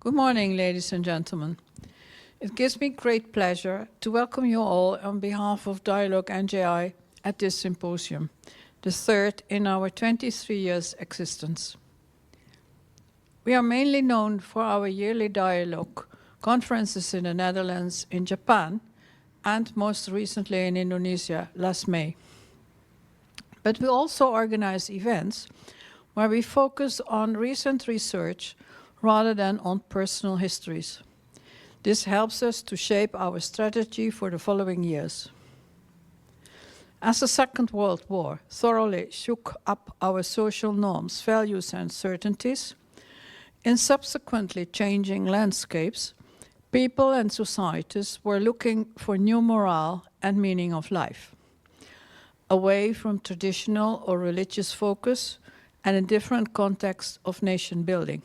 Good morning, ladies and gentlemen. It gives me great pleasure to welcome you all on behalf of Dialoog NJI at this symposium, the third in our 23 years existence. We are mainly known for our yearly dialogue conferences in the Netherlands, in Japan, and most recently in Indonesia last May. But we also organize events where we focus on recent research rather than on personal histories. This helps us to shape our strategy for the following years. As the Second World War thoroughly shook up our social norms, values, and certainties, in subsequently changing landscapes, people and societies were looking for new morale and meaning of life, away from traditional or religious focus and a different context of nation building.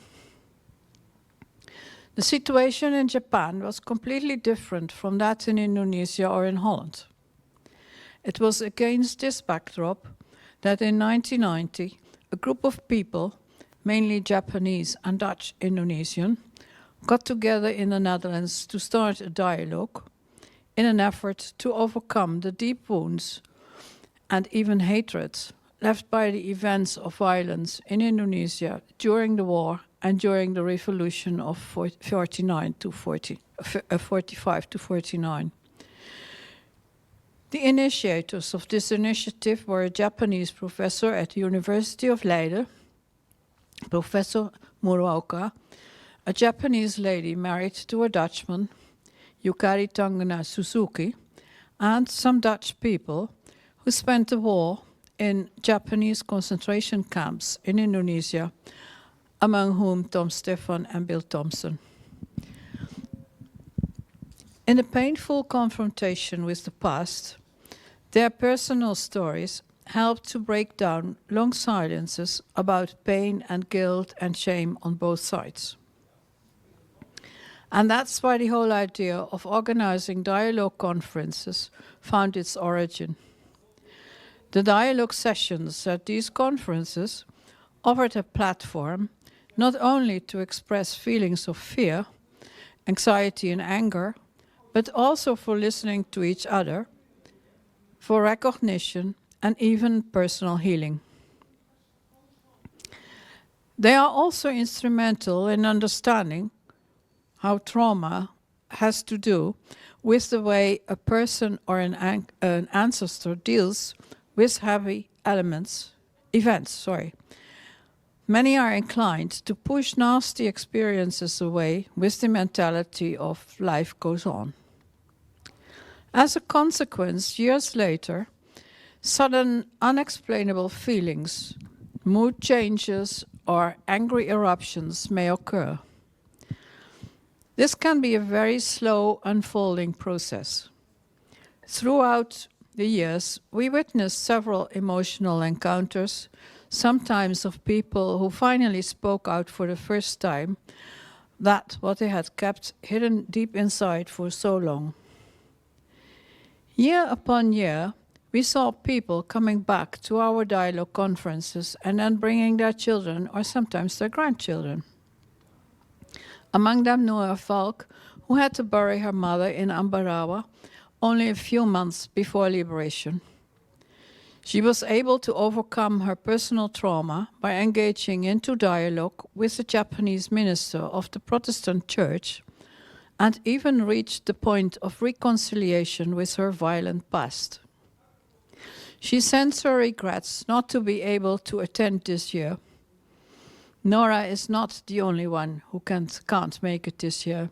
The situation in Japan was completely different from that in Indonesia or in Holland. It was against this backdrop that in 1990, a group of people, mainly Japanese and Dutch Indonesian, got together in the Netherlands to start a dialogue in an effort to overcome the deep wounds and even hatred left by the events of violence in Indonesia during the war and during the revolution of 45 to 49. The initiators of this initiative were a Japanese professor at the University of Leiden, Professor Muraoka, a Japanese lady married to a Dutchman, Yukari Tangana Suzuki, and some Dutch people who spent the war in Japanese concentration camps in Indonesia, among whom Tom Stefan and Bill Thompson. In a painful confrontation with the past, their personal stories helped to break down long silences about pain and guilt and shame on both sides. And that's why the whole idea of organizing dialogue conferences found its origin. The dialogue sessions at these conferences offered a platform not only to express feelings of fear, anxiety, and anger, but also for listening to each other, for recognition, and even personal healing. They are also instrumental in understanding how trauma has to do with the way a person or an ancestor deals with heavy events. Many are inclined to push nasty experiences away with the mentality of life goes on. As a consequence, years later, sudden unexplainable feelings, mood changes, or angry eruptions may occur. This can be a very slow unfolding process. Throughout the years, we witnessed several emotional encounters, sometimes of people who finally spoke out for the first time, that what they had kept hidden deep inside for so long. Year upon year, we saw people coming back to our dialogue conferences and then bringing their children or sometimes their grandchildren. Among them Nora Falk, who had to bury her mother in Ambarawa only a few months before liberation. She was able to overcome her personal trauma by engaging into dialogue with the Japanese minister of the Protestant Church and even reached the point of reconciliation with her violent past. She sends her regrets not to be able to attend this year. Nora is not the only one who can't make it this year.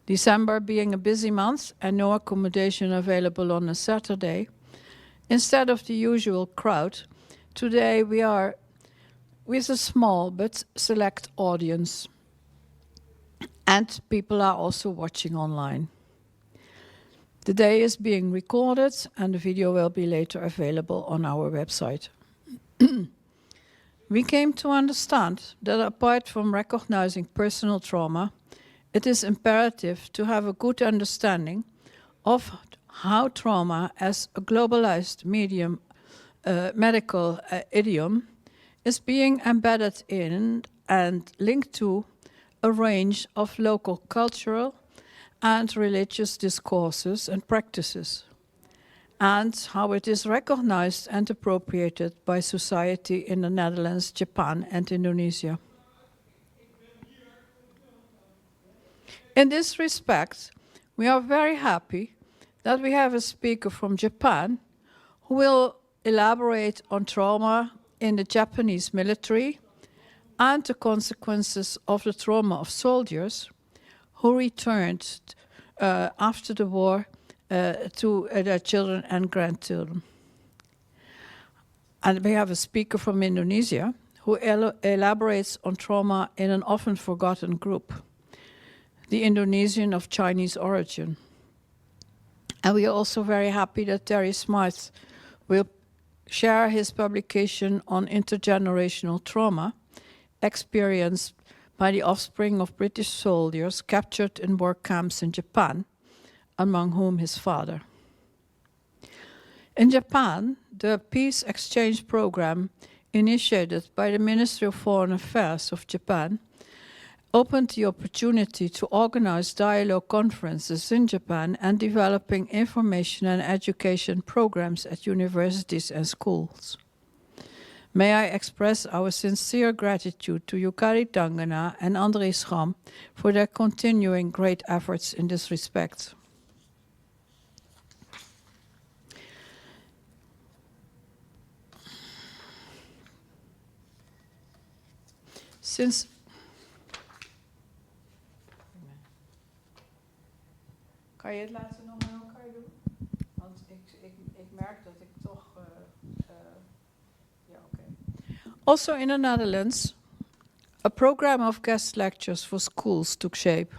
December being a busy month and no accommodation available on a Saturday, instead of the usual crowd, today we are with a small but select audience. And people are also watching online. The day is being recorded and the video will be later available on our website. We came to understand that apart from recognizing personal trauma, it is imperative to have a good understanding of how trauma as a globalized medical idiom is being embedded in and linked to a range of local cultural and religious discourses and practices, and how it is recognized and appropriated by society in the Netherlands, Japan, and Indonesia. In this respect, we are very happy that we have a speaker from Japan who will elaborate on trauma in the Japanese military and the consequences of the trauma of soldiers who returned after the war to their children and grandchildren. And we have a speaker from Indonesia who elaborates on trauma in an often forgotten group, the Indonesian of Chinese origin. And we are also very happy that Terry Smythe will share his publication on intergenerational trauma experienced by the offspring of British soldiers captured in work camps in Japan, among whom his father. In Japan, the peace exchange program initiated by the Ministry of Foreign Affairs of Japan opened the opportunity to organize dialogue conferences in Japan and developing information and education programs at universities and schools. May I express our sincere gratitude to Yukari Tangana and André Schram for their continuing great efforts in this respect. Since kan je het laatste nog met elkaar doen? Want ik merk dat ik toch... ja, oké. Also in the Netherlands, a program of guest lectures for schools took shape.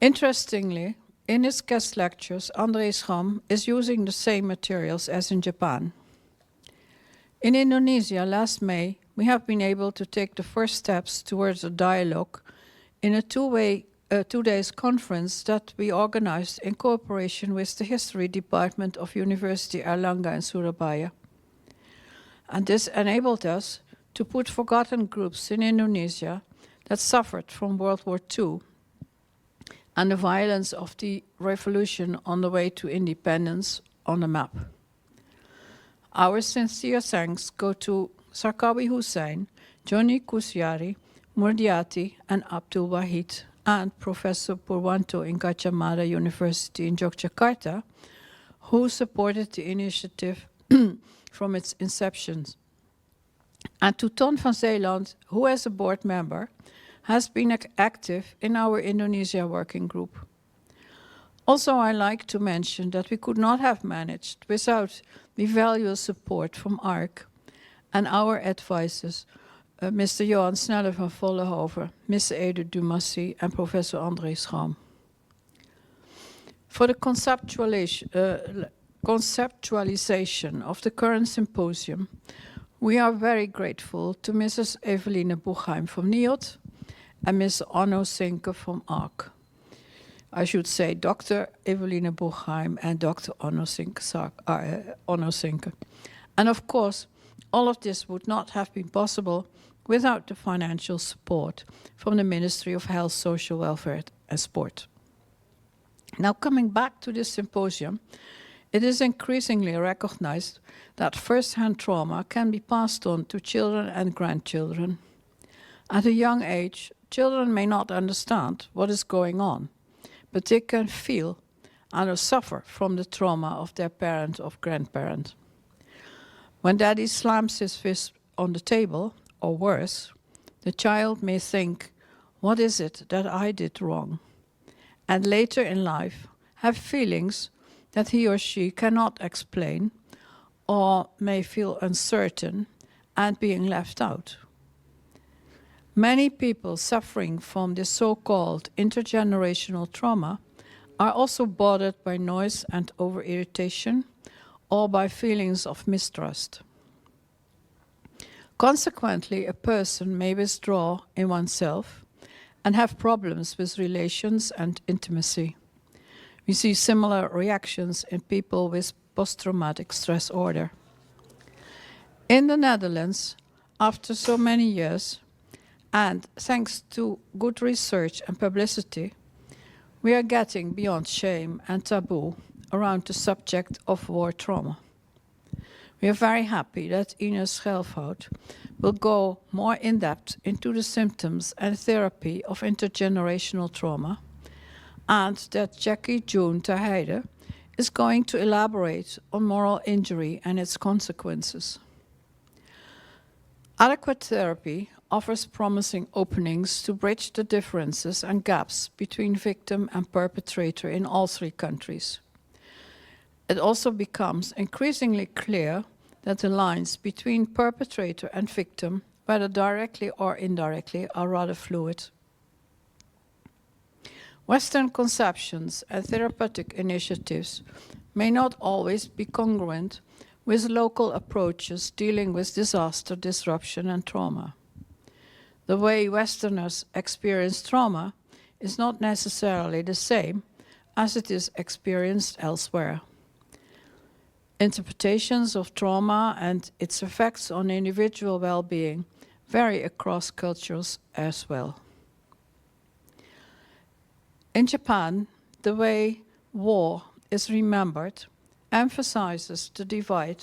Interestingly, in his guest lectures, André Schram is using the same materials as in Japan. In Indonesia last May, we have been able to take the first steps towards a dialogue in a two-days conference that we organized in cooperation with the History Department of University Airlangga in Surabaya. And this enabled us to put forgotten groups in Indonesia that suffered from World War II and the violence of the revolution on the way to independence on the map. Our sincere thanks go to Sarkawi Hussain, Johnny Kusiari, Murdiati, and Abdul Wahid, and Professor Purwanto in Gajah Mada University in Yogyakarta, who supported the initiative from its inception. And to Ton van Zeeland, who as a board member has been active in our Indonesia working group. Also, I like to mention that we could not have managed without the valuable support from ARC and our advisors, Mr. Johan Snelle van Vollenhoven, Mr. Ede Dumassi, and Professor André Schram. For the conceptualization of the current symposium, we are very grateful to Mrs. Eveline Boegheim from NIOD and Ms. Onno Sinke from ARC. I should say Dr. Eveline Boegheim and Dr. Onno Sinke. And of course, all of this would not have been possible without the financial support from the Ministry of Health, Social Welfare and Sport. Now, coming back to this symposium, it is increasingly recognized that first-hand trauma can be passed on to children and grandchildren. At a young age, children may not understand what is going on, but they can feel and suffer from the trauma of their parent or grandparent. When daddy slams his fist on the table, or worse, the child may think, what is it that I did wrong? And later in life, have feelings that he or she cannot explain or may feel uncertain and being left out. Many people suffering from this so-called intergenerational trauma are also bothered by noise and over-irritation or by feelings of mistrust. Consequently, a person may withdraw in oneself and have problems with relations and intimacy. We see similar reactions in people with post-traumatic stress disorder. In the Netherlands, after so many years, And thanks to good research and publicity, we are getting beyond shame and taboo around the subject of war trauma. We are very happy that Ines Schelfhout will go more in depth into the symptoms and therapy of intergenerational trauma, and that Jackie June Terheide is going to elaborate on moral injury and its consequences. Adequate therapy offers promising openings to bridge the differences and gaps between victim and perpetrator in all three countries. It also becomes increasingly clear that the lines between perpetrator and victim, whether directly or indirectly, are rather fluid. Western conceptions and therapeutic initiatives may not always be congruent with local approaches dealing with disaster, disruption, and trauma. The way Westerners experience trauma is not necessarily the same as it is experienced elsewhere. Interpretations of trauma and its effects on individual well-being vary across cultures as well. In Japan, the way war is remembered emphasizes the divide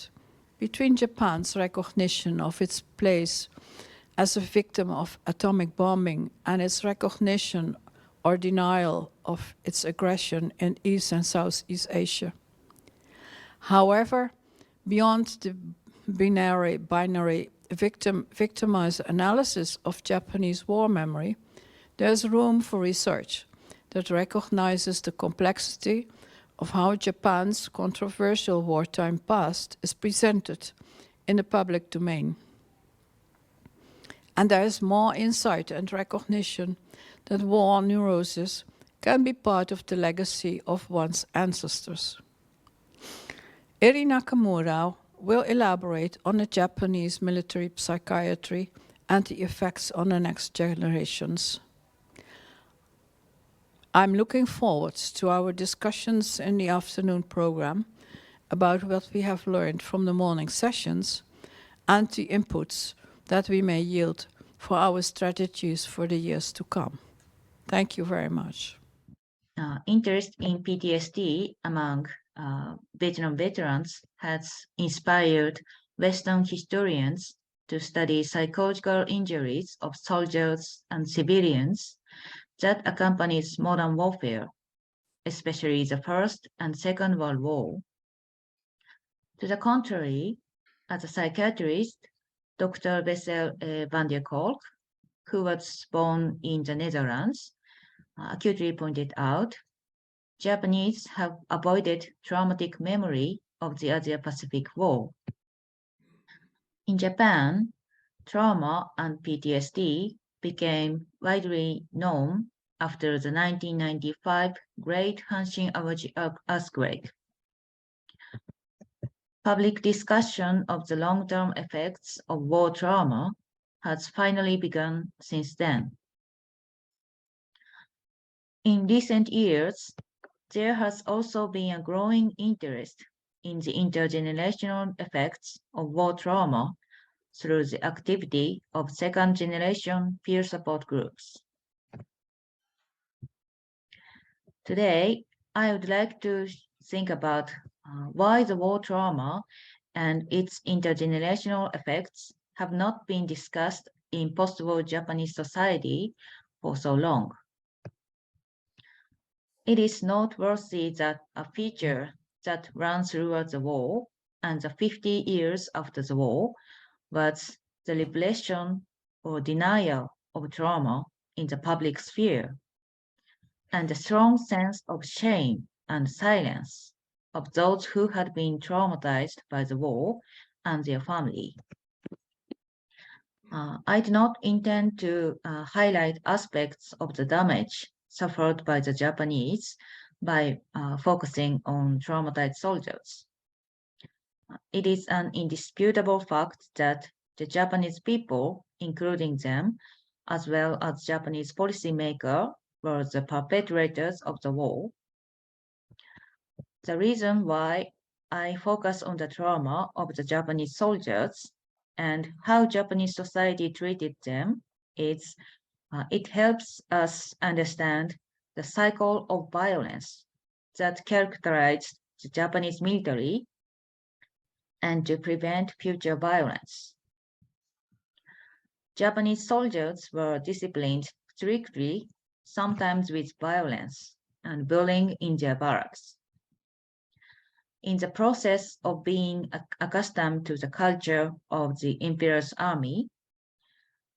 between Japan's recognition of its place as a victim of atomic bombing and its recognition or denial of its aggression in East and Southeast Asia. However, beyond the binary victimizer analysis of Japanese war memory, there is room for research that recognizes the complexity of how Japan's controversial wartime past is presented in the public domain. And there is more insight and recognition that war neurosis can be part of the legacy of one's ancestors. Eri Nakamura will elaborate on the Japanese military psychiatry and the effects on the next generations. I'm looking forward to our discussions in the afternoon program about what we have learned from the morning sessions and the inputs that we may yield for our strategies for the years to come. Thank you very much. Interest in PTSD among Vietnam veterans has inspired Western historians to study psychological injuries of soldiers and civilians that accompanies modern warfare, especially the First and Second World War. To the contrary, as a psychiatrist, Dr. Wessel van der Kolk, who was born in the Netherlands, acutely pointed out, Japanese have avoided traumatic memory of the Asia-Pacific War. In Japan, trauma and PTSD became widely known after the 1995 Great Hanshin Awaji earthquake. Public discussion of the long-term effects of war trauma has finally begun since then. In recent years, there has also been a growing interest in the intergenerational effects of war trauma through the activity of second-generation peer support groups. Today, I would like to think about why the war trauma and its intergenerational effects have not been discussed in post-war Japanese society for so long. It is noteworthy that a feature that ran throughout the war and the 50 years after the war was the repression or denial of trauma in the public sphere, and a strong sense of shame and silence of those who had been traumatized by the war and their family. I do not intend to highlight aspects of the damage suffered by the Japanese by focusing on traumatized soldiers. It is an indisputable fact that the Japanese people, including them, as well as Japanese policymakers, were the perpetrators of the war. The reason why I focus on the trauma of the Japanese soldiers and how Japanese society treated them is it helps us understand the cycle of violence that characterized the Japanese military and to prevent future violence. Japanese soldiers were disciplined strictly, sometimes with violence and bullying in their barracks. In the process of being accustomed to the culture of the emperor's army,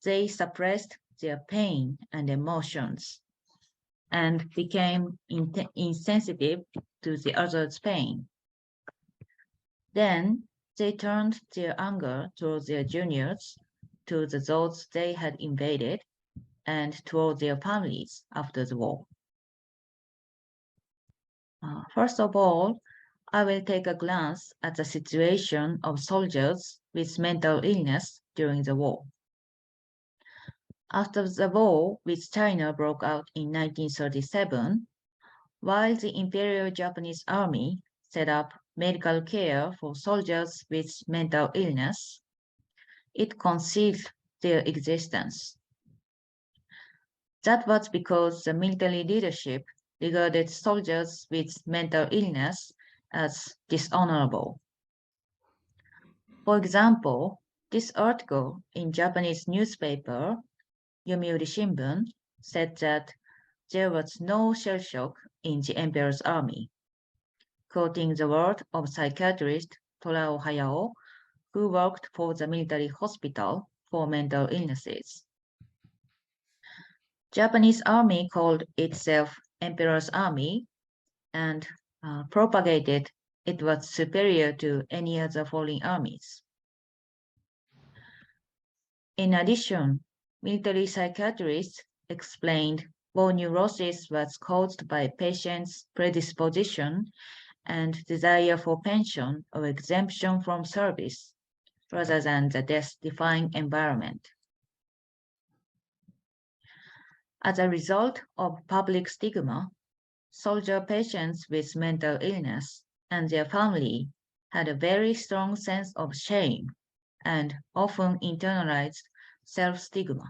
they suppressed their pain and emotions and became insensitive to the other's pain. Then they turned their anger toward their juniors, to those they had invaded, and toward their families after the war. First of all, I will take a glance at the situation of soldiers with mental illness during the war. After the war with China broke out in 1937, while the Imperial Japanese Army set up medical care for soldiers with mental illness, it concealed their existence. That was because the military leadership regarded soldiers with mental illness as dishonorable. For example, this article in Japanese newspaper, Yomiuri Shimbun, said that there was no shell shock in the emperor's army, quoting the word of psychiatrist Torao Hayao, who worked for the military hospital for mental illnesses. Japanese army called itself Emperor's Army and propagated it was superior to any other foreign armies. In addition, military psychiatrists explained war neurosis was caused by patients' predisposition and desire for pension or exemption from service, rather than the death-defying environment. As a result of public stigma, soldier patients with mental illness and their family had a very strong sense of shame and often internalized self-stigma.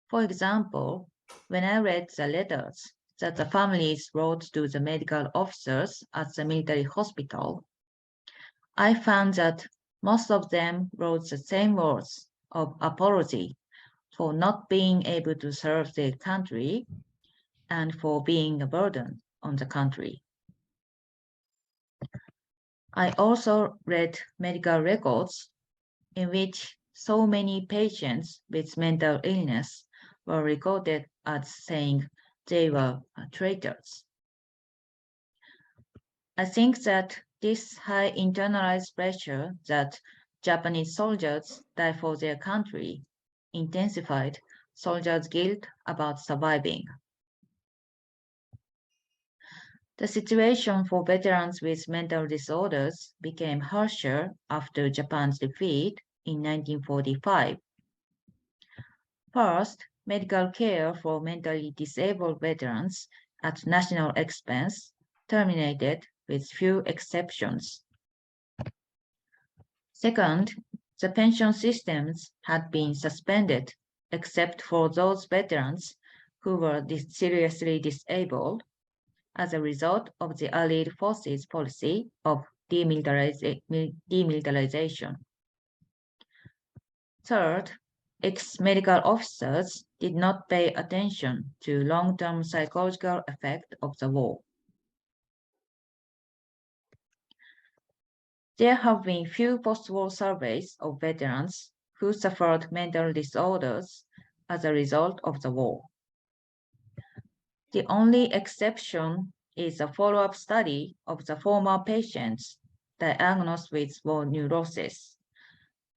For example, when I read the letters that the families wrote to the medical officers at the military hospital, I found that most of them wrote the same words of apology for not being able to serve their country and for being a burden on the country. I also read medical records in which so many patients with mental illness were recorded as saying they were traitors. I think that this high internalized pressure that Japanese soldiers die for their country intensified soldiers' guilt about surviving. The situation for veterans with mental disorders became harsher after Japan's defeat in 1945. First, medical care for mentally disabled veterans at national expense terminated with few exceptions. Second, the pension systems had been suspended except for those veterans who were seriously disabled as a result of the Allied forces' policy of demilitarization. Third, ex-medical officers did not pay attention to long-term psychological effect of the war. There have been few post-war surveys of veterans who suffered mental disorders as a result of the war. The only exception is a follow-up study of the former patients diagnosed with war neurosis,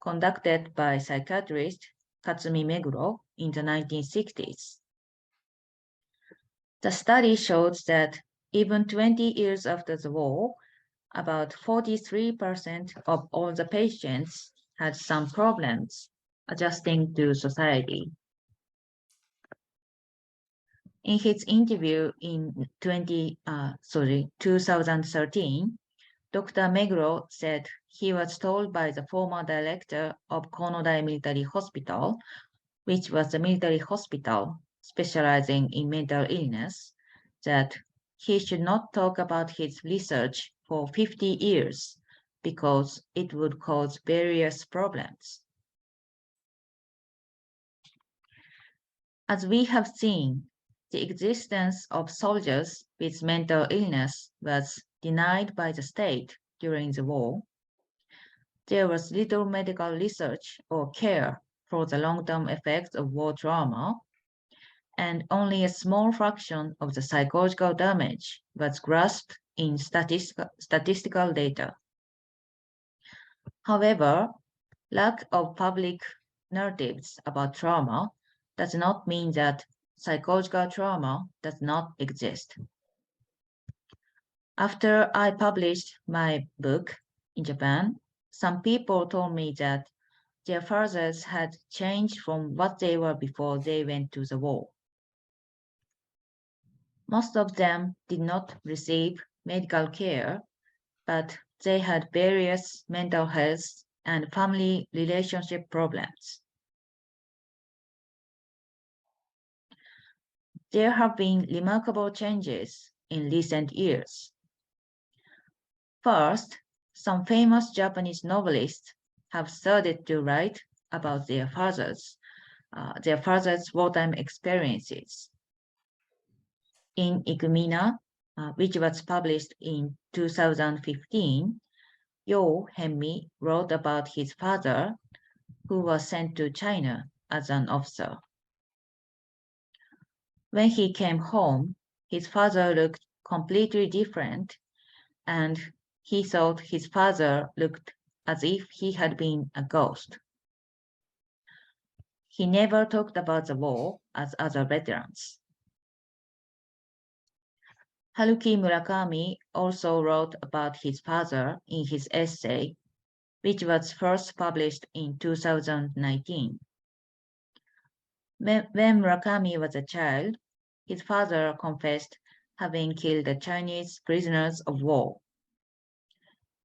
conducted by psychiatrist Katsumi Meguro in the 1960s. The study showed that even 20 years after the war, about 43% of all the patients had some problems adjusting to society. In his interview in 2013, Dr. Meguro said he was told by the former director of Konodai Military Hospital, which was a military hospital specializing in mental illness, that he should not talk about his research for 50 years because it would cause various problems. As we have seen, the existence of soldiers with mental illness was denied by the state during the war. There was little medical research or care for the long-term effects of war trauma, and only a small fraction of the psychological damage was grasped in statistical data. However, lack of public narratives about trauma does not mean that psychological trauma does not exist. After I published my book in Japan, some people told me that their fathers had changed from what they were before they went to the war. Most of them did not receive medical care, but they had various mental health and family relationship problems. There have been remarkable changes in recent years. First, some famous Japanese novelists have started to write about their fathers' wartime experiences. In Ikumina, which was published in 2015, Yo Henmi wrote about his father, who was sent to China as an officer. When he came home, his father looked completely different, and he thought his father looked as if he had been a ghost. He never talked about the war as other veterans. Haruki Murakami also wrote about his father in his essay, which was first published in 2019. When Murakami was a child, his father confessed having killed the Chinese prisoners of war.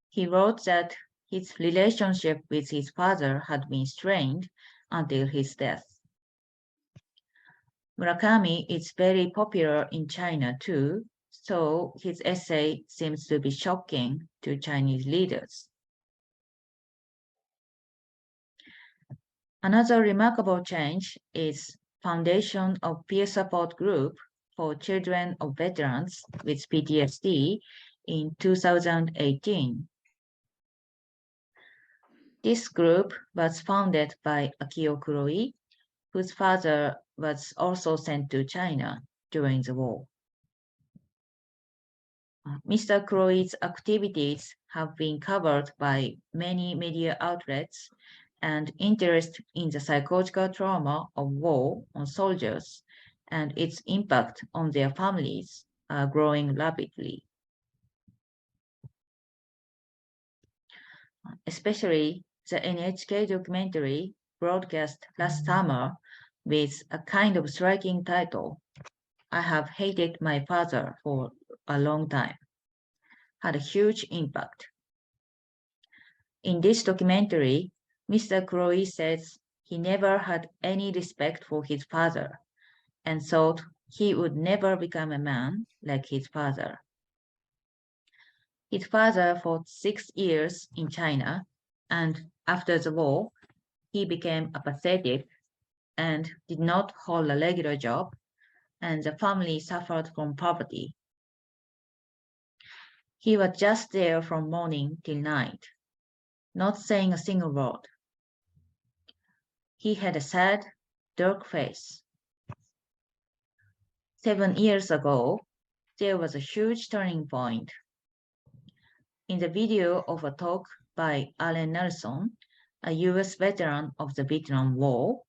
He wrote that his relationship with his father had been strained until his death. Murakami is very popular in China too, so his essay seems to be shocking to Chinese leaders. Another remarkable change is foundation of peer support group for children of veterans with PTSD in 2018. This group was founded by Akio Kuroi, whose father was also sent to China during the war. Mr. Kuroi's activities have been covered by many media outlets, and interest in the psychological trauma of war on soldiers and its impact on their families are growing rapidly. Especially the NHK documentary broadcast last summer with a kind of striking title, "I Have Hated My Father for a Long Time," had a huge impact. In this documentary, Mr. Kuroi says he never had any respect for his father and thought he would never become a man like his father. His father fought 6 years in China, and after the war, he became apathetic and did not hold a regular job, and the family suffered from poverty. He was just there from morning till night, not saying a single word. He had a sad, dark face. 7 years ago, there was a huge turning point. In the video of a talk by Allen Nelson, a US veteran of the Vietnam War,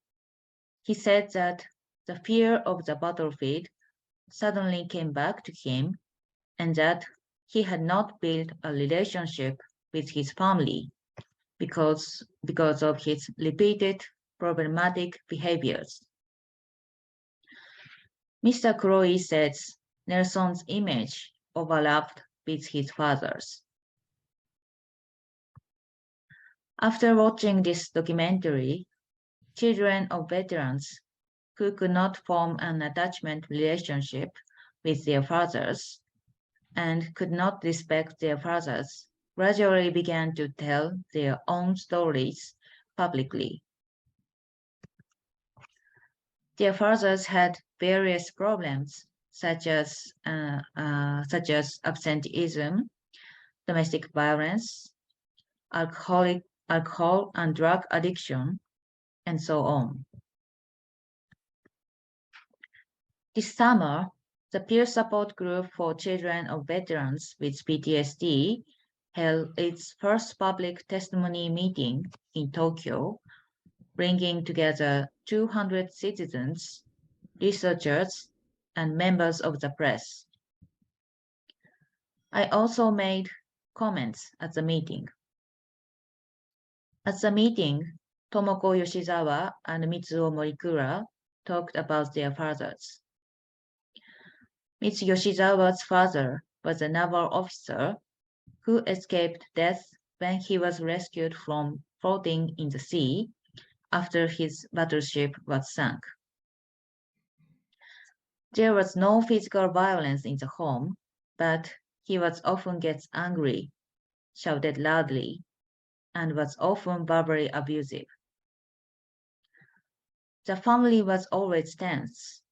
he said that the fear of the battlefield suddenly came back to him and that he had not built a relationship with his family because of his repeated problematic behaviors. Mr. Kuroi says Nelson's image overlapped with his father's. After watching this documentary, children of veterans who could not form an attachment relationship with their fathers and could not respect their fathers gradually began to tell their own stories publicly. Their fathers had various problems such as absenteeism, domestic violence, alcohol and drug addiction, and so on. This summer, the peer support group for children of veterans with PTSD held its first public testimony meeting in Tokyo, bringing together 200 citizens, researchers, and members of the press. I also made comments at the meeting. At the meeting, Tomoko Yoshizawa and Mitsuo Morikura talked about their fathers. Mitsuo Yoshizawa's father was a naval officer who escaped death when he was rescued from floating in the sea after his battleship was sunk. There was no physical violence in the home, but he was often gets angry, shouted loudly, and was often verbally abusive. The family was always tense,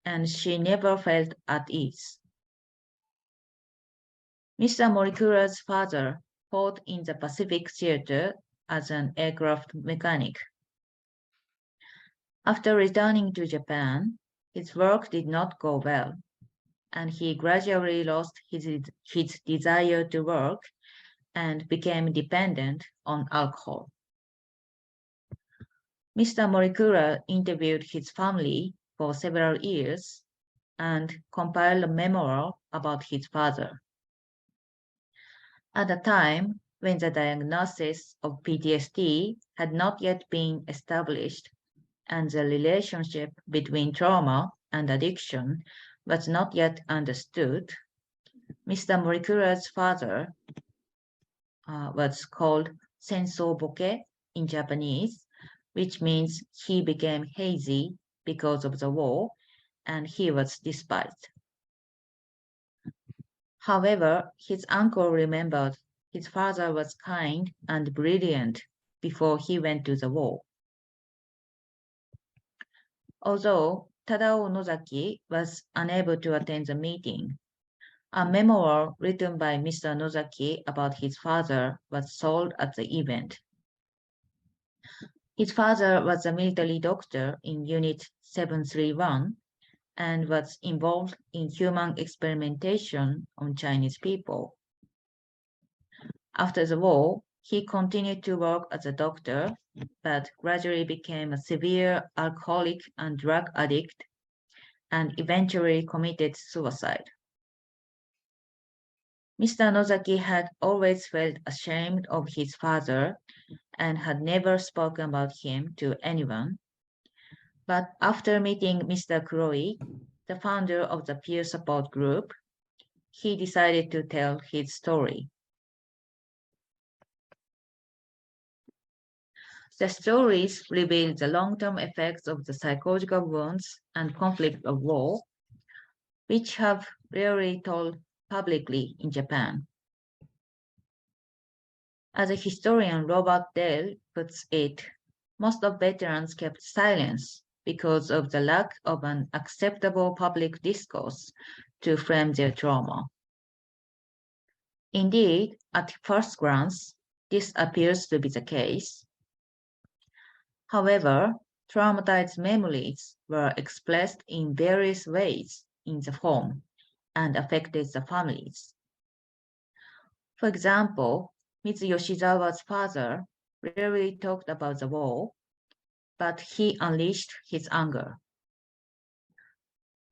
and she never felt at ease. Mr. Morikura's father fought in the Pacific Theater as an aircraft mechanic. After returning to Japan, his work did not go well, and he gradually lost his desire to work and became dependent on alcohol. Mr. Morikura interviewed his family for several years and compiled a memoir about his father. At a time when the diagnosis of PTSD had not yet been established and the relationship between trauma and addiction was not yet understood, Mr. Morikura's father was called Sensou Boke in Japanese, which means he became hazy because of the war and he was despised. However, his uncle remembered his father was kind and brilliant before he went to the war. Although Tadao Nozaki was unable to attend the meeting, a memoir written by Mr. Nozaki about his father was sold at the event. His father was a military doctor in Unit 731 and was involved in human experimentation on Chinese people. After the war, he continued to work as a doctor, but gradually became a severe alcoholic and drug addict and eventually committed suicide. Mr. Nozaki had always felt ashamed of his father and had never spoken about him to anyone. But after meeting Mr. Kuroi, the founder of the peer support group, he decided to tell his story. The stories reveal the long-term effects of the psychological wounds and conflict of war, which have rarely told publicly in Japan. As a historian Robert Dale puts it, most of veterans kept silence because of the lack of an acceptable public discourse to frame their trauma. Indeed, at first glance, this appears to be the case. However, traumatized memories were expressed in various ways in the home and affected the families. For example, Mitsuo Yoshizawa's father rarely talked about the war, but he unleashed his anger.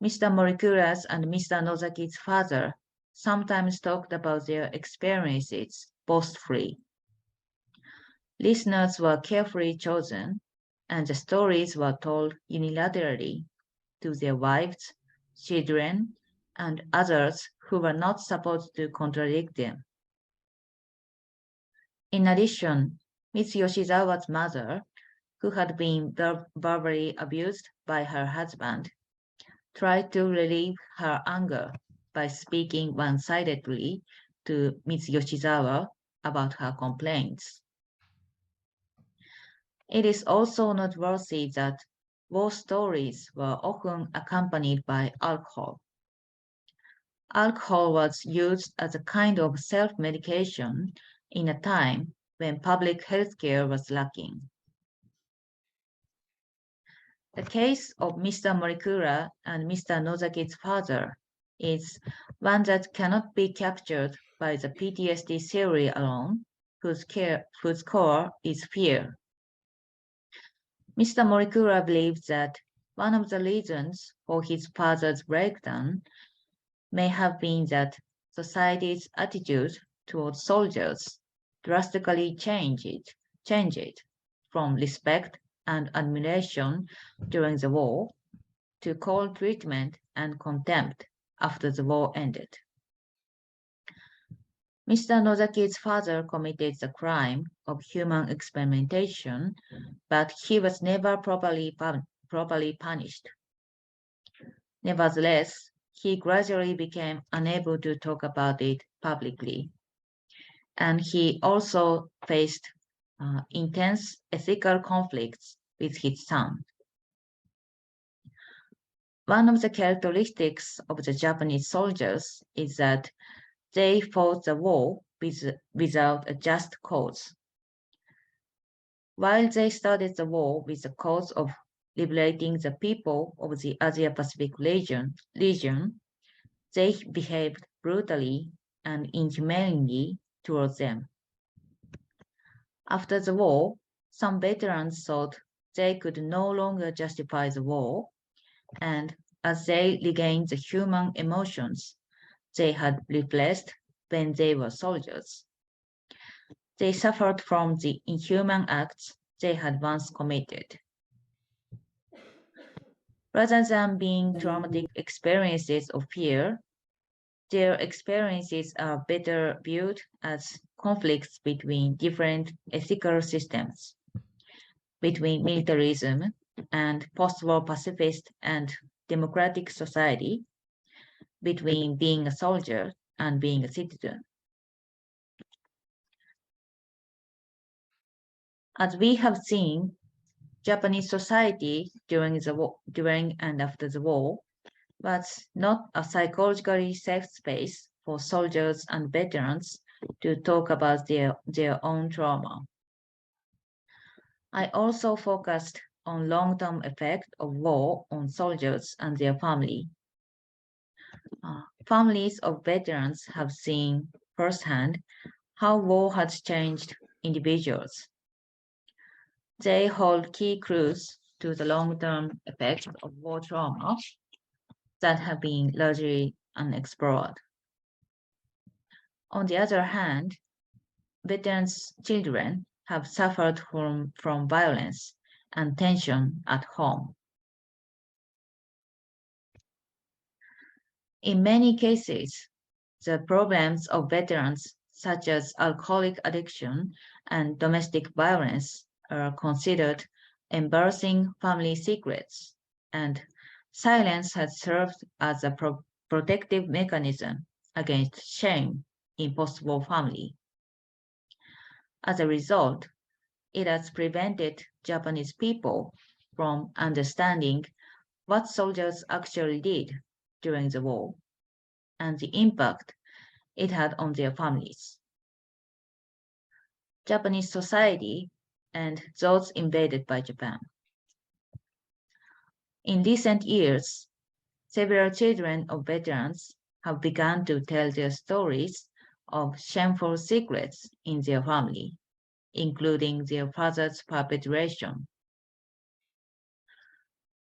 Mr. Morikura's and Mr. Nozaki's father sometimes talked about their experiences boastfully. Listeners were carefully chosen, and the stories were told unilaterally to their wives, children, and others who were not supposed to contradict them. In addition, Mitsuo Yoshizawa's mother who had been verbally abused by her husband, tried to relieve her anger by speaking one-sidedly to Ms. Yoshizawa about her complaints. It is also noteworthy that war stories were often accompanied by alcohol. Alcohol was used as a kind of self-medication in a time when public health care was lacking. The case of Mr. Morikura and Mr. Nozaki's father is one that cannot be captured by the PTSD theory alone, whose core is fear. Mr. Morikura believes that one of the reasons for his father's breakdown may have been that society's attitude towards soldiers drastically changed from respect and admiration during the war to cold treatment and contempt after the war ended. Mr. Nozaki's father committed the crime of human experimentation, but he was never properly punished. Nevertheless, he gradually became unable to talk about it publicly, and he also faced intense ethical conflicts with his son. One of the characteristics of the Japanese soldiers is that they fought the war without a just cause. While they started the war with the cause of liberating the people of the Asia-Pacific region, they behaved brutally and inhumanely towards them. After the war, some veterans thought they could no longer justify the war, and as they regained the human emotions they had repressed when they were soldiers, they suffered from the inhuman acts they had once committed. Rather than being traumatic experiences of fear, their experiences are better viewed as conflicts between different ethical systems, between militarism and post-war pacifist and democratic society, between being a soldier and being a citizen. As we have seen, Japanese society during and after the war was not a psychologically safe space for soldiers and veterans to talk about their own trauma. I also focused on long-term effect of war on soldiers and their family. Families of veterans have seen firsthand how war has changed individuals. They hold key clues to the long-term effects of war trauma that have been largely unexplored. On the other hand, veterans' children have suffered from violence and tension at home. In many cases, the problems of veterans, such as alcoholic addiction and domestic violence, are considered embarrassing family secrets, and silence has served as a protective mechanism against shame in post-war family. As a result, it has prevented Japanese people from understanding what soldiers actually did during the war and the impact it had on their families. Japanese society and those invaded by Japan. In recent years, several children of veterans have begun to tell their stories of shameful secrets in their family, including their father's perpetration.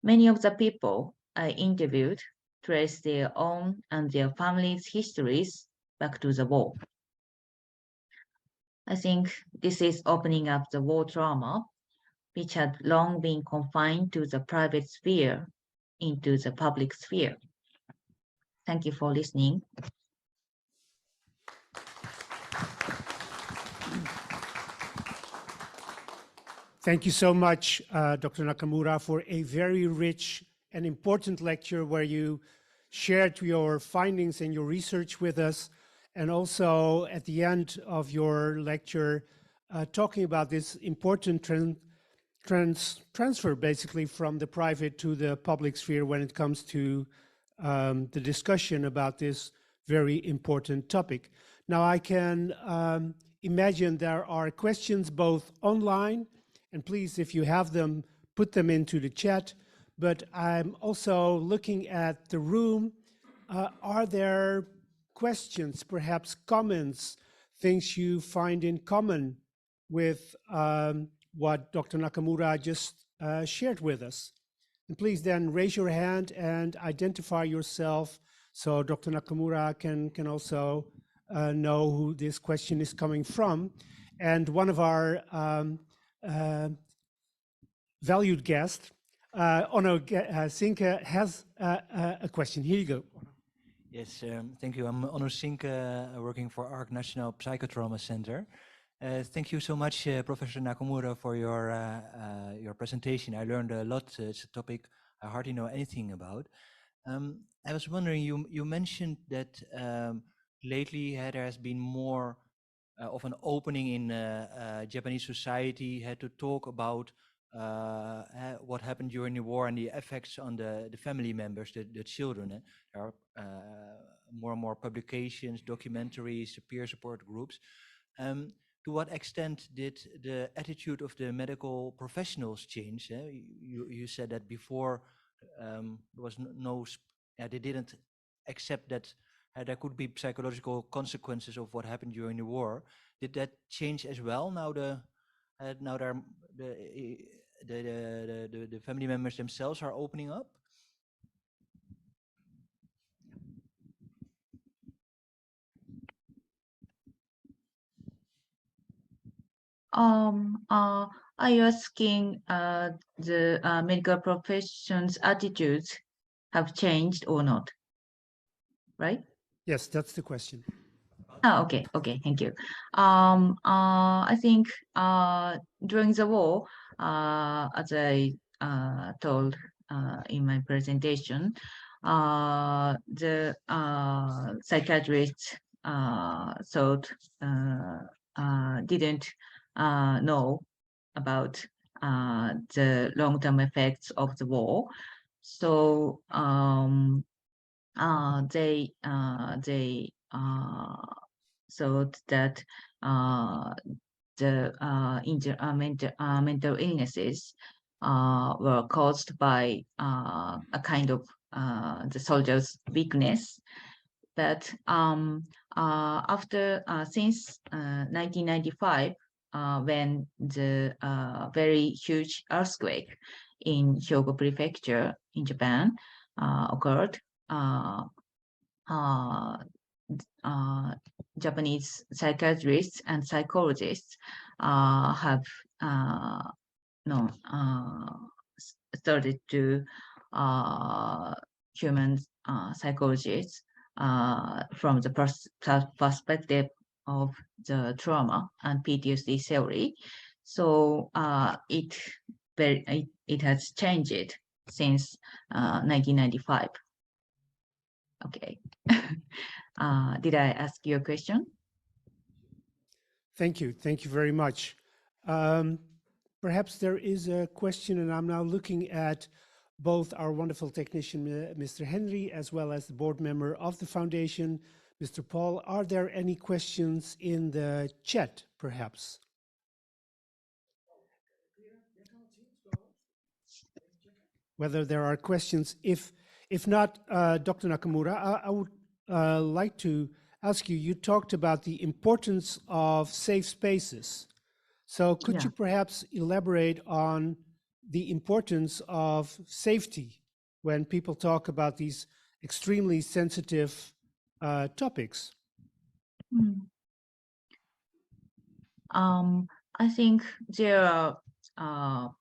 Many of the people I interviewed trace their own and their families' histories back to the war. I think this is opening up the war trauma, which had long been confined to the private sphere, into the public sphere. Thank you for listening. Thank you so much, Dr. Nakamura, for a very rich and important lecture where you shared your findings and your research with us, and also at the end of your lecture, talking about this important transfer basically from the private to the public sphere when it comes to the discussion about this very important topic. Now I can imagine there are questions both online, and please, if you have them, put them into the chat. But I'm also looking at the room. Are there questions, perhaps comments, things you find in common with what Dr. Nakamura just shared with us? And please then raise your hand and identify yourself so Dr. Nakamura can also know who this question is coming from. And one of our valued guests, Onno Sinke, has a question. Here you go. Yes, thank you. I'm Onno Sinke, working for ARC National Psychotrauma Center. Thank you so much, Professor Nakamura, for your presentation. I learned a lot. It's a topic I hardly know anything about. I was wondering, you mentioned that lately there has been more of an opening in Japanese society to talk about what happened during the war and the effects on the family members, the children. There are more and more publications, documentaries, peer support groups. To what extent did the attitude of the medical professionals change? You said that before there was they didn't accept that there could be psychological consequences of what happened during the war. Did that change as well? Now the family members themselves are opening up? Are you asking the medical profession's attitudes have changed or not? Right? Yes, that's the question. Okay, thank you. I think during the war, as I told in my presentation, the psychiatrists didn't know about the long-term effects of the war, so they thought that the mental illnesses were caused by a kind of the soldiers' weakness. But since 1995, when the very huge earthquake in Hyogo Prefecture in Japan occurred, Japanese psychiatrists and psychologists have started to human psychologists from the perspective of the trauma and PTSD theory. So it has changed since 1995. Okay. Did I ask you a question? Thank you. Thank you very much. Perhaps there is a question, and I'm now looking at both our wonderful technician, Mr. Henry, as well as the board member of the foundation, Mr. Paul. Are there any questions in the chat, perhaps? Whether there are questions. If not, Dr. Nakamura, I would like to ask you, you talked about the importance of safe spaces. So could you perhaps elaborate on the importance of safety when people talk about these extremely sensitive topics? I think there are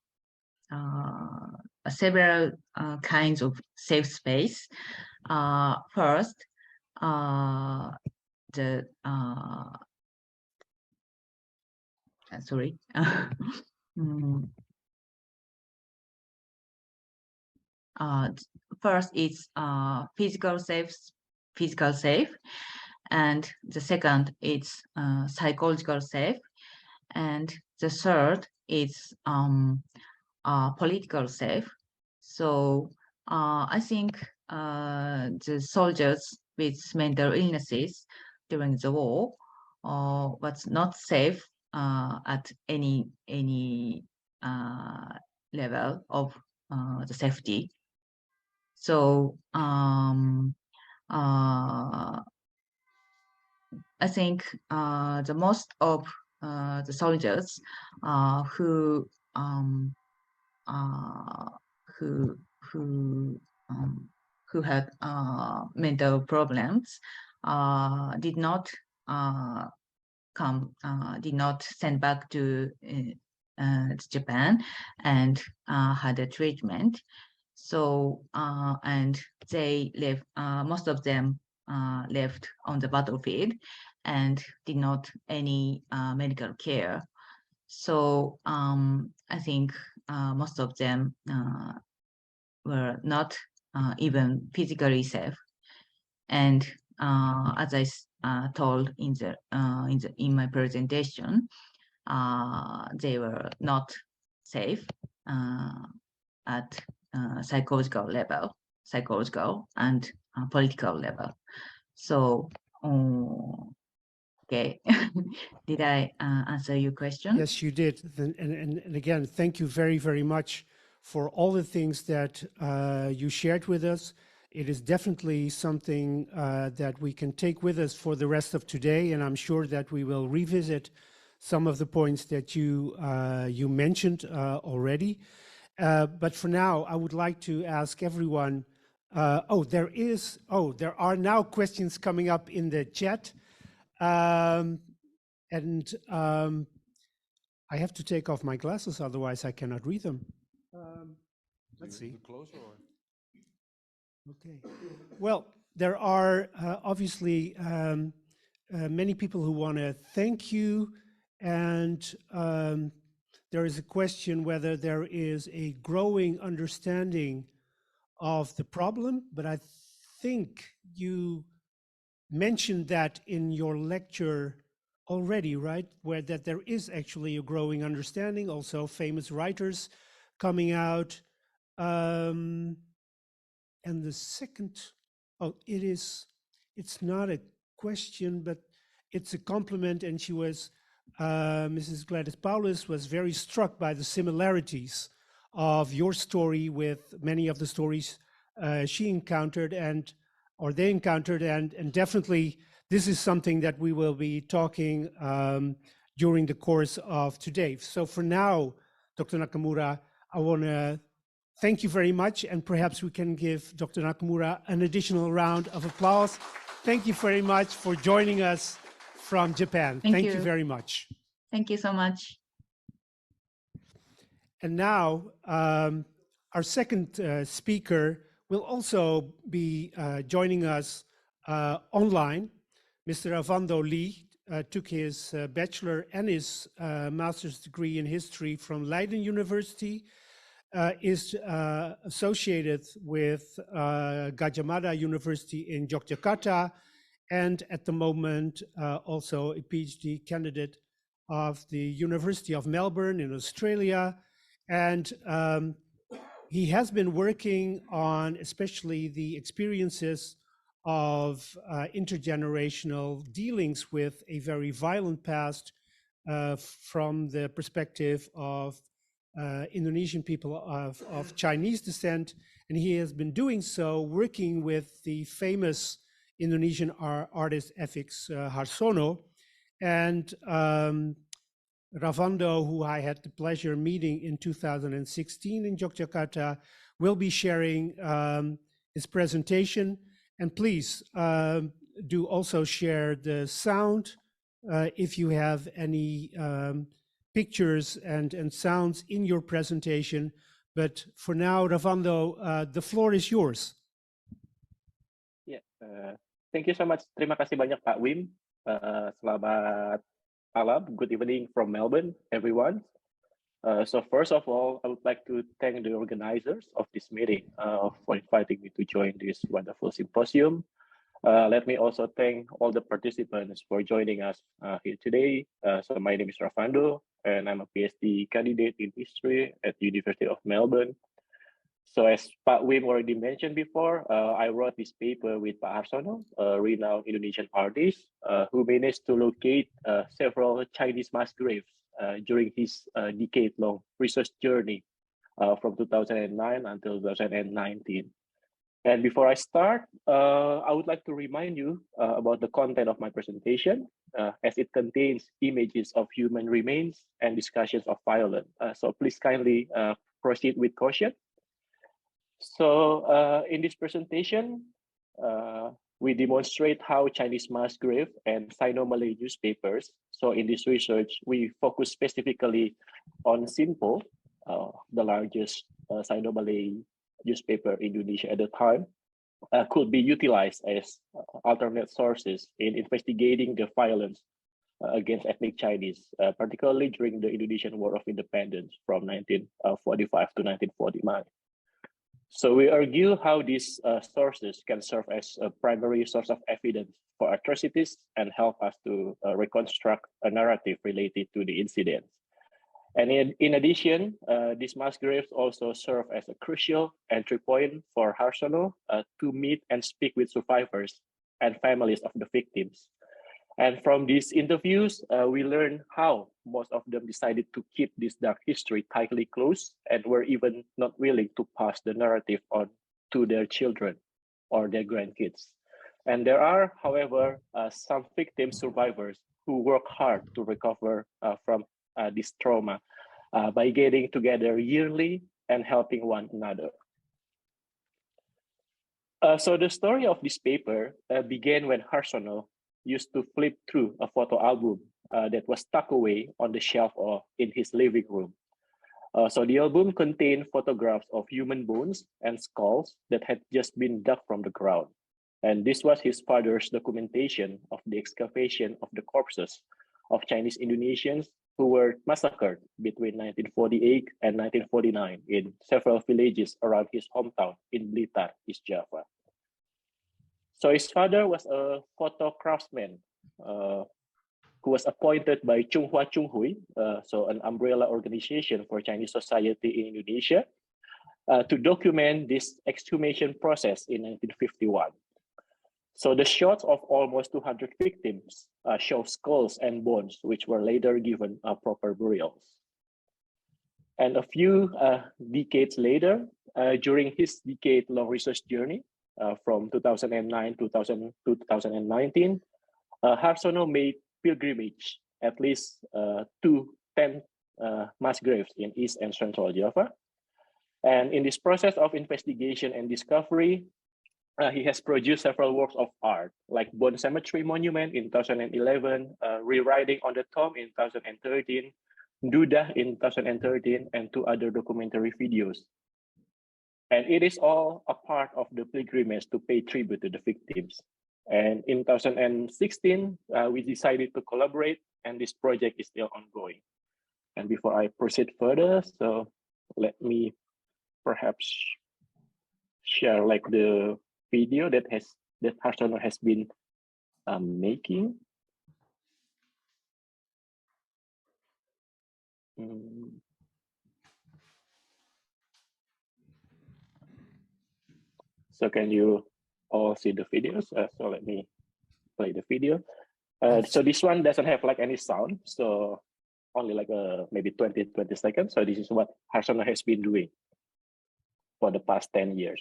several kinds of safe space. First, first is physical safe, and the second is psychological safe, and the third is political safe. So I think the soldiers with mental illnesses during the war was not safe at any level of the safety. So I think the most of the soldiers who had mental problems did not send back to Japan and had a treatment. So and they left. Most of them left on the battlefield and did not any medical care. So I think most of them were not even physically safe. And as I told in my presentation, they were not safe at psychological and political level. So okay, did I answer your question? Yes, you did. And again, thank you very, very much for all the things that you shared with us. It is definitely something that we can take with us for the rest of today, and I'm sure that we will revisit some of the points that you mentioned already. But for now, I would like to ask everyone, there are now questions coming up in the chat. I have to take off my glasses, otherwise I cannot read them. Let's see. Okay. Well, there are obviously many people who want to thank you, and there is a question whether there is a growing understanding of the problem, but I think you mentioned that in your lecture already, right? Where that there is actually a growing understanding, also famous writers coming out. And the second, it's not a question, but it's a compliment. And she was, Mrs. Gladys Paulus was very struck by the similarities of your story with many of the stories she encountered or they encountered, and definitely this is something that we will be talking during the course of today. So for now, Dr. Nakamura, I want to thank you very much, and perhaps we can give Dr. Nakamura an additional round of applause. Thank you very much for joining us from Japan. Thank you very much. Thank you so much. And now, our second speaker will also be joining us online. Mr. Avando Lee took his bachelor and his master's degree in history from Leiden University, is associated with Gadjah Mada University in Yogyakarta, and at the moment also a PhD candidate of the University of Melbourne in Australia. And he has been working on especially the experiences of intergenerational dealings with a very violent past from the perspective of Indonesian people of Chinese descent. And he has been doing so working with the famous Indonesian artist F.X. Harsono. And Ravando, who I had the pleasure meeting in 2016 in Yogyakarta, will be sharing his presentation. And please do also share the sound if you have any pictures and sounds in your presentation. But for now, Ravando, the floor is yours. Yeah, thank you so much. Terima kasih banyak Pak Wim. Selamat malam, good evening from Melbourne, everyone. So first of all, I would like to thank the organizers of this meeting for inviting me to join this wonderful symposium. Let me also thank all the participants for joining us here today. So my name is Rafando, and I'm a PhD candidate in history at the University of Melbourne. So as Pak Wim already mentioned before, I wrote this paper with Pak Harsono, a renowned Indonesian artist who managed to locate several Chinese mass graves during his decade-long research journey from 2009 until 2019. And before I start, I would like to remind you about the content of my presentation, as it contains images of human remains and discussions of violence. So please kindly proceed with caution. So in this presentation, we demonstrate how Chinese mass grave and Sino-Malay newspapers. So in this research, we focus specifically on Sinpo, the largest Sino-Malay newspaper in Indonesia at the time, could be utilized as alternate sources in investigating the violence against ethnic Chinese, particularly during the Indonesian War of Independence from 1945 to 1949. So we argue how these sources can serve as a primary source of evidence for atrocities and help us to reconstruct a narrative related to the incidents. And in addition, these mass graves also serve as a crucial entry point for Harsono to meet and speak with survivors and families of the victims. And from these interviews, we learned how most of them decided to keep this dark history tightly closed and were even not willing to pass the narrative on to their children or their grandkids. And there are, however, some victim survivors who work hard to recover from this trauma by getting together yearly and helping one another. So the story of this paper began when Harsono used to flip through a photo album that was tucked away on the shelf or in his living room. So the album contained photographs of human bones and skulls that had just been dug from the ground. And this was his father's documentation of the excavation of the corpses of Chinese Indonesians who were massacred between 1948 and 1949 in several villages around his hometown in Blitar, East Java. So his father was a photo craftsman who was appointed by Chunghua Chunghui, so an umbrella organization for Chinese society in Indonesia, to document this exhumation process in 1951. So the shots of almost 200 victims show skulls and bones, which were later given proper burials. And a few decades later, during his decade-long research journey from 2009 to 2019, Harsono made pilgrimage at least to 10 mass graves in East and Central Java. And in this process of investigation and discovery, he has produced several works of art, like Bone Cemetery Monument in 2011, Rewriting on the Tomb in 2013, Duda in 2013, and 2 other documentary videos. And it is all a part of the pilgrimage to pay tribute to the victims. And in 2016, we decided to collaborate, and this project is still ongoing. And before I proceed further, so let me perhaps share like the video that Harsono has been making. So can you all see the videos? So let me play the video. So this one doesn't have like any sound, so only like maybe 20 seconds. So this is what Harsono has been doing for the past 10 years.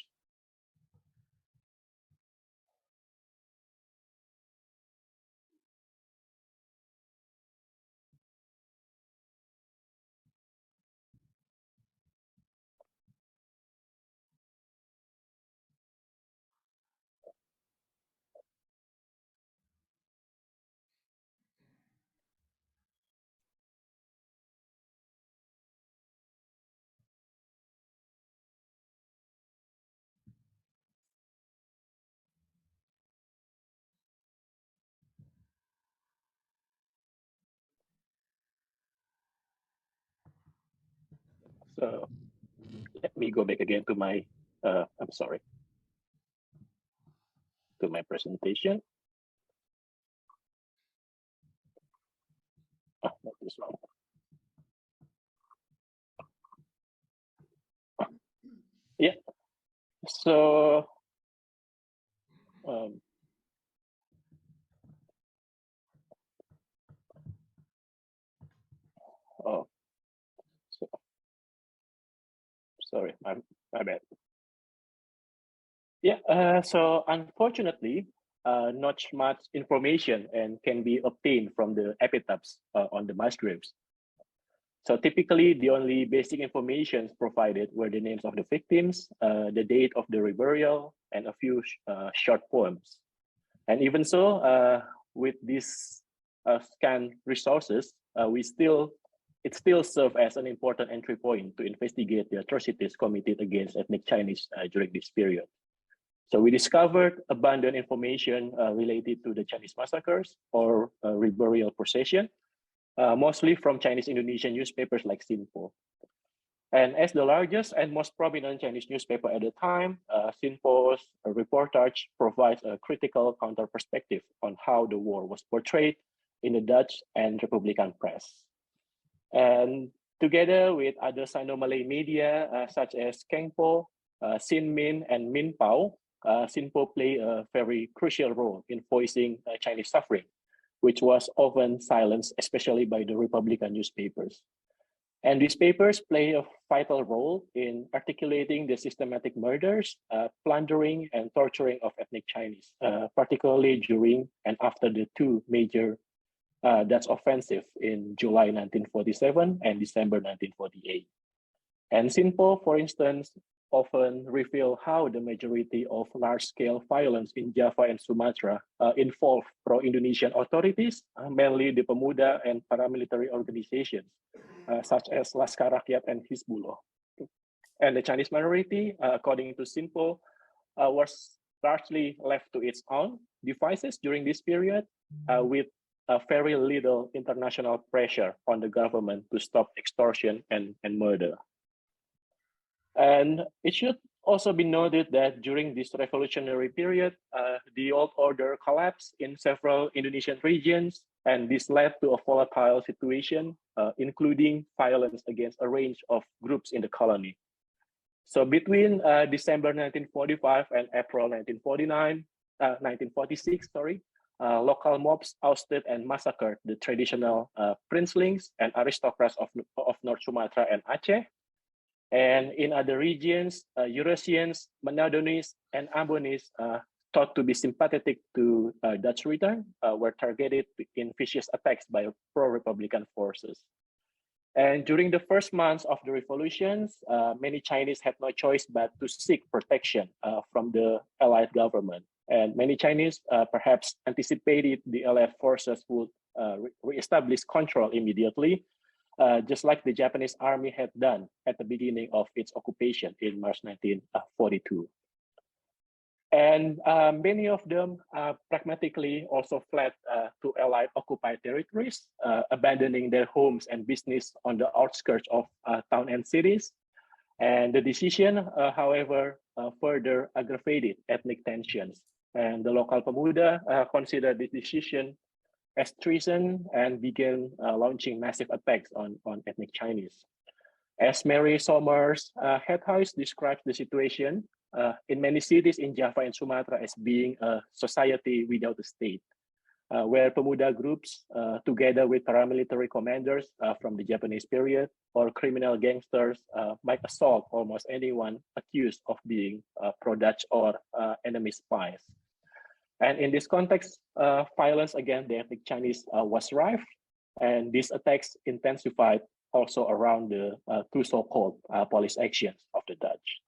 Let me go back again to my, I'm sorry, to my presentation. Not this one. Yeah, so oh, so, sorry, my bad. Yeah, so unfortunately, not much information and can be obtained from the epitaphs on the mass graves. So typically, the only basic information provided were the names of the victims, the date of the reburial, and a few short poems. And even so, with these scant resources, it still serves as an important entry point to investigate the atrocities committed against ethnic Chinese during this period. So we discovered abundant information related to the Chinese massacres or reburial procession, mostly from Chinese Indonesian newspapers like Sinpo. And as the largest and most prominent Chinese newspaper at the time, Sinpo's reportage provides a critical counter perspective on how the war was portrayed in the Dutch and Republican press. And together with other Sino-Malay media such as Kengpo, Sin Min, and Min Pao, Sinpo played a very crucial role in voicing Chinese suffering, which was often silenced, especially by the Republican newspapers. And these papers play a vital role in articulating the systematic murders, plundering, and torturing of ethnic Chinese, particularly during and after the two major Dutch offensive in July 1947 and December 1948. And Sinpo, for instance, often reveal how the majority of large-scale violence in Java and Sumatra involve pro-Indonesian authorities, mainly the Pemuda and paramilitary organizations, such as Laskar Rakyat and Hizbullah. And the Chinese minority, according to Sinpo, was largely left to its own devices during this period, with very little international pressure on the government to stop extortion and murder. And it should also be noted that during this revolutionary period, the old order collapsed in several Indonesian regions, and this led to a volatile situation, including violence against a range of groups in the colony. So between December 1945 and April 1946, local mobs ousted and massacred the traditional princelings and aristocrats of North Sumatra and Aceh. And in other regions, Eurasians, Manadonese, and Ambonese, thought to be sympathetic to Dutch return, were targeted in vicious attacks by pro-Republican forces. And during the first months of the revolutions, many Chinese had no choice but to seek protection from the Allied government. And many Chinese perhaps anticipated the Allied forces would re-establish control immediately, just like the Japanese army had done at the beginning of its occupation in March 1942. And many of them pragmatically also fled to Allied occupied territories, abandoning their homes and business on the outskirts of town and cities. And the decision, however, further aggravated ethnic tensions. And the local Pemuda considered this decision as treason and began launching massive attacks on ethnic Chinese. As Mary Somers Headhouse describes the situation in many cities in Java and Sumatra as being a society without a state, where Pemuda groups, together with paramilitary commanders from the Japanese period or criminal gangsters, might assault almost anyone accused of being pro-Dutch or enemy spies. And in this context, violence against the ethnic Chinese was rife, and these attacks intensified also around the two so-called police actions of the Dutch.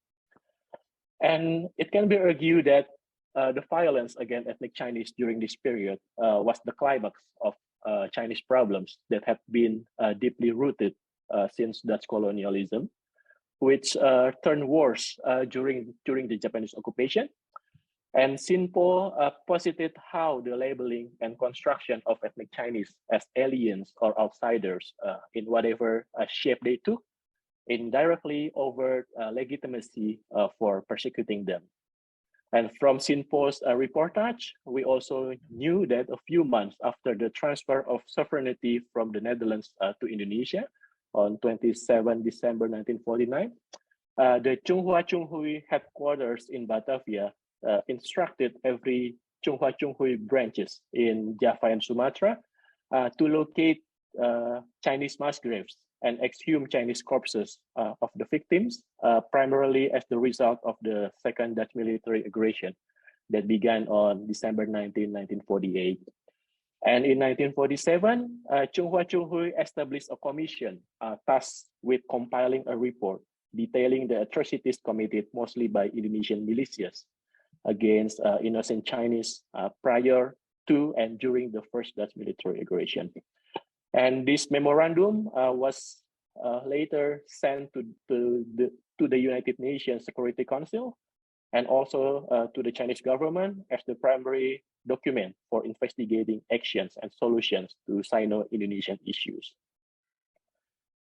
And it can be argued that the violence against ethnic Chinese during this period was the climax of Chinese problems that have been deeply rooted since Dutch colonialism, which turned worse during the Japanese occupation. And Sinpo posited how the labeling and construction of ethnic Chinese as aliens or outsiders in whatever shape they took indirectly overt legitimacy for persecuting them. And from Sinpo's reportage, we also knew that a few months after the transfer of sovereignty from the Netherlands to Indonesia on 27 December 1949, the Chunghwa Chunghui headquarters in Batavia instructed every Chunghwa Chunghui branches in Java and Sumatra to locate Chinese mass graves and exhume Chinese corpses of the victims, primarily as the result of the second Dutch military aggression that began on December 19, 1948. And in 1947, Chunghwa Chunghui established a commission tasked with compiling a report detailing the atrocities committed mostly by Indonesian militias against innocent Chinese prior to and during the first Dutch military aggression. And this memorandum was later sent to the United Nations Security Council and also to the Chinese government as the primary document for investigating actions and solutions to Sino-Indonesian issues.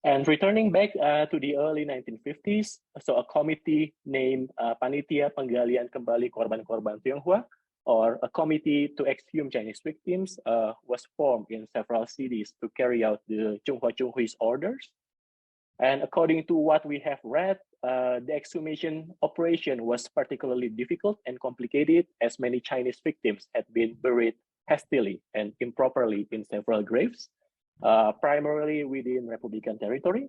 And returning back to the early 1950s, so a committee named Panitia Penggalian Kembali Korban-Korban Tionghoa, or a committee to exhume Chinese victims, was formed in several cities to carry out the Chunghwa Chunghui's orders. And according to what we have read, the exhumation operation was particularly difficult and complicated as many Chinese victims had been buried hastily and improperly in several graves, primarily within Republican territory.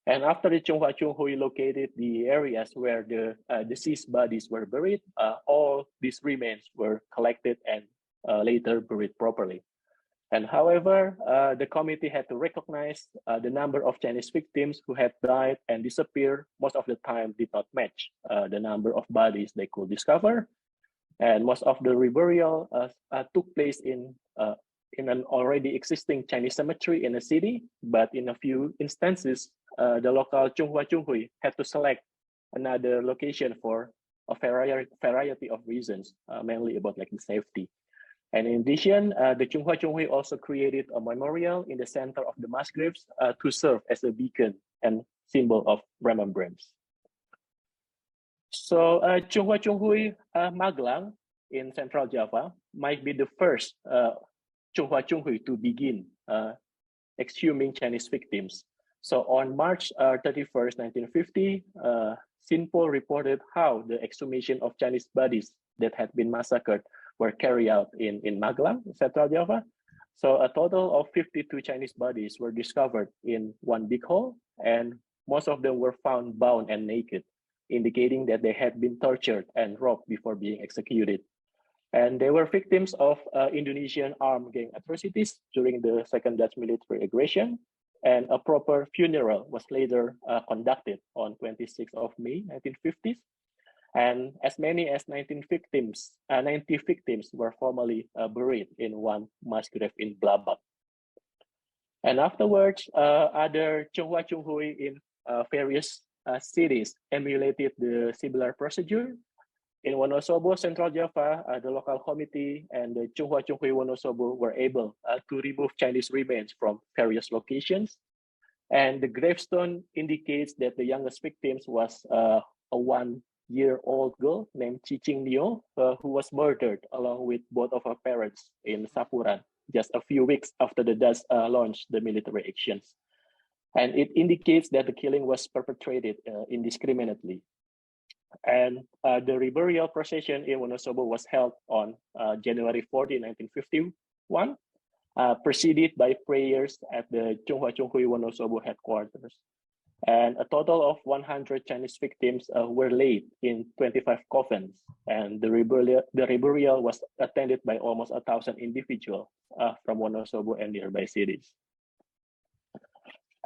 And after the Chunghwa Chunghui located the areas where the deceased bodies were buried, all these remains were collected and later buried properly. And however, the committee had to recognize the number of Chinese victims who had died and disappeared most of the time did not match the number of bodies they could discover. And most of the reburial took place in an already existing Chinese cemetery in the city, but in a few instances, the local Chunghwa Chunghui had to select another location for a variety of reasons, mainly about like the safety. And in addition, the Chunghwa Chunghui also created a memorial in the center of the mass graves to serve as a beacon and symbol of remembrance. So Chunghwa Chunghui Magelang in Central Java might be the first Chunghwa Chunghui to begin exhuming Chinese victims. So on March 31st, 1950, Sinpo reported how the exhumation of Chinese bodies that had been massacred were carried out in Magelang, Central Java. So a total of 52 Chinese bodies were discovered in one big hole, and most of them were found bound and naked, indicating that they had been tortured and robbed before being executed. And they were victims of Indonesian armed gang atrocities during the second Dutch military aggression. And a proper funeral was later conducted on 26th of May, 1950s. And as many as 90 victims were formally buried in one mass grave in Blabak. And afterwards, other Chunghwa Chunghui in various cities emulated the similar procedure. In Wonosobo, Central Java, the local committee and the Chunghwa Chunghui Wonosobo were able to remove Chinese remains from various locations. And the gravestone indicates that the youngest victims was a 1-year-old girl named Cicing Nio, who was murdered along with both of her parents in Sapuran just a few weeks after the Dutch launched the military actions. And it indicates that the killing was perpetrated indiscriminately. And the reburial procession in Wonosobo was held on January 14, 1951, preceded by prayers at the Chunghwa Chunghui Wonosobo headquarters. And a total of 100 Chinese victims were laid in 25 coffins. And the reburial was attended by almost 1,000 individuals from Wonosobo and nearby cities.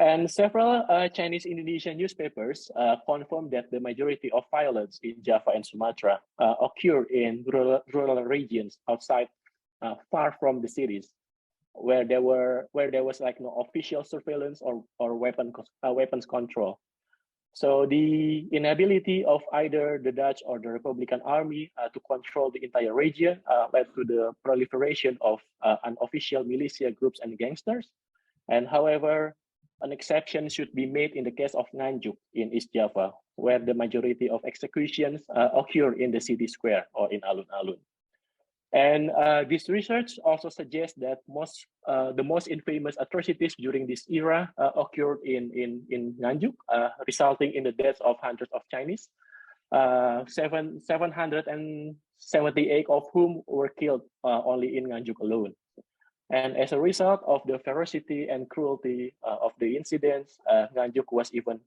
And several Chinese Indonesian newspapers confirmed that the majority of violence in Java and Sumatra occurred in rural regions outside, far from the cities, where there was like no official surveillance or weapons control. So the inability of either the Dutch or the Republican Army to control the entire region led to the proliferation of unofficial militia groups and gangsters. And however, an exception should be made in the case of Nganjuk in East Java, where the majority of executions occur in the city square or in alun-alun. And this research also suggests that the most infamous atrocities during this era occurred in Nganjuk, resulting in the deaths of hundreds of Chinese, 778 of whom were killed only in Nganjuk alone. And as a result of the ferocity and cruelty of the incidents, Nganjuk was even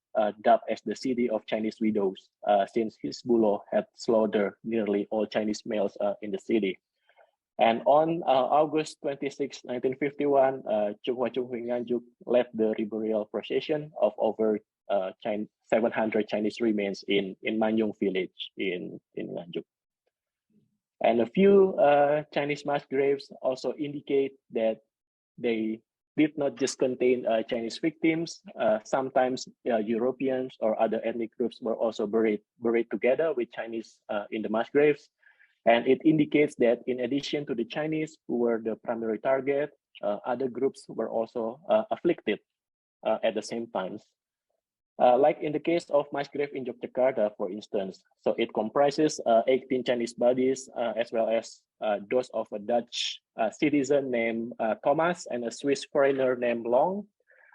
dubbed as the city of Chinese widows, since Hizbullah had slaughtered nearly all Chinese males in the city. And on August 26, 1951, Chunghwa Chunghui Nganjuk led the reburial procession of over 700 Chinese remains in Manyung village in Nganjuk. And a few Chinese mass graves also indicate that they did not just contain Chinese victims. Sometimes Europeans or other ethnic groups were also buried together with Chinese in the mass graves. And it indicates that in addition to the Chinese who were the primary target, other groups were also afflicted at the same time. Like in the case of mass grave in Yogyakarta, for instance. So it comprises 18 Chinese bodies, as well as those of a Dutch citizen named Thomas and a Swiss foreigner named Long.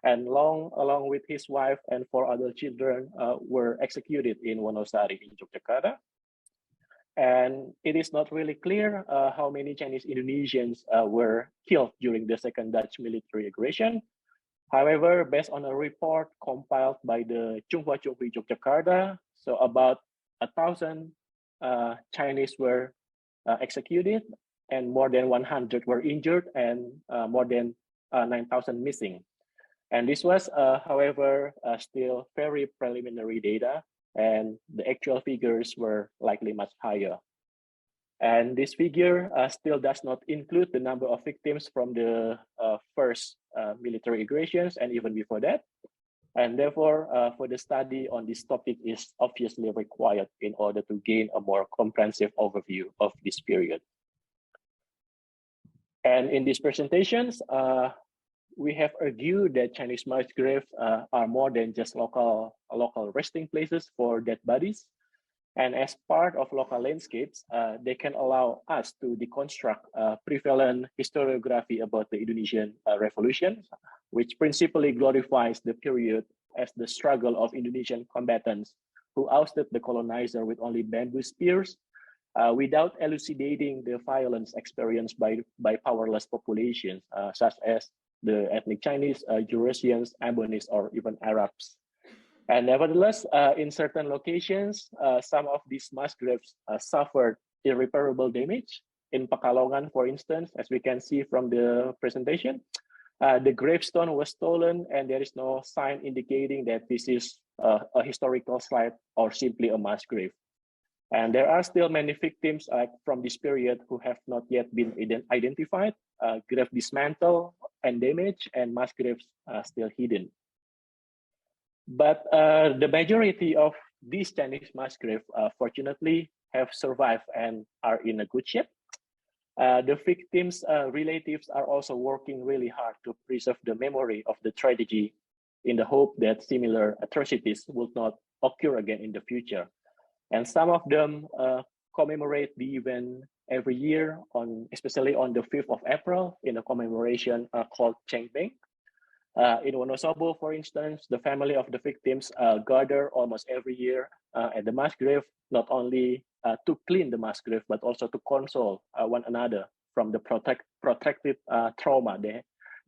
And Long, along with his wife and 4 other children, were executed in Wonosari in Yogyakarta. And it is not really clear how many Chinese Indonesians were killed during the second Dutch military aggression. However, based on a report compiled by the Chunghwa Chunghui Yogyakarta, so about 1,000 Chinese were executed, and more than 100 were injured, and more than 9,000 missing. And this was, however, still very preliminary data, and the actual figures were likely much higher. And this figure still does not include the number of victims from the first military aggressions and even before that. And therefore, for the study on this topic is obviously required in order to gain a more comprehensive overview of this period. And in these presentations, we have argued that Chinese mass graves are more than just local resting places for dead bodies. And as part of local landscapes, they can allow us to deconstruct prevalent historiography about the Indonesian Revolution, which principally glorifies the period as the struggle of Indonesian combatants who ousted the colonizer with only bamboo spears, without elucidating the violence experienced by powerless populations, such as the ethnic Chinese, Eurasians, Ambonese, or even Arabs. And nevertheless, in certain locations, some of these mass graves suffered irreparable damage. In Pekalongan, for instance, as we can see from the presentation, the gravestone was stolen, and there is no sign indicating that this is a historical site or simply a mass grave. And there are still many victims from this period who have not yet been identified, grave dismantled and damaged, and mass graves are still hidden. But the majority of these Chinese mass graves, fortunately, have survived and are in a good shape. The victims' relatives are also working really hard to preserve the memory of the tragedy in the hope that similar atrocities will not occur again in the future. And some of them commemorate the event every year, especially on the 5th of April, in a commemoration called Chengbeng. In Wonosobo, for instance, the family of the victims gather almost every year at the mass grave, not only to clean the mass grave, but also to console one another from the protracted trauma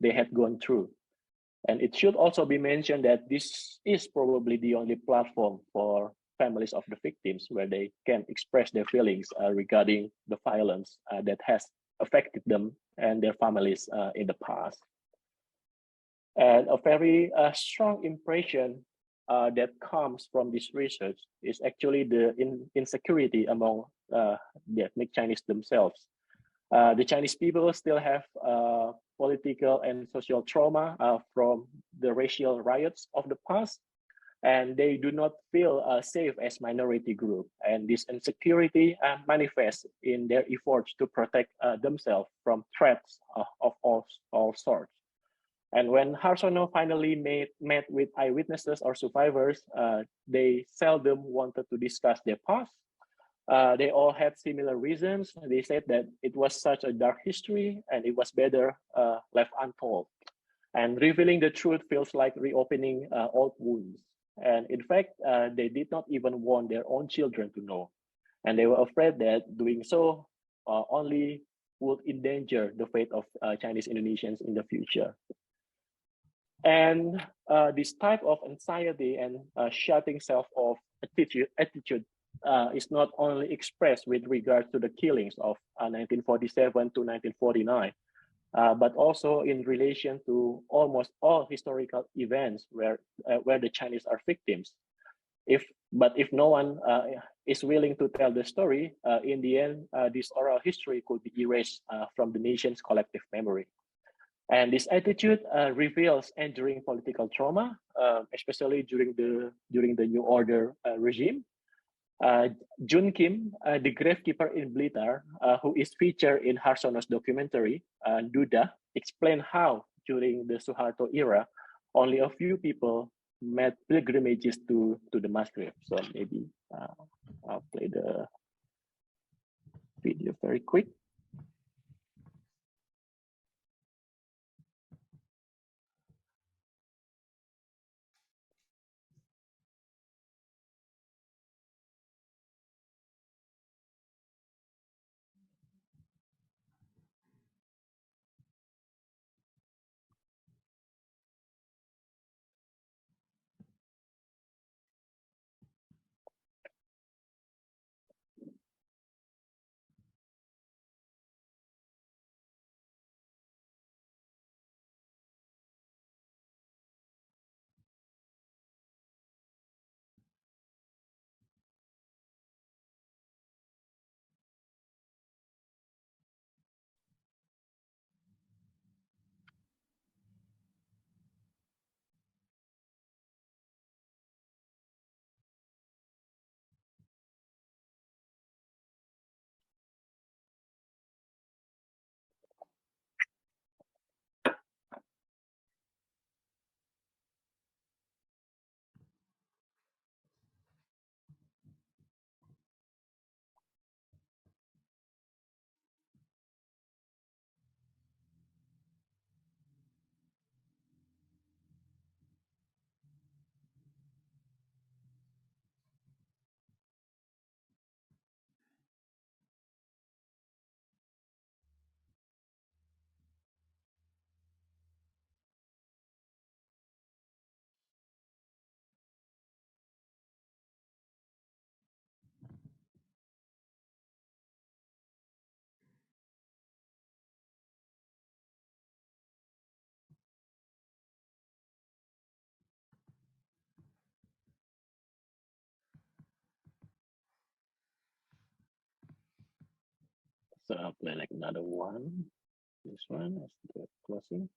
they had gone through. And it should also be mentioned that this is probably the only platform for families of the victims where they can express their feelings regarding the violence that has affected them and their families in the past. And a very strong impression that comes from this research is actually the insecurity among the ethnic Chinese themselves. The Chinese people still have political and social trauma from the racial riots of the past, and they do not feel safe as minority group. And this insecurity manifests in their efforts to protect themselves from threats of all sorts. And when Harsono finally met with eyewitnesses or survivors, they seldom wanted to discuss their past. They all had similar reasons. They said that it was such a dark history and it was better left untold. And revealing the truth feels like reopening old wounds. And in fact, they did not even want their own children to know. And they were afraid that doing so only would endanger the fate of Chinese Indonesians in the future. And this type of anxiety and shutting self-off attitude is not only expressed with regard to the killings of 1947 to 1949, but also in relation to almost all historical events where the Chinese are victims. But if no one is willing to tell the story, in the end, this oral history could be erased from the nation's collective memory. And this attitude reveals enduring political trauma, especially during the New Order regime. Jun Kim, the gravekeeper in Blitar, who is featured in Harsono's documentary, Duda, explained how during the Suharto era, only a few people made pilgrimages to the mass grave. So maybe I'll play the video very quick. So I'll play like another one. This one is the closing.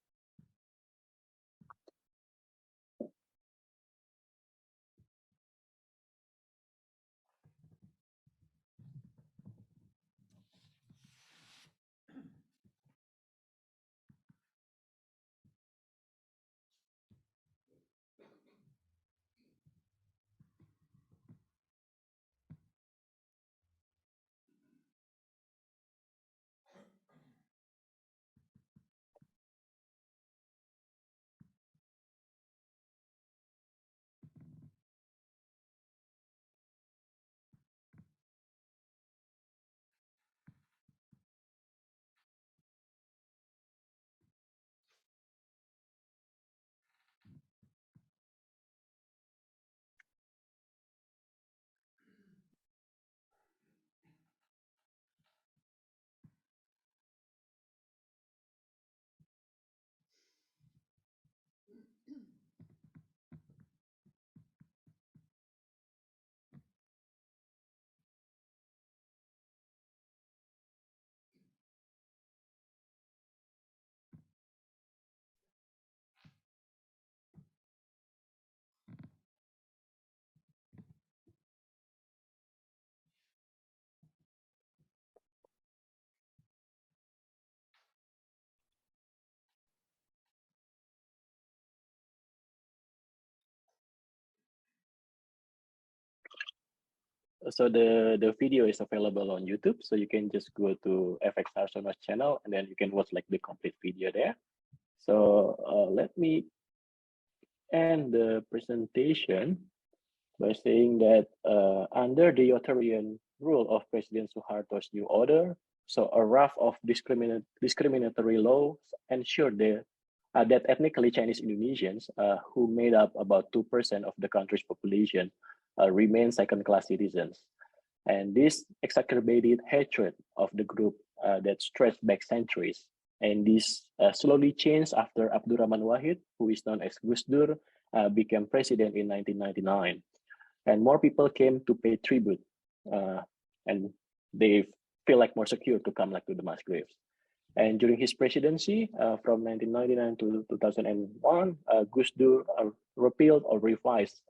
So the video is available on YouTube. So you can just go to FX Harsono's channel and then you can watch like the complete video there. So let me end the presentation by saying that under the authoritarian rule of President Suharto's new order, so a raft of discriminatory laws ensured that ethnically Chinese Indonesians, who made up about 2% of the country's population, remain second-class citizens. And this exacerbated hatred of the group that stretched back centuries. And this slowly changed after Abdurrahman Wahid, who is known as Gus Dur, became president in 1999. And more people came to pay tribute, and they feel like more secure to come like to the mass graves. And during his presidency, from 1999 to 2001, Gus Dur repealed or revised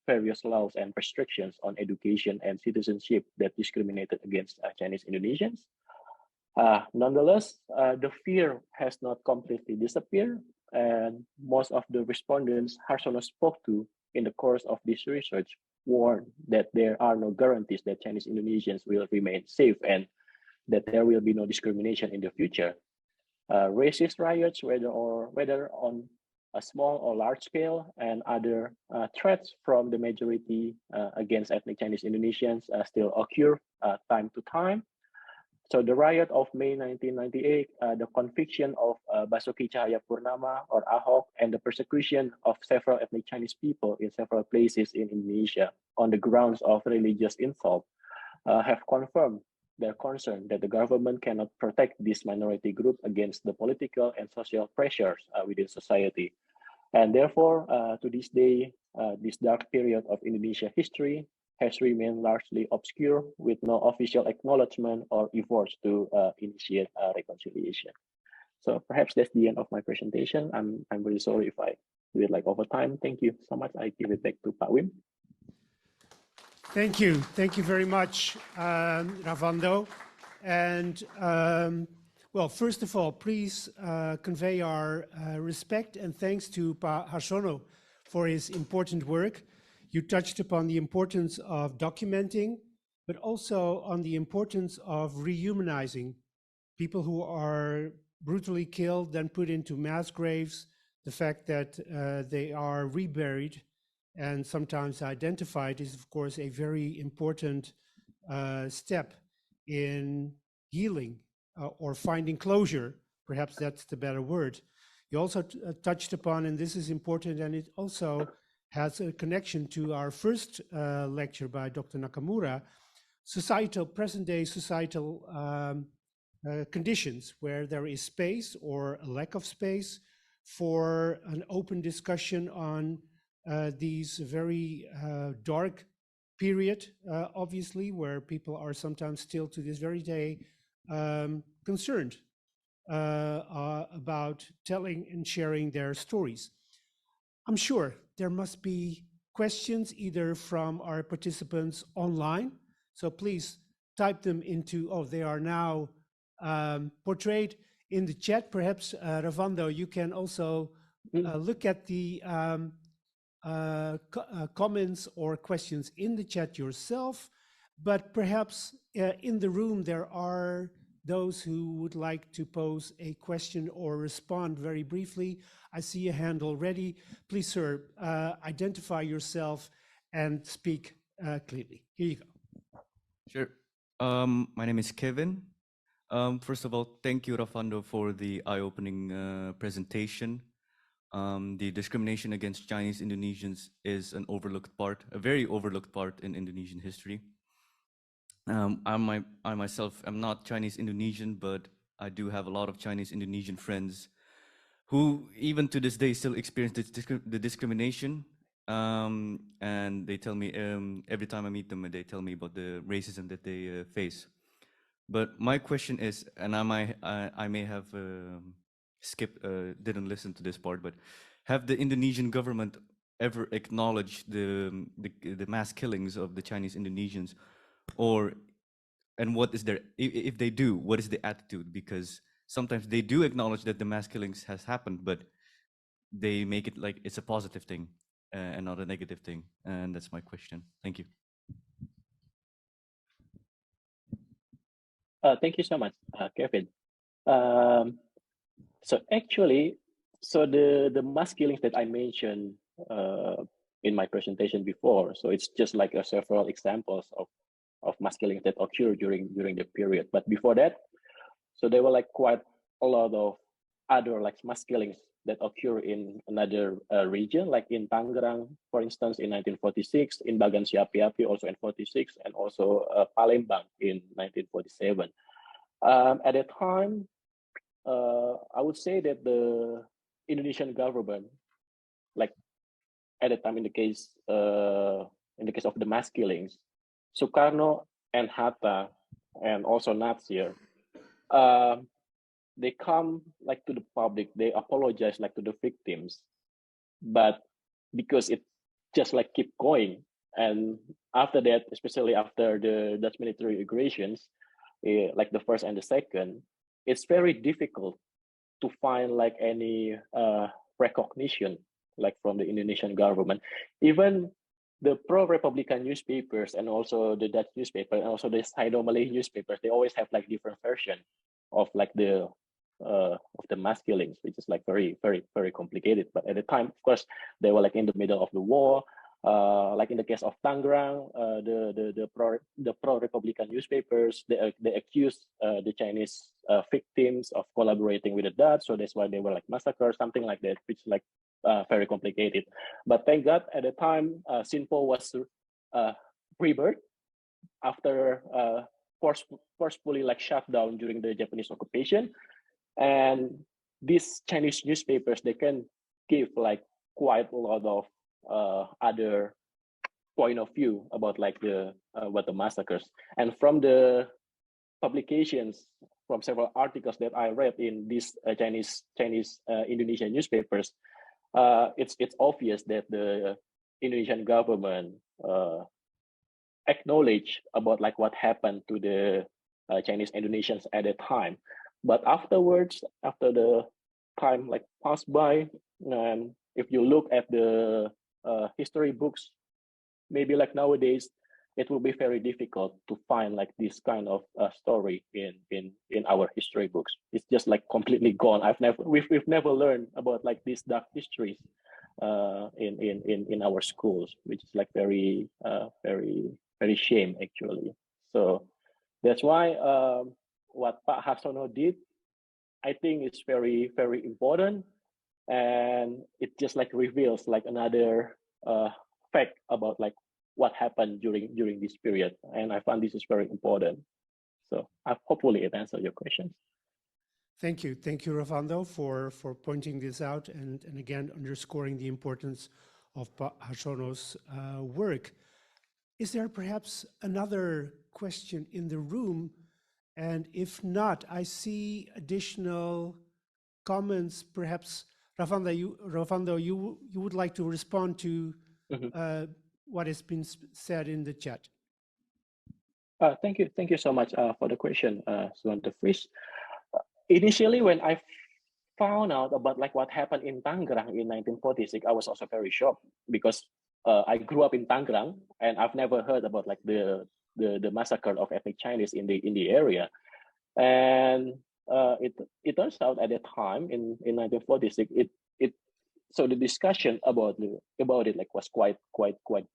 various laws and restrictions on education and citizenship that discriminated against Chinese Indonesians. Nonetheless, the fear has not completely disappeared, and most of the respondents Harsono spoke to in the course of this research warned that there are no guarantees that Chinese Indonesians will remain safe and that there will be no discrimination in the future. Racist riots, whether on a small or large scale, and other threats from the majority against ethnic Chinese Indonesians still occur time to time. So the riot of May 1998, the conviction of Basuki Cahayapurnama or Ahok, and the persecution of several ethnic Chinese people in several places in Indonesia on the grounds of religious insult have confirmed their concern that the government cannot protect this minority group against the political and social pressures within society. And therefore, to this day, this dark period of Indonesia history has remained largely obscure with no official acknowledgement or efforts to initiate reconciliation. So perhaps that's the end of my presentation. I'm really sorry if I do it like over time. Thank you so much. I give it back to Pak Wim. Thank you. Thank you very much, Ravando. And well, first of all, please convey our respect and thanks to Pa Harsono for his important work. You touched upon the importance of documenting, but also on the importance of rehumanizing people who are brutally killed, then put into mass graves, the fact that they are reburied and sometimes identified is, of course, a very important step in healing or finding closure. Perhaps that's the better word. You also touched upon, and this is important, and it also has a connection to our first lecture by Dr. Nakamura, present-day societal conditions where there is space or a lack of space for an open discussion on these very dark period, obviously, where people are sometimes still to this very day concerned about telling and sharing their stories. I'm sure there must be questions either from our participants online. So please type them into, they are now portrayed in the chat. Perhaps, Ravando, you can also look at the comments or questions in the chat yourself. But perhaps in the room, there are those who would like to pose a question or respond very briefly. I see a hand already. Please, sir, identify yourself and speak clearly. Here you go. Sure. My name is Kevin. First of all, thank you, Ravando, for the eye-opening presentation. The discrimination against Chinese Indonesians is an overlooked part, a very overlooked part in Indonesian history. I myself am not Chinese Indonesian, but I do have a lot of Chinese Indonesian friends who even to this day still experience the discrimination. And they tell me, every time I meet them, they tell me about the racism that they face. But my question is, and I may have skipped, didn't listen to this part, but have the Indonesian government ever acknowledged the mass killings of the Chinese Indonesians? And what is their, if they do, what is the attitude? Because sometimes they do acknowledge that the mass killings has happened, but they make it like it's a positive thing and not a negative thing. And that's my question. Thank you. Thank you so much, Kevin. So actually, the mass killings that I mentioned in my presentation before, so it's just like several examples of mass killings that occur during the period. But before that, so there were like quite a lot of other like mass killings that occur in another region, like in Tangerang, for instance, in 1946, in Bagan Siapi-Api also in 46, and also Palembang in 1947. At that time, I would say that the Indonesian government, like at the time in the case of the mass killings, Sukarno and Hatta and also Natsir, they come like to the public, they apologize like to the victims, but because it just like keep going, and after that, especially after the Dutch military aggressions, like the first and the second, it's very difficult to find like any recognition like from the Indonesian government. Even the pro-Republican newspapers and also the Dutch newspaper and also the Sino-Malay newspapers, they always have like different version of like the mass killings, which is like very, very, very complicated. But at the time, of course, they were like in the middle of the war. Like in the case of Tangerang, the pro-Republican newspapers, they accused the Chinese victims of collaborating with the Dutch, so that's why they were like massacred, something like that, which is like very complicated. But thank God, at the time, Sinpo was rebirthed after forcefully like shut down during the Japanese occupation, and these Chinese newspapers, they can give like quite a lot of other point of view about like the what the massacres. And from the publications, from several articles that I read in these Chinese Indonesian newspapers, it's obvious that the Indonesian government acknowledge about like what happened to the Chinese Indonesians at that time. But afterwards, after the time like passed by, and if you look at the history books, maybe like nowadays, it will be very difficult to find like this kind of story in our history books. It's just like completely gone. We've never learned about like these dark histories in our schools, which is like very very shame actually. So that's why what Pak Harsono did, I think it's very very important, and it just like reveals like another fact about like what happened during this period, and I find this is very important. So hopefully it answered your questions. Thank you, Ravando, for pointing this out and again underscoring the importance of Harsono's work. Is there perhaps another question in the room? And if not, I see additional comments. Perhaps Ravando, you would like to respond to what has been said in the chat. Thank you so much for the question, Suwanta Fris. Initially, when I found out about like what happened in Tangerang in 1946, I was also very shocked because I grew up in Tangerang and I've never heard about like the massacre of ethnic Chinese in the area. And it turns out at that time in 1946, so the discussion about it like was quite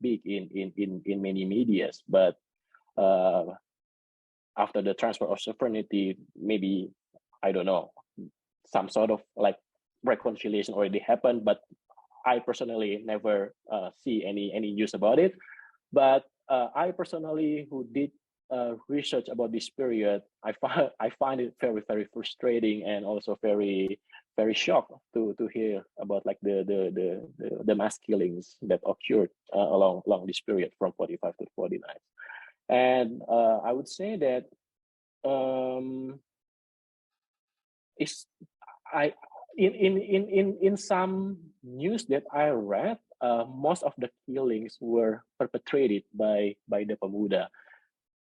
big in many medias. But after the transfer of sovereignty, maybe, I don't know, some sort of like reconciliation already happened, but I personally never see any news about it. But I personally, who did research about this period, I find it very very frustrating and also very very shocked to hear about like the mass killings that occurred along this period from 45 to 49. And I would say that in some news that I read, most of the killings were perpetrated by the Pemuda.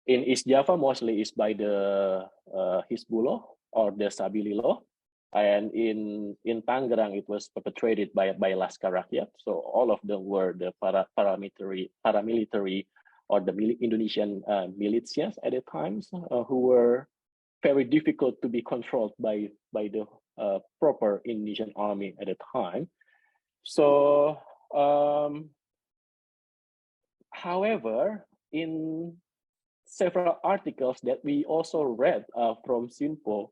In East Java, mostly is by the Hizbullah or the Sabilillah, and in Tangerang it was perpetrated by Laskar Rakyat. So all of them were the paramilitary or the Indonesian militias at the times who were very difficult to be controlled by the proper Indonesian army at the time. So, however, in several articles that we also read from Sinpo,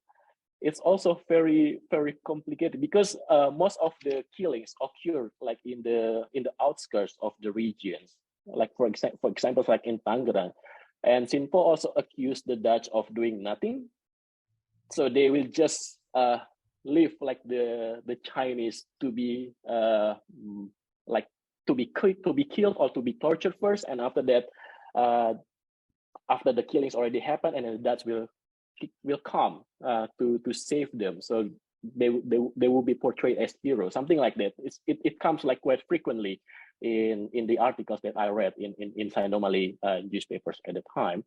it's also very complicated because most of the killings occur like in the outskirts of the regions, like for example like in Tangerang, and Sinpo also accused the Dutch of doing nothing, so they will just leave like the Chinese to be like to be killed or to be tortured first, and after that, after the killings already happened, and then the Dutch will come to save them. So they will be portrayed as heroes, something like that. It comes like quite frequently in the articles that I read in Sanomali newspapers at the time.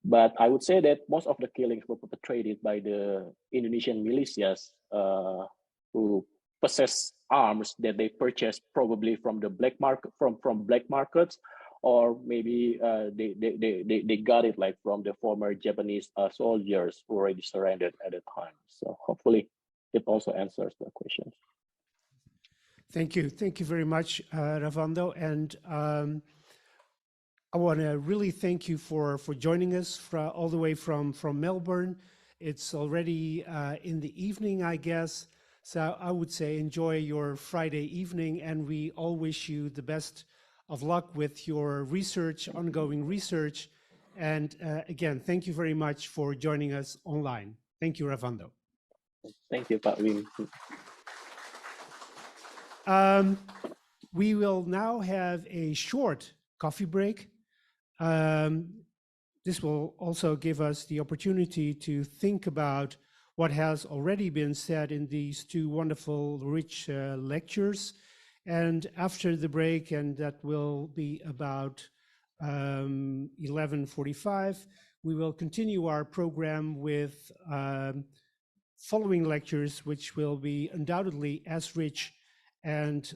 But I would say that most of the killings were perpetrated by the Indonesian militias who possess arms that they purchased probably from the black market, from black markets, or maybe they got it like from the former Japanese soldiers who already surrendered at the time. So hopefully it also answers the question. Thank you very much, Ravando, and I want to really thank you for joining us all the way from Melbourne. It's already in the evening, I guess. So I would say enjoy your Friday evening, and we all wish you the best of luck with your research, ongoing research. And again, thank you very much for joining us online. Thank you, Ravando. Thank you, Pak Wim. We will now have a short coffee break. This will also give us the opportunity to think about what has already been said in these two wonderful, rich lectures. And after the break, and that will be about 11:45, we will continue our program with following lectures, which will be undoubtedly as rich and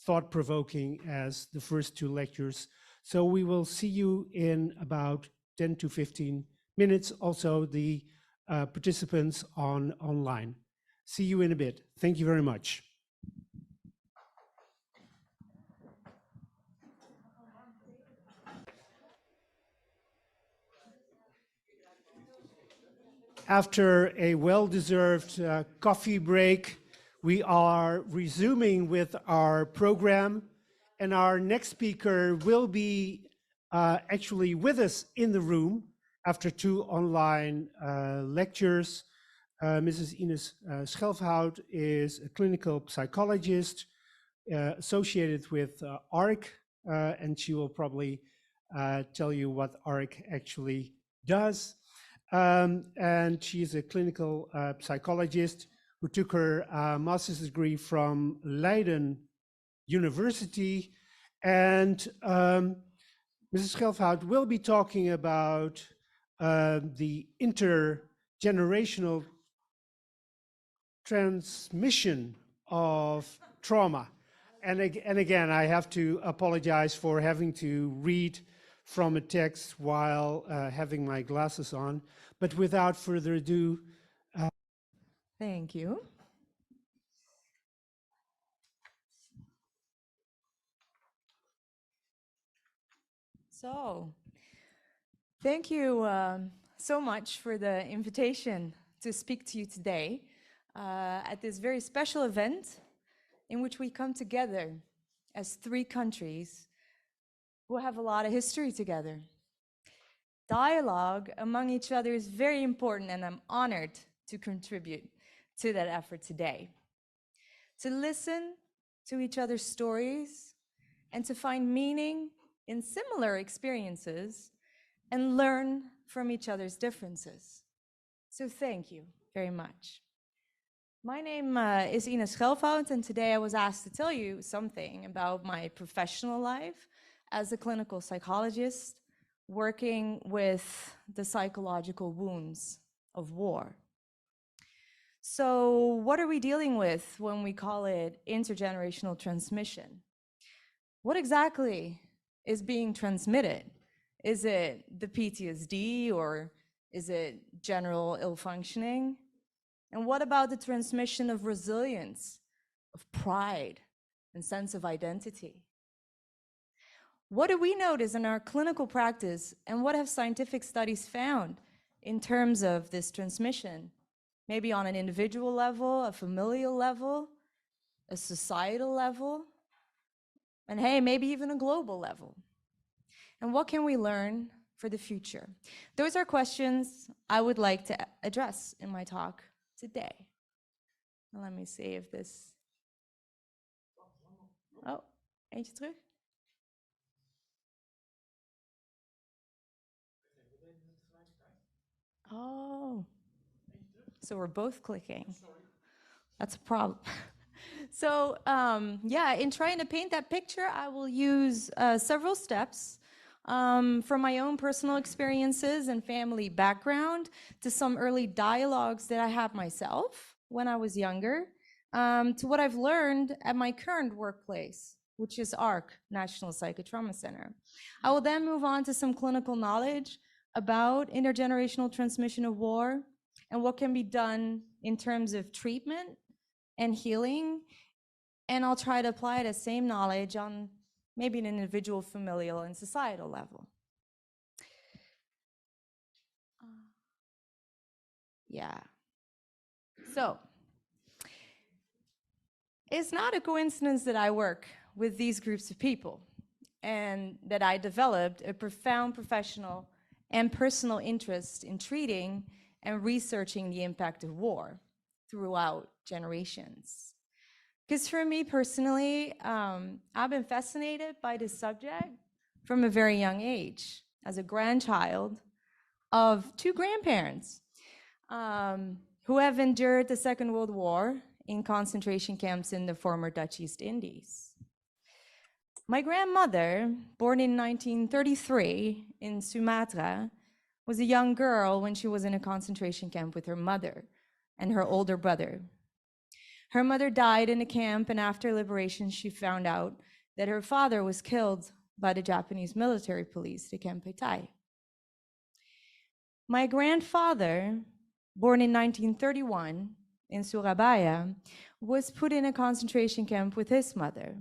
thought-provoking as the first two lectures. So we will see you in about 10 to 15 minutes. Also, the participants online. See you in a bit. Thank you very much. After a well-deserved coffee break, we are resuming with our program, and our next speaker will be actually with us in the room after two online lectures. Mrs. Ines Schelfhout is a clinical psychologist associated with ARC, and she will probably tell you what ARC actually does. And she's a clinical psychologist who took her master's degree from Leiden University. And Mrs. Schelfhout will be talking about the intergenerational transmission of trauma. And again, I have to apologize for having to read from a text while having my glasses on. But without further ado. Thank you. So, thank you so much for the invitation to speak to you today at this very special event in which we come together as three countries who have a lot of history together. Dialogue among each other is very important, and I'm honored to contribute to that effort today. To listen to each other's stories and to find meaning in similar experiences and learn from each other's differences. So thank you very much. My name is Ines Schelfhout, and today I was asked to tell you something about my professional life as a clinical psychologist working with the psychological wounds of war. So what are we dealing with when we call it intergenerational transmission? What exactly is being transmitted? Is it the PTSD, or Is it general ill functioning? And what about the transmission of resilience, of pride, and sense of identity? What do we notice in our clinical practice, and what have scientific studies found in terms of this transmission? Maybe on an individual level, a familial level, a societal level, and hey, maybe even a global level. And what can we learn for the future? Those are questions I would like to address in my talk today. Let me see if this... Oh, eentje terug. Oh, so we're both clicking. That's a problem. So yeah, in trying to paint that picture, I will use several steps from my own personal experiences and family background to some early dialogues that I had myself when I was younger, to what I've learned at my current workplace, which is ARC, National Psychotrauma Center. I will then move on to some clinical knowledge about intergenerational transmission of war and what can be done in terms of treatment and healing. And I'll try to apply the same knowledge on maybe an individual, familial, and societal level. Yeah. So, it's not a coincidence that I work with these groups of people and that I developed a profound professional and personal interest in treating and researching the impact of war throughout generations. Because for me personally, I've been fascinated by this subject from a very young age, as a grandchild of two grandparents who have endured the Second World War in concentration camps in the former Dutch East Indies. My grandmother, born in 1933 in Sumatra, was a young girl when she was in a concentration camp with her mother and her older brother. Her mother died in a camp, and after liberation, she found out that her father was killed by the Japanese military police, the Kempeitai. My grandfather, born in 1931 in Surabaya, was put in a concentration camp with his mother.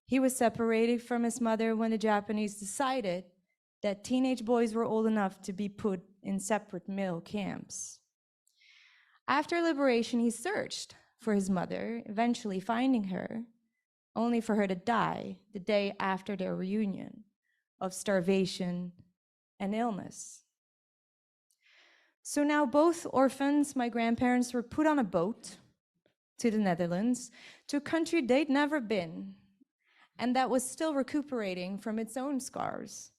He was separated from his mother when the Japanese decided that teenage boys were old enough to be put in separate male camps. After liberation, he searched for his mother, eventually finding her, only for her to die the day after their reunion of starvation and illness. So now both orphans, my grandparents, were put on a boat to the Netherlands, to a country they'd never been, and that was still recuperating from its own scars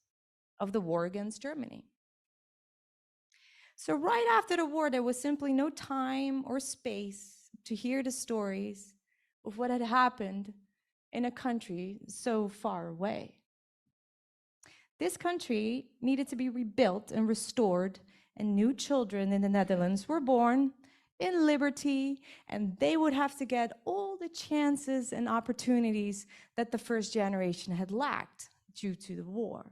of the war against Germany. So right after the war, there was simply no time or space to hear the stories of what had happened in a country so far away. This country needed to be rebuilt and restored, and new children in the Netherlands were born in liberty, and they would have to get all the chances and opportunities that the first generation had lacked due to the war.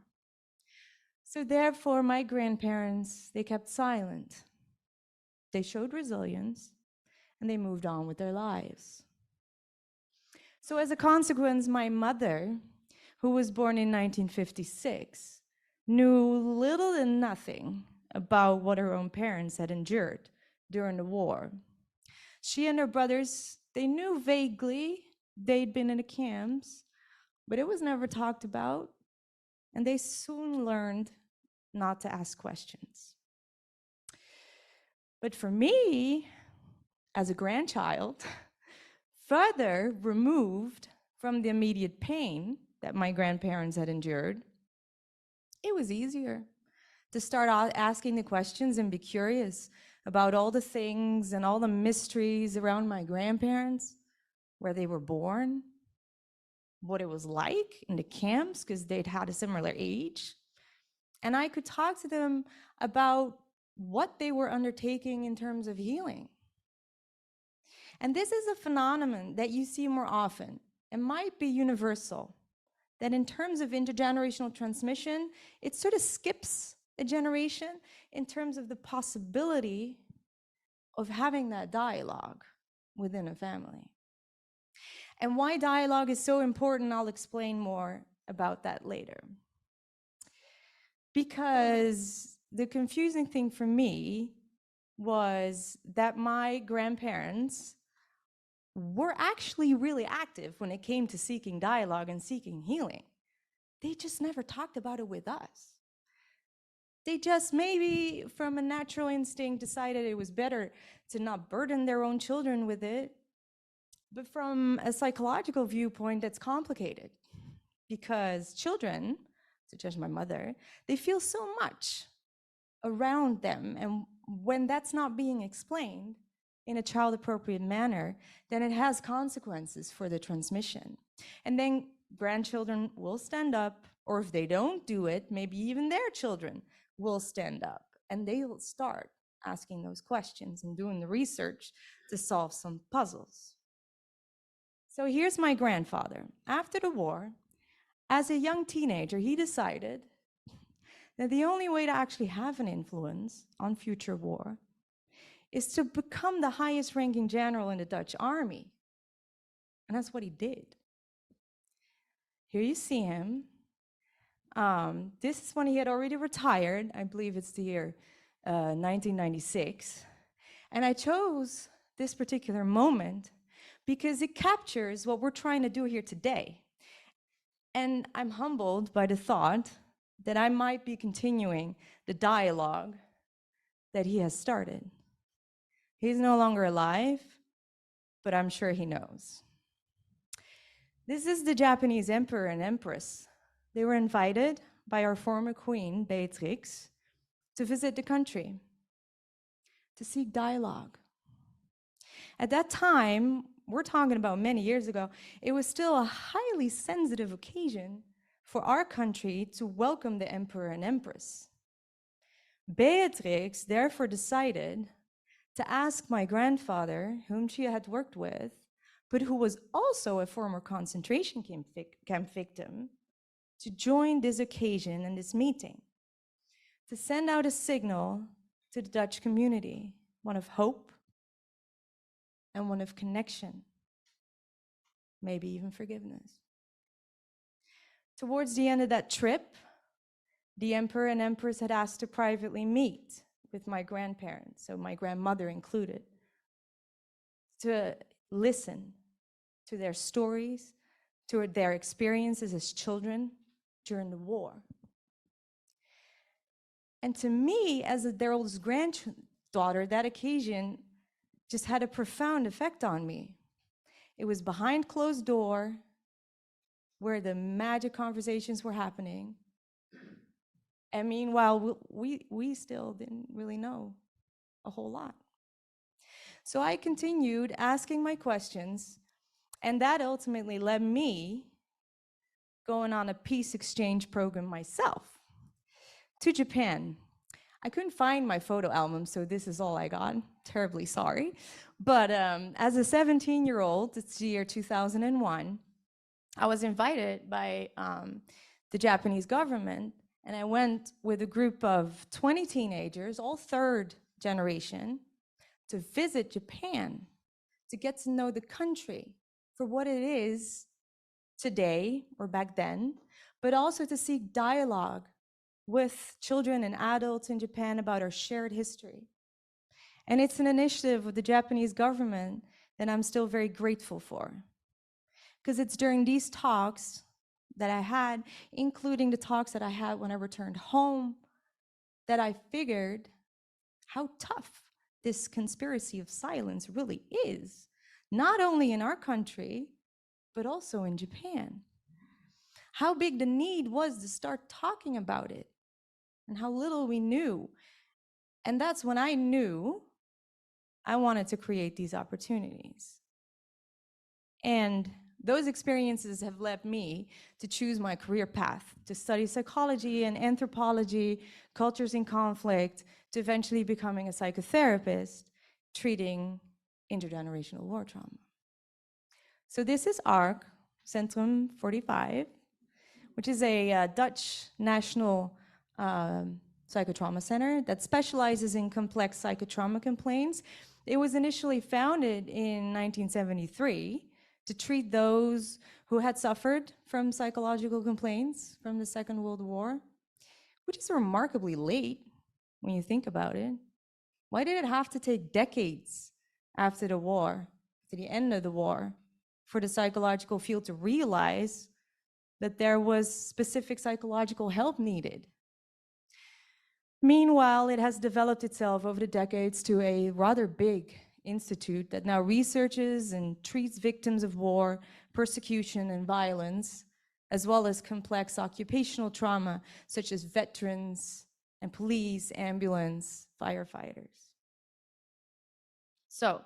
So therefore, my grandparents, they kept silent. They showed resilience, and they moved on with their lives. So as a consequence, my mother, who was born in 1956, knew little and nothing about what her own parents had endured during the war. She and her brothers, they knew vaguely they'd been in the camps, but it was never talked about, and they soon learned not to ask questions. But for me, as a grandchild, further removed from the immediate pain that my grandparents had endured, it was easier to start asking the questions and be curious about all the things and all the mysteries around my grandparents, where they were born, what it was like in the camps, because they'd had a similar age. And I could talk to them about what they were undertaking in terms of healing. And this is a phenomenon that you see more often. It might be universal, that in terms of intergenerational transmission, it sort of skips a generation in terms of the possibility of having that dialogue within a family. And why dialogue is so important, I'll explain more about that later. Because the confusing thing for me was that my grandparents were actually really active when it came to seeking dialogue and seeking healing. They just never talked about it with us. They just maybe from a natural instinct decided it was better to not burden their own children with it. But from a psychological viewpoint, that's complicated because children, such as my mother, they feel so much around them. And when that's not being explained in a child-appropriate manner, then it has consequences for the transmission. And then grandchildren will stand up, or if they don't do it, maybe even their children will stand up and they'll start asking those questions and doing the research to solve some puzzles. So here's my grandfather. After the war, as a young teenager, he decided that the only way to actually have an influence on future war is to become the highest ranking general in the Dutch army. And that's what he did. Here you see him. This is when he had already retired. I believe it's the year 1996. And I chose this particular moment because it captures what we're trying to do here today. And I'm humbled by the thought that I might be continuing the dialogue that he has started. He's no longer alive, but I'm sure he knows. This is the Japanese emperor and empress. They were invited by our former queen, Beatrix, to visit the country, to seek dialogue. At that time, we're talking about many years ago, it was still a highly sensitive occasion for our country to welcome the emperor and empress. Beatrix therefore decided to ask my grandfather, whom she had worked with, but who was also a former concentration camp victim, to join this occasion and this meeting, to send out a signal to the Dutch community, one of hope and one of connection, maybe even forgiveness. Towards the end of that trip, the emperor and empress had asked to privately meet with my grandparents, so my grandmother included, to listen to their stories, to their experiences as children during the war. And to me, as their oldest granddaughter, that occasion just had a profound effect on me. It was behind closed door where the magic conversations were happening. And meanwhile, we still didn't really know a whole lot. So I continued asking my questions, and that ultimately led me going on a peace exchange program myself to Japan. I couldn't find my photo album, so this is all I got. Terribly sorry. But as a 17-year-old, it's the year 2001, I was invited by the Japanese government, and I went with a group of 20 teenagers, all third generation, to visit Japan, to get to know the country for what it is today or back then, but also to seek dialogue with children and adults in Japan about our shared history. And it's an initiative of the Japanese government that I'm still very grateful for. Because it's during these talks that I had, including the talks that I had when I returned home, that I figured how tough this conspiracy of silence really is, not only in our country, but also in Japan. How big the need was to start talking about it, and how little we knew. And that's when I knew I wanted to create these opportunities. And those experiences have led me to choose my career path, to study psychology and anthropology, cultures in conflict, to eventually becoming a psychotherapist, treating intergenerational war trauma. So this is ARC, Centrum 45, which is a Dutch national psychotrauma center that specializes in complex psychotrauma complaints. It was initially founded in 1973 to treat those who had suffered from psychological complaints from the Second World War, which is remarkably late when you think about it. Why did it have to take decades after the war, to the end of the war, for the psychological field to realize that there was specific psychological help needed? Meanwhile, it has developed itself over the decades to a rather big institute that now researches and treats victims of war, persecution, and violence, as well as complex occupational trauma, such as veterans and police, ambulance, firefighters. So,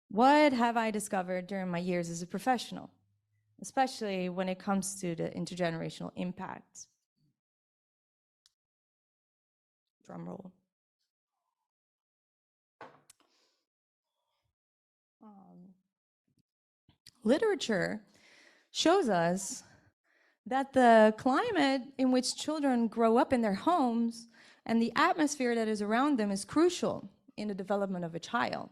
what have I discovered during my years as a professional, especially when it comes to the intergenerational impact? Drum roll. Literature shows us that the climate in which children grow up in their homes and the atmosphere that is around them is crucial in the development of a child.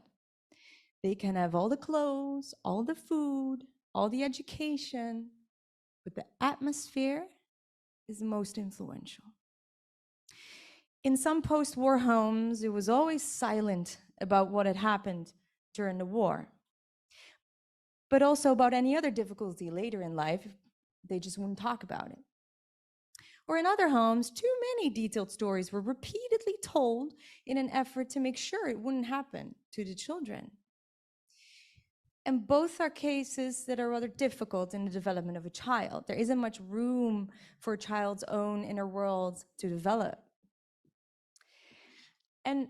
They can have all the clothes, all the food, all the education, but the atmosphere is the most influential. In some post-war homes, it was always silent about what had happened during the war, but also about any other difficulty later in life. They just wouldn't talk about it. Or in other homes, too many detailed stories were repeatedly told in an effort to make sure it wouldn't happen to the children. And both are cases that are rather difficult in the development of a child. There isn't much room for a child's own inner world to develop. And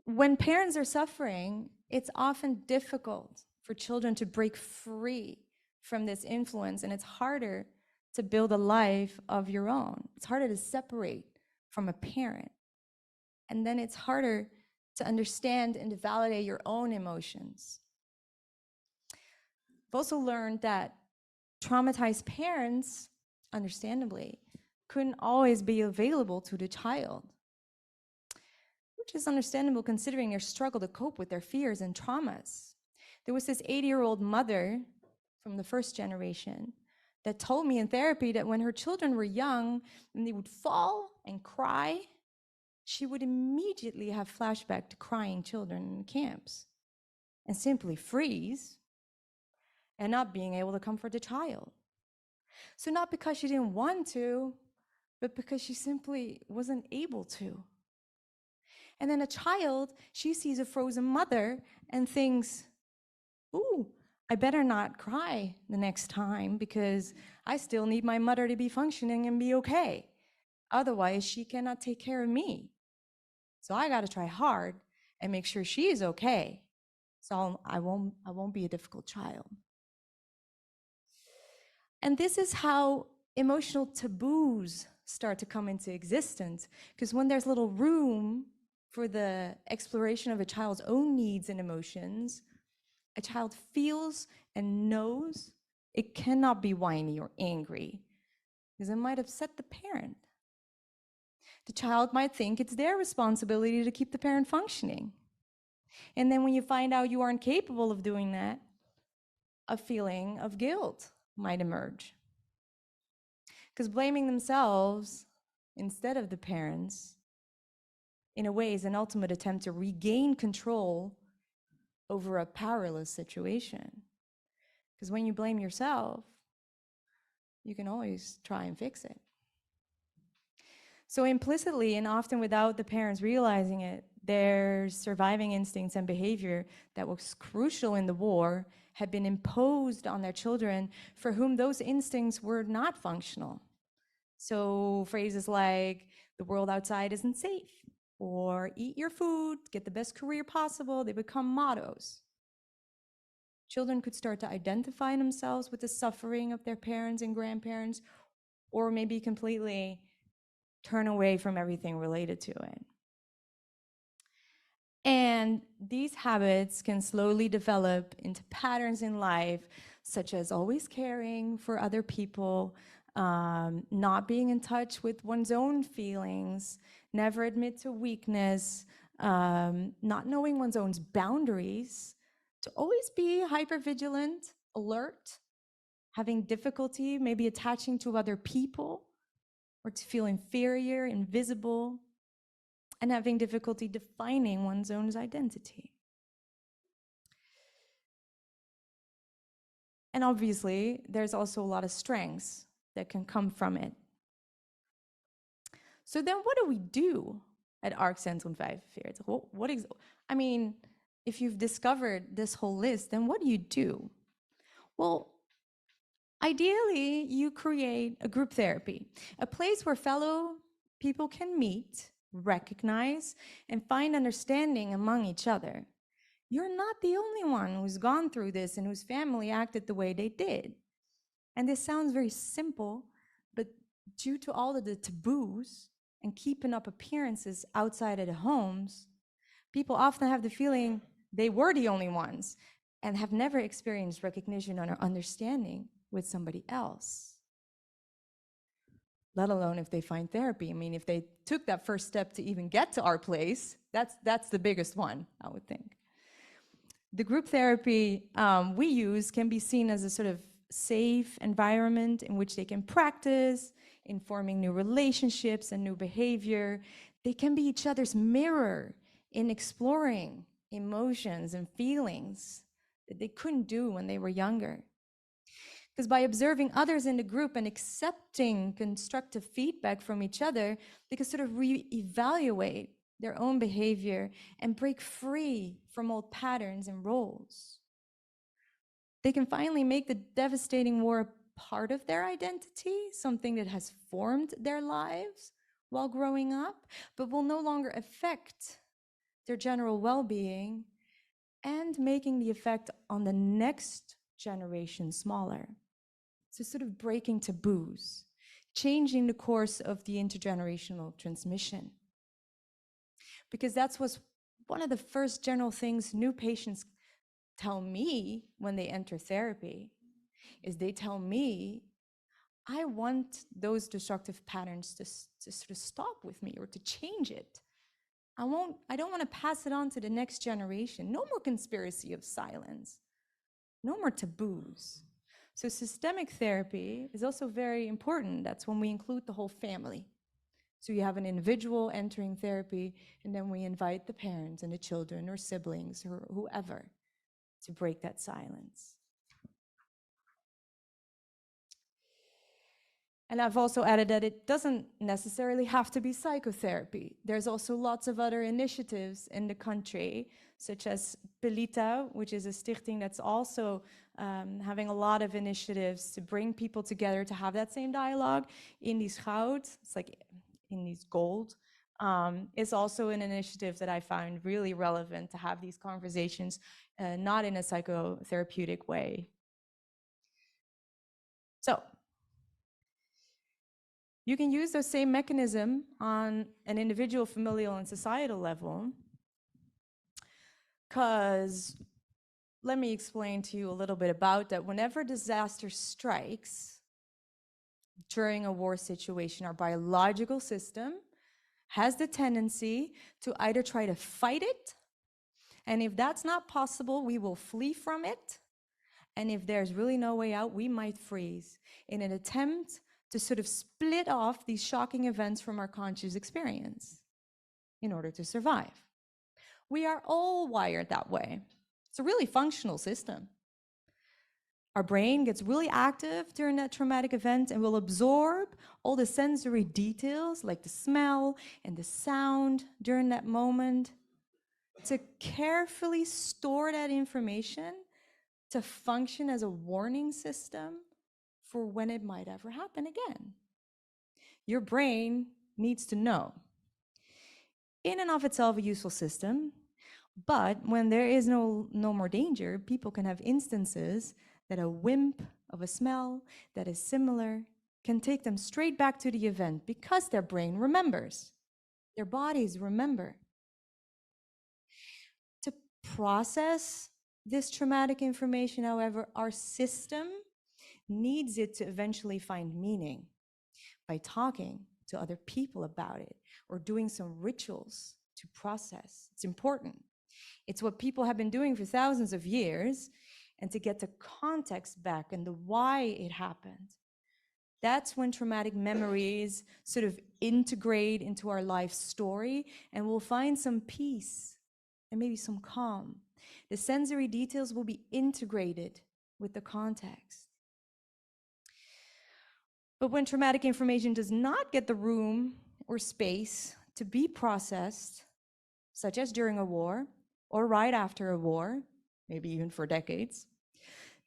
when parents are suffering, it's often difficult for children to break free from this influence, and it's harder to build a life of your own. It's harder to separate from a parent. And then it's harder to understand and to validate your own emotions. I've also learned that traumatized parents, understandably, couldn't always be available to the child, which is understandable considering their struggle to cope with their fears and traumas. There was this 80-year-old mother from the first generation that told me in therapy that when her children were young and they would fall and cry, she would immediately have flashback to crying children in camps and simply freeze and not being able to comfort the child. So not because she didn't want to, but because she simply wasn't able to. And then a child, she sees a frozen mother and thinks, ooh, I better not cry the next time because I still need my mother to be functioning and be okay. Otherwise, she cannot take care of me. So I got to try hard and make sure she is okay. So I won't be a difficult child. And this is how emotional taboos start to come into existence, because when there's little room for the exploration of a child's own needs and emotions, a child feels and knows it cannot be whiny or angry because it might upset the parent. The child might think it's their responsibility to keep the parent functioning. And then when you find out you aren't capable of doing that, a feeling of guilt might emerge. Because blaming themselves instead of the parents, in a way, is an ultimate attempt to regain control over a powerless situation. Because when you blame yourself, you can always try and fix it. So implicitly, and often without the parents realizing it, their surviving instincts and behavior that was crucial in the war had been imposed on their children for whom those instincts were not functional. So phrases like, the world outside isn't safe, or eat your food, get the best career possible, they become mottos. Children could start to identify themselves with the suffering of their parents and grandparents, or maybe completely turn away from everything related to it. And these habits can slowly develop into patterns in life, such as always caring for other people, not being in touch with one's own feelings, never admit to weakness, not knowing one's own boundaries, to always be hypervigilant, alert, having difficulty maybe attaching to other people, or to feel inferior, invisible, and having difficulty defining one's own identity. And obviously, there's also a lot of strengths that can come from it. So then what do we do at Arcentrum 45? I mean, if you've discovered this whole list, then what do you do? Well, ideally, you create a group therapy, a place where fellow people can meet, recognize, and find understanding among each other. You're not the only one who's gone through this and whose family acted the way they did. And this sounds very simple, but due to all of the taboos and keeping up appearances outside of the homes, people often have the feeling they were the only ones and have never experienced recognition or understanding with somebody else, let alone if they find therapy. I mean, if they took that first step to even get to our place, that's the biggest one, I would think. The group therapy we use can be seen as a sort of safe environment in which they can practice in forming new relationships and new behavior. They can be each other's mirror in exploring emotions and feelings that they couldn't do when they were younger. Because by observing others in the group and accepting constructive feedback from each other, they can sort of reevaluate their own behavior and break free from old patterns and roles. They can finally make the devastating war a part of their identity, something that has formed their lives while growing up, but will no longer affect their general well-being and making the effect on the next generation smaller. So sort of breaking taboos, changing the course of the intergenerational transmission. Because that's what's one of the first general things new patients tell me when they enter therapy, is they tell me, I want those destructive patterns to sort of stop with me or to change it. I don't want to pass it on to the next generation. No more conspiracy of silence. No more taboos. So systemic therapy is also very important. That's when we include the whole family. So you have an individual entering therapy, and then we invite the parents and the children or siblings or whoever to break that silence. And I've also added that it doesn't necessarily have to be psychotherapy. There's also lots of other initiatives in the country, such as Pelita, which is a stichting that's also having a lot of initiatives to bring people together to have that same dialogue. Indisch Goud, it's like Indisch Gold, is also an initiative that I found really relevant to have these conversations, not in a psychotherapeutic way. So, you can use those same mechanism on an individual, familial, and societal level, because let me explain to you a little bit about that. Whenever disaster strikes during a war situation, our biological system has the tendency to either try to fight it, and if that's not possible, we will flee from it, and if there's really no way out, we might freeze in an attempt to sort of split off these shocking events from our conscious experience in order to survive. We are all wired that way. It's a really functional system. Our brain gets really active during that traumatic event and will absorb all the sensory details like the smell and the sound during that moment to carefully store that information to function as a warning system for when it might ever happen again. Your brain needs to know. In and of itself, a useful system, but when there is no more danger, people can have instances that a whimp of a smell that is similar can take them straight back to the event because their brain remembers. Their bodies remember. To process this traumatic information, however, our system needs it to eventually find meaning by talking to other people about it or doing some rituals to process. It's important. It's what people have been doing for thousands of years, and to get the context back and the why it happened. That's when traumatic memories sort of integrate into our life story, and we'll find some peace and maybe some calm. The sensory details will be integrated with the context. But when traumatic information does not get the room or space to be processed, such as during a war or right after a war, maybe even for decades,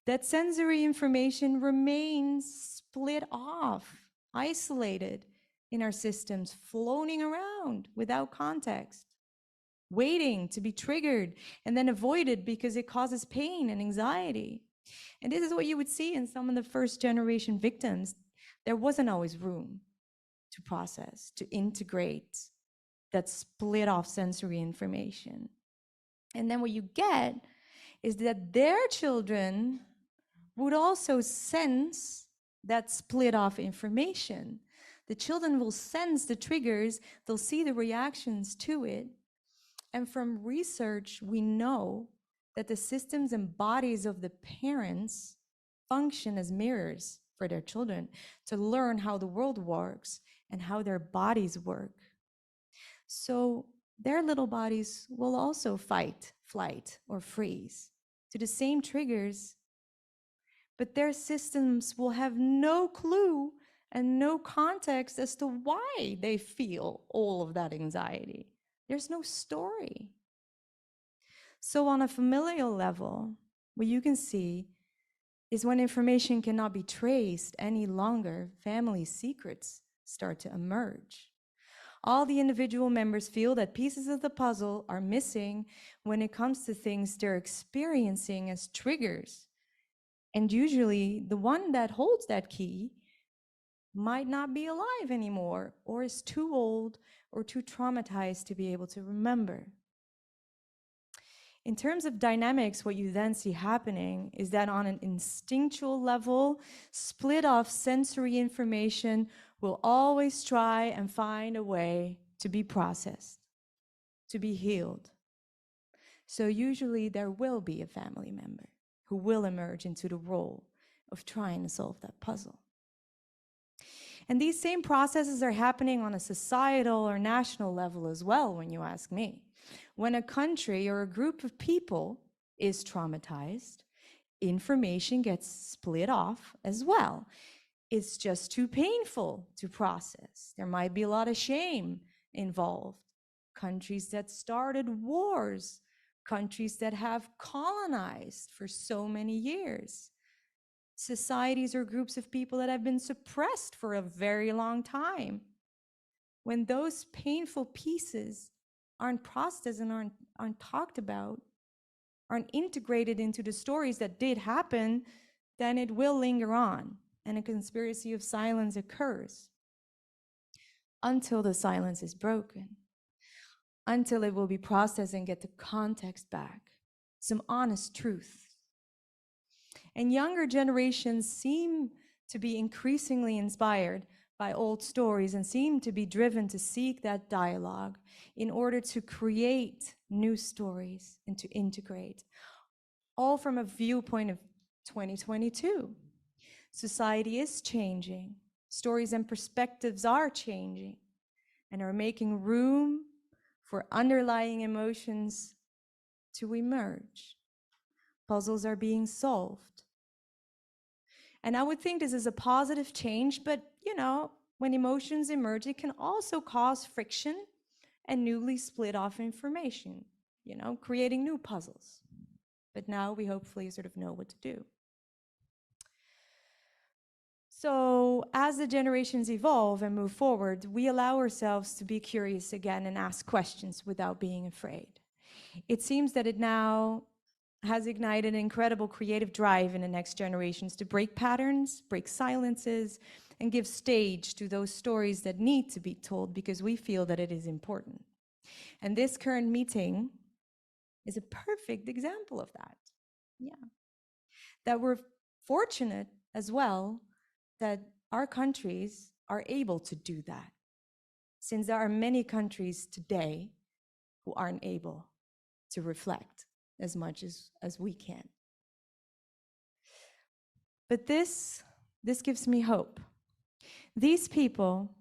that sensory information remains split off, isolated in our systems, floating around without context, waiting to be triggered and then avoided because it causes pain and anxiety. And this is what you would see in some of the first generation victims. There wasn't always room to process, to integrate that split off sensory information. And then what you get is that their children would also sense that split off information. The children will sense the triggers, they'll see the reactions to it. And from research, we know that the systems and bodies of the parents function as mirrors for their children to learn how the world works and how their bodies work. So their little bodies will also fight, flight, or freeze to the same triggers, but their systems will have no clue and no context as to why they feel all of that anxiety. There's no story. So on a familial level, what you can see is when information cannot be traced any longer, family secrets start to emerge. All the individual members feel that pieces of the puzzle are missing when it comes to things they're experiencing as triggers. And usually the one that holds that key might not be alive anymore, or is too old or too traumatized to be able to remember. In terms of dynamics, what you then see happening is that on an instinctual level, split off sensory information will always try and find a way to be processed, to be healed. So usually there will be a family member who will emerge into the role of trying to solve that puzzle. And these same processes are happening on a societal or national level as well, when you ask me. When a country or a group of people is traumatized, information gets split off as well. It's just too painful to process. There might be a lot of shame involved. Countries that started wars, countries that have colonized for so many years, societies or groups of people that have been suppressed for a very long time. When those painful pieces aren't processed and aren't talked about, aren't integrated into the stories that did happen, then it will linger on, and a conspiracy of silence occurs until the silence is broken, until it will be processed and get the context back, some honest truth. And younger generations seem to be increasingly inspired by old stories and seem to be driven to seek that dialogue in order to create new stories and to integrate, all from a viewpoint of 2022. Society is changing, stories and perspectives are changing, and are making room for underlying emotions to emerge. Puzzles are being solved. And I would think this is a positive change, but when emotions emerge, it can also cause friction and newly split off information, creating new puzzles. But now we hopefully sort of know what to do. So as the generations evolve and move forward, we allow ourselves to be curious again and ask questions without being afraid. It seems that it now has ignited an incredible creative drive in the next generations to break patterns, break silences, and give stage to those stories that need to be told because we feel that it is important. And this current meeting is a perfect example of that. Yeah. That we're fortunate as well that our countries are able to do that, since there are many countries today who aren't able to reflect as much as we can. But this gives me hope. These people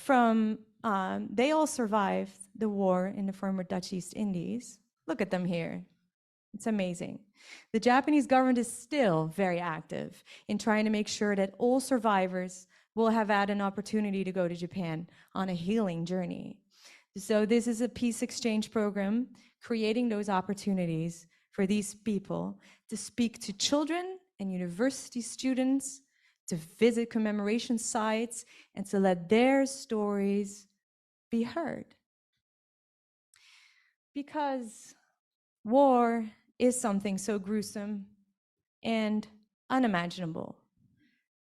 they all survived the war in the former Dutch East Indies. Look at them here. It's amazing. The Japanese government is still very active in trying to make sure that all survivors will have had an opportunity to go to Japan on a healing journey. So this is a peace exchange program, creating those opportunities for these people to speak to children and university students, to visit commemoration sites, and to let their stories be heard. Because war is something so gruesome and unimaginable,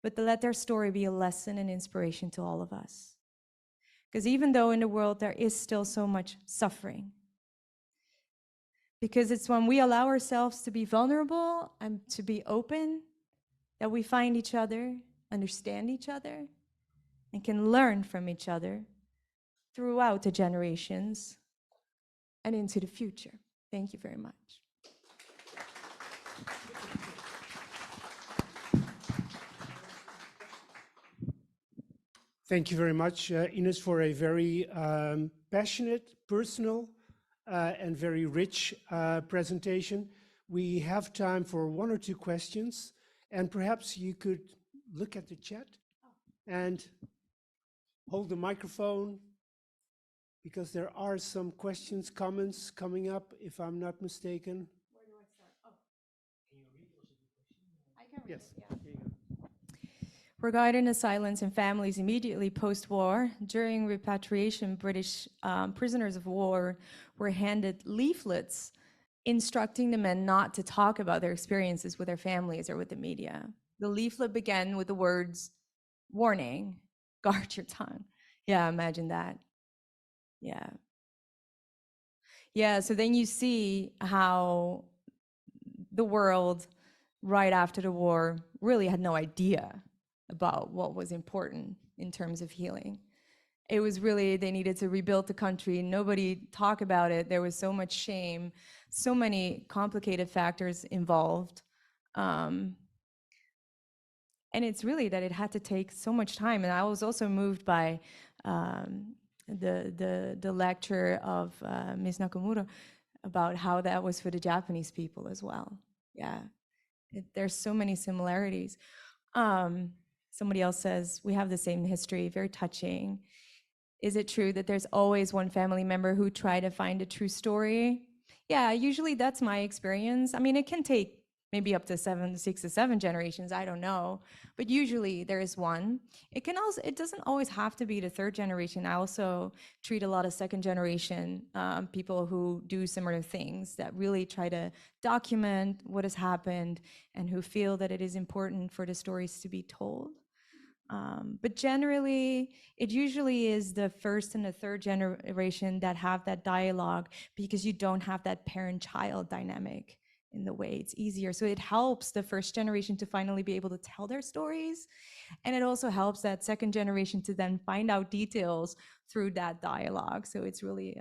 but to let their story be a lesson and inspiration to all of us. Because even though in the world there is still so much suffering, because it's when we allow ourselves to be vulnerable and to be open that we find each other, understand each other, and can learn from each other throughout the generations and into the future. Thank you very much. Thank you very much, Ines, for a very passionate, personal, and very rich presentation. We have time for one or two questions, and perhaps you could look at the chat and hold the microphone, because there are some questions, comments coming up, if I'm not mistaken. Where do I start? Oh. Can you read also the question? I can read Yes. it, yeah. Regarding asylums and families immediately post-war, during repatriation, British prisoners of war were handed leaflets instructing the men not to talk about their experiences with their families or with the media. The leaflet began with the words, "Warning, guard your tongue." Yeah, imagine that. Yeah. Yeah, so then you see how the world right after the war really had no idea about what was important in terms of healing. It was really, they needed to rebuild the country. Nobody talked about it. There was so much shame, so many complicated factors involved. And it's really that it had to take so much time. And I was also moved by the lecture of Ms. Nakamura about how that was for the Japanese people as well. Yeah, there's so many similarities. Somebody else says, we have the same history, very touching. Is it true that there's always one family member who try to find a true story? Yeah, usually that's my experience. I mean, it can take maybe up to 6 to 7 generations, I don't know. But usually there is one. It doesn't always have to be the 3rd generation. I also treat a lot of 2nd generation people who do similar things that really try to document what has happened and who feel that it is important for the stories to be told. But generally, it usually is the 1st and the 3rd generation that have that dialogue, because you don't have that parent-child dynamic in the way. It's easier. So it helps the 1st generation to finally be able to tell their stories. And it also helps that 2nd generation to then find out details through that dialogue. So it's really,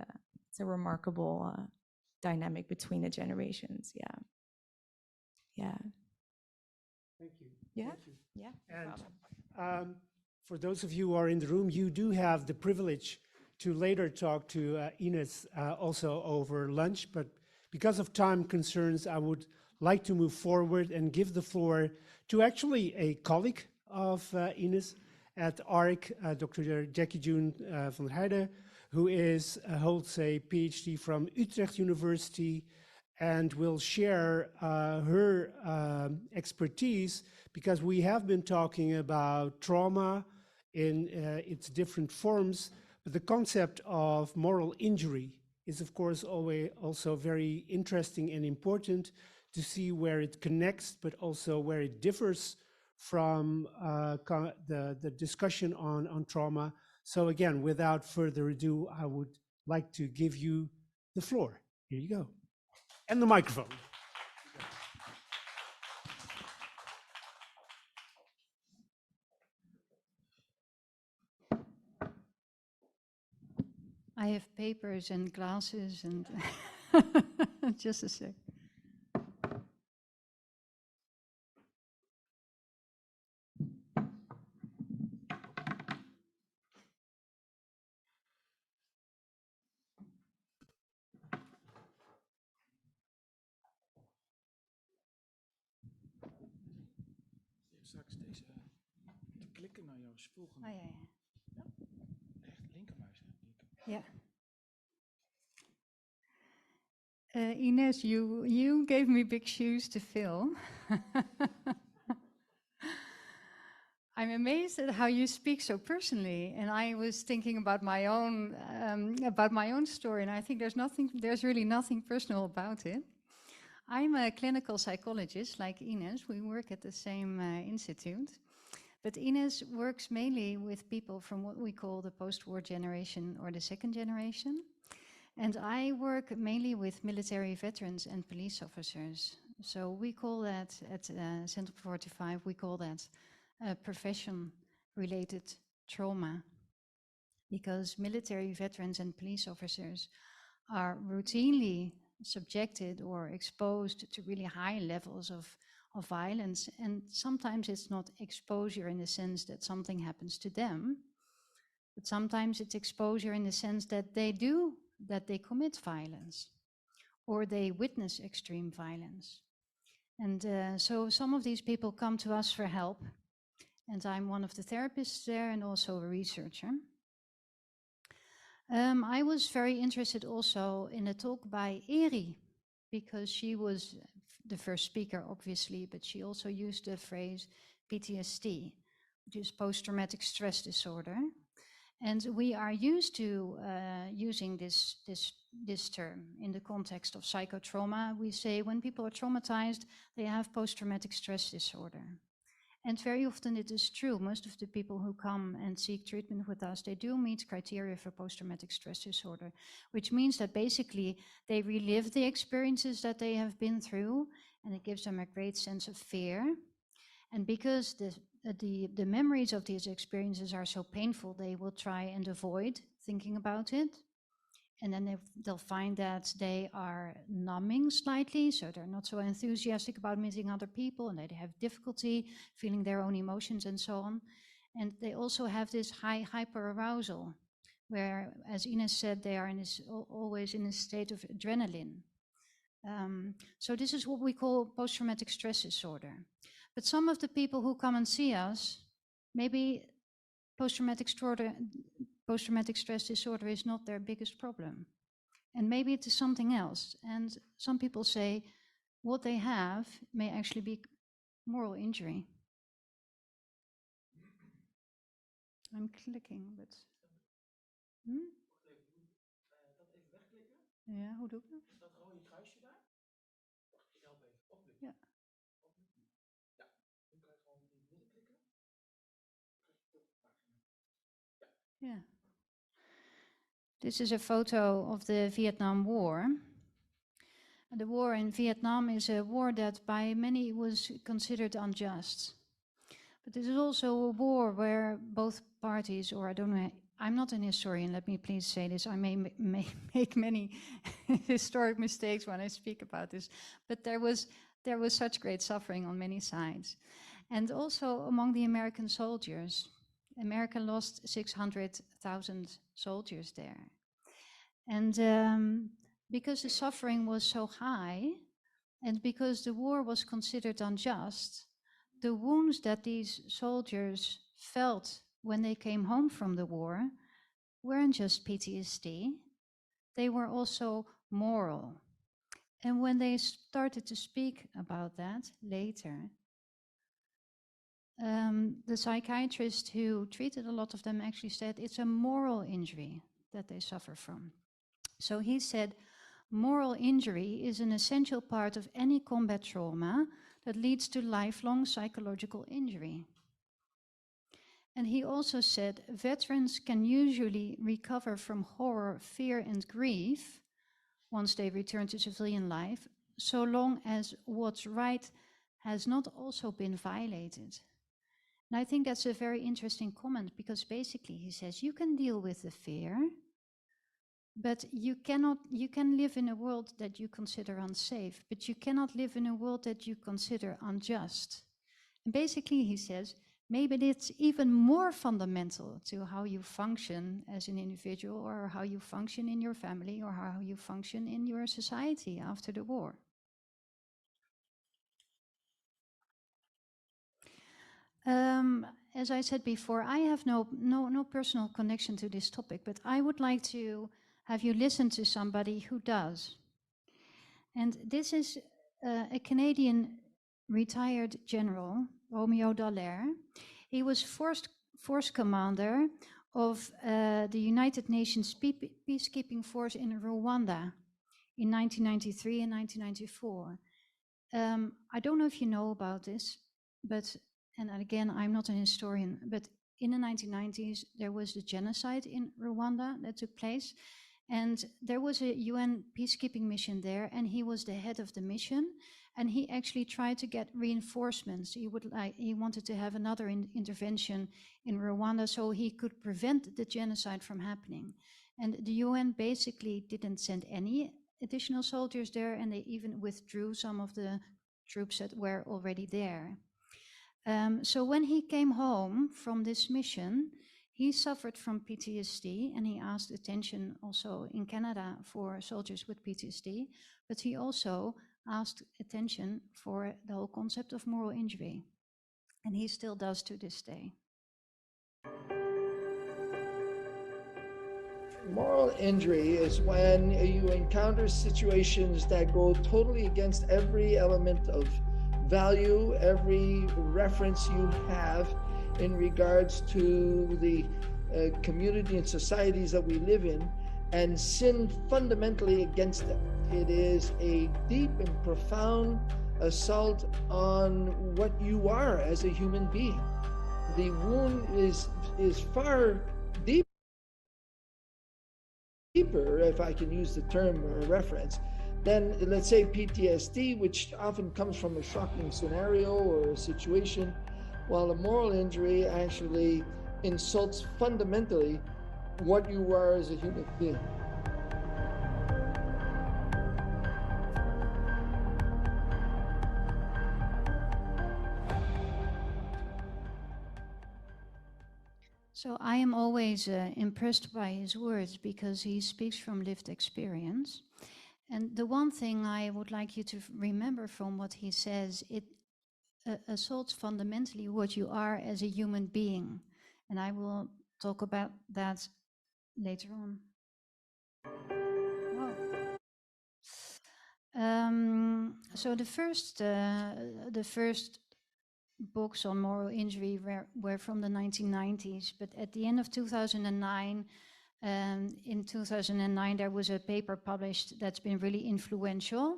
it's a remarkable dynamic between the generations. Yeah. Yeah. Thank you. Yeah. Thank you. Yeah. And No problem. for those of you who are in the room, you do have the privilege to later talk to Ines also over lunch, but because of time concerns, I would like to move forward and give the floor to actually a colleague of Ines at ARC, Dr. Jackie June van der Heijden, who holds a PhD from Utrecht University and will share her expertise, because we have been talking about trauma in its different forms, but the concept of moral injury is of course always also very interesting and important to see where it connects, but also where it differs from the discussion on trauma. So again, without further ado, I would like to give you the floor. Here you go. And the microphone. I have papers and glasses and just a sec. Straks deze te klikken naar jouw volgende. Oh, ja, ja. Ja? Echt linkermuis, hè? Ja. Ines, you gave me big shoes to fill. I'm amazed at how you speak so personally, and I was thinking about my own story, and I think there's really nothing personal about it. I'm a clinical psychologist, like Ines. We work at the same institute, but Ines works mainly with people from what we call the post-war generation or the second generation. And I work mainly with military veterans and police officers. So we call that, at Center 45, we call that profession-related trauma. Because military veterans and police officers are routinely subjected or exposed to really high levels of violence. And sometimes it's not exposure in the sense that something happens to them, but sometimes it's exposure in the sense that they commit violence or they witness extreme violence. And so some of these people come to us for help, and I'm one of the therapists there and also a researcher. I was very interested also in a talk by Eri, because she was the first speaker, obviously, but she also used the phrase PTSD, which is post-traumatic stress disorder. And we are used to using this term in the context of psychotrauma. We say when people are traumatized, they have post-traumatic stress disorder. And very often it is true. Most of the people who come and seek treatment with us, they do meet criteria for post-traumatic stress disorder, which means that basically they relive the experiences that they have been through, and it gives them a great sense of fear. And because the memories of these experiences are so painful, they will try and avoid thinking about it. And then they'll find that they are numbing slightly, so they're not so enthusiastic about meeting other people, and they have difficulty feeling their own emotions and so on. And they also have this high hyperarousal, where, as Ines said, they are always in a state of adrenaline. So this is what we call post-traumatic stress disorder. But some of the people who come and see us, maybe post-traumatic stress disorder is not their biggest problem. And maybe it is something else. And some people say what they have may actually be moral injury. I'm clicking, but... Dat even wegklikken. Ja, hoe doe ik dat? Dat rode kruisje daar. Wacht, ik help even. Opklikken. Ja. Ja, nu kan je gewoon in het midden klikken. Yeah. This is a photo of the Vietnam War. The war in Vietnam is a war that by many was considered unjust. But this is also a war where both parties, or I don't know, I'm not an historian, let me please say this, I may make many historic mistakes when I speak about this, but there was such great suffering on many sides. And also among the American soldiers. America lost 600,000 soldiers there. And because the suffering was so high, and because the war was considered unjust, the wounds that these soldiers felt when they came home from the war weren't just PTSD, they were also moral. And when they started to speak about that later, the psychiatrist who treated a lot of them actually said it's a moral injury that they suffer from. So he said, moral injury is an essential part of any combat trauma that leads to lifelong psychological injury. And he also said, veterans can usually recover from horror, fear, and grief once they return to civilian life, so long as what's right has not also been violated. And I think that's a very interesting comment, because basically he says you can deal with the fear, But you can live in a world that you consider unsafe, but you cannot live in a world that you consider unjust. And basically, he says, maybe it's even more fundamental to how you function as an individual, or how you function in your family, or how you function in your society after the war. As I said before, I have no personal connection to this topic, but I would like to have you listen to somebody who does. And this is a Canadian retired general, Romeo Dallaire. He was force commander of the United Nations peacekeeping force in Rwanda in 1993 and 1994. I don't know if you know about this, but, and again, I'm not an historian, but in the 1990s, there was the genocide in Rwanda that took place. And there was a UN peacekeeping mission there, and he was the head of the mission. And he actually tried to get reinforcements. He wanted to have another intervention in Rwanda so he could prevent the genocide from happening. And the UN basically didn't send any additional soldiers there, and they even withdrew some of the troops that were already there. So when he came home from this mission, he suffered from PTSD, and he asked attention also in Canada for soldiers with PTSD, but he also asked attention for the whole concept of moral injury, and he still does to this day. Moral injury is when you encounter situations that go totally against every element of value, every reference you have in regards to the community and societies that we live in, and sin fundamentally against them. It is a deep and profound assault on what you are as a human being. The wound is far deeper, if I can use the term or reference, than, let's say, PTSD, which often comes from a shocking scenario or a situation, while a moral injury actually insults fundamentally what you are as a human being. So I am always impressed by his words because he speaks from lived experience. And the one thing I would like you to remember from what he says, it assaults fundamentally what you are as a human being. And I will talk about that later on. So the first books on moral injury were from the 1990s, but at the end of 2009, in 2009 there was a paper published that's been really influential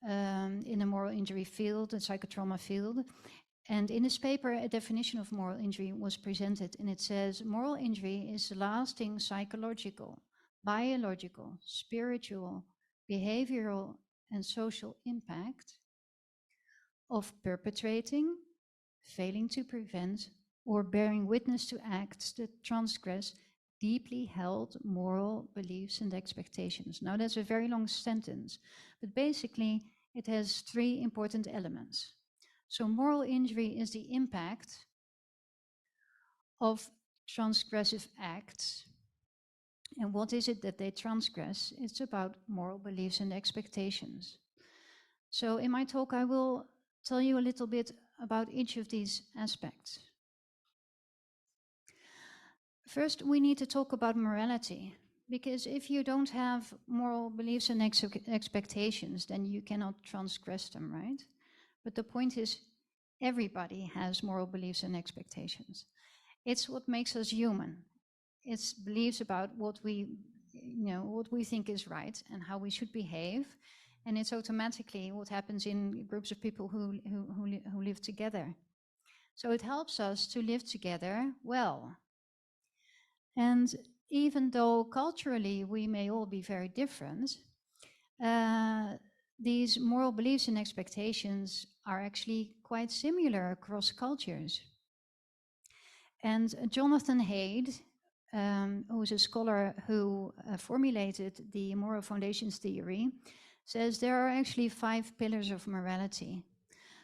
in the moral injury field, the psychotrauma field. And in this paper, a definition of moral injury was presented, and it says, moral injury is the lasting psychological, biological, spiritual, behavioral, and social impact of perpetrating, failing to prevent, or bearing witness to acts that transgress deeply held moral beliefs and expectations. Now that's a very long sentence, but basically it has three important elements. So moral injury is the impact of transgressive acts. And what is it that they transgress? It's about moral beliefs and expectations. So in my talk, I will tell you a little bit about each of these aspects. First, we need to talk about morality, because if you don't have moral beliefs and expectations, then you cannot transgress them, right? But the point is, everybody has moral beliefs and expectations. It's what makes us human. It's beliefs about what we think is right and how we should behave. And it's automatically what happens in groups of people who live together. So it helps us to live together well. And even though culturally we may all be very different, these moral beliefs and expectations are actually quite similar across cultures. And Jonathan Haidt, who's a scholar who formulated the moral foundations theory, says there are actually 5 pillars of morality.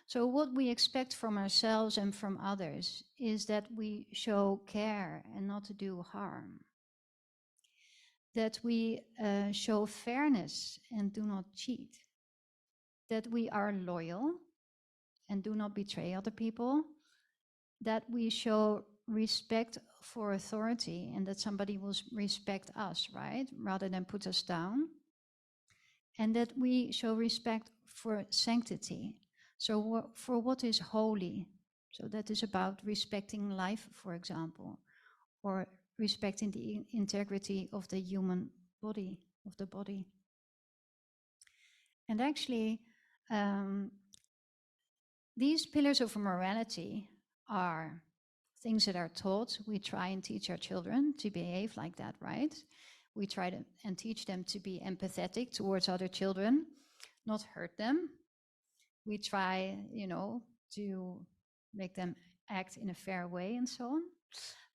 So what we expect from ourselves and from others is that we show care and not to do harm. That we show fairness and do not cheat. That we are loyal and do not betray other people. That we show respect for authority and that somebody will respect us, right? Rather than put us down. And that we show respect for sanctity. So for what is holy. So that is about respecting life, for example, or respecting the integrity of the human body, of the body. And actually, these pillars of morality are things that are taught. We try and teach our children to behave like that, right? We try to and teach them to be empathetic towards other children, not hurt them. We try, to make them act in a fair way and so on.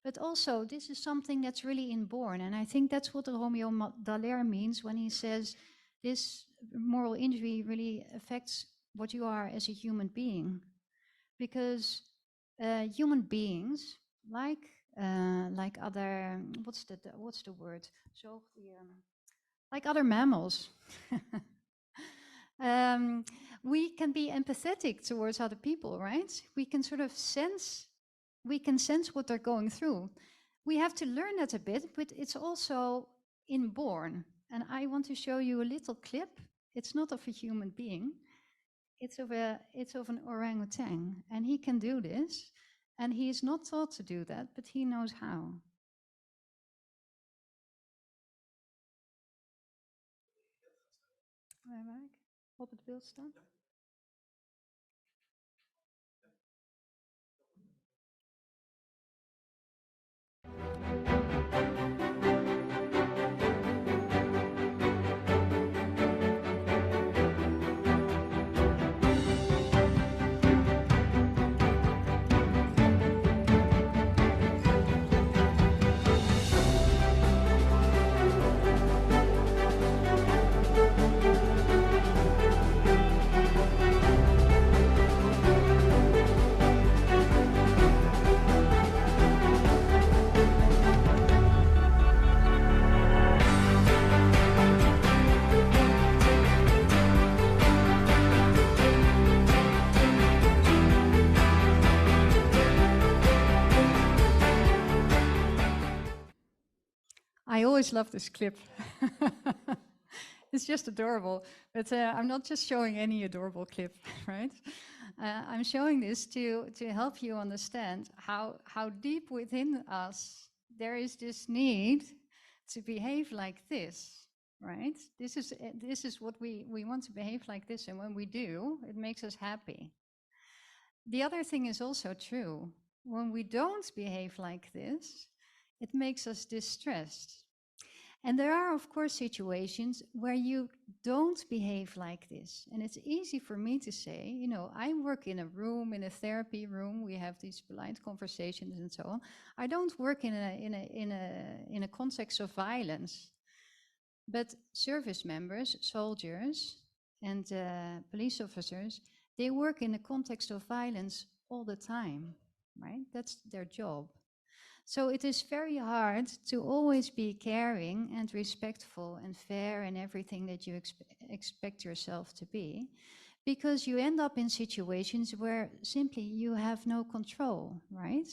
But also, this is something that's really inborn. And I think that's what Romeo Dallaire means when he says this moral injury really affects what you are as a human being. Because human beings, like other, what's the word? Like other mammals, we can be empathetic towards other people, right? We can sort of sense what they're going through. We have to learn that a bit, but it's also inborn. And I want to show you a little clip. It's not of a human being. It's of an orangutan, and he can do this. And he is not taught to do that, but he knows how. Waar ik op het beeld staan? I always love this clip. It's just adorable. But I'm not just showing any adorable clip, right? I'm showing this to help you understand how deep within us there is this need to behave like this, right? This is what we want to behave like this, and when we do, it makes us happy. The other thing is also true. When we don't behave like this, it makes us distressed. And there are, of course, situations where you don't behave like this. And it's easy for me to say, I work in a room, in a therapy room. We have these polite conversations and so on. I don't work in a context of violence. But service members, soldiers, and police officers, they work in a context of violence all the time, right? That's their job. So it is very hard to always be caring and respectful and fair in everything that you expect yourself to be, because you end up in situations where simply you have no control, right?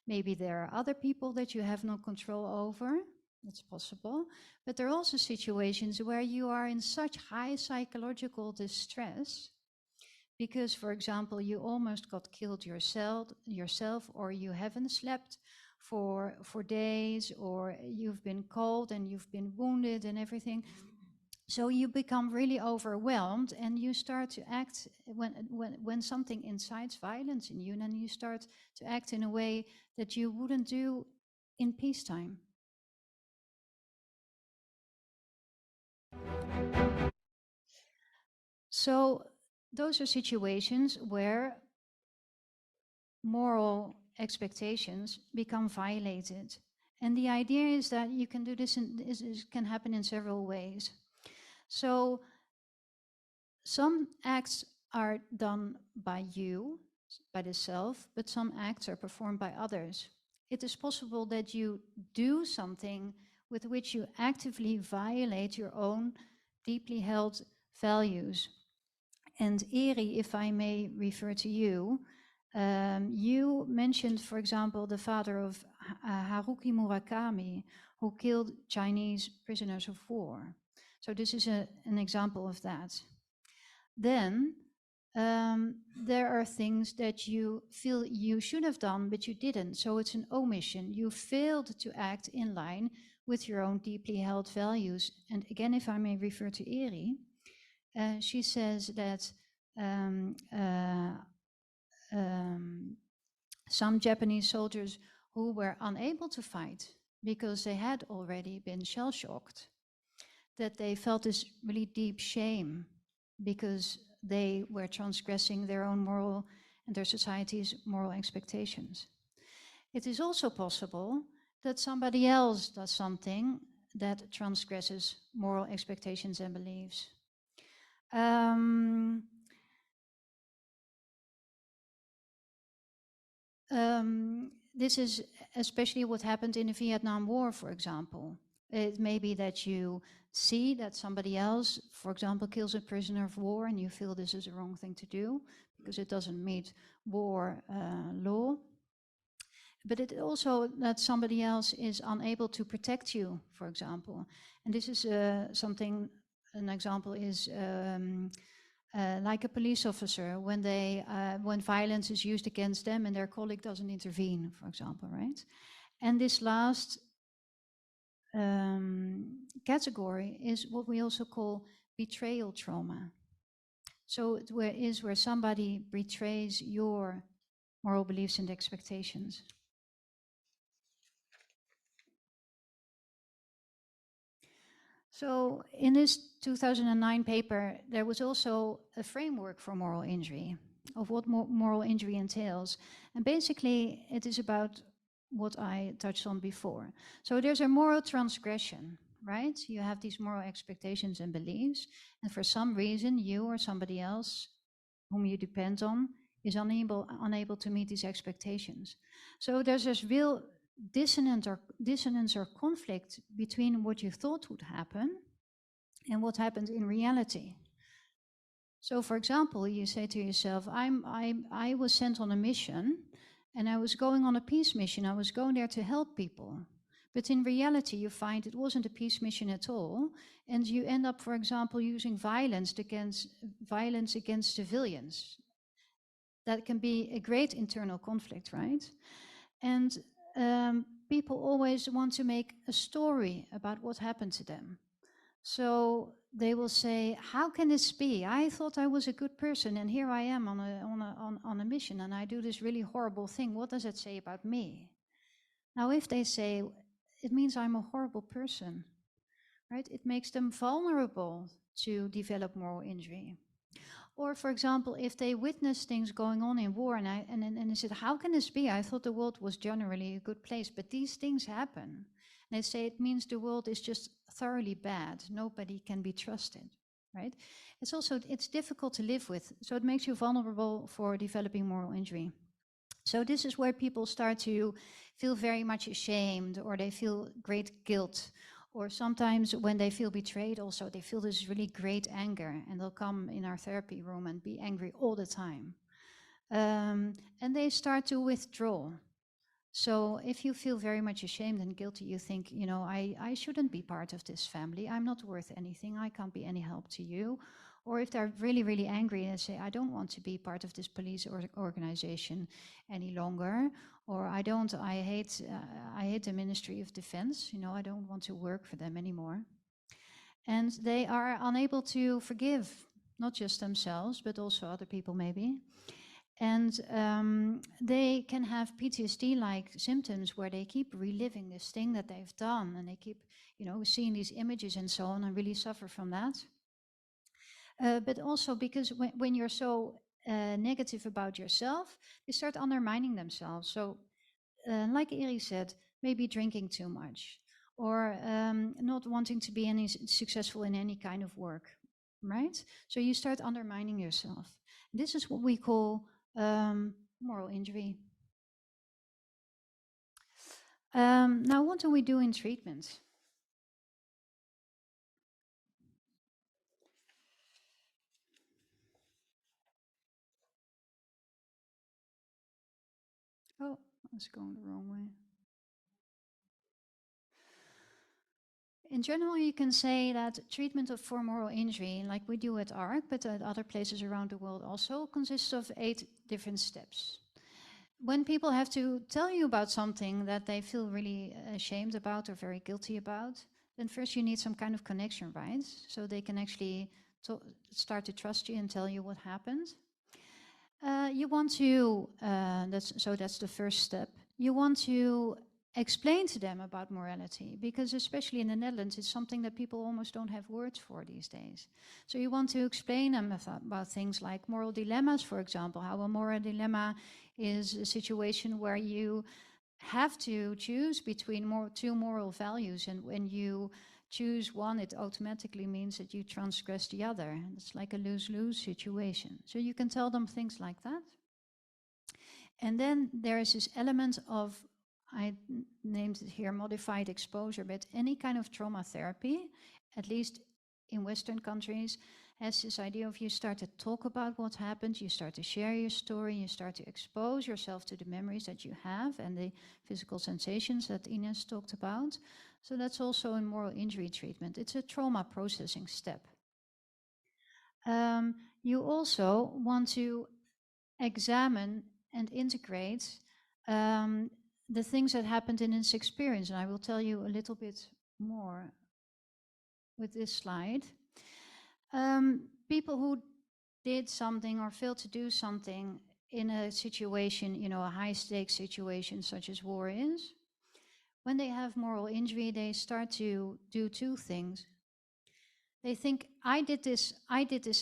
Maybe there are other people that you have no control over. It's possible. But there are also situations where you are in such high psychological distress because, for example, you almost got killed yourself, or you haven't slept for days, or you've been cold and you've been wounded and everything. So you become really overwhelmed, and you start to act when something incites violence in you, and then you start to act in a way that you wouldn't do in peacetime. So those are situations where moral expectations become violated. And the idea is that you can do this, this can happen in several ways. So some acts are done by you, by the self, but some acts are performed by others. It is possible that you do something with which you actively violate your own deeply held values. And Eri, if I may refer to you, you mentioned, for example, the father of Haruki Murakami, who killed Chinese prisoners of war. So this is an example of that. Then there are things that you feel you should have done, but you didn't. So it's an omission. You failed to act in line with your own deeply held values. And again, if I may refer to Eri, she says that some Japanese soldiers who were unable to fight because they had already been shell-shocked, that they felt this really deep shame because they were transgressing their own moral and their society's moral expectations. It is also possible that somebody else does something that transgresses moral expectations and beliefs. This is especially what happened in the Vietnam War, for example. It may be that you see that somebody else, for example, kills a prisoner of war and you feel this is the wrong thing to do because it doesn't meet war law. But it also that somebody else is unable to protect you, for example. And this is something, an example is like a police officer when violence is used against them and their colleague doesn't intervene, for example, right? And this last category is what we also call betrayal trauma. So it is where somebody betrays your moral beliefs and expectations. So in this 2009 paper, there was also a framework for moral injury, of what moral injury entails. And basically, it is about what I touched on before. So there's a moral transgression, right? You have these moral expectations and beliefs, and for some reason, you or somebody else whom you depend on is unable to meet these expectations. So there's this real dissonance or conflict between what you thought would happen and what happened in reality. So, for example, you say to yourself, I was sent on a mission, and I was going on a peace mission. I was going there to help people. But in reality, you find it wasn't a peace mission at all, and you end up, for example, using violence against civilians. That can be a great internal conflict, right? And people always want to make a story about what happened to them. So they will say, how can this be? I thought I was a good person, and here I am on a mission, and I do this really horrible thing. What does it say about me? Now, if they say, it means I'm a horrible person, right? It makes them vulnerable to develop moral injury. Or, for example, if they witness things going on in war and they said, how can this be? I thought the world was generally a good place, but these things happen. And they say it means the world is just thoroughly bad. Nobody can be trusted, right? It's difficult to live with. So it makes you vulnerable for developing moral injury. So this is where people start to feel very much ashamed, or they feel great guilt. Or sometimes when they feel betrayed also, they feel this really great anger, and they'll come in our therapy room and be angry all the time. And they start to withdraw. So if you feel very much ashamed and guilty, you think, I shouldn't be part of this family. I'm not worth anything. I can't be any help to you. Or if they're really, really angry and say, I don't want to be part of this police organization any longer, or I hate the Ministry of Defense, I don't want to work for them anymore. And they are unable to forgive, not just themselves, but also other people maybe. And they can have PTSD-like symptoms where they keep reliving this thing that they've done, and they keep, seeing these images and so on, and really suffer from that. But also because when you're so negative about yourself, they start undermining themselves. So like Eri said, maybe drinking too much, or not wanting to be successful in any kind of work, right? So you start undermining yourself. This is what we call moral injury. Now, what do we do in treatment? Oh, I was going the wrong way. In general, you can say that treatment for moral injury, like we do at ARC, but at other places around the world also, consists of 8 different steps. When people have to tell you about something that they feel really ashamed about or very guilty about, then first you need some kind of connection, right? So they can actually start to trust you and tell you what happened. You want to, that's the first step. You want to explain to them about morality, because especially in the Netherlands, it's something that people almost don't have words for these days. So you want to explain them about things like moral dilemmas, for example, how a moral dilemma is a situation where you have to choose between 2 moral values, and when you choose one, it automatically means that you transgress the other. It's like a lose-lose situation. So you can tell them things like that. And then there is this element of, I named it here modified exposure, but any kind of trauma therapy, at least in Western countries, has this idea of you start to talk about what happened, you start to share your story, you start to expose yourself to the memories that you have and the physical sensations that Ines talked about. So that's also in moral injury treatment. It's a trauma processing step. You also want to examine and integrate the things that happened in this experience. And I will tell you a little bit more with this slide. People who did something or failed to do something in a situation, a high-stakes situation such as war is, when they have moral injury, they start to do 2 things. They think, I did this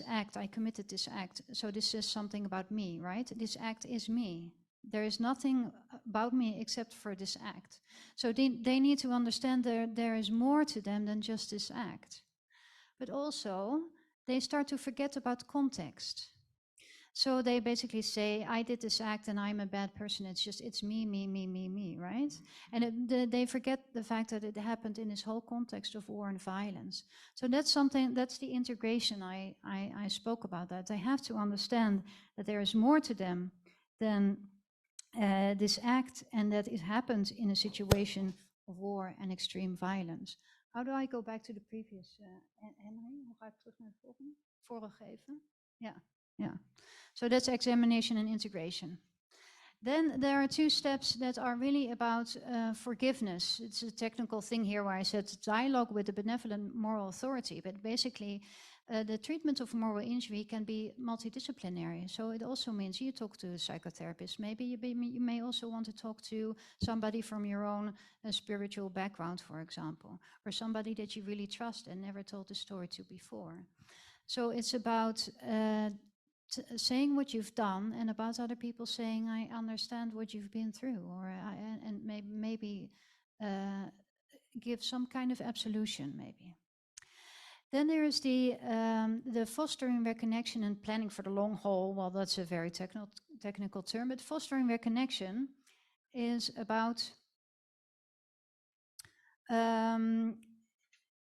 act, I committed this act, so this says something about me, right? This act is me. There is nothing about me except for this act. So they need to understand there is more to them than just this act. But also, they start to forget about context. So they basically say, I did this act and I'm a bad person. It's me, right? And they forget the fact that it happened in this whole context of war and violence. So that's the integration I spoke about, that they have to understand that there is more to them than this act, and that it happened in a situation of war and extreme violence. How do I go back to the previous, Henry? Hoe ga ik terug naar het volgende? Voorgegeven? Ja. So that's examination and integration. Then there are 2 steps that are really about forgiveness. It's a technical thing here where I said dialogue with the benevolent moral authority, but basically the treatment of moral injury can be multidisciplinary. So it also means you talk to a psychotherapist. Maybe you may also want to talk to somebody from your own spiritual background, for example, or somebody that you really trust and never told the story to before. So it's about saying what you've done, and about other people saying, I understand what you've been through, or and maybe give some kind of absolution, maybe. Then there is the fostering reconnection and planning for the long haul. Well, that's a very technical term, but fostering reconnection is about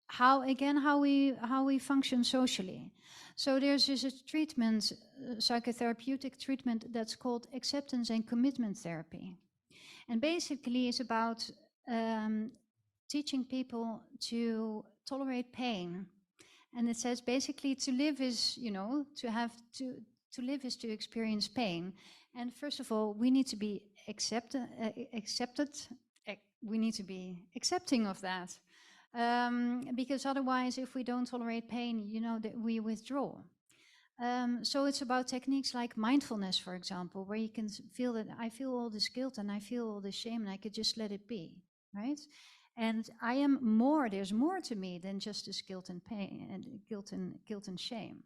how we function socially. So there's this treatment, psychotherapeutic treatment, that's called acceptance and commitment therapy. And basically it's about teaching people to tolerate pain. And it says basically to live is, to live is to experience pain. And first of all, we need to be accepted. We need to be accepting of that. Because otherwise, if we don't tolerate pain, that we withdraw. So it's about techniques like mindfulness, for example, where you can feel that I feel all this guilt and I feel all this shame and I could just let it be, right? And I am more, there's more to me than just this guilt and pain and guilt and shame.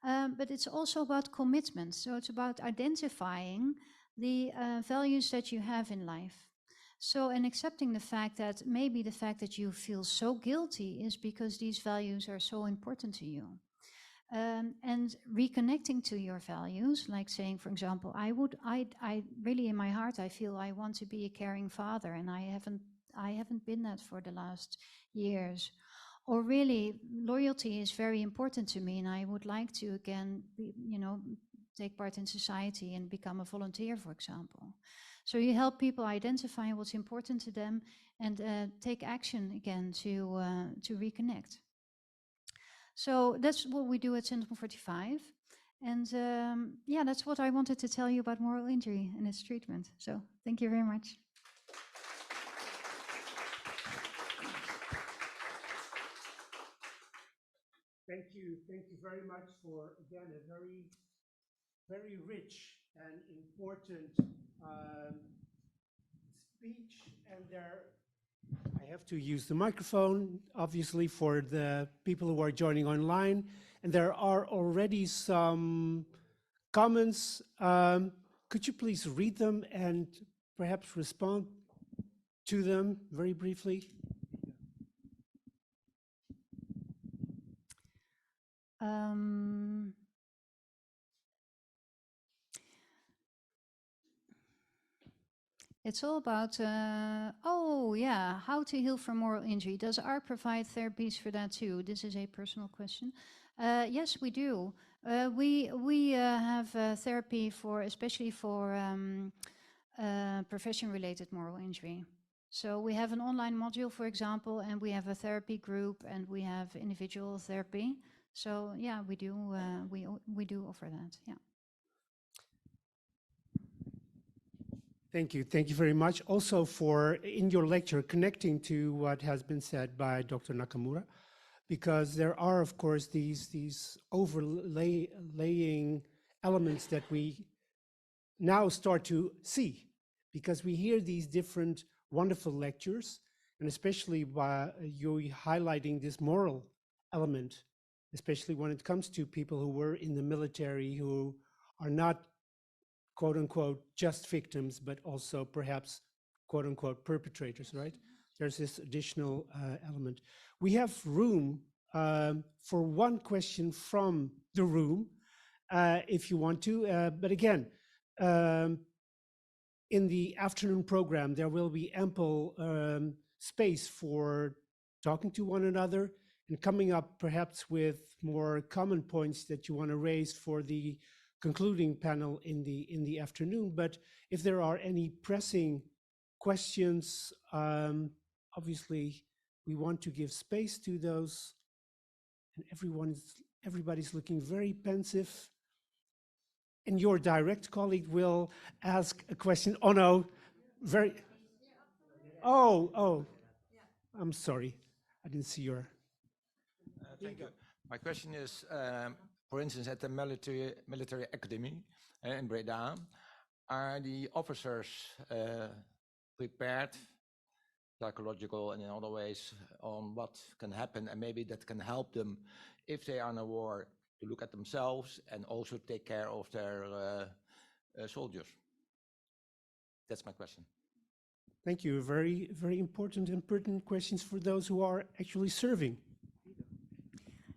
But it's also about commitment. So it's about identifying the values that you have in life. So, and accepting the fact that maybe the fact that you feel so guilty is because these values are so important to you. And reconnecting to your values, like saying, for example, I really in my heart, I feel I want to be a caring father, and I haven't been that for the last years. Or really, loyalty is very important to me, and I would like to again, take part in society and become a volunteer, for example. So you help people identify what's important to them and take action again to reconnect. So that's what we do at Centrum 45. And yeah, that's what I wanted to tell you about moral injury and its treatment. So thank you very much. Thank you very much for, again, a very, very rich and important speech. And I have to use the microphone, obviously, for the people who are joining online. And there are already some comments. Could you please read them and perhaps respond to them very briefly? It's all about, how to heal from moral injury. Does ARC provide therapies for that too? This is a personal question. Yes, we do. We have therapy especially for profession-related moral injury. So we have an online module, for example, and we have a therapy group, and we have individual therapy. So yeah, we do offer that. Yeah. Thank you very much. Also for, in your lecture, connecting to what has been said by Dr. Nakamura, because there are, of course, these overlaying elements that we now start to see, because we hear these different wonderful lectures, and especially by you highlighting this moral element, especially when it comes to people who were in the military, who are not quote unquote just victims, but also perhaps quote unquote perpetrators, right? There's this additional element. We have room for one question from the room, if you want to, but again, in the afternoon program, there will be ample space for talking to one another and coming up perhaps with more common points that you want to raise for the concluding panel in the afternoon. But if there are any pressing questions, obviously we want to give space to those. And everybody's looking very pensive. And your direct colleague will ask a question. Oh no, I'm sorry, I didn't see your. Thank you. My question is, for instance, at the military academy in Breda, are the officers prepared, psychological and in other ways, on what can happen, and maybe that can help them if they are in a war to look at themselves and also take care of their soldiers? That's my question. Thank you. Very, very important and pertinent questions for those who are actually serving.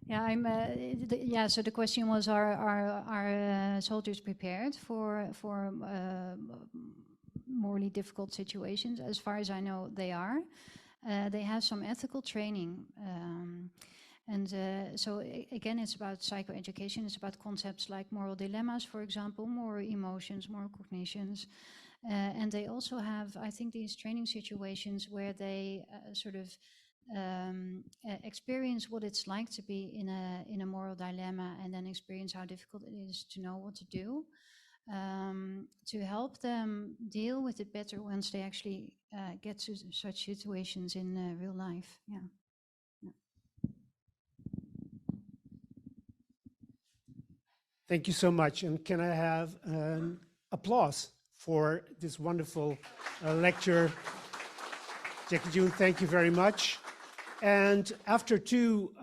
Yeah, so the question was, are soldiers prepared for morally difficult situations? As far as I know, they are. They have some ethical training. So again, it's about psychoeducation. It's about concepts like moral dilemmas, for example, moral emotions, moral cognitions. And they also have, I think, these training situations where they experience what it's like to be in a moral dilemma, and then experience how difficult it is to know what to do, to help them deal with it better once they actually get to such situations in real life. Yeah. Thank you so much. And can I have applause for this wonderful lecture? Jackie June, thank you very much. And after two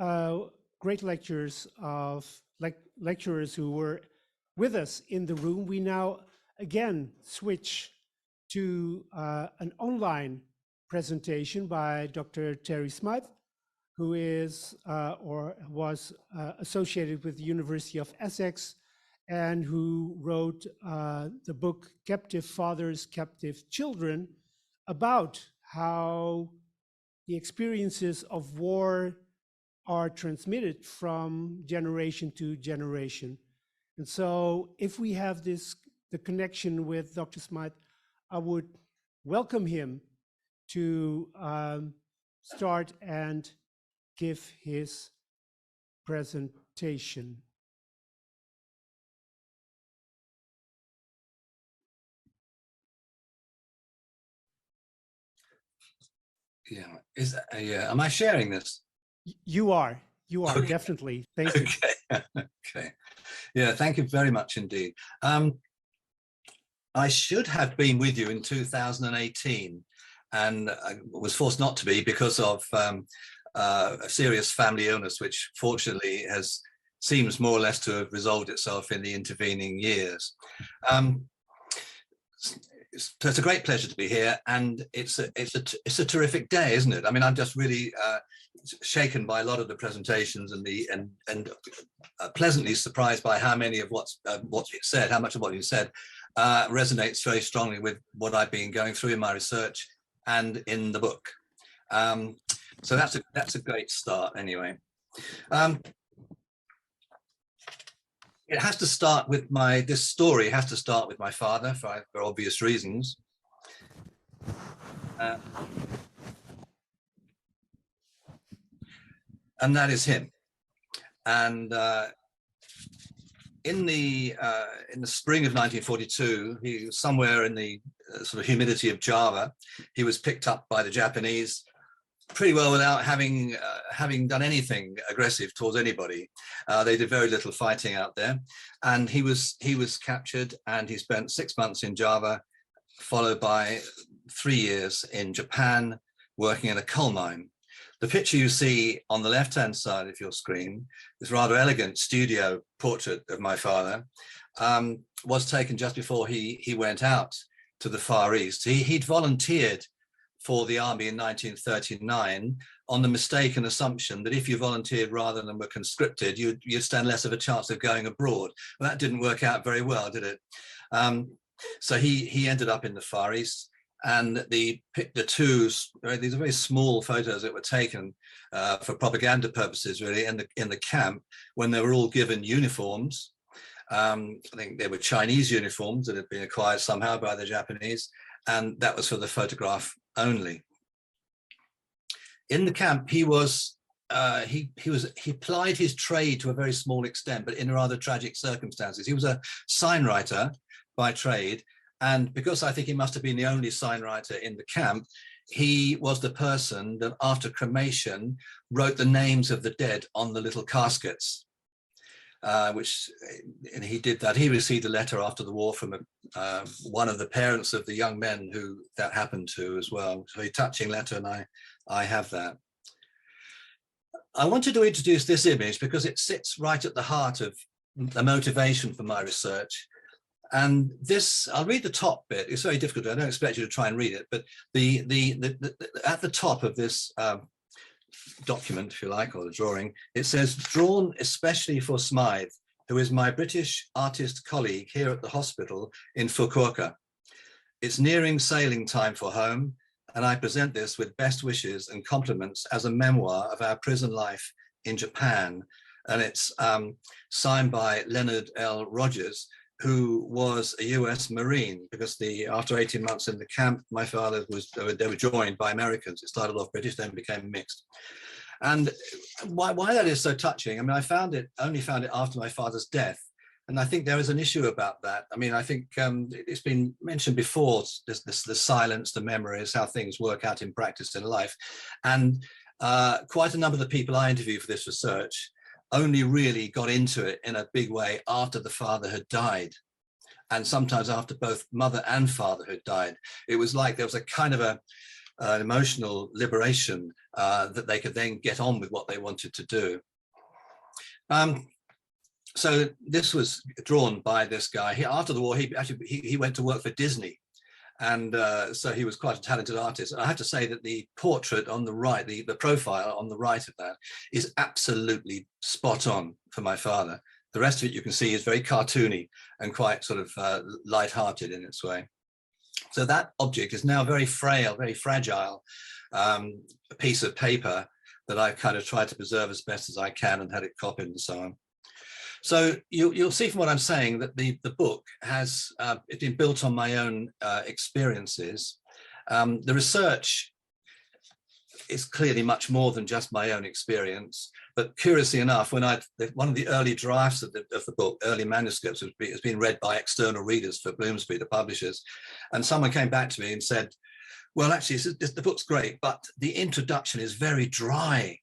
great lectures of lecturers who were with us in the room, we now again switch to an online presentation by Dr. Terry Smythe, who is or was associated with the University of Essex and who wrote the book Captive Fathers, Captive Children, about how the experiences of war are transmitted from generation to generation. And so if we have the connection with Dr. Smythe, I would welcome him to start and give his presentation. Yeah, am I sharing this? You are Okay. Definitely. Thank you. Okay. Yeah, thank you very much indeed. I should have been with you in 2018, and I was forced not to be because of a serious family illness, which fortunately seems more or less to have resolved itself in the intervening years. So it's a great pleasure to be here, and it's a terrific day, isn't it? I mean, I'm just really shaken by a lot of the presentations and pleasantly surprised by how many of what's been said, how much of what you said resonates very strongly with what I've been going through in my research and in the book. So that's a great start anyway. It has to start with this story has to start with my father for obvious reasons. And that is him. And in the spring of 1942, he was somewhere in the sort of humidity of Java. He was picked up by the Japanese pretty well without having done anything aggressive towards anybody. They did very little fighting out there, and he was captured, and he spent 6 months in Java, followed by 3 years in Japan, working in a coal mine. The picture you see on the left-hand side of your screen, this rather elegant studio portrait of my father, was taken just before he went out to the Far East. He'd volunteered for the army in 1939 on the mistaken assumption that if you volunteered rather than were conscripted, you'd stand less of a chance of going abroad. Well, that didn't work out very well, did it? So he ended up in the Far East, and these are very small photos that were taken for propaganda purposes, really, in the camp when they were all given uniforms. I think they were Chinese uniforms that had been acquired somehow by the Japanese, and that was for the photograph only. In the camp, he plied his trade to a very small extent, but in rather tragic circumstances. He was a sign writer by trade, and because I think he must have been the only sign writer in the camp, he was the person that after cremation wrote the names of the dead on the little caskets. And he did that. He received a letter after the war from one of the parents of the young men who that happened to as well. It's a very touching letter, and I have that. I wanted to introduce this image because it sits right at the heart of the motivation for my research. And this, I'll read the top bit. It's very difficult. I don't expect you to try and read it, but at the top of this document, if you like, or the drawing, it says, "Drawn especially for Smythe, who is my British artist colleague here at the hospital in Fukuoka. It's nearing sailing time for home, and I present this with best wishes and compliments as a memoir of our prison life in Japan." And it's signed by Leonard L. Rogers, who was a US Marine, because after 18 months in the camp, my father they were joined by Americans. It started off British, then became mixed. And why that is so touching, I mean, I only found it after my father's death. And I think there is an issue about that. I mean, I think it's been mentioned before, the silence, the memories, how things work out in practice in life. And quite a number of the people I interviewed for this research only really got into it in a big way after the father had died, and sometimes after both mother and father had died. It was like there was a kind of an emotional liberation that they could then get on with what they wanted to do. So this was drawn by this guy. After the war, he went to work for Disney, And so he was quite a talented artist. I have to say that the portrait on the right, the profile on the right of that, is absolutely spot on for my father. The rest of it you can see is very cartoony and quite sort of light-hearted in its way. So that object is now very frail, very fragile, a piece of paper that I've kind of tried to preserve as best as I can and had it copied and so on. So you'll see from what I'm saying that the book has it's been built on my own experiences. The research is clearly much more than just my own experience. But curiously enough, when one of the early drafts of the book, early manuscripts, has been read by external readers for Bloomsbury, the publishers, and someone came back to me and said, well, actually, the book's great, but the introduction is very dry,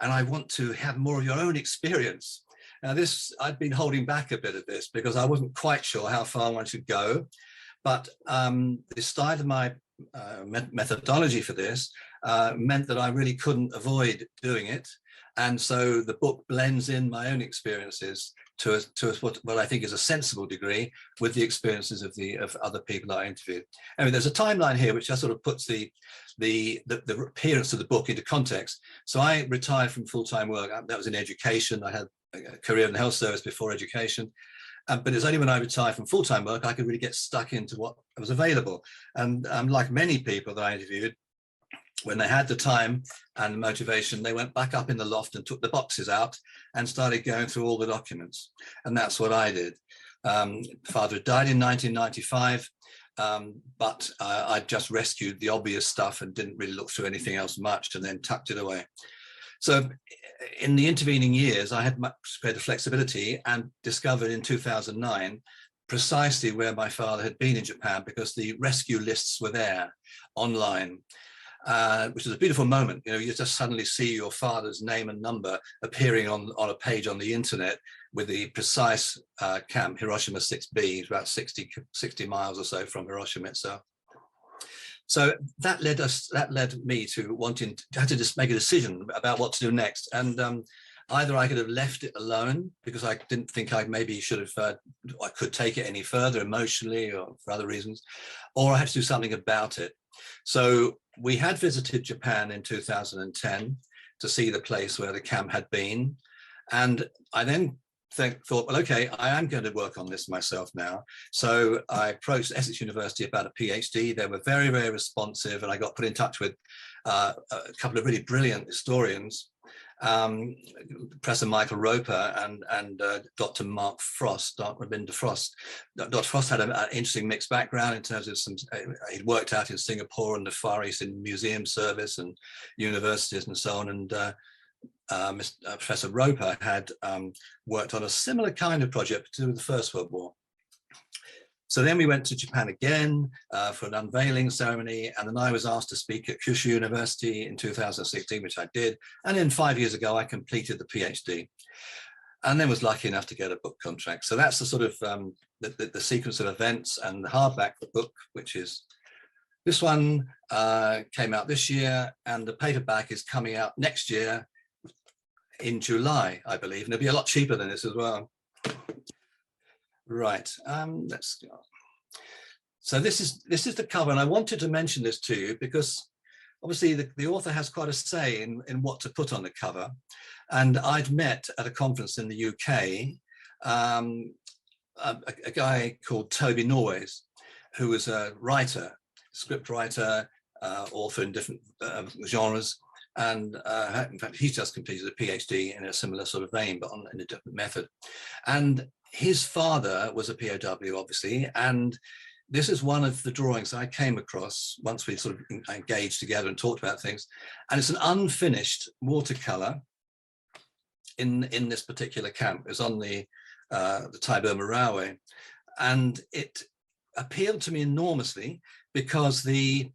and I want to have more of your own experience. Now, I'd been holding back a bit of this because I wasn't quite sure how far one should go, but the style of my methodology for this meant that I really couldn't avoid doing it. And so the book blends in my own experiences to what I think is a sensible degree with the experiences of other people I interviewed. I mean, there's a timeline here which just sort of puts the appearance of the book into context. So I retired from full-time work. That was in education. I had a career in the health service before education. But it's only when I retired from full-time work I could really get stuck into what was available. And like many people that I interviewed, when they had the time and the motivation, they went back up in the loft and took the boxes out and started going through all the documents. And that's what I did. Father died in 1995, but I just rescued the obvious stuff and didn't really look through anything else much and then tucked it away. So in the intervening years, I had much greater flexibility and discovered in 2009 precisely where my father had been in Japan, because the rescue lists were there online. Which is a beautiful moment. You know, you just suddenly see your father's name and number appearing on a page on the internet with the precise camp, Hiroshima 6B, about 60 miles or so from Hiroshima itself. So that led me to wanting to just make a decision about what to do next. And either I could have left it alone because I didn't think I maybe should have, I could take it any further emotionally or for other reasons, or I had to do something about it. So we had visited Japan in 2010 to see the place where the camp had been. And I then thought, well, okay, I am going to work on this myself now. So I approached Essex University about a PhD. They were very, very responsive, and I got put in touch with a couple of really brilliant historians, Professor Michael Roper and Dr. Mark Frost, Dr. Rabinder Frost. Dr. Frost had an interesting mixed background in terms of he'd worked out in Singapore and the Far East in museum service and universities and so on. And Professor Roper had worked on a similar kind of project to do with the First World War. So then we went to Japan again for an unveiling ceremony, and then I was asked to speak at Kyushu University in 2016, which I did. And then 5 years ago, I completed the PhD, and then was lucky enough to get a book contract. So that's the sort of the sequence of events. And the hardback book, which is this one, came out this year, and the paperback is coming out next year in July, I believe, and it'll be a lot cheaper than this as well. Right, let's go. So this is the cover, and I wanted to mention this to you because obviously the author has quite a say in what to put on the cover. And I'd met at a conference in the UK a guy called Toby Norways, who was a writer, script writer, author in different genres. And in fact, he's just completed a PhD in a similar sort of vein, but in a different method. And his father was a POW, obviously, and this is one of the drawings I came across once we sort of engaged together and talked about things. And it's an unfinished watercolor in this particular camp. It's on the Thai-Burma Railway, and it appealed to me enormously because the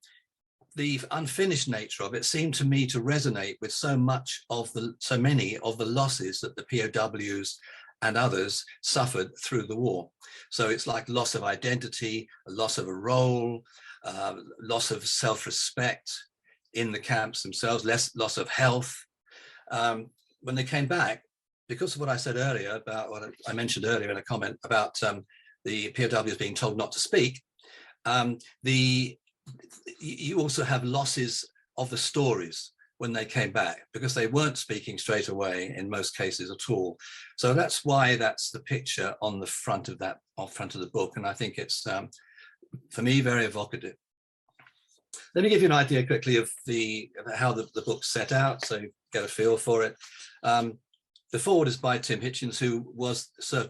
unfinished nature of it seemed to me to resonate with so many of the losses that the POWs and others suffered through the war. So it's like loss of identity, a loss of a role, loss of self-respect in the camps themselves, loss of health. When they came back, because of what I said earlier about what I mentioned earlier in a comment about the POWs being told not to speak, You also have losses of the stories when they came back, because they weren't speaking straight away in most cases at all. So that's why that's the picture on the front of the book. And I think it's, for me, very evocative. Let me give you an idea quickly of how the book's set out, so you get a feel for it. The foreword is by Tim Hitchens, who was the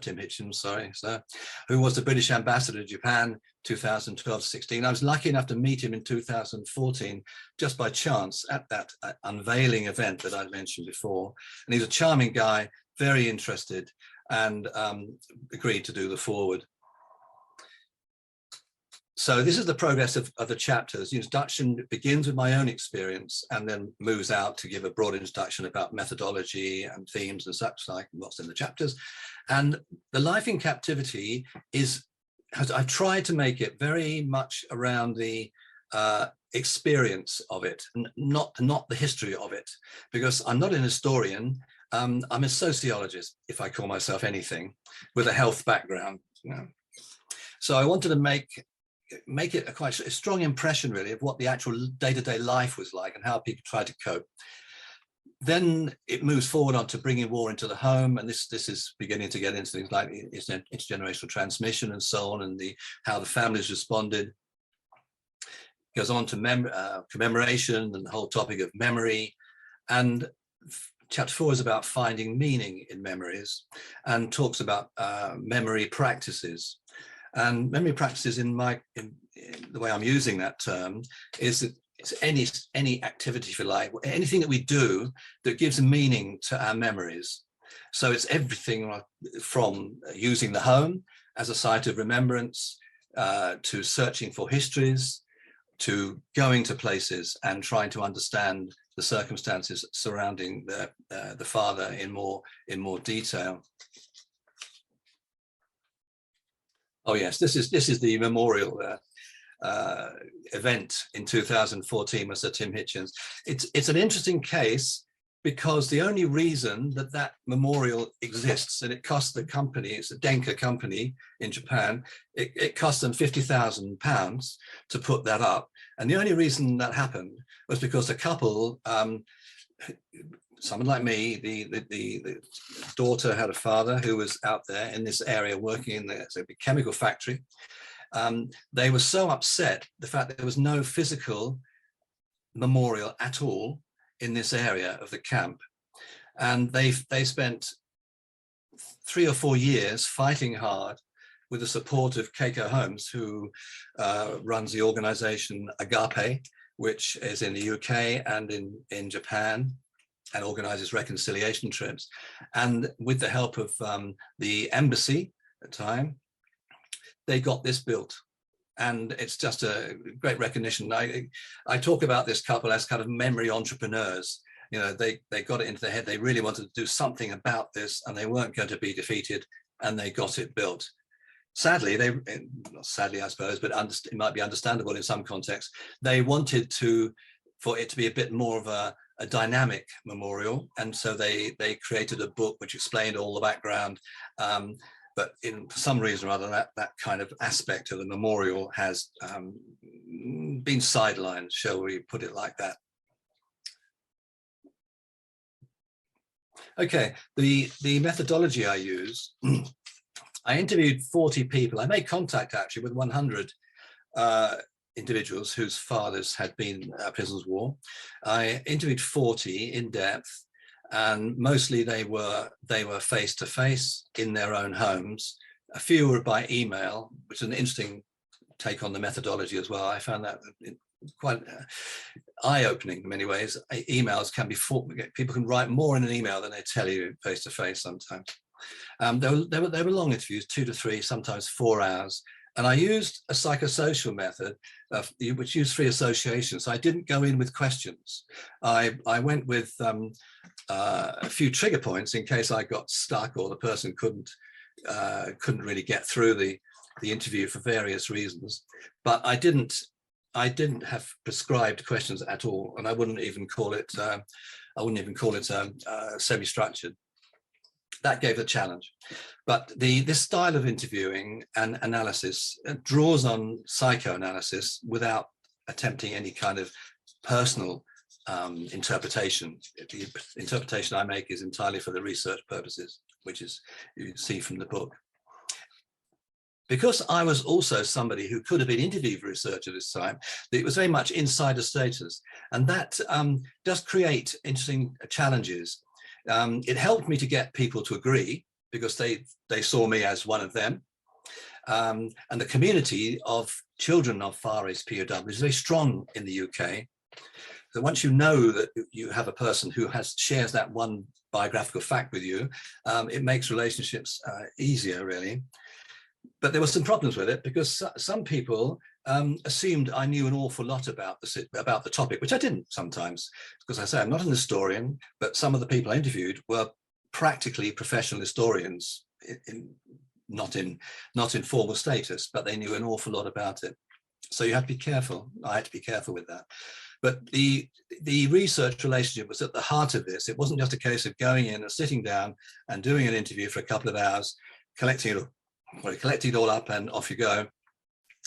British ambassador to Japan, 2012-16. I was lucky enough to meet him in 2014, just by chance, at that unveiling event that I mentioned before. And he's a charming guy, very interested, and agreed to do the foreword. So this is the progress of the chapters. The introduction begins with my own experience and then moves out to give a broad introduction about methodology and themes and such like, what's in the chapters. And the life in captivity I've tried to make it very much around the experience of it, not the history of it, because I'm not an historian. I'm a sociologist, if I call myself anything, with a health background. You know. So I wanted to make it quite a strong impression, really, of what the actual day-to-day life was like and how people tried to cope. Then it moves forward on to bringing war into the home, and this is beginning to get into things like intergenerational transmission and so on, and how the families responded. Goes on to commemoration and the whole topic of memory. And chapter 4 is about finding meaning in memories and talks about memory practices. And memory practices, in the way I'm using that term, is that it's any activity, if you like, anything that we do that gives a meaning to our memories. So it's everything from using the home as a site of remembrance, to searching for histories, to going to places and trying to understand the circumstances surrounding the father in more detail. Oh yes, this is the memorial event in 2014 with Sir Tim Hitchens. It's an interesting case because the only reason that memorial exists, and it cost the company, it's a Denka company in Japan, it cost them £50,000 to put that up. And the only reason that happened was because a couple, someone like me, the daughter had a father who was out there in this area working in the chemical factory. They were so upset the fact that there was no physical memorial at all in this area of the camp, and they spent 3 or 4 years fighting hard with the support of Keiko Holmes, who runs the organization Agape, which is in the UK and in Japan, and organizes reconciliation trips. And with the help of the embassy at the time, they got this built. And it's just a great recognition. I talk about this couple as kind of memory entrepreneurs. You know, they got it into their head. They really wanted to do something about this, and they weren't going to be defeated, and they got it built. Sadly, not sadly, I suppose, but it might be understandable in some contexts. They wanted for it to be a bit more of a dynamic memorial, and so they created a book which explained all the background. But for some reason or other, that kind of aspect of the memorial has been sidelined, shall we put it like that. Okay, the methodology I use, I interviewed 40 people. I made contact actually with 100 individuals whose fathers had been prisoners of war. I interviewed 40 in depth, and mostly they were face to face in their own homes. A few were by email, which is an interesting take on the methodology as well. I found that quite eye-opening in many ways. Emails can be people can write more in an email than they tell you face to face sometimes. They were long interviews, 2 to 3, sometimes 4 hours. And I used a psychosocial method, which used free association. So I didn't go in with questions. I went with a few trigger points in case I got stuck or the person couldn't really get through the interview for various reasons. But I didn't have prescribed questions at all, and I wouldn't even call it semi-structured. that gave a challenge. But this style of interviewing and analysis draws on psychoanalysis without attempting any kind of personal interpretation. The interpretation I make is entirely for the research purposes, which is, you see from the book. Because I was also somebody who could have been interviewed for research at this time, it was very much insider status. And that does create interesting challenges. It helped me to get people to agree because they saw me as one of them. And the community of children of Far East POWs is very strong in the UK. So once you know that you have a person who shares that one biographical fact with you, it makes relationships easier, really. But there were some problems with it because some people assumed I knew an awful lot about the topic, which I didn't sometimes, because I say I'm not an historian, but some of the people I interviewed were practically professional historians, not in formal status, but they knew an awful lot about it. So you have to be careful. I had to be careful with that. But the research relationship was at the heart of this. It wasn't just a case of going in and sitting down and doing an interview for a couple of hours, collecting it all up and off you go.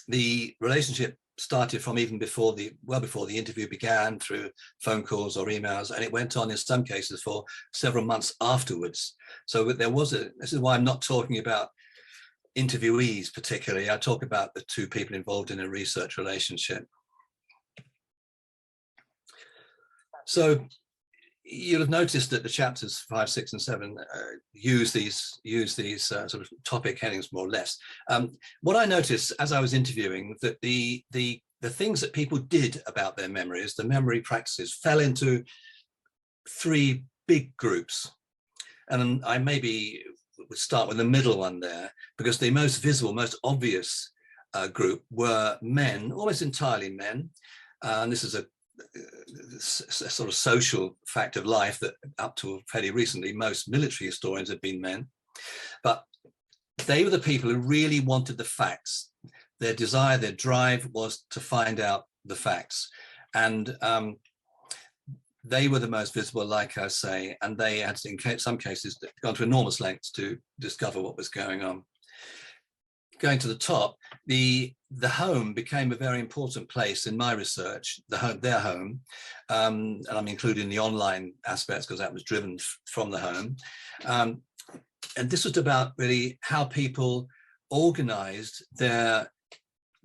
The relationship started from even before well before the interview began, through phone calls or emails, and it went on in some cases for several months afterwards. So this is why I'm not talking about interviewees particularly. I talk about the two people involved in a research relationship. So you'll have noticed that the chapters 5, 6, and 7 use these sort of topic headings more or less. What I noticed as I was interviewing, that the things that people did about their memories, the memory practices, fell into 3 big groups. And I maybe would start with the middle one there, because the most visible, most obvious group were men, almost entirely men. And this is a sort of social fact of life that up to fairly recently most military historians have been men, but they were the people who really wanted the facts. Their desire, their drive was to find out the facts, and they were the most visible, like I say, and they had, in some cases, gone to enormous lengths to discover what was going on. Going to the top, the home became a very important place in my research, their home, and I'm including the online aspects because that was driven from the home. And this was about really how people organized their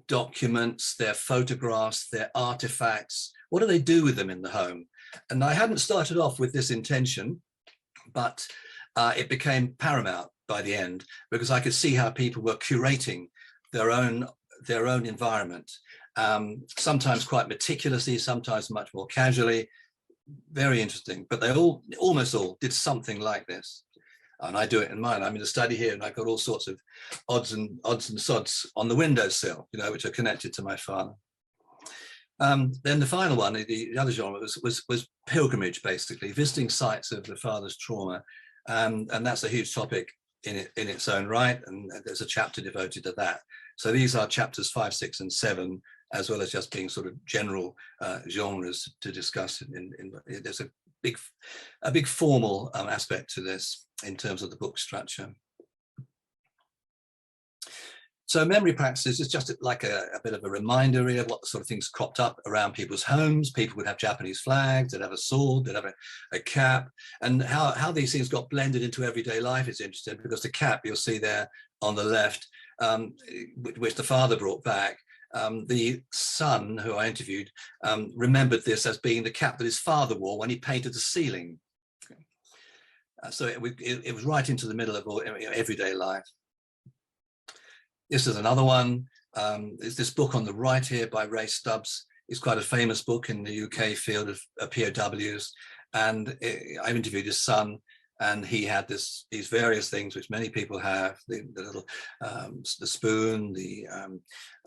documents, their photographs, their artifacts. What do they do with them in the home? And I hadn't started off with this intention, but it became paramount by the end, because I could see how people were curating their own environment, sometimes quite meticulously, sometimes much more casually. Very interesting, but they almost all did something like this. And I do it in mine. I'm in a study here and I've got all sorts of odds and sods on the windowsill, which are connected to my father. Then the final one, the other genre, was pilgrimage, basically, visiting sites of the father's trauma. And that's a huge topic in its own right, and there's a chapter devoted to that. So these are chapters 5, 6, and 7, as well as just being sort of general genres to discuss. There's a big formal aspect to this in terms of the book structure. So memory practices is just like a bit of a reminder really of what sort of things cropped up around people's homes. People would have Japanese flags, they'd have a sword, they'd have a cap, and how these things got blended into everyday life is interesting, because the cap you'll see there on the left, which the father brought back, the son who I interviewed remembered this as being the cap that his father wore when he painted the ceiling. So it was right into the middle of everyday life. This is another one. It's this book on the right here by Ray Stubbs. It's quite a famous book in the UK field of POWs. And I interviewed his son, and he had these various things which many people have, the little the spoon, the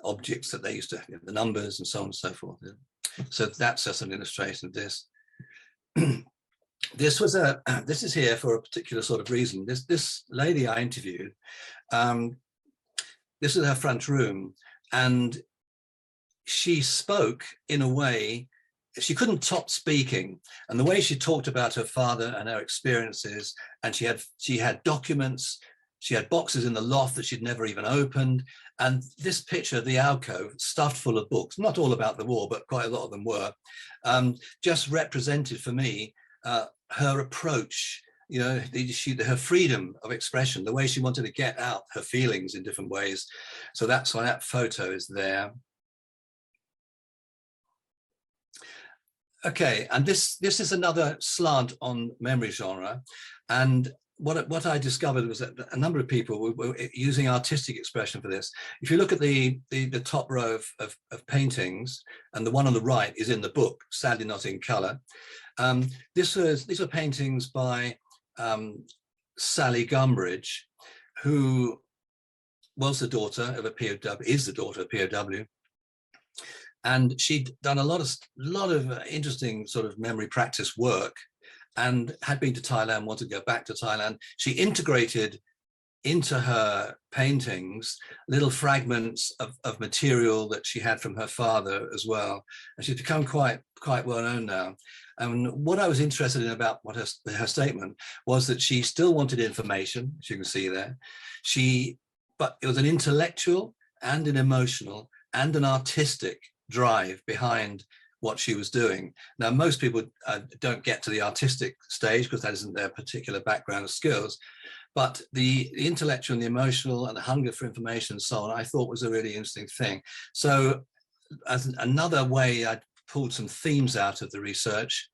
objects that they used to, the numbers and so on and so forth. So that's just an illustration of this. This is here for a particular sort of reason. This lady I interviewed, this is her front room, and she spoke in a way she couldn't top speaking, and the way she talked about her father and her experiences, and she had documents, she had boxes in the loft that she'd never even opened, and this picture of the alcove stuffed full of books, not all about the war, but quite a lot of them were, just represented for me her approach, you know, her freedom of expression, the way she wanted to get out her feelings in different ways. So that's why that photo is there. Okay, and this is another slant on memory genre, and what I discovered was that a number of people were using artistic expression for this. If you look at the top row of paintings, and the one on the right is in the book, sadly not in color. These are paintings by Sally Gumbridge, who was the daughter of a POW, is the daughter of a POW. And she'd done a lot of interesting sort of memory practice work, and had been to Thailand, wanted to go back to Thailand. She integrated into her paintings little fragments of material that she had from her father as well. And she's become quite well known now. And what I was interested in about her statement was that she still wanted information, as you can see there. But it was an intellectual and an emotional and an artistic drive behind what she was doing. Now, most people don't get to the artistic stage because that isn't their particular background of skills, but the intellectual and the emotional and the hunger for information and so on, I thought was a really interesting thing. So as another way I pulled some themes out of the research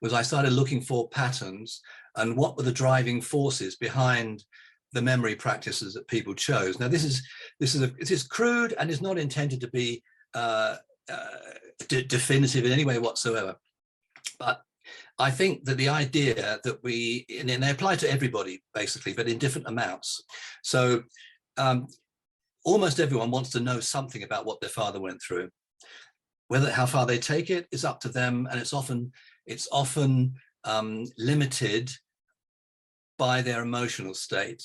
was I started looking for patterns and what were the driving forces behind the memory practices that people chose. Now, this is crude and is not intended to be definitive in any way whatsoever, but I think that the idea that and they apply to everybody basically, but in different amounts. So almost everyone wants to know something about what their father went through. How far they take it is up to them, and it's often limited by their emotional state.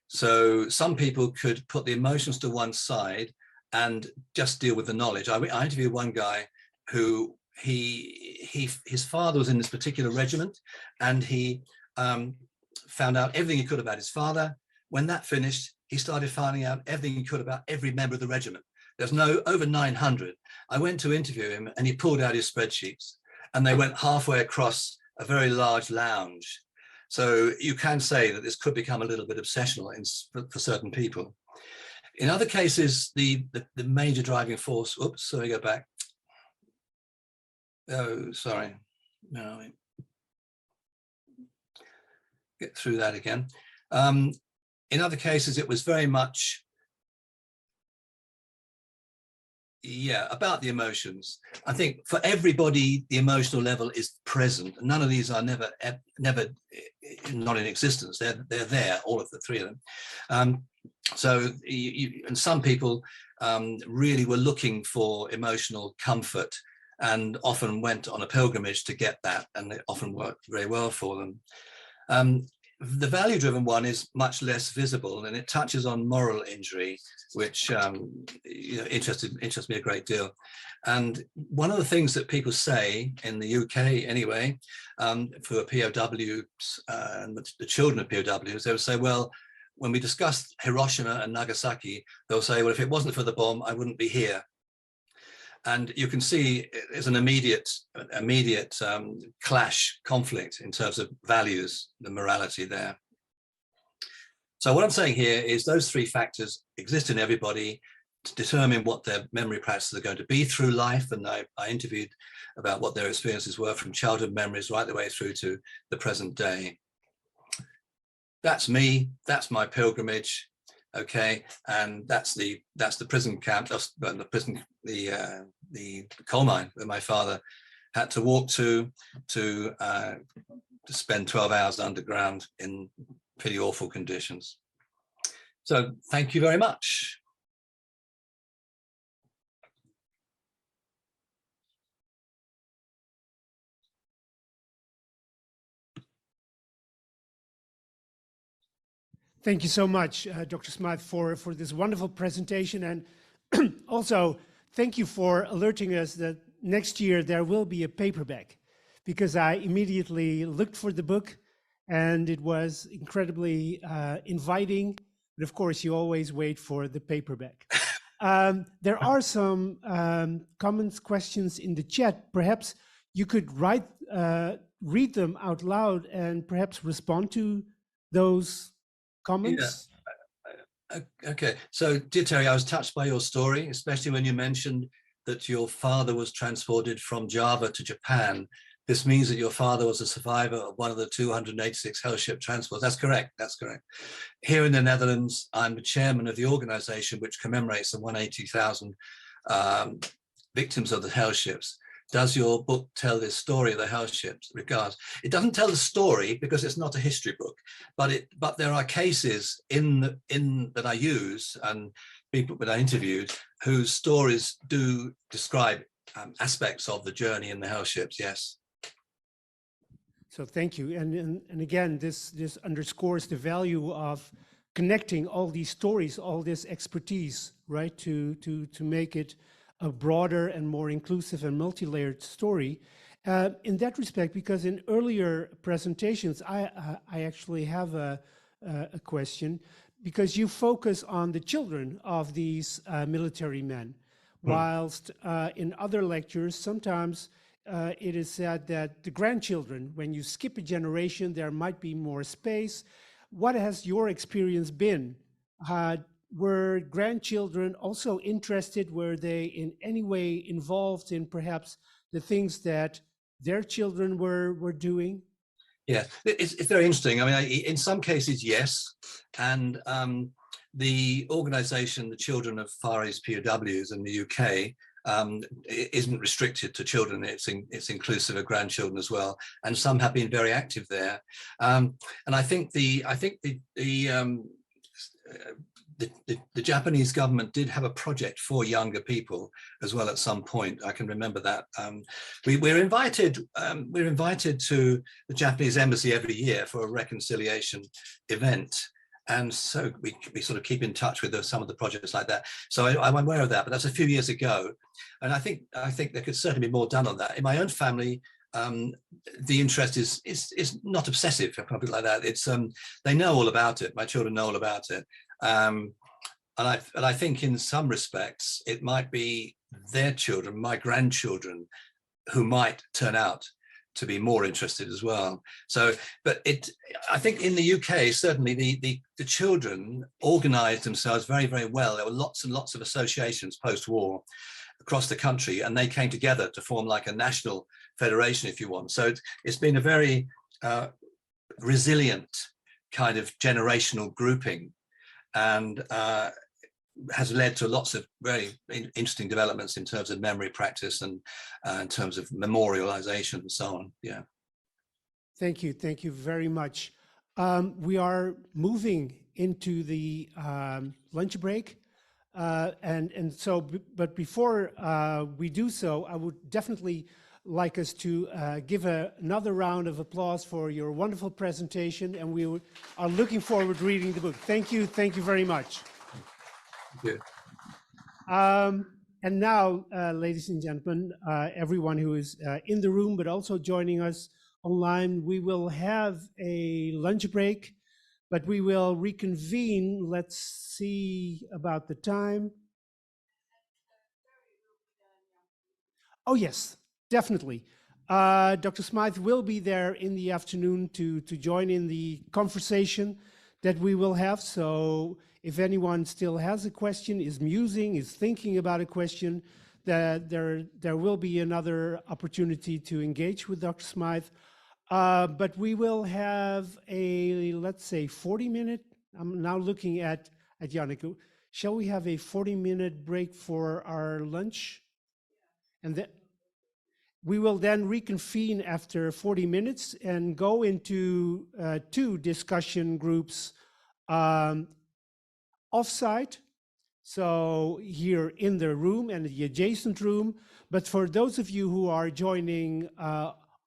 So some people could put the emotions to one side and just deal with the knowledge. I interviewed one guy who his father was in this particular regiment, and he found out everything he could about his father. When that finished, he started finding out everything he could about every member of the regiment. There's over 900. I went to interview him, and he pulled out his spreadsheets, and they went halfway across a very large lounge. So you can say that this could become a little bit obsessional for certain people. In other cases, the major driving force, oops, sorry, go back. Oh, sorry. No, get through that again. In other cases, it was very much, about the emotions. I think for everybody, the emotional level is present. None of these are never not in existence. They're there, all of the three of them. So and some people really were looking for emotional comfort and often went on a pilgrimage to get that, and it often worked very well for them. The value-driven one is much less visible, and it touches on moral injury, which interests me a great deal. And one of the things that people say in the UK, anyway, for POWs and the children of POWs, they would say, well, when we discussed Hiroshima and Nagasaki, they'll say, well, if it wasn't for the bomb, I wouldn't be here. And you can see there's an immediate conflict in terms of values, the morality there. So what I'm saying here is those three factors exist in everybody to determine what their memory practices are going to be through life. And I interviewed about what their experiences were from childhood memories right the way through to the present day. That's me, that's my pilgrimage. Okay, and that's the prison camp, the coal mine that my father had to walk to spend 12 hours underground in pretty awful conditions. So thank you very much. Thank you so much, Dr. Smythe, for this wonderful presentation. And also, thank you for alerting us that next year there will be a paperback, because I immediately looked for the book and it was incredibly inviting. But of course, you always wait for the paperback. There are some comments, questions in the chat. Perhaps you could read them out loud and perhaps respond to those comments. Yeah. Okay, so dear Terry, I was touched by your story, especially when you mentioned that your father was transported from Java to Japan. This means that your father was a survivor of one of the 286 hell ship transports. That's correct, that's correct. Here in the Netherlands, I'm the chairman of the organization which commemorates the 180,000 victims of the hell ships. Does your book tell this story of the hell ships? Regards. It doesn't tell the story because it's not a history book, but there are cases that I use and people that I interviewed whose stories do describe aspects of the journey in the hell ships. Yes. So thank you. And again, this underscores the value of connecting all these stories, all this expertise, right, to make it a broader and more inclusive and multi-layered story. In that respect, because in earlier presentations, I actually have a question, because you focus on the children of these military men, whilst in other lectures, sometimes it is said that the grandchildren, when you skip a generation, there might be more space. What has your experience been? Were grandchildren also interested? Were they in any way involved in perhaps the things that their children were doing? Yeah, it's very interesting. I mean, in some cases, yes. And the organization, the Children of Far East POWs in the UK, isn't restricted to children. It's inclusive of grandchildren as well, and some have been very active there. And I think the Japanese government did have a project for younger people as well at some point. I can remember that. We're invited to the Japanese embassy every year for a reconciliation event. And so we sort of keep in touch with some of the projects like that. So I'm aware of that, but that's a few years ago. And I think there could certainly be more done on that. In my own family, the interest is not obsessive, if I put it like that. It's they know all about it. My children know all about it. And I think in some respects, it might be their children, my grandchildren, who might turn out to be more interested as well. So, but I think in the UK, certainly the children organized themselves very, very well. There were lots and lots of associations post-war across the country, and they came together to form like a national federation, if you want. So it's been a very resilient kind of generational grouping, and has led to lots of very interesting developments in terms of memory practice and in terms of memorialization and so on. Yeah. Thank you very much. We are moving into the lunch break, and so, but before we do so, I would definitely like us to give another round of applause for your wonderful presentation, and we are looking forward to reading the book. Thank you very much. Thank you. And now, ladies and gentlemen, everyone who is in the room, but also joining us online, we will have a lunch break, but we will reconvene. Let's see about the time. Oh, yes, definitely. Dr. Smythe will be there in the afternoon to join in the conversation that we will have. So if anyone still has a question, is musing, is thinking about a question, that there will be another opportunity to engage with Dr. Smythe. But we will have a, let's say, 40-minute, I'm now looking at Janneke. Shall we have a 40-minute break for our lunch? And then we will then reconvene after 40 minutes and go into 2 discussion groups offsite, so here in the room and the adjacent room. But for those of you who are joining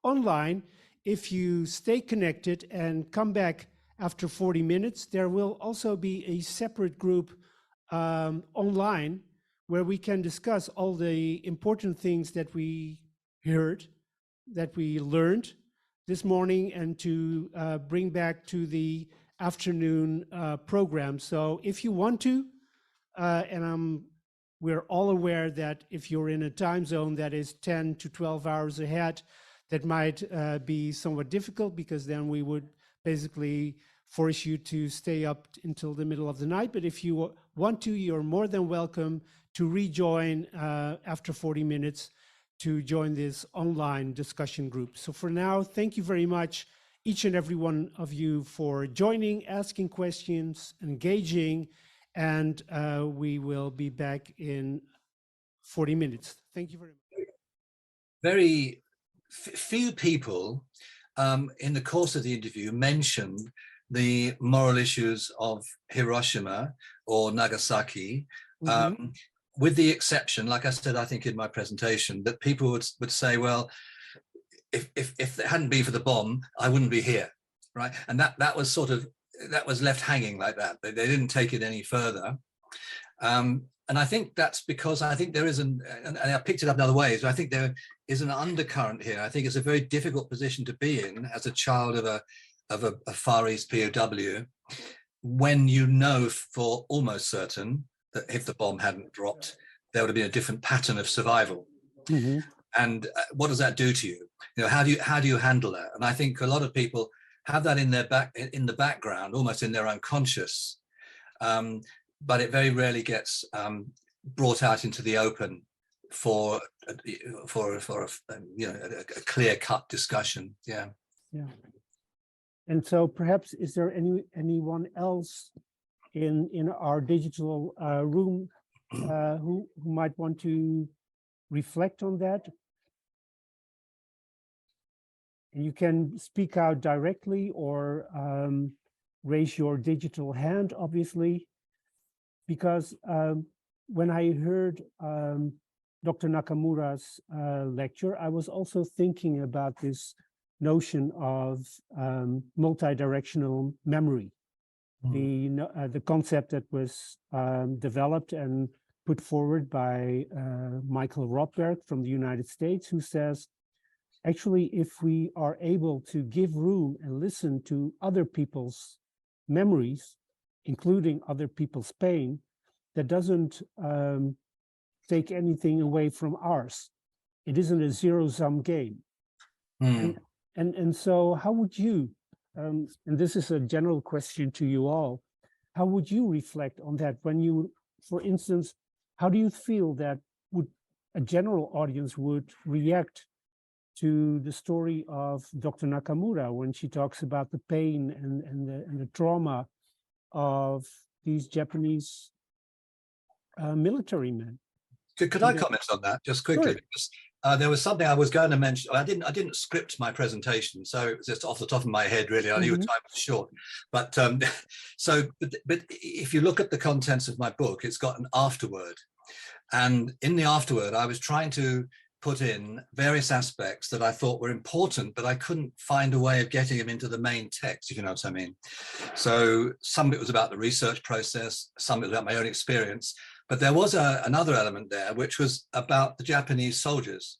online, if you stay connected and come back after 40 minutes, there will also be a separate group online where we can discuss all the important things that we heard, that we learned this morning, and to bring back to the afternoon program. So if you want to, and we're all aware that if you're in a time zone that is 10 to 12 hours ahead, that might be somewhat difficult, because then we would basically force you to stay up until the middle of the night. But if you want to, you're more than welcome to rejoin after 40 minutes to join this online discussion group. So for now, thank you very much, each and every one of you, for joining, asking questions, engaging, and we will be back in 40 minutes. Thank you very much. Very few people in the course of the interview mentioned the moral issues of Hiroshima or Nagasaki, with the exception, like I said, I think in my presentation, that people would say, well, if it hadn't been for the bomb, I wouldn't be here, right? And that was sort of, that was left hanging like that. They didn't take it any further. And I think that's because I think there is and I picked it up in other ways, but I think there is an undercurrent here. I think it's a very difficult position to be in as a child of a Far East POW, when you know for almost certain that if the bomb hadn't dropped, there would have been a different pattern of survival. And what does that do to you? You know, how do you handle that? And I think a lot of people have that in the background, almost in their unconscious, but it very rarely gets brought out into the open for a clear-cut discussion. Yeah. And so perhaps, is there anyone else in our digital room who might want to reflect on that? And you can speak out directly or raise your digital hand, obviously, because when I heard Dr. Nakamura's lecture, I was also thinking about this notion of multi-directional memory, the concept that was developed and put forward by Michael Rothberg from the United States, who says, actually, if we are able to give room and listen to other people's memories, including other people's pain, that doesn't take anything away from ours. It isn't a zero-sum game. And so how would you, and this is a general question to you all, how would you reflect on that when you, for instance, how do you feel that a general audience would react to the story of Dr. Nakamura when she talks about the pain and the trauma of these Japanese military men? Could I comment on that just quickly? Sure. Because there was something I was going to mention. I didn't script my presentation, so it was just off the top of my head, really. I knew time was short. But but if you look at the contents of my book, it's got an afterword. And in the afterword, I was trying to put in various aspects that I thought were important, but I couldn't find a way of getting them into the main text, if you know what I mean. So some of it was about the research process, some of it was about my own experience, but there was another element there, which was about the Japanese soldiers.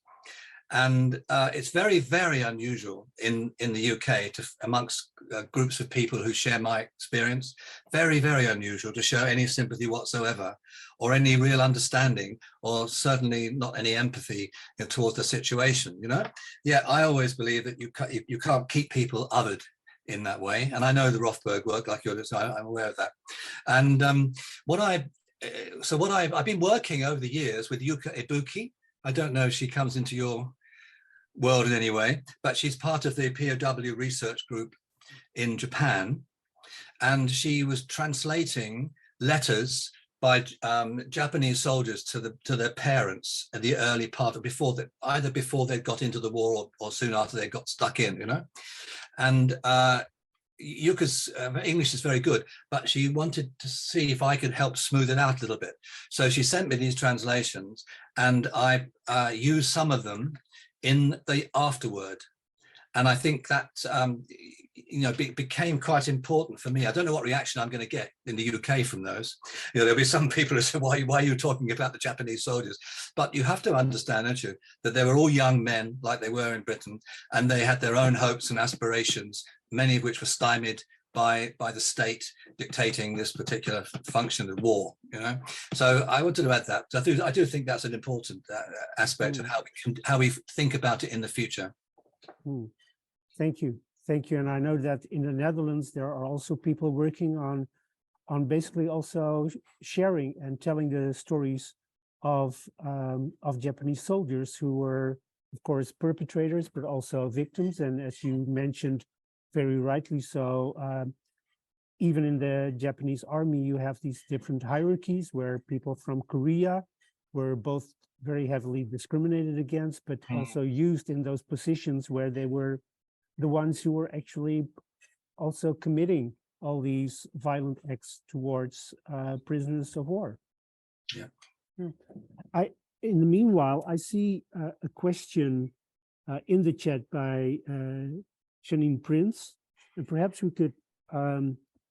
And it's very, very unusual in the UK amongst groups of people who share my experience, very, very unusual to show any sympathy whatsoever, or any real understanding, or certainly not any empathy towards the situation, you know? Yeah, I always believe that you can't keep people othered in that way. And I know the Rothberg work, like yours, so I'm aware of that. And I've been working over the years with Yuka Ibuki. I don't know if she comes into your world in any way, but she's part of the POW research group in Japan. And she was translating letters by Japanese soldiers to their parents at the early part of either before they got into the war or soon after they got stuck in, you know. And Yuka's English is very good, but she wanted to see if I could help smooth it out a little bit. So she sent me these translations, and I used some of them in the afterword. And I think that, became quite important for me. I don't know what reaction I'm going to get in the UK from those. There'll be some people who say, why are you talking about the Japanese soldiers? But you have to understand, don't you, that they were all young men like they were in Britain, and they had their own hopes and aspirations, many of which were stymied by the state dictating this particular function of war, So I wanted to add that. I do think that's an important aspect of how we think about it in the future. Thank you. And I know that in the Netherlands, there are also people working on basically also sharing and telling the stories of Japanese soldiers who were, of course, perpetrators, but also victims. And as you mentioned, very rightly so, even in the Japanese army, you have these different hierarchies where people from Korea were both very heavily discriminated against, but also used in those positions where they were the ones who were actually also committing all these violent acts towards prisoners of war. Yeah. In the meanwhile, I see a question in the chat by Janine Prince, and perhaps we could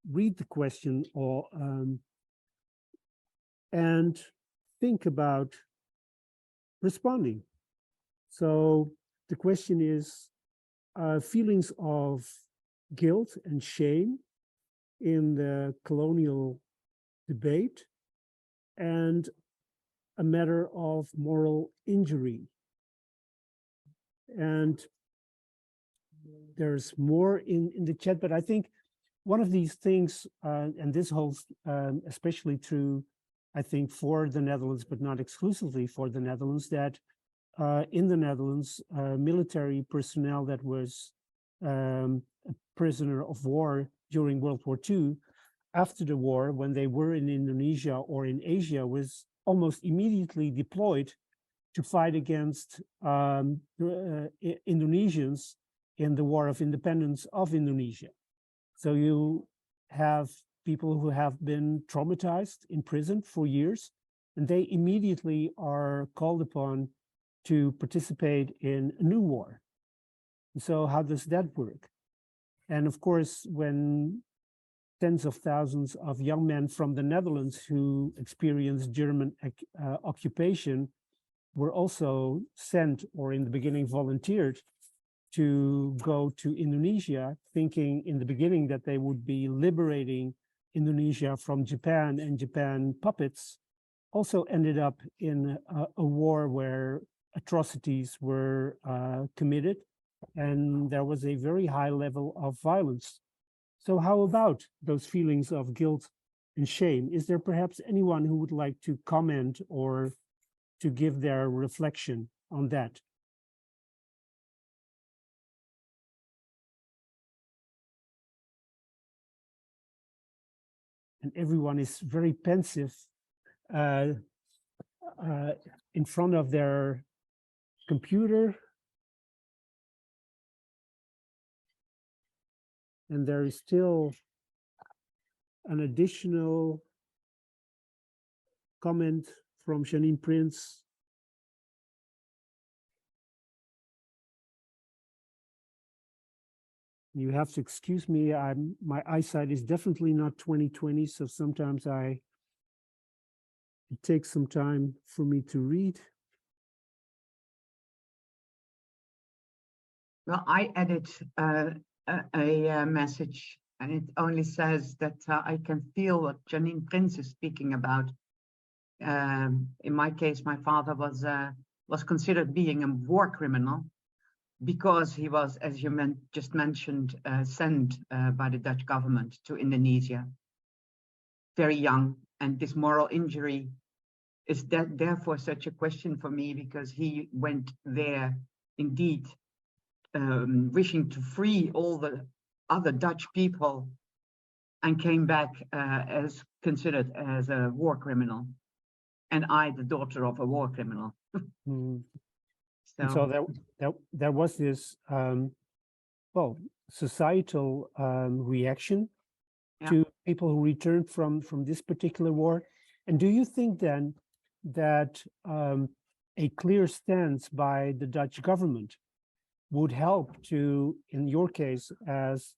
read the question and think about responding. So the question is feelings of guilt and shame in the colonial debate and a matter of moral injury. And there's more in the chat, but I think one of these things, and this holds especially true, I think, for the Netherlands, but not exclusively for the Netherlands, that in the Netherlands, military personnel that was a prisoner of war during World War II, after the war, when they were in Indonesia or in Asia, was almost immediately deployed to fight against Indonesians in the War of Independence of Indonesia. So you have people who have been traumatized, imprisoned for years, and they immediately are called upon to participate in a new war. So how does that work? And of course, when tens of thousands of young men from the Netherlands who experienced German occupation were also sent, or in the beginning volunteered, to go to Indonesia, thinking in the beginning that they would be liberating Indonesia from Japan and Japan puppets, also ended up in a war where atrocities were committed, and there was a very high level of violence. So how about those feelings of guilt and shame? Is there perhaps anyone who would like to comment or to give their reflection on that? And everyone is very pensive in front of their computer. And there is still an additional comment from Janine Prince. You have to excuse me, my eyesight is definitely not 20/20, so sometimes it takes some time for me to read. Well, I added a message, and it only says that I can feel what Janine Prince is speaking about. In my case, my father was considered being a war criminal because he was, as you just mentioned, sent by the Dutch government to Indonesia, very young. And this moral injury is therefore such a question for me, because he went there indeed wishing to free all the other Dutch people and came back as considered as a war criminal. And I, the daughter of a war criminal. So there was this, societal reaction to people who returned from this particular war. And do you think then that a clear stance by the Dutch government would help to, in your case, as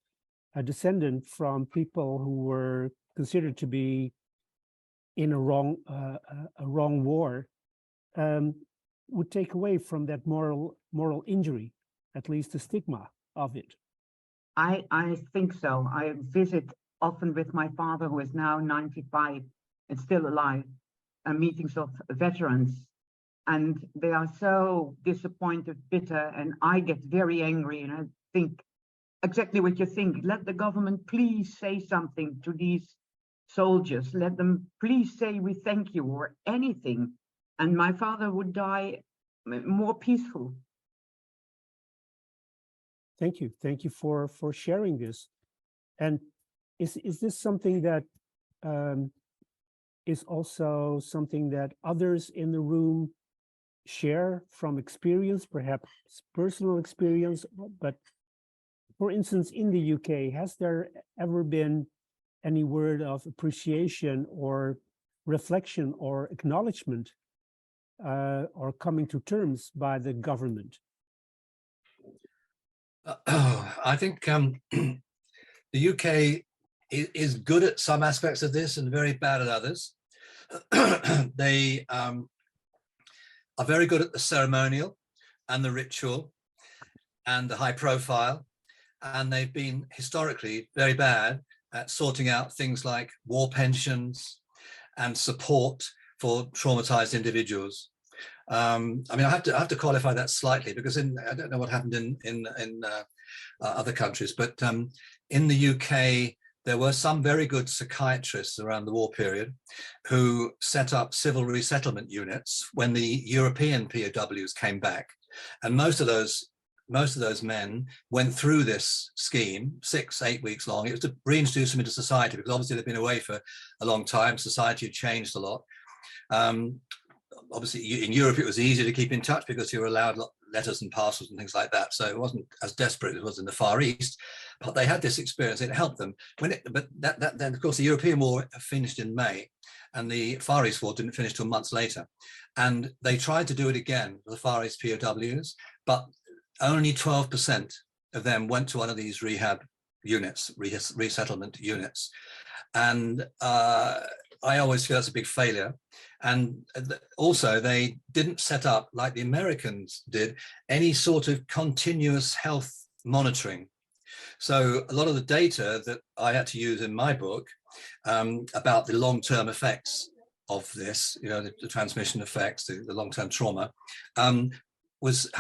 a descendant from people who were considered to be in a wrong war, would take away from that moral injury, at least the stigma of it. I think so. I visit often with my father, who is now 95 and still alive, meetings of veterans, and they are so disappointed, bitter, and I get very angry, and I think exactly what you think. Let the government please say something to these soldiers. Let them please say we thank you or anything. And my father would die more peaceful. Thank you. Thank you for sharing this. And is this something that is also something that others in the room share from experience, perhaps personal experience? But for instance, in the UK, has there ever been any word of appreciation or reflection or acknowledgement or coming to terms by the government? I think the UK is good at some aspects of this and very bad at others. They are very good at the ceremonial and the ritual and the high profile, and they've been historically very bad at sorting out things like war pensions and support for traumatized individuals. I mean, I have to qualify that slightly, because I don't know what happened in other countries, but in the UK, there were some very good psychiatrists around the war period who set up civil resettlement units when the European POWs came back, and most of those men went through this scheme 6-8 weeks long. It was to reintroduce them into society, because obviously they've been away for a long time. Society had changed a lot. Obviously, in Europe, it was easier to keep in touch because you were allowed letters and parcels and things like that. So it wasn't as desperate as it was in the Far East. But they had this experience. It helped them. Then, of course, the European War finished in May, and the Far East War didn't finish till months later. And they tried to do it again for the Far East POWs, but only 12% of them went to one of these rehab units, resettlement units. And I always feel that's a big failure. And also, they didn't set up, like the Americans did, any sort of continuous health monitoring. So a lot of the data that I had to use in my book about the long-term effects of this, you know, the transmission effects, the long-term trauma, had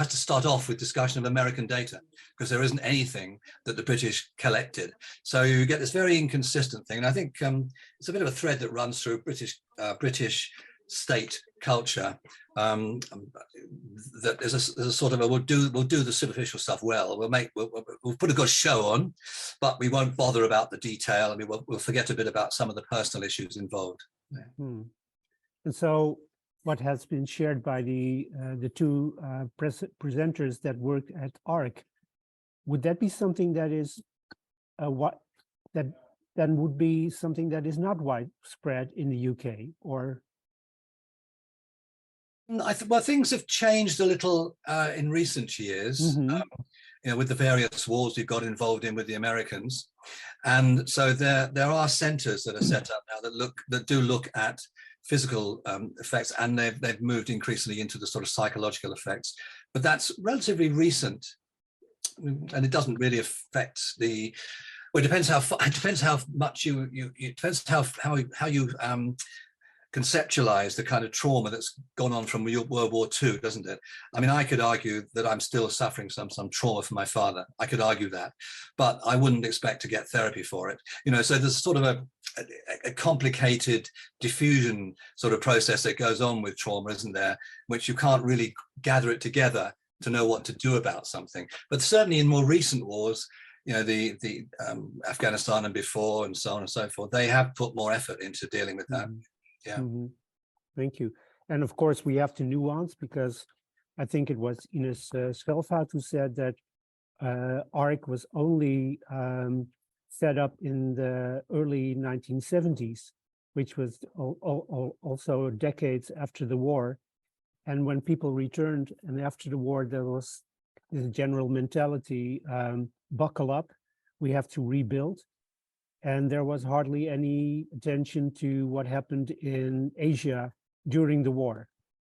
to start off with discussion of American data, because there isn't anything that the British collected. So you get this very inconsistent thing. And I think it's a bit of a thread that runs through British state culture, that there's a sort of we'll do the superficial stuff well. We'll put a good show on, but we won't bother about the detail. I mean, we'll forget a bit about some of the personal issues involved. Yeah. And so, what has been shared by the two presenters that work at ARC, would that be something that is that would be something that is not widespread in the UK, or? Well, things have changed a little in recent years, you know, with the various wars we've got involved in with the Americans, and so there are centres that are set up now that do look at physical effects, and they've moved increasingly into the sort of psychological effects, but that's relatively recent, and it doesn't really affect the. Well, it depends how much you it depends how you conceptualize the kind of trauma that's gone on from World War II, doesn't it? I mean, I could argue that I'm still suffering some trauma from my father. I could argue that, but I wouldn't expect to get therapy for it. You know, so there's sort of a complicated diffusion sort of process that goes on with trauma, isn't there? Which you can't really gather it together to know what to do about something. But certainly in more recent wars, you know, the Afghanistan and before, and so on and so forth, they have put more effort into dealing with that. Yeah. Thank you. And of course, we have to nuance, because I think it was Ines Schelvaart who said that ARC was only set up in the early 1970s, which was also decades after the war. And when people returned, and after the war, there was this general mentality, buckle up, we have to rebuild. And there was hardly any attention to what happened in Asia during the war.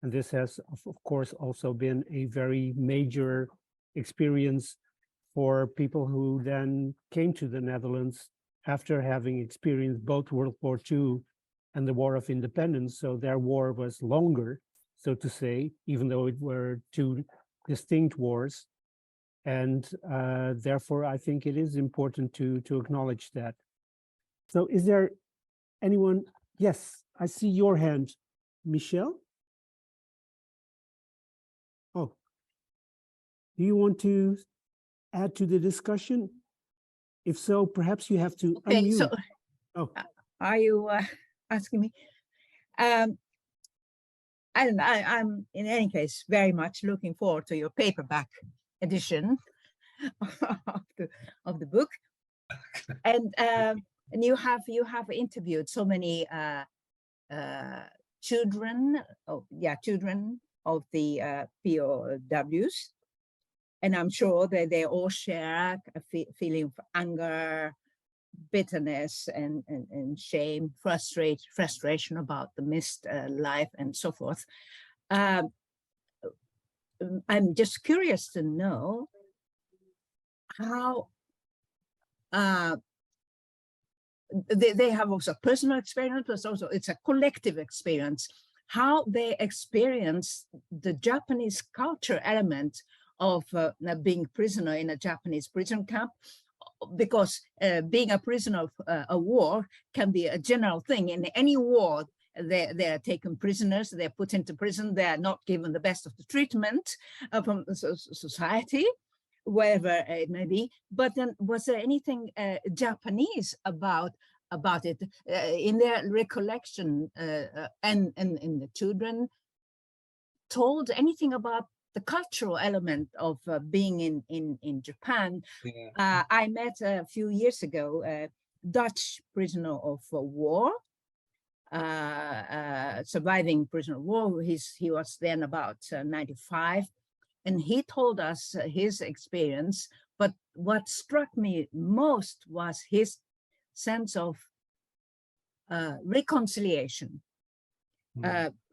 And this has, of course, also been a very major experience for people who then came to the Netherlands after having experienced both World War II and the War of Independence. So their war was longer, so to say, even though it were two distinct wars. And therefore, I think it is important to acknowledge that. So is there anyone? Yes, I see your hand, Michelle. Oh, do you want to add to the discussion? If so, perhaps you have to unmute. So, oh, are you asking me? I'm in any case very much looking forward to your paperback edition of the book, and you have interviewed so many children of the POWs. And I'm sure that they all share a feeling of anger, bitterness, and shame, frustration about the missed life, and so forth. I'm just curious to know how they have also personal experience, but also it's a collective experience, how they experience the Japanese culture element of being a prisoner in a Japanese prison camp, because being a prisoner of a war can be a general thing. In any war, they're taken prisoners, they're put into prison, they're not given the best of the treatment from society, wherever it may be. But then, was there anything Japanese about it in their recollection, and the children told anything about the cultural element of being in Japan? Yeah. I met a few years ago a Dutch prisoner of war, surviving prisoner of war. He was then about 95, and he told us his experience. But what struck me most was his sense of reconciliation.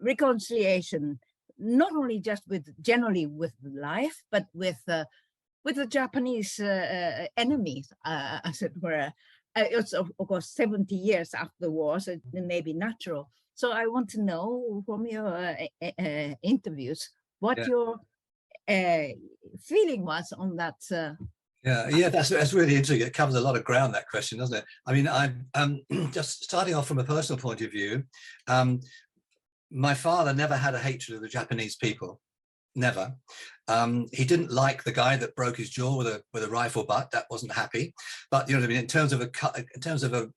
Reconciliation, not only just generally with life, but with the Japanese enemies, as it were. It's of course 70 years after the war, so it may be natural. So I want to know from your interviews what your feeling was on that. Yeah, that's really interesting. It covers a lot of ground, that question, doesn't it? I mean, I'm just starting off from a personal point of view. My father never had a hatred of the Japanese people, never. He didn't like the guy that broke his jaw with a rifle butt. That wasn't happy. But you know what I mean. In terms of a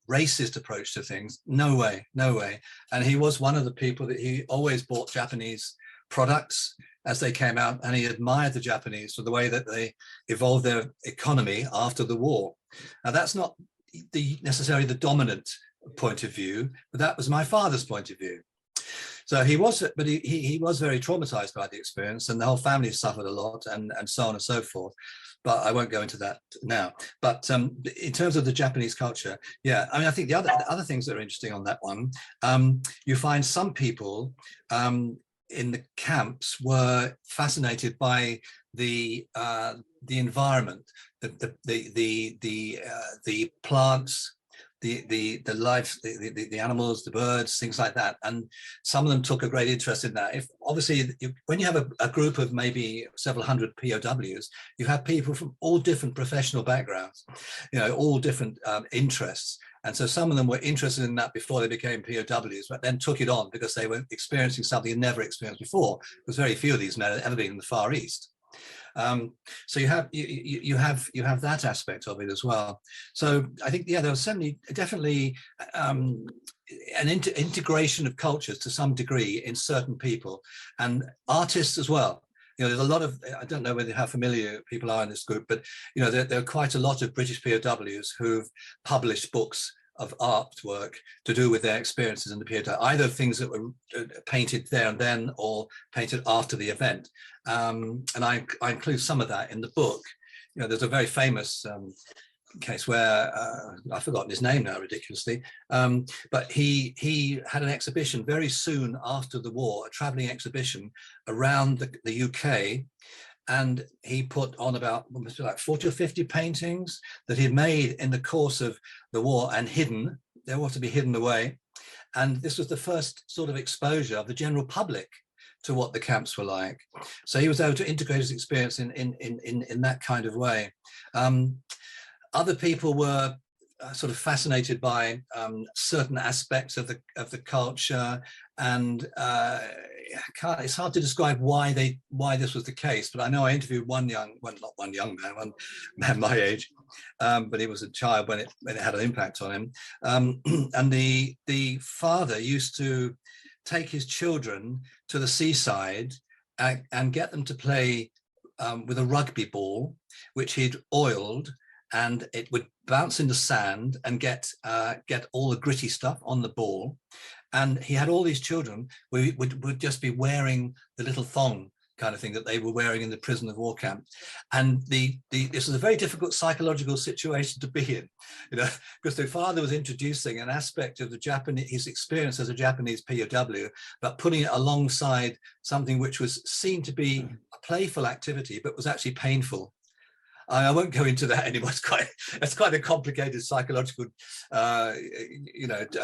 racist approach to things, no way, no way. And he was one of the people that he always bought Japanese products as they came out, and he admired the Japanese for the way that they evolved their economy after the war. Now that's not necessarily the dominant point of view, but that was my father's point of view. So he was, but he was very traumatized by the experience, and the whole family suffered a lot, and so on and so forth. But I won't go into that now. But in terms of the Japanese culture, yeah, I mean, I think the other things that are interesting on that one, you find some people in the camps were fascinated by the environment, the plants, the life, the animals, the birds, things like that, and some of them took a great interest in that. If obviously, when you have a group of maybe several hundred POWs, you have people from all different professional backgrounds, you know, all different interests, and so some of them were interested in that before they became POWs, but then took it on because they were experiencing something they'd never experienced before, because very few of these men had ever been in the Far East. So you have that aspect of it as well. So I think, yeah, there was definitely an integration of cultures to some degree in certain people, and artists as well. You know, there's a lot of, I don't know how familiar people are in this group, but you know, there are quite a lot of British POWs who've published books of artwork to do with their experiences in the period, either things that were painted there and then or painted after the event. And I include some of that in the book. You know, there's a very famous case where I've forgotten his name now, ridiculously, but he had an exhibition very soon after the war, a traveling exhibition around the UK, and he put on about like 40 or 50 paintings that he'd made in the course of the war and hidden. They were to be hidden away, and this was the first sort of exposure of the general public to what the camps were like. So he was able to integrate his experience in that kind of way. Other people were sort of fascinated by certain aspects of the culture, and it's hard to describe why this was the case. But I know I interviewed one man my age, but he was a child when it had an impact on him. And the father used to take his children to the seaside and get them to play with a rugby ball, which he'd oiled, and it would bounce in the sand and get all the gritty stuff on the ball. And he had all these children who would just be wearing the little thong kind of thing that they were wearing in the prison of war camp. And this was a very difficult psychological situation to be in, you know, because the father was introducing an aspect of his experience as a Japanese POW, but putting it alongside something which was seen to be a playful activity, but was actually painful. I won't go into that anymore. It's quite a complicated psychological, a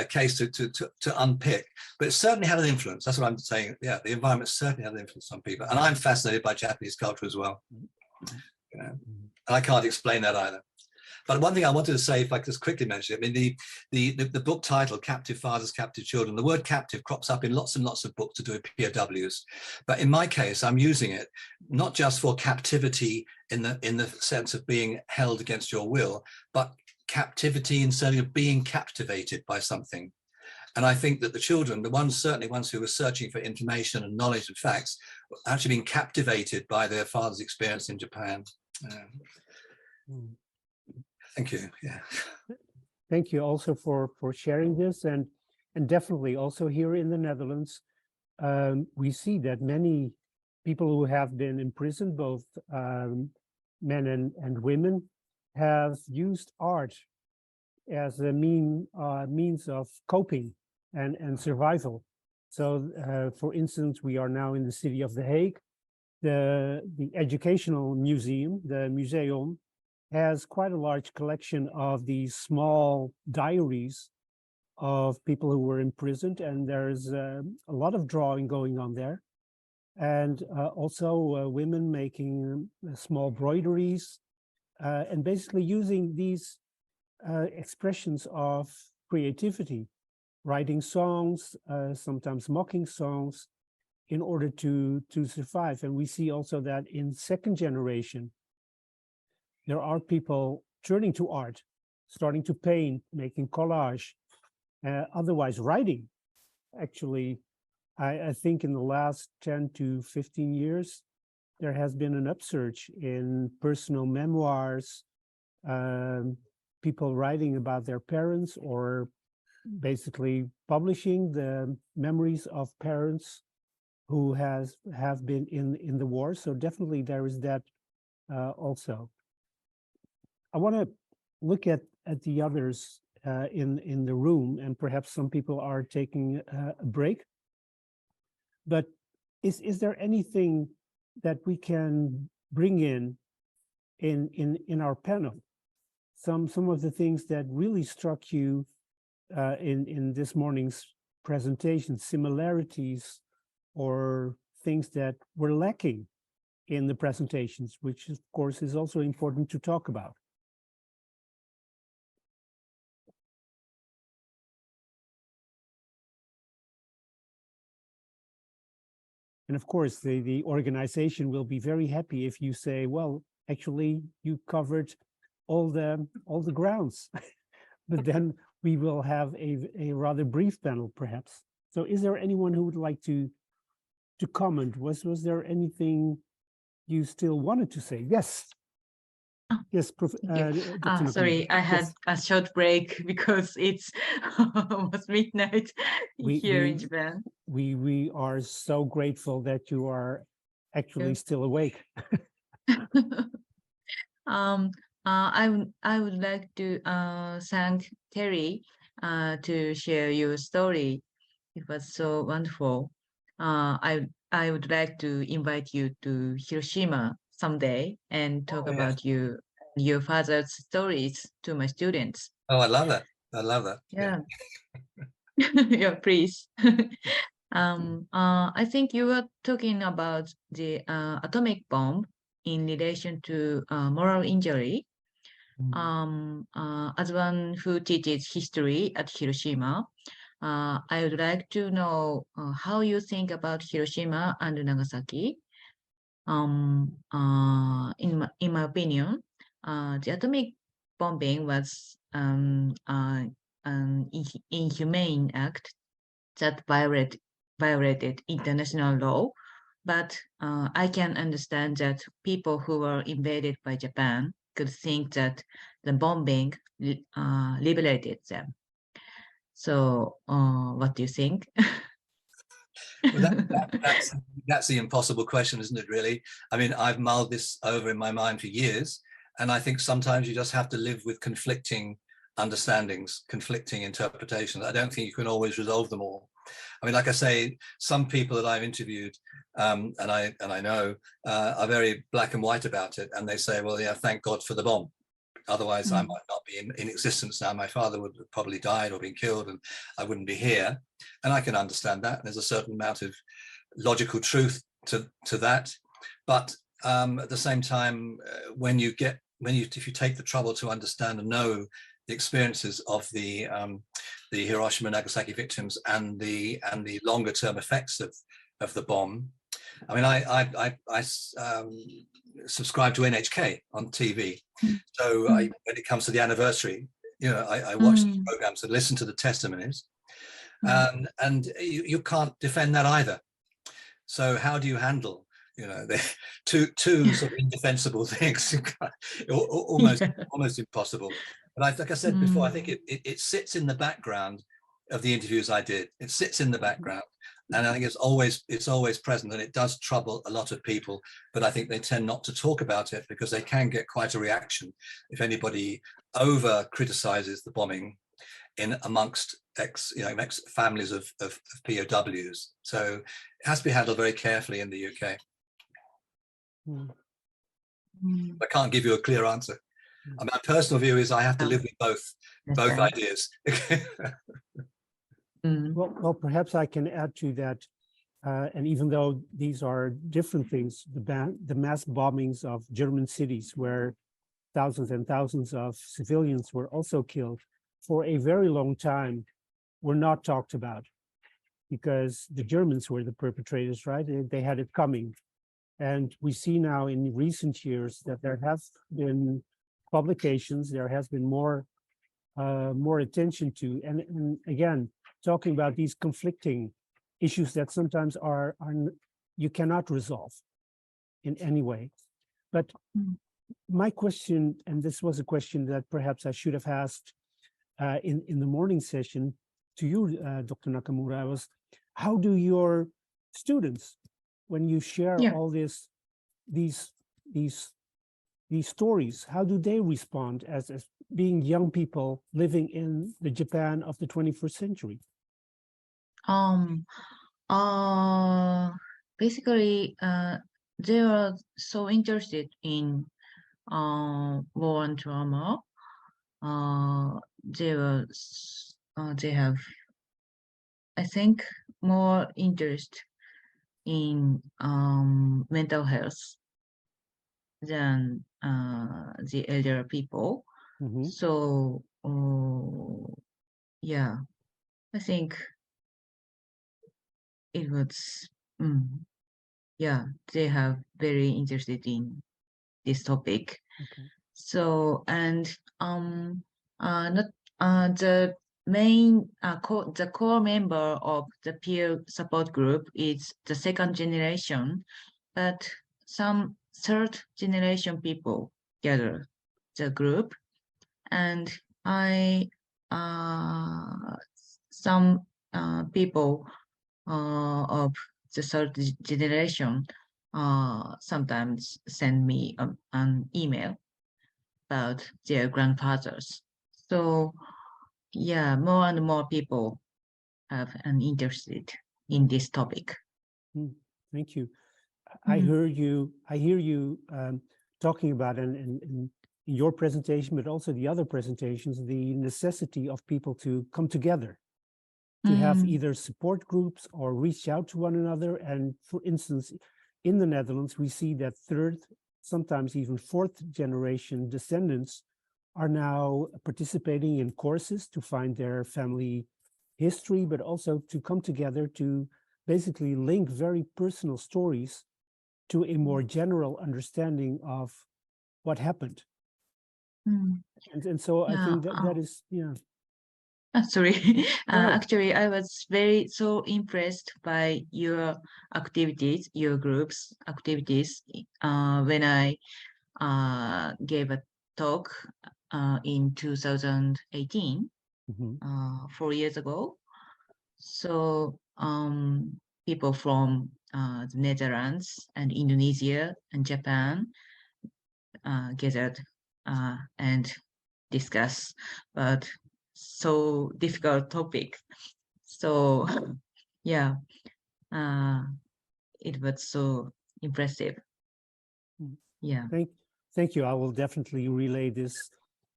case to unpick. But it certainly had an influence. That's what I'm saying. Yeah, the environment certainly had an influence on people. And I'm fascinated by Japanese culture as well. You know, and I can't explain that either. But one thing I wanted to say, if I could just quickly mention it, I mean, the book title, Captive Fathers, Captive Children, the word captive crops up in lots and lots of books to do with POWs. But in my case, I'm using it not just for captivity in the sense of being held against your will, but captivity in certainly of being captivated by something. And I think that the children, certainly ones who were searching for information and knowledge and facts, were actually being captivated by their father's experience in Japan. Thank you. Yeah. Thank you also for sharing this, and definitely also here in the Netherlands, we see that many people who have been imprisoned, both men and women, have used art as a means of coping and survival. So, for instance, we are now in the city of The Hague. The educational museum, the museum, has quite a large collection of these small diaries of people who were imprisoned, and there's a lot of drawing going on there. And also women making small broideries and basically using these expressions of creativity, writing songs, sometimes mocking songs, in order to survive. And we see also that in second generation, there are people turning to art, starting to paint, making collage, otherwise writing. Actually, I think in the last 10 to 15 years, there has been an upsurge in personal memoirs, people writing about their parents or basically publishing the memories of parents who have been in the war. So definitely there is that also. I want to look at the others in the room, and perhaps some people are taking a break. But is there anything that we can bring in our panel? Some of the things that really struck you in this morning's presentation, similarities or things that were lacking in the presentations, which of course is also important to talk about. And of course, the organization will be very happy if you say, well, actually, you covered all the grounds. But then we will have a rather brief panel, perhaps. So is there anyone who would like to comment? Was there anything you still wanted to say? Yes. Yes, Dr. Sorry, Nakamura. I had Yes. a short break because it's almost midnight here in Japan. We are so grateful that you are actually still awake. I would like to thank Terry to share your story. It was so wonderful. I would like to invite you to Hiroshima someday and talk about your father's stories to my students. Oh, I love that. I love that. Yeah. Yeah, please. I think you were talking about the atomic bomb in relation to moral injury. As one who teaches history at Hiroshima, I would like to know how you think about Hiroshima and Nagasaki. In my opinion, the atomic bombing was an inhumane act that violated international law, but I can understand that people who were invaded by Japan could think that the bombing liberated them. So, what do you think? Well, that's the impossible question, isn't it, really? I mean, I've mulled this over in my mind for years, and I think sometimes you just have to live with conflicting understandings, conflicting interpretations. I don't think you can always resolve them all. I mean, like I say, some people that I've interviewed and I know are very black and white about it, and they say, well, yeah, thank God for the bomb. Otherwise, I might not be in existence now. My father would have probably died or been killed, and I wouldn't be here. And I can understand that. There's a certain amount of logical truth to that. But at the same time, if you take the trouble to understand and know the experiences of the Hiroshima and Nagasaki victims and the longer term effects of the bomb. I mean, I subscribe to NHK on TV. So when it comes to the anniversary, I watch these programs and listen to the testimonies, and you can't defend that either. So how do you handle, the two sort of indefensible things? almost impossible. But like I said before, I think it sits in the background of the interviews I did. It sits in the background. And I think it's always present, and it does trouble a lot of people, but I think they tend not to talk about it because they can get quite a reaction if anybody over criticizes the bombing amongst families of POWs. So it has to be handled very carefully in the UK. I can't give you a clear answer. My personal view is I have to live with both ideas. Well, perhaps I can add to that. And even though these are different things, the mass bombings of German cities where thousands and thousands of civilians were also killed for a very long time were not talked about because the Germans were the perpetrators, right? They had it coming. And we see now in recent years that there have been publications, there has been more attention to, and again, talking about these conflicting issues that sometimes are you cannot resolve in any way. But my question, and this was a question that perhaps I should have asked in the morning session to you, Dr. Nakamura, was how do your students, when you share all these stories, how do they respond as being young people living in the Japan of the 21st century? Basically, they are so interested in war and trauma. They have, I think, more interest in mental health than the elder people. So, yeah, I think it was, they have very interested in this topic. So, and the main, the core member of the peer support group is the second generation, but some third generation people gather the group, and some people of the third generation sometimes send me an email about their grandfathers. So yeah, more and more people have an interest in this topic. Thank you. I hear you talking about in your presentation, but also the other presentations, the necessity of people to come together, to have either support groups or reach out to one another. And for instance, in the Netherlands, we see that third, sometimes even fourth generation descendants are now participating in courses to find their family history, but also to come together to basically link very personal stories to a more general understanding of what happened. And so I think that is, yeah. Sorry, actually, I was so impressed by your activities, your group's activities, when I gave a talk in 2018, 4 years ago. So people from the Netherlands and Indonesia and Japan gathered and discussed about so difficult topic. So yeah, it was so impressive. Yeah. Thank you. I will definitely relay this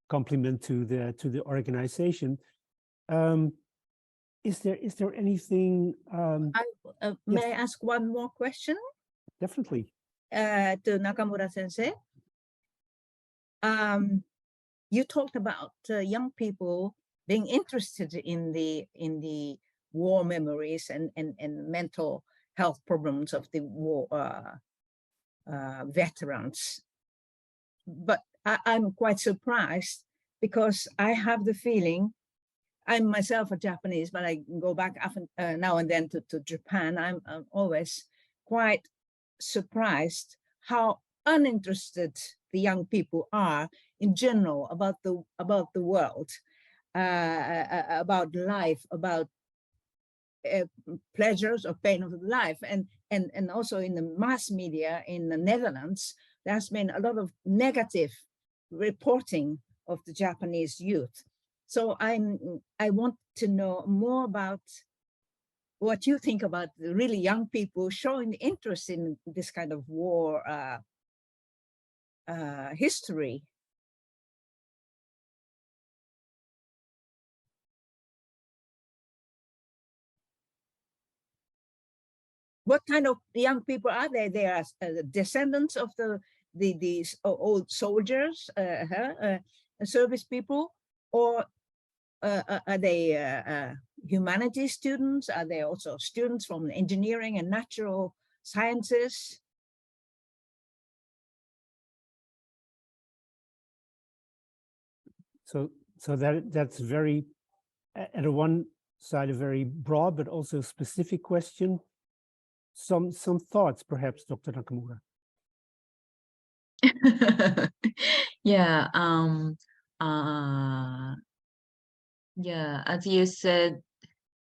compliment to the organization. Is there anything? May I ask one more question? Definitely. To Nakamura Sensei. You talked about young people being interested in the war memories and mental health problems of the war veterans. But I'm quite surprised because I have the feeling, I'm myself a Japanese, but I go back often, now and then to Japan. I'm always quite surprised how uninterested the young people are in general about the world, about life, about pleasures or pain of life, and also in the mass media in the Netherlands, there's been a lot of negative reporting of the Japanese youth. So I want to know more about what you think about the really young people showing interest in this kind of war history. What kind of young people are they? They are descendants of these old soldiers, service people, or are they humanities students? Are they also students from engineering and natural sciences? So that's very, at one side, a very broad but also specific question. Some thoughts, perhaps, Dr. Nakamura. Yeah. Yeah. As you said,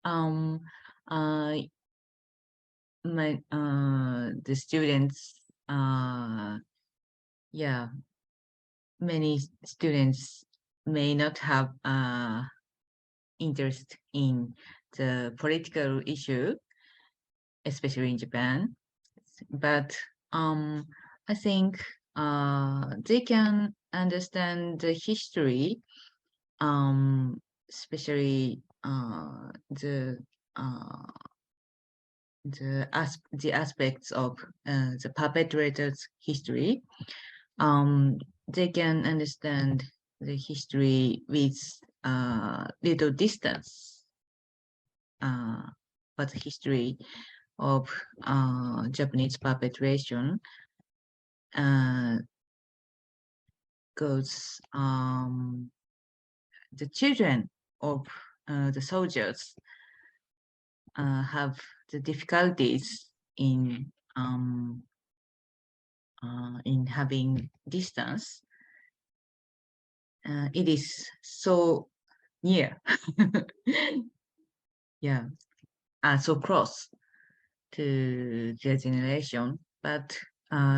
the students. Yeah. Many students may not have interest in the political issue, especially in Japan, but I think they can understand the history, especially the aspects of the perpetrator's history. They can understand the history with little distance, but the history of Japanese perpetration goes the children of the soldiers have the difficulties in having distance, it is so near. Yeah, so close to their generation, but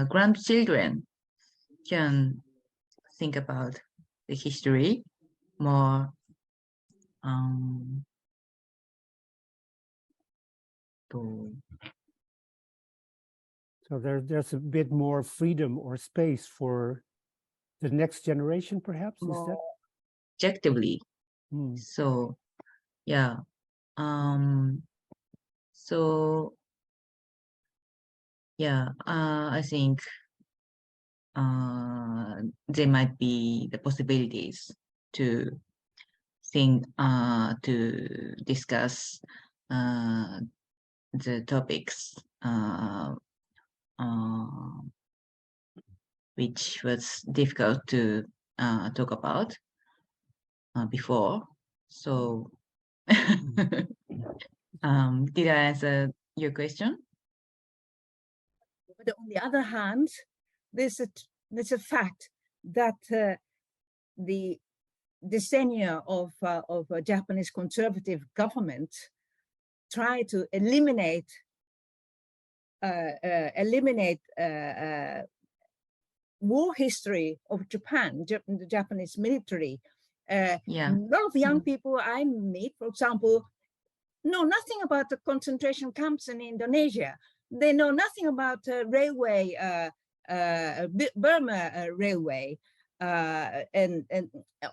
grandchildren can think about the history more so there's a bit more freedom or space for the next generation, perhaps, is that? Objectively. So, yeah. So, yeah, I think there might be the possibilities to think, to discuss the topics which was difficult to talk about before. So, did I answer your question? But on the other hand, there's a fact that the decennia of a Japanese conservative government try to eliminate war history of Japan, the Japanese military. A lot of young people I meet, for example, know nothing about the concentration camps in Indonesia. They know nothing about railway, Burma railway,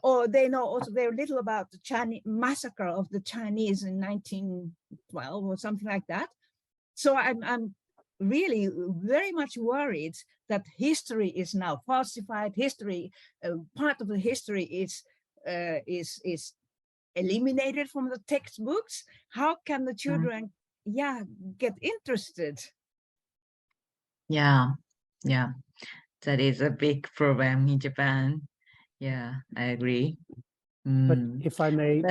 or they know also very little about the Chinese massacre of the Chinese in 1912 or something like that. So I'm really very much worried that history is now falsified. History, part of the history is eliminated from the textbooks. How can the children, get interested? Yeah, that is a big problem in Japan. Yeah, I agree. But if I may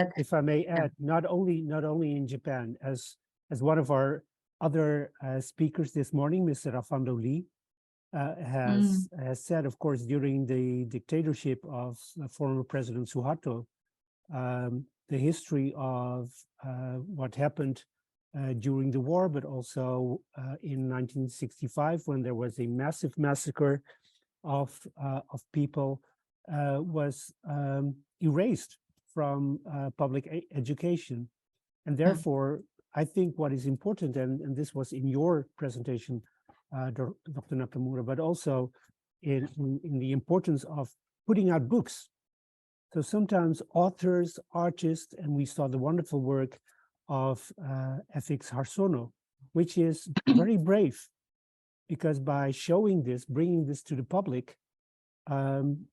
add, not only in Japan, as one of our other speakers this morning, Mr. Rafando Lee, has said, of course, during the dictatorship of former President Suharto, the history of what happened during the war, but also in 1965, when there was a massive massacre of people, was erased from public education. And therefore, I think what is important, and this was in your presentation, Dr. Nakamura, but also in the importance of putting out books. So sometimes authors, artists, and we saw the wonderful work of FX Harsono, which is very brave, because by showing this, bringing this to the public,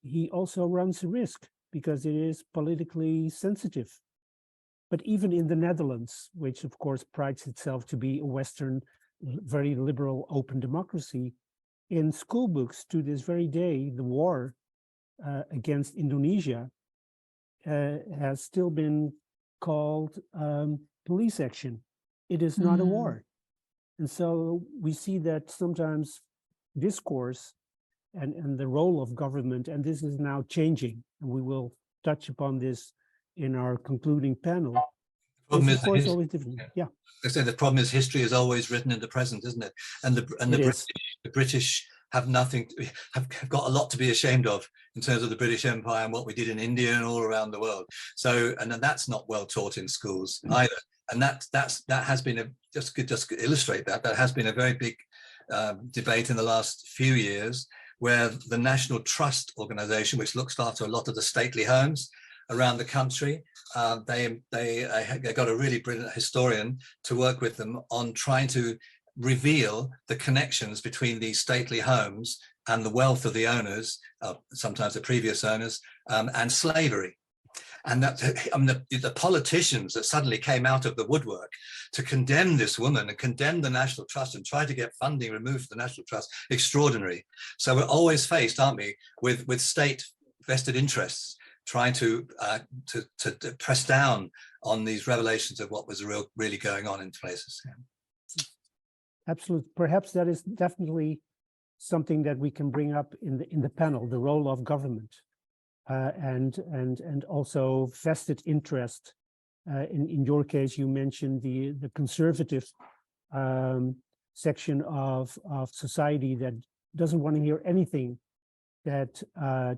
he also runs a risk because it is politically sensitive. But even in the Netherlands, which of course prides itself to be a Western, very liberal, open democracy, in school books to this very day, the war against Indonesia has still been called police action. It is not a war. And so we see that sometimes discourse and the role of government, and this is now changing, and we will touch upon this in our concluding panel. The problem is, of course, always different. Yeah. I say the problem is history is always written in the present, isn't it? And the British have got a lot to be ashamed of in terms of the British Empire and what we did in India and all around the world. So, and that's not well taught in schools either. And that has been just to illustrate that has been a very big debate in the last few years, where the National Trust Organization, which looks after a lot of the stately homes around the country, they got a really brilliant historian to work with them on trying to reveal the connections between these stately homes and the wealth of the owners, sometimes the previous owners, and slavery. And that the politicians that suddenly came out of the woodwork to condemn this woman and condemn the National Trust and try to get funding removed from the National Trust, extraordinary. So we're always faced, aren't we, with state vested interests trying to press down on these revelations of what was really going on in places. Yeah. Absolutely. Perhaps that is definitely something that we can bring up in the panel, the role of government. and also vested interest. In your case, you mentioned the conservative section of society that doesn't want to hear anything that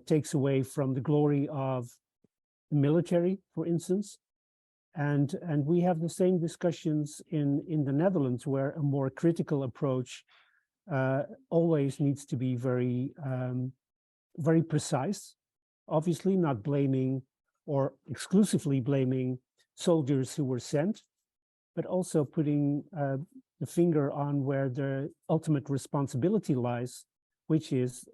takes away from the glory of the military, for instance. And we have the same discussions in the Netherlands, where a more critical approach always needs to be very, very precise. Obviously, not blaming or exclusively blaming soldiers who were sent, but also putting the finger on where the ultimate responsibility lies, which is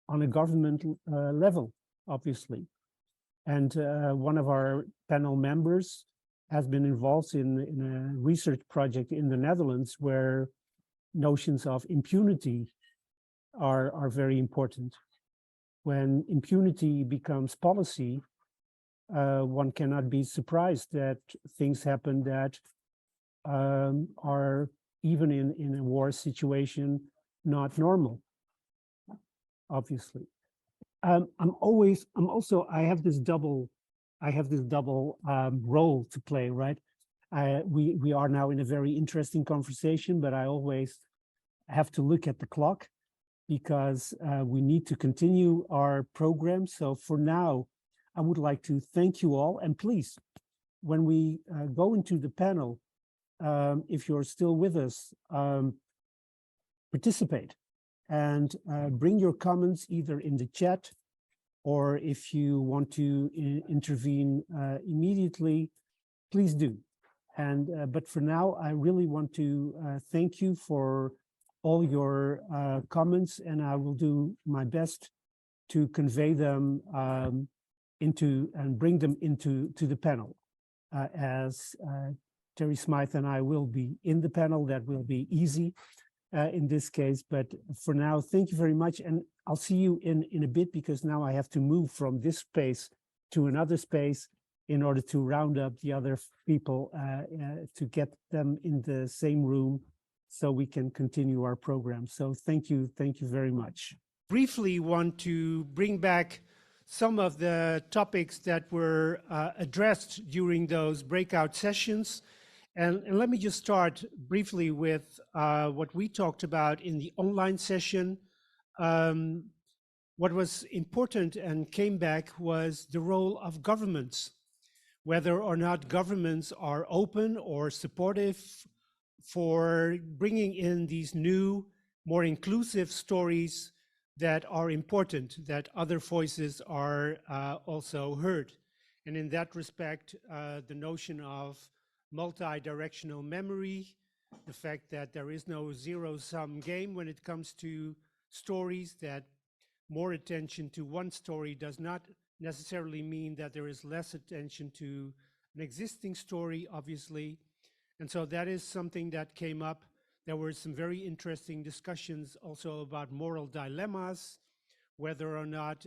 on a government level, obviously. And one of our panel members has been involved in a research project in the Netherlands where notions of impunity are very important. When impunity becomes policy, one cannot be surprised that things happen that are, even in a war situation, not normal, obviously. I have this double role to play, right? We are now in a very interesting conversation, but I always have to look at the clock because we need to continue our program. So for now, I would like to thank you all. And please, when we go into the panel, if you're still with us, participate and bring your comments either in the chat, or if you want to intervene immediately, please do. And but for now, I really want to thank you for all your comments, and I will do my best to convey them and bring them into the panel. As Terry Smythe and I will be in the panel, that will be easy in this case. But for now, thank you very much. And I'll see you in a bit, because now I have to move from this space to another space in order to round up the other people to get them in the same room so we can continue our program. So thank you very much. Briefly want to bring back some of the topics that were addressed during those breakout sessions. And let me just start briefly with what we talked about in the online session. What was important and came back was the role of governments, whether or not governments are open or supportive for bringing in these new, more inclusive stories that are important, that other voices are also heard. And in that respect, the notion of multi-directional memory, the fact that there is no zero-sum game when it comes to stories, that more attention to one story does not necessarily mean that there is less attention to an existing story, obviously. And so that is something that came up. There were some very interesting discussions also about moral dilemmas, whether or not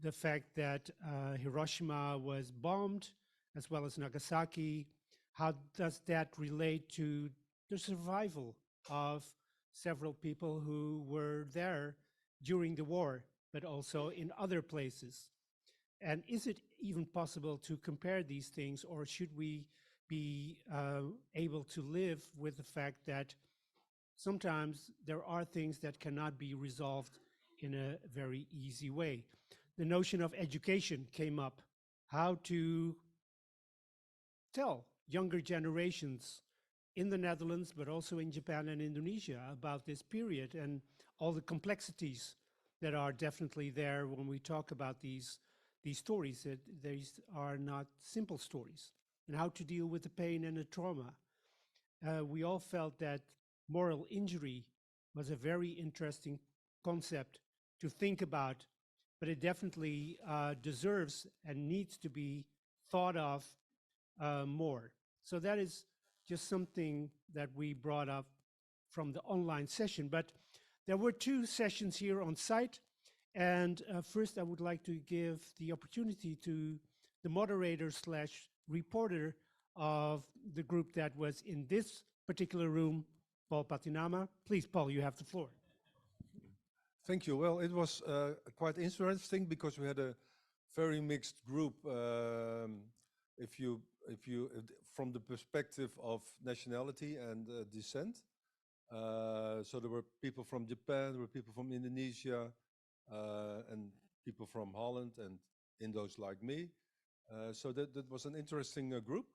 the fact that Hiroshima was bombed, as well as Nagasaki, how does that relate to the survival of several people who were there during the war, but also in other places? And is it even possible to compare these things, or should we be able to live with the fact that sometimes there are things that cannot be resolved in a very easy way? The notion of education came up, how to tell younger generations in the Netherlands, but also in Japan and Indonesia, about this period and all the complexities that are definitely there when we talk about these stories, that these are not simple stories, and how to deal with the pain and the trauma. We all felt that moral injury was a very interesting concept to think about, but it definitely deserves and needs to be thought of more. So that is just something that we brought up from the online session. But there were two sessions here on site. And first, I would like to give the opportunity to the moderator / reporter of the group that was in this particular room, Paul Patinama. Please, Paul, you have the floor. Thank you. Well, it was quite interesting because we had a very mixed group. From the perspective of nationality and descent. So there were people from Japan, there were people from Indonesia, and people from Holland and Indos like me. So that was an interesting group.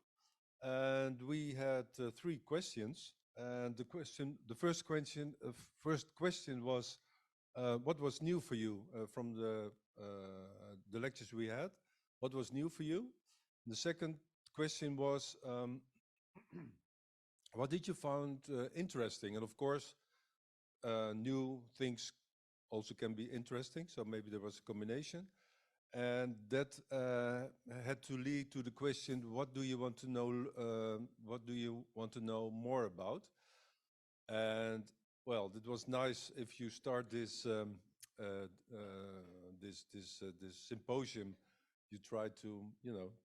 And we had 3 questions. And the first question was, what was new for you from the lectures we had? What was new for you? The second question was, what did you find interesting? And of course, new things also can be interesting. So maybe there was a combination. And that had to lead to the question, what do you want to know? What do you want to know more about? And well, it was nice if you start this this symposium. You try to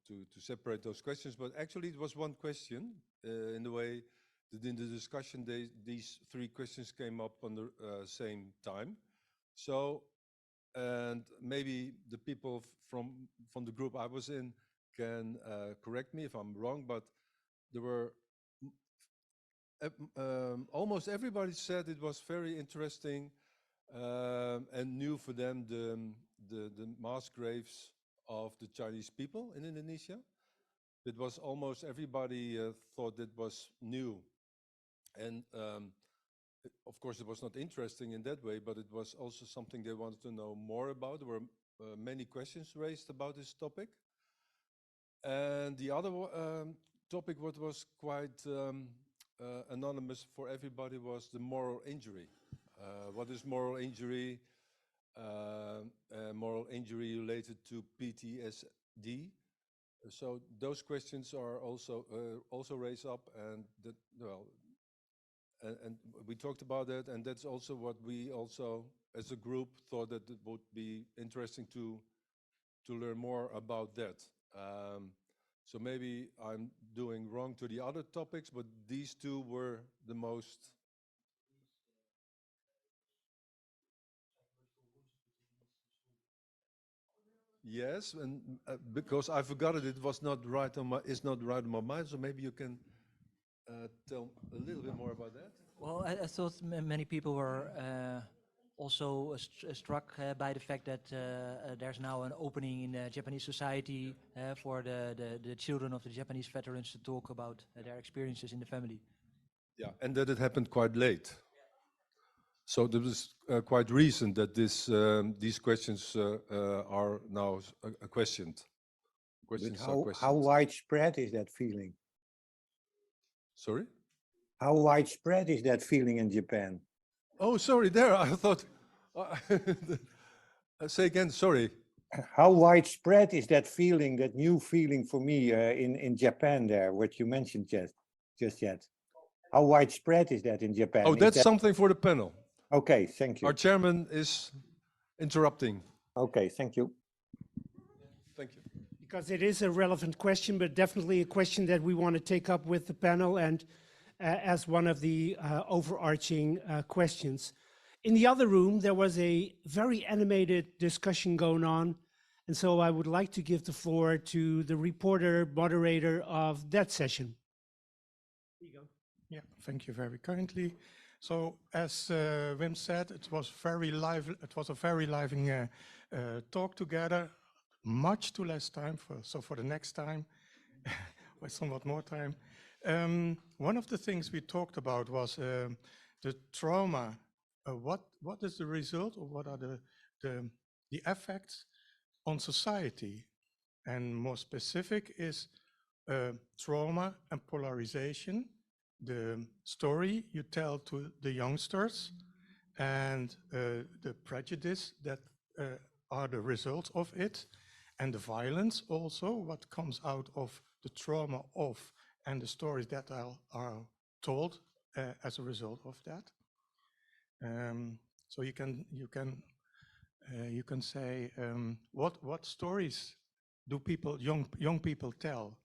to separate those questions, but actually it was one question in the way that in the discussion these 3 questions came up on the same time. So. And maybe the people from the group I was in can correct me if I'm wrong, but there were almost everybody said it was very interesting and new for them the mass graves of the Chinese people in Indonesia. It was almost everybody thought it was new, and of course, it was not interesting in that way, but it was also something they wanted to know more about. There were many questions raised about this topic. And the other topic, what was quite anonymous for everybody, was the moral injury. What is moral injury? Moral injury related to PTSD. So those questions are also raised up, and that, well. And we talked about that, and that's also what we also, as a group, thought that it would be interesting to learn more about that. So maybe I'm doing wrong to the other topics, but these 2 were the most. Yes, and because I forgot it, it was not right on my. It's not right on my mind. So maybe you can. Tell a little bit more about that. Well, I thought many people were also struck by the fact that there's now an opening in Japanese society for the children of the Japanese veterans to talk about their experiences in the family. Yeah, and that it happened quite late. So it was quite recent that these questions are now questioned. How widespread is that feeling? Sorry? How widespread is that feeling in Japan? Oh, sorry, there, I thought, say again, sorry. How widespread is that feeling, that new feeling for me in Japan there, what you mentioned just yet? How widespread is that in Japan? Oh, that's something for the panel. Okay, thank you. Our chairman is interrupting. Okay, thank you. Thank you. Because it is a relevant question, but definitely a question that we want to take up with the panel and as one of the overarching questions. In the other room, there was a very animated discussion going on. And so I would like to give the floor to the reporter, moderator of that session. Here you go. Yeah, thank you very kindly. So as Wim said, it was very lively. It was a very lively talk together. Much too less time for the next time, with somewhat more time. One of the things we talked about was the trauma. What is the result, or what are the effects on society? And more specific is trauma and polarization. The story you tell to the youngsters, and the prejudice that are the results of it. And the violence also, what comes out of the trauma of, and the stories that are told as a result of that. So you can say what stories do young people tell,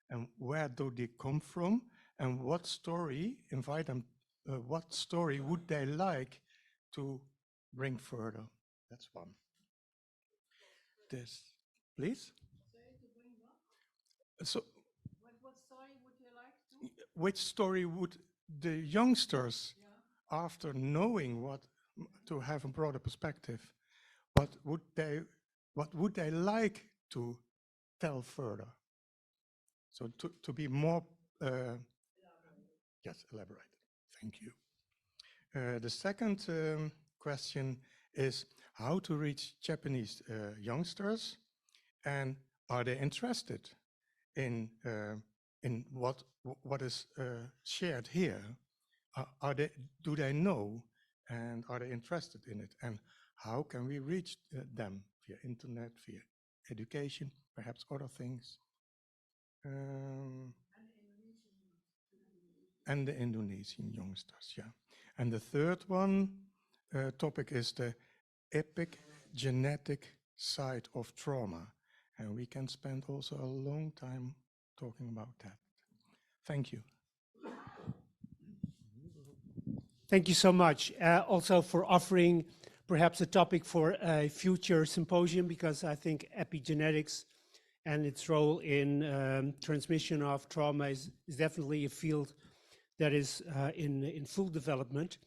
and where do they come from, and what story invite them? What story would they like to bring further. That's one. This, please. So, What story would you like to? which story would the youngsters, after knowing what to have a broader perspective, what would they like to tell further? So to be more, yes, elaborate. Thank you. The second question is how to reach Japanese youngsters, and are they interested in what is shared here? Do they know, and are they interested in it? And how can we reach them via internet, via education, perhaps other things? And the Indonesian youngsters, yeah. And the third one topic is the epigenetic side of trauma. And we can spend also a long time talking about that. Thank you. Thank you so much. Also for offering perhaps a topic for a future symposium, because I think epigenetics and its role in transmission of trauma is definitely a field that is in full development.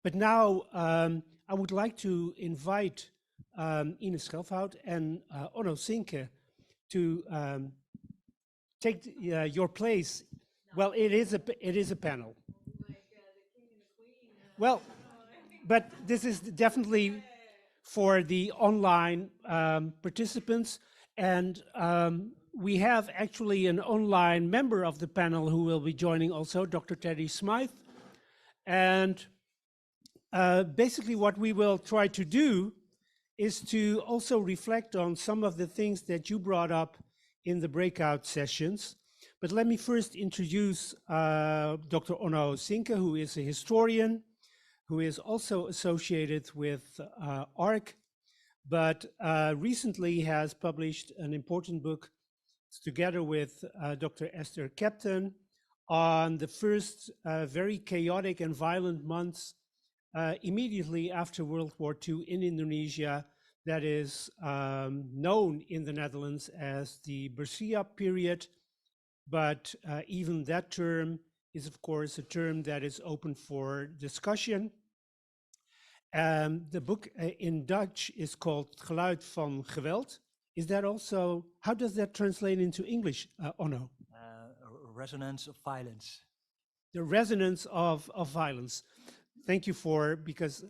But now I would like to invite Ines Schelfhout and Onno Sinke to take your place. Well, it is a panel. Well, but this is definitely for the online participants, and we have actually an online member of the panel who will be joining also, Dr. Terry Smythe. And basically what we will try to do is to also reflect on some of the things that you brought up in the breakout sessions. But let me first introduce Dr. Onno Sinke, who is a historian, who is also associated with ARC, but recently has published an important book together with Dr. Esther Captain on the first very chaotic and violent months immediately after World War II in Indonesia, that is known in the Netherlands as the Bersiap period. But even that term is, of course, a term that is open for discussion. The book in Dutch is called Geluid van Geweld. Is that also, how does that translate into English, Onno? Resonance of violence. The resonance of violence. Thank you because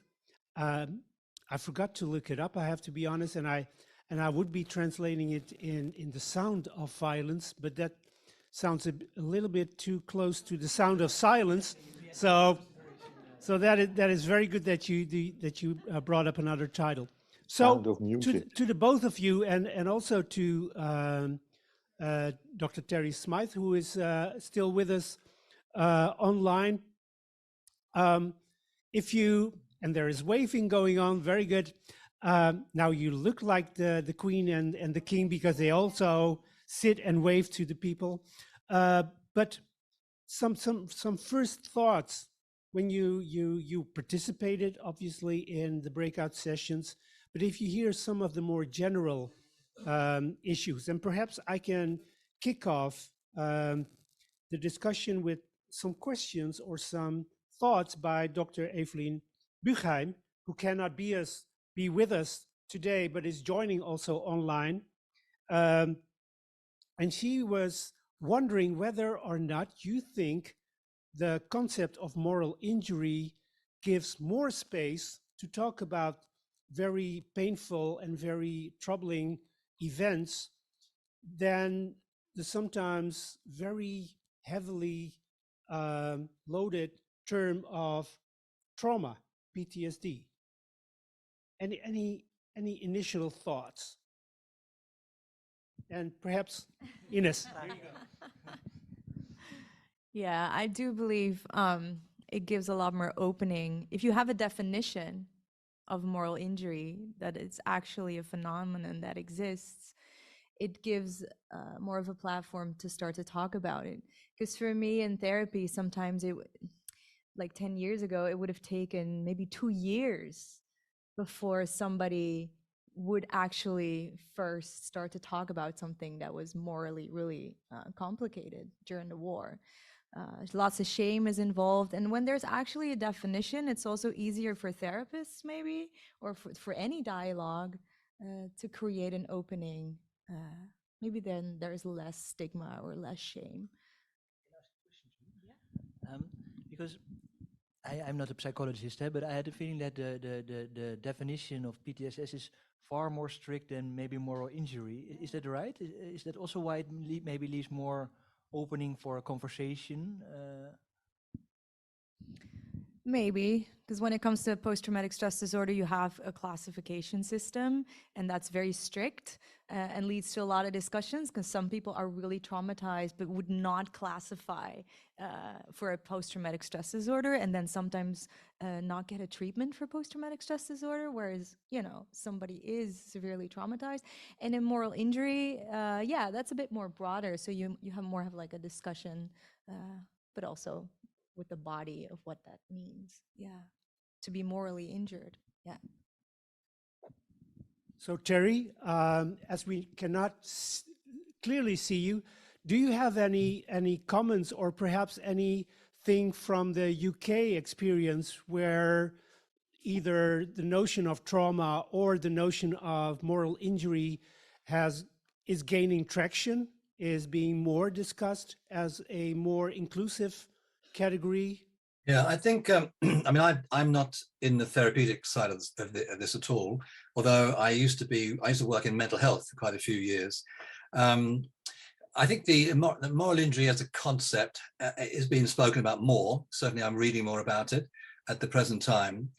I forgot to look it up, I have to be honest, and I would be translating it in the sound of violence, but that sounds a little bit too close to the sound of silence. So that is very good that you brought up another title. So to the both of you, and also to Dr. Terry Smythe, who is still with us online. If you, and there is waving going on, very good. Now you look like the Queen and the King because they also sit and wave to the people. But some first thoughts when you participated, obviously, in the breakout sessions, but if you hear some of the more general issues, and perhaps I can kick off the discussion with some questions or some thoughts by Dr. Evelien Bugheim, who cannot be with us today, but is joining also online. And she was wondering whether or not you think the concept of moral injury gives more space to talk about very painful and very troubling events than the sometimes very heavily loaded term of trauma, PTSD. Any initial thoughts? And perhaps Ines. Yeah, I do believe it gives a lot more opening. If you have a definition of moral injury, that it's actually a phenomenon that exists, it gives more of a platform to start to talk about it. Because for me in therapy, sometimes like 10 years ago, it would have taken maybe 2 years before somebody would actually first start to talk about something that was morally really complicated during the war. Lots of shame is involved, and when there's actually a definition, it's also easier for therapists maybe, or for any dialogue to create an opening. Maybe then there's less stigma or less shame. Because I'm not a psychologist, but I had a feeling that the definition of PTSS is far more strict than maybe moral injury. Is that right? Is that also why it maybe leaves more opening for a conversation? Maybe, because when it comes to post-traumatic stress disorder, you have a classification system, and that's very strict and leads to a lot of discussions, because some people are really traumatized but would not classify for a post-traumatic stress disorder, and then sometimes not get a treatment for post-traumatic stress disorder, whereas, you know, somebody is severely traumatized. And in moral injury, yeah, that's a bit more broader, so you have more of like a discussion, but also with the body of what that means. Yeah. To be morally injured. Yeah. So Terry, as we cannot clearly see you, do you have any comments or perhaps anything from the UK experience where either the notion of trauma or the notion of moral injury is gaining traction, is being more discussed as a more inclusive category? Yeah, I think, I mean, I'm not in the therapeutic side of this at all, although I used to work in mental health for quite a few years. I think the moral injury as a concept is being spoken about more. Certainly I'm reading more about it at the present time.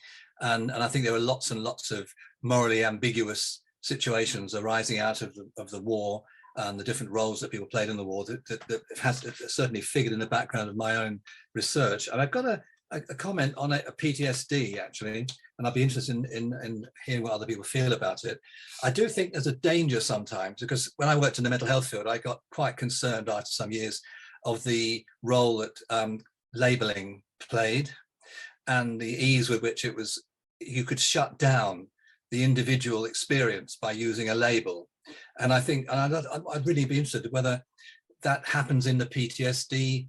And I think there are lots and lots of morally ambiguous situations arising out of the war and the different roles that people played in the war that has certainly figured in the background of my own research. And I've got a comment on a PTSD, actually, and I'd be interested in hearing what other people feel about it. I do think there's a danger sometimes, because when I worked in the mental health field, I got quite concerned after some years of the role that labeling played and the ease with which you could shut down the individual experience by using a label. And I think, and I'd really be interested in whether that happens in the PTSD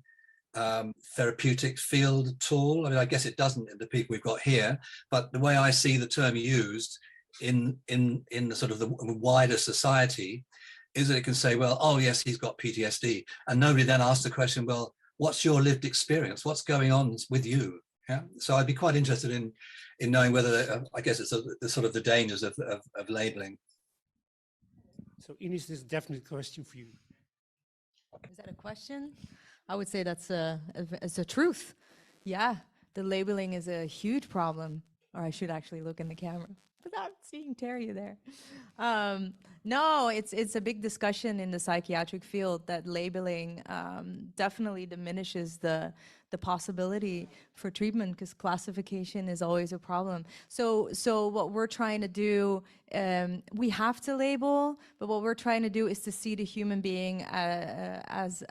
therapeutic field at all. I mean, I guess it doesn't in the people we've got here, but the way I see the term used in the sort of the wider society is that it can say, well, oh yes, he's got PTSD. And nobody then asks the question, well, what's your lived experience? What's going on with you? Yeah. So I'd be quite interested in knowing whether, I guess it's the sort of the dangers of labeling. So Ines, this is definitely a question for you. Is that a question? I would say that's a truth. Yeah, the labeling is a huge problem. Or I should actually look in the camera without seeing Terry there. No, it's a big discussion in the psychiatric field that labeling definitely diminishes the possibility for treatment, because classification is always a problem. So what we're trying to do, we have to label, but what we're trying to do is to see the human being as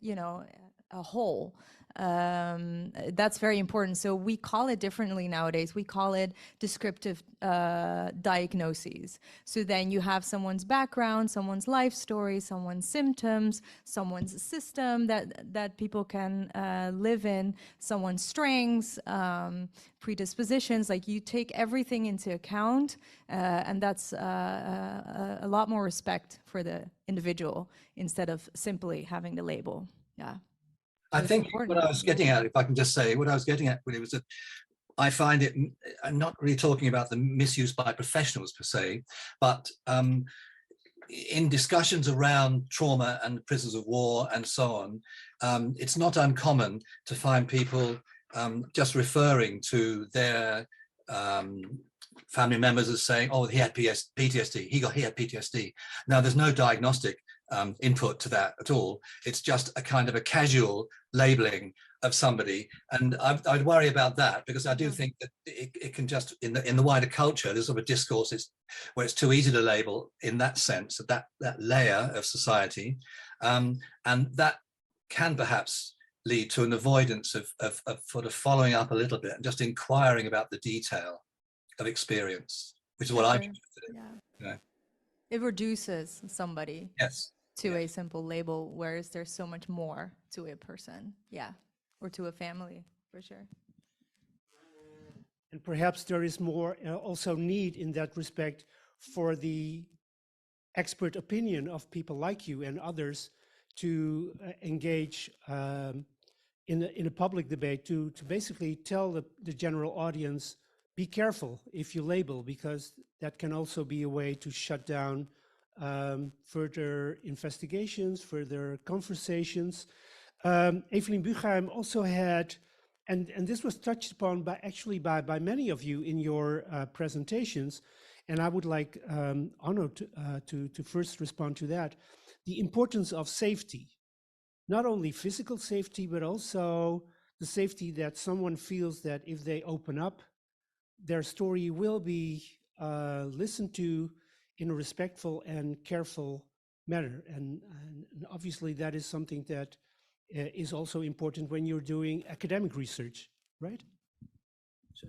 you know, a whole. That's very important. So we call it differently nowadays. We call it descriptive diagnoses. So then you have someone's background, someone's life story, someone's symptoms, someone's system that people can live in, someone's strengths, predispositions. Like, you take everything into account, and that's a lot more respect for the individual instead of simply having the label. Yeah. I think what I was getting at, if I can just say, what I was getting at really was that I find it, I'm not really talking about the misuse by professionals per se, but in discussions around trauma and prisoners of war and so on, it's not uncommon to find people just referring to their family members as saying, oh, he had PTSD, he had PTSD. Now, there's no diagnostic input to that at all. It's just a kind of a casual labeling of somebody, and I'd worry about that, because I do think that it can just, in the wider culture, there's sort of a discourse where it's too easy to label in that sense, that layer of society, and that can perhaps lead to an avoidance of sort of following up a little bit and just inquiring about the detail. of experience, which is what I'm Sure. interested in. Yeah. Yeah. It reduces somebody Yes. to a simple label, whereas there's so much more to a person. Yeah. Or to a family, for sure. And perhaps there is more also need in that respect for the expert opinion of people like you and others to engage in a public debate, to basically tell the general audience, be careful if you label, because that can also be a way to shut down further investigations, further conversations. Evelien Bugheim also had, and this was touched upon by many of you in your presentations, and I would like Arno to first respond to that, the importance of safety, not only physical safety, but also the safety that someone feels that if they open up, their story will be listened to in a respectful and careful manner. And obviously that is something that is also important when you're doing academic research, right?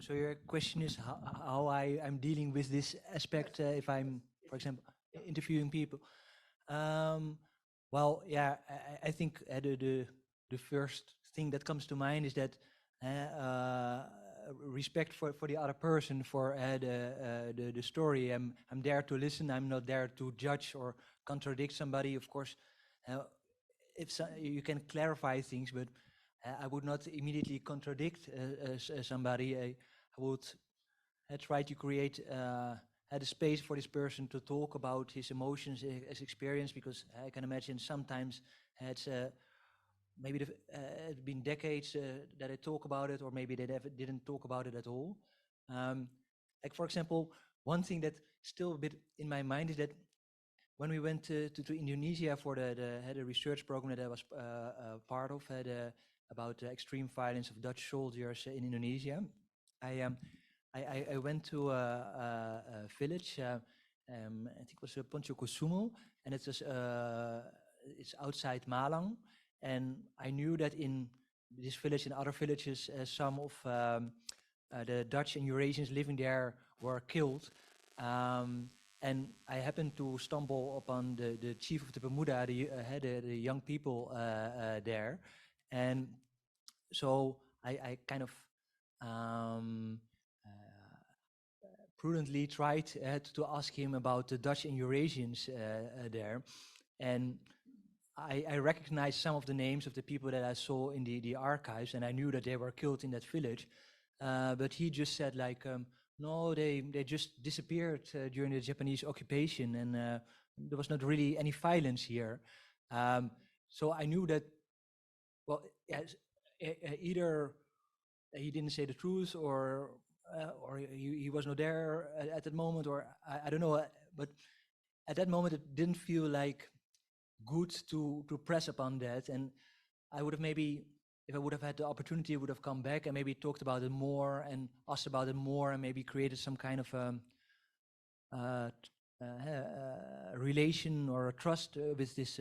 So your question is how I'm dealing with this aspect if I'm, for example, interviewing people. Well, yeah, I think the first thing that comes to mind is that respect for the other person, for the story. I'm there to listen. I'm not there to judge or contradict somebody. Of course, if you can clarify things, but I would not immediately contradict somebody. I would try to create a space for this person to talk about his emotions, his experience, because I can imagine sometimes it's maybe it's been decades that I talk about it, or maybe they didn't talk about it at all. Like, for example, one thing that still a bit in my mind is that when we went to Indonesia for the research program that I was part of, about the extreme violence of Dutch soldiers in Indonesia, I went to a village, I think it was Poncho Kusumo, and it's outside Malang. And I knew that in this village and other villages, some of the Dutch and Eurasians living there were killed. And I happened to stumble upon the chief of the Pemuda, the young people there. And so I kind of prudently tried to ask him about the Dutch and Eurasians there. And I recognized some of the names of the people that I saw in the archives, and I knew that they were killed in that village. But he just said, like, no, they just disappeared during the Japanese occupation, and there was not really any violence here. So I knew that, well, either he didn't say the truth, or he was not there at that moment, or I don't know. But at that moment, it didn't feel like good to press upon that. And I would have maybe, if I would have had the opportunity, I would have come back and maybe talked about it more and asked about it more, and maybe created some kind of relation or a trust with this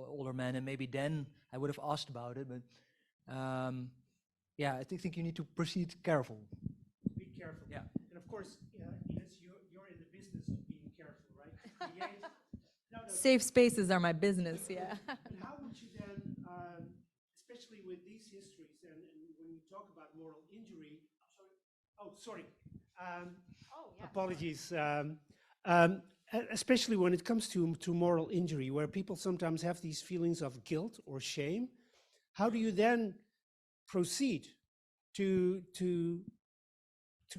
older man, and maybe then I would have asked about it. But yeah, I think you need to proceed careful. Be careful. Yeah. And of course, Ines, you're in the business of being careful, right? Safe spaces are my business, yeah. But how would you then, especially with these histories, and when you talk about moral injury, apologies. Especially when it comes to moral injury, where people sometimes have these feelings of guilt or shame, how do you then proceed to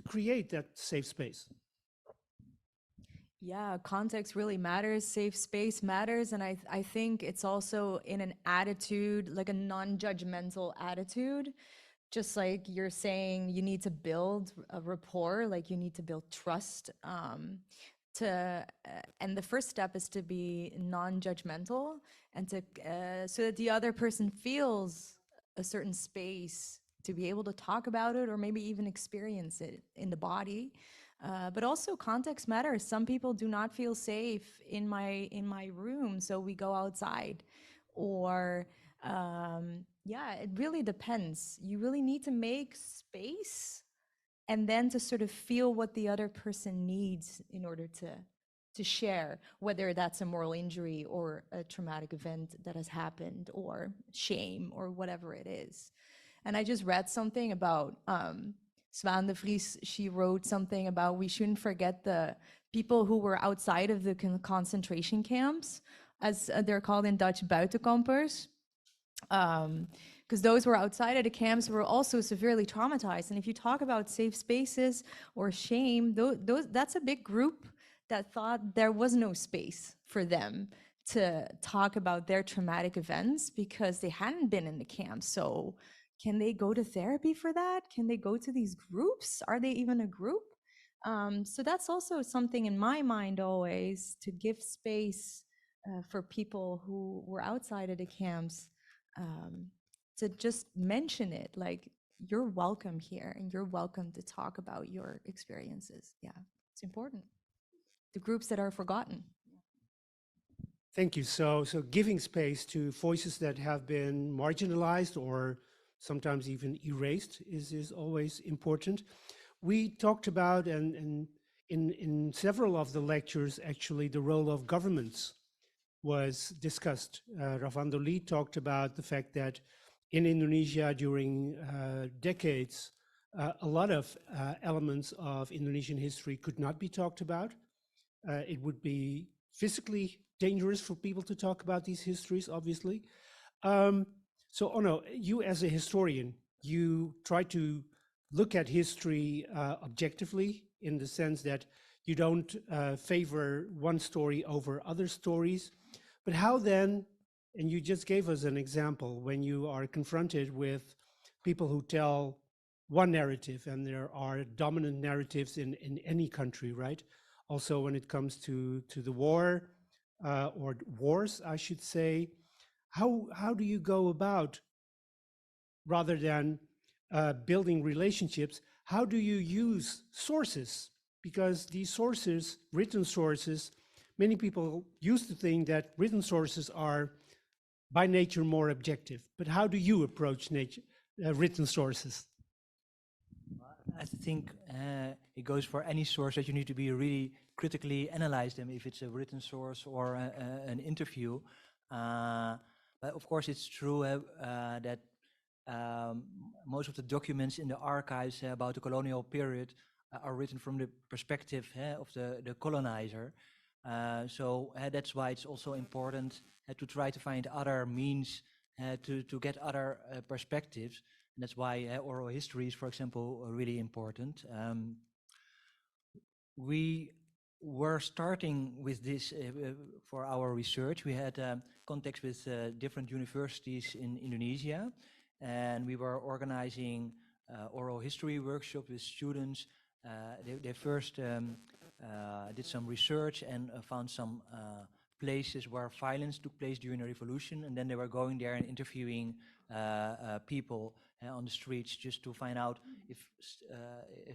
create that safe space? Yeah, context really matters, safe space matters, and I think it's also in an attitude, like a non-judgmental attitude. Just like you're saying, you need to build a rapport, like you need to build trust. And the first step is to be non-judgmental, and to so that the other person feels a certain space to be able to talk about it, or maybe even experience it in the body. But also context matters. Some people do not feel safe in my room, so we go outside. Or yeah, it really depends. You really need to make space and then to sort of feel what the other person needs in order to share, whether that's a moral injury or a traumatic event that has happened or shame or whatever it is. And I just read something about Zwaan de Vries. She wrote something about we shouldn't forget the people who were outside of the concentration camps, as they're called in Dutch, buitenkampers. Because those who were outside of the camps were also severely traumatized. And if you talk about safe spaces or shame, that's a big group that thought there was no space for them to talk about their traumatic events because they hadn't been in the camp. So can they go to therapy for that? Can they go to these groups? Are they even a group? So that's also something in my mind always, to give space for people who were outside of the camps, to just mention it, like, you're welcome here and you're welcome to talk about your experiences. Yeah, it's important. The groups that are forgotten. Thank you. So giving space to voices that have been marginalized or sometimes even erased is always important. We talked about, and in several of the lectures, actually, the role of governments was discussed. Ravando Lee talked about the fact that in Indonesia during decades, a lot of elements of Indonesian history could not be talked about. It would be physically dangerous for people to talk about these histories, obviously. So Onno, you as a historian, you try to look at history objectively, in the sense that you don't favor one story over other stories. But how then, and you just gave us an example, when you are confronted with people who tell one narrative, and there are dominant narratives in any country, right? Also when it comes to the war, or wars, I should say, how do you go about, rather than building relationships, how do you use sources? Because these sources, written sources, many people used to think that written sources are by nature more objective. But how do you approach written sources? I think it goes for any source that you need to be really critically analyze them, if it's a written source or an interview. But of course, it's true that most of the documents in the archives about the colonial period are written from the perspective of the colonizer. So that's why it's also important to try to find other means to get other perspectives. And that's why oral history is, for example, really important. We were starting with this for our research. We had contacts with different universities in Indonesia, and we were organizing oral history workshops with students. They first did some research and found some places where violence took place during the revolution, and then they were going there and interviewing people on the streets just to find out if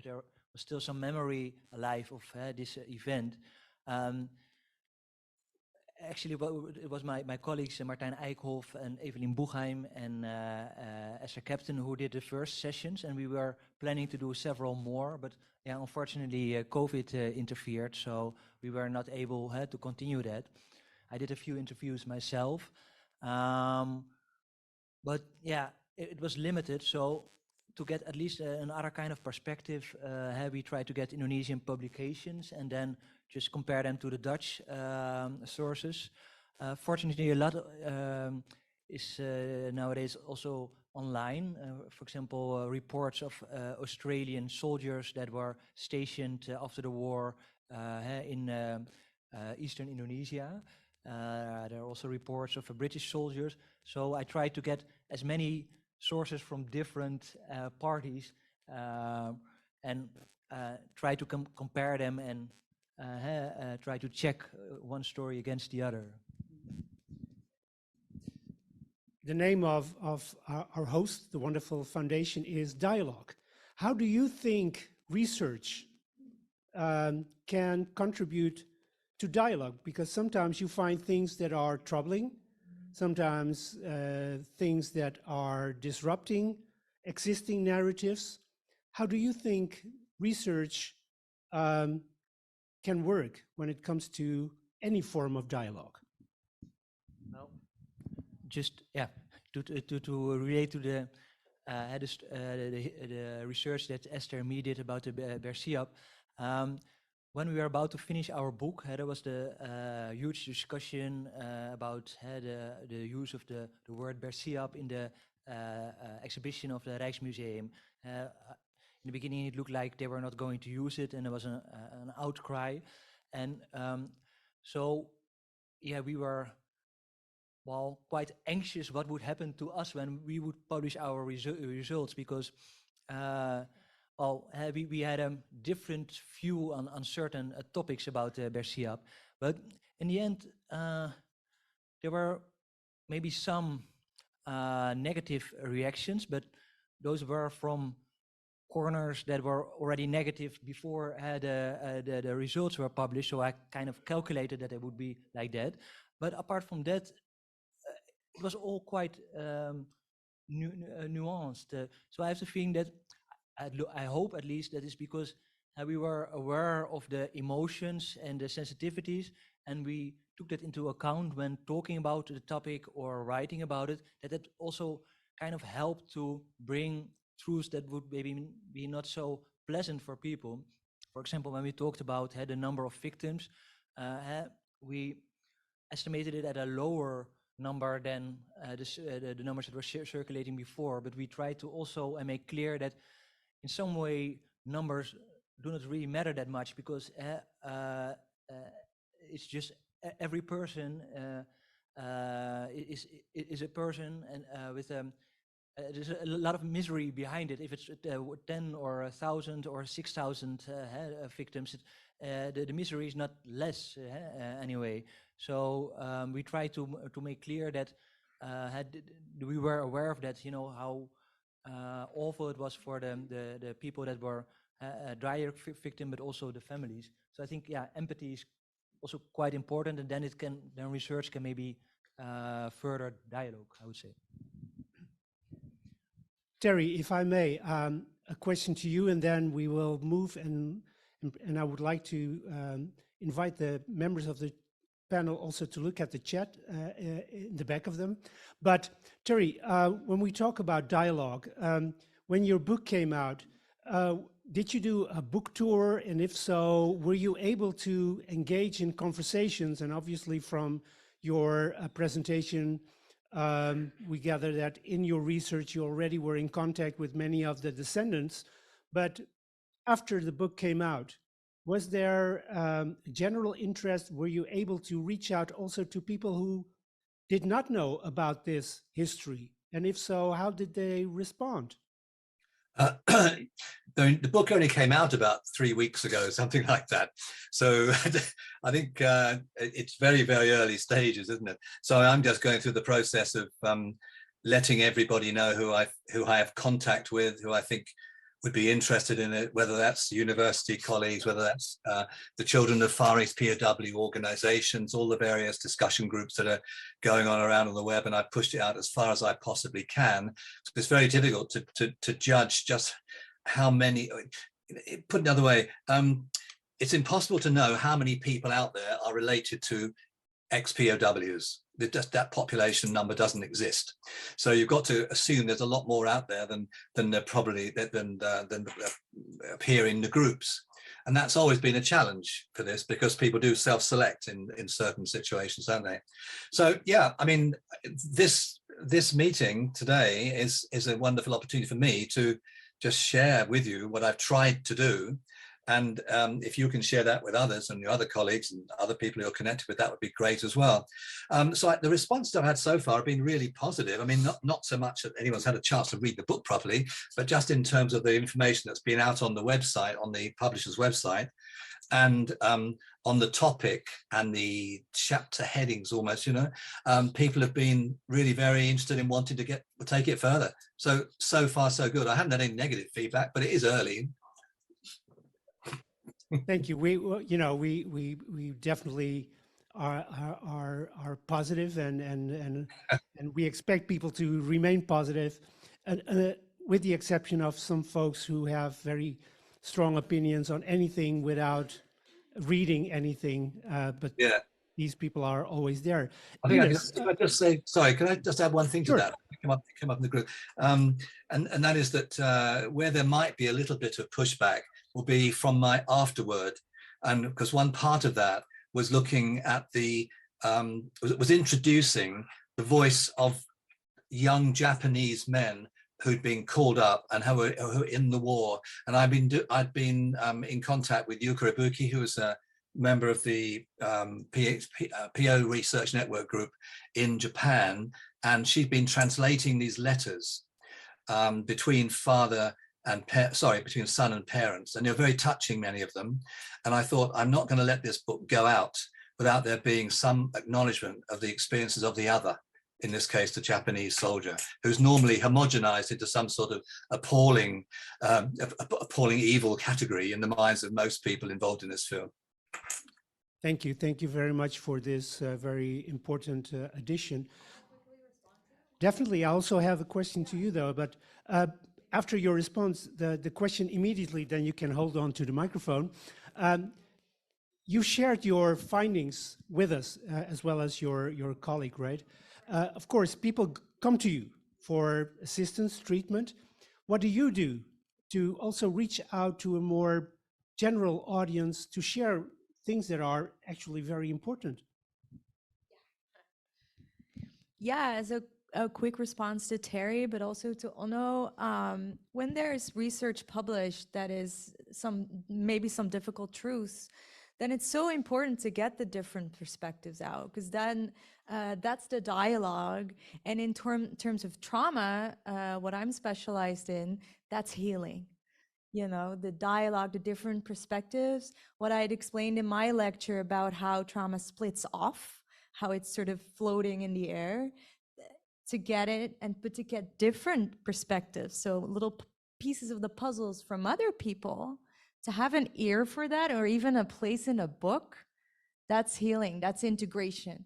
there was still some memory alive of this event. Actually, it was my colleagues Martijn Eickhoff and Evelien Boegheim and Esther Captain who did the first sessions, and we were planning to do several more, but yeah, unfortunately COVID interfered, so we were not able to continue that. I did a few interviews myself, but yeah, it was limited, so to get at least another kind of perspective, we tried to get Indonesian publications and then just compare them to the Dutch sources. Fortunately, a lot is nowadays also online. For example, reports of Australian soldiers that were stationed after the war in eastern Indonesia. There are also reports of British soldiers. So I tried to get as many sources from different parties and try to compare them and try to check one story against the other. The name of our host, the wonderful foundation, is Dialoog. How do you think research can contribute to dialogue? Because sometimes you find things that are troubling, sometimes things that are disrupting existing narratives. How do you think research can work when it comes to any form of dialogue? Well, just to relate to the research that Esther and me did about the Bersiap. When we were about to finish our book, there was the huge discussion about the use of the word Bersiap in the exhibition of the Rijksmuseum. In the beginning, it looked like they were not going to use it, and there was an outcry. And so, yeah, we were quite anxious what would happen to us when we would publish our results, because we had a different view on certain topics about Bersiap. But in the end, there were maybe some negative reactions, but those were from corners that were already negative before the results were published. So I kind of calculated that it would be like that. But apart from that, it was all quite nuanced. So I have the feeling that I hope at least that is because we were aware of the emotions and the sensitivities, and we took that into account when talking about the topic or writing about it, that also kind of helped to bring truths that would maybe be not so pleasant for people. For example, when we talked about the number of victims, we estimated it at a lower number than the numbers that were circulating before, but we tried to also make clear that in some way numbers do not really matter that much, because it's just every person is a person, and with there's a lot of misery behind it. If it's 10 or 1,000 or 6,000 victims, the misery is not less anyway. So we try to make clear that we were aware of that, you know, how awful it was for the people that were direct victim, but also the families. So I think, yeah, empathy is also quite important, and then research can maybe further dialogue, I would say. Terry, if I may, a question to you, and then we will move, and I would like to invite the members of the panel also to look at the chat in the back of them. But Terry, when we talk about dialogue, when your book came out, did you do a book tour? And if so, were you able to engage in conversations? And obviously from your presentation, we gather that in your research, you already were in contact with many of the descendants. But after the book came out, was there general interest? Were you able to reach out also to people who did not know about this history? And if so, how did they respond? The book only came out about 3 weeks ago, something like that. So I think it's very, very early stages, isn't it? So I'm just going through the process of letting everybody know who I have contact with, who I think would be interested in it, whether that's university colleagues, whether that's the Children of Far East POW organizations, all the various discussion groups that are going on around on the web, and I pushed it out as far as I possibly can. So it's very difficult to judge just how many, put another way, it's impossible to know how many people out there are related to ex-POWs. That population number doesn't exist. So you've got to assume there's a lot more out there than appear in the groups. And that's always been a challenge for this, because people do self-select in certain situations, don't they? So yeah, I mean, this meeting today is a wonderful opportunity for me to just share with you what I've tried to do. And if you can share that with others and your other colleagues and other people you're connected with, that would be great as well. So the response I've had so far have been really positive. I mean, not so much that anyone's had a chance to read the book properly, but just in terms of the information that's been out on the website, on the publisher's website, and on the topic and the chapter headings almost, you know, people have been really very interested in wanting to take it further. So far, so good. I haven't had any negative feedback, but it is early. Thank you. We definitely are positive, and we expect people to remain positive, with the exception of some folks who have very strong opinions on anything without reading anything, but Yeah. these people are always there. I think Ines, if I just say, sorry, can I just add one thing sure. to that? Come up in the group, and that is that where there might be a little bit of pushback will be from my afterword, and because one part of that was looking at the was introducing the voice of young Japanese men who'd been called up and who were in the war, and I'd been in contact with Yuka Ibuki, who was a member of the PO Research Network group in Japan, and she'd been translating these letters between father and between son and parents, and they're very touching, many of them. And I thought, I'm not going to let this book go out without there being some acknowledgement of the experiences of the other, in this case, the Japanese soldier, who's normally homogenized into some sort of appalling evil category in the minds of most people involved in this film. Thank you very much for this very important addition. Definitely, I also have a question to you though, but after your response, the question immediately, then you can hold on to the microphone. You shared your findings with us as well as your colleague, right? Of course, people come to you for assistance, treatment. What do you do to also reach out to a more general audience to share things that are actually very important? Yeah, as a quick response to Terry, but also to Ono, when there's research published that is maybe some difficult truths, then it's so important to get the different perspectives out, because then that's the dialogue. And in terms of trauma, what I'm specialized in, that's healing. You know, the dialogue, the different perspectives, what I had explained in my lecture about how trauma splits off, how it's sort of floating in the air, to get it, but to get different perspectives. So little pieces of the puzzles from other people, to have an ear for that, or even a place in a book, that's healing, that's integration,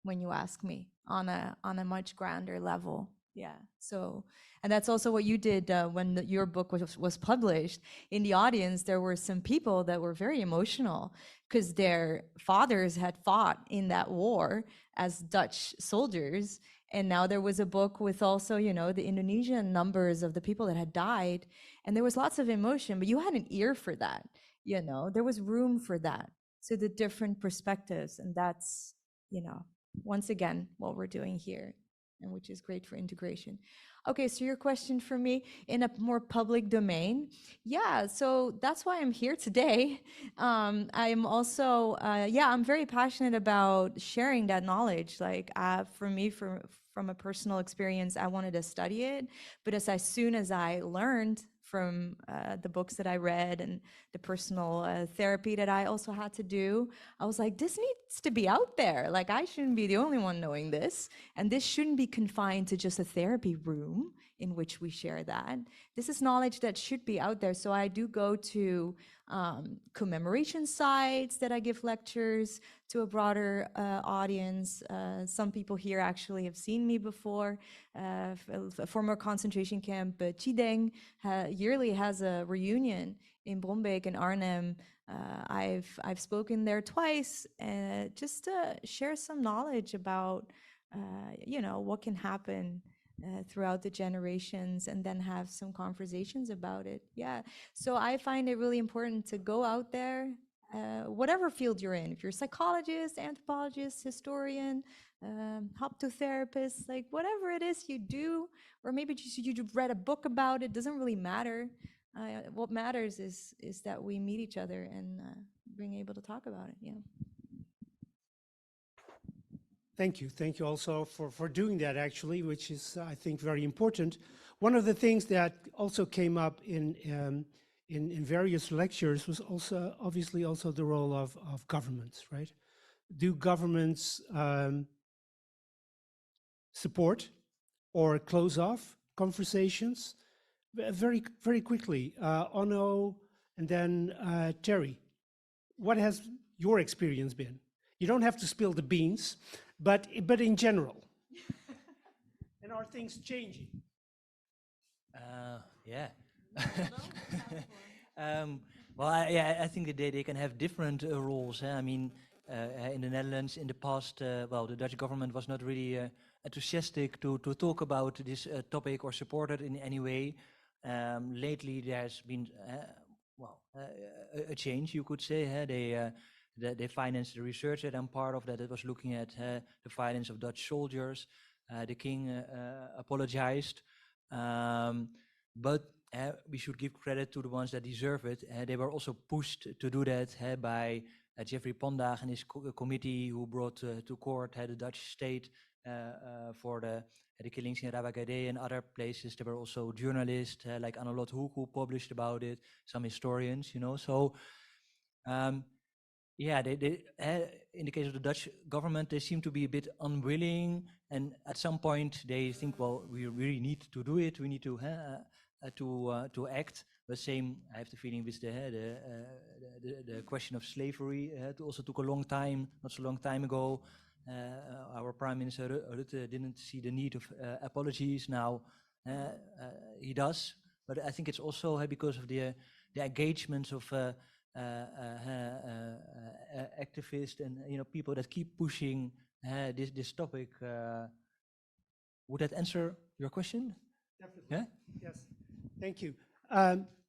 when you ask me, on a much grander level. Yeah, so, and that's also what you did when your book was published. In the audience, there were some people that were very emotional because their fathers had fought in that war as Dutch soldiers. And now there was a book with also, you know, the Indonesian numbers of the people that had died. And there was lots of emotion, but you had an ear for that, you know, there was room for that. So the different perspectives, and that's, you know, once again, what we're doing here, and which is great for integration. Okay, so your question for me, in a more public domain. Yeah, so that's why I'm here today. I'm also, I'm very passionate about sharing that knowledge. Like for me, from a personal experience, I wanted to study it, but as soon as I learned from the books that I read and the personal therapy that I also had to do, I was like, this needs to be out there. Like, I shouldn't be the only one knowing this. And this shouldn't be confined to just a therapy room in which we share that. This is knowledge that should be out there. So I do go to commemoration sites that I give lectures to a broader audience. Some people here actually have seen me before. A former concentration camp, Chideng, yearly has a reunion in Brombeek in Arnhem. I've spoken there twice, just to share some knowledge about you know, what can happen throughout the generations, and then have some conversations about it. Yeah, so I find it really important to go out there, whatever field you're in. If you're a psychologist, anthropologist, historian, haptotherapist, like whatever it is you do, or maybe just you read a book about it, doesn't really matter. What matters is that we meet each other and being able to talk about it. Yeah. Thank you also for doing that, actually, which is, I think, very important. One of the things that also came up in various lectures was also, obviously, also the role of governments, right? Do governments support or close off conversations? Very, very quickly, Ono, and then Terry, what has your experience been? You don't have to spill the beans, but in general. And are things changing? Yeah. Well, I think that they can have different roles. I mean, in the Netherlands, in the past, well, the Dutch government was not really enthusiastic to talk about this topic or support it in any way. Lately, there's been, a change, you could say. They financed the research that I'm part of that it was looking at the violence of Dutch soldiers. The king apologized, but we should give credit to the ones that deserve it. They were also pushed to do that by Jeffrey Pondag and his committee, who brought to court the Dutch state for the killings in Rabagade and other places. There were also journalists like Annelot Hoek who published about it, some historians, you know. So, yeah, they in the case of the Dutch government, they seem to be a bit unwilling, and at some point they think, well, we really need to do it. We need to act. But same, I have the feeling with the question of slavery. It also took a long time, not so long time ago. Our Prime Minister Rutte didn't see the need of apologies. Now he does, but I think it's also because of the engagements of activists and people that keep pushing this topic. Would that answer your question? Definitely. Yeah. Yes. Thank you.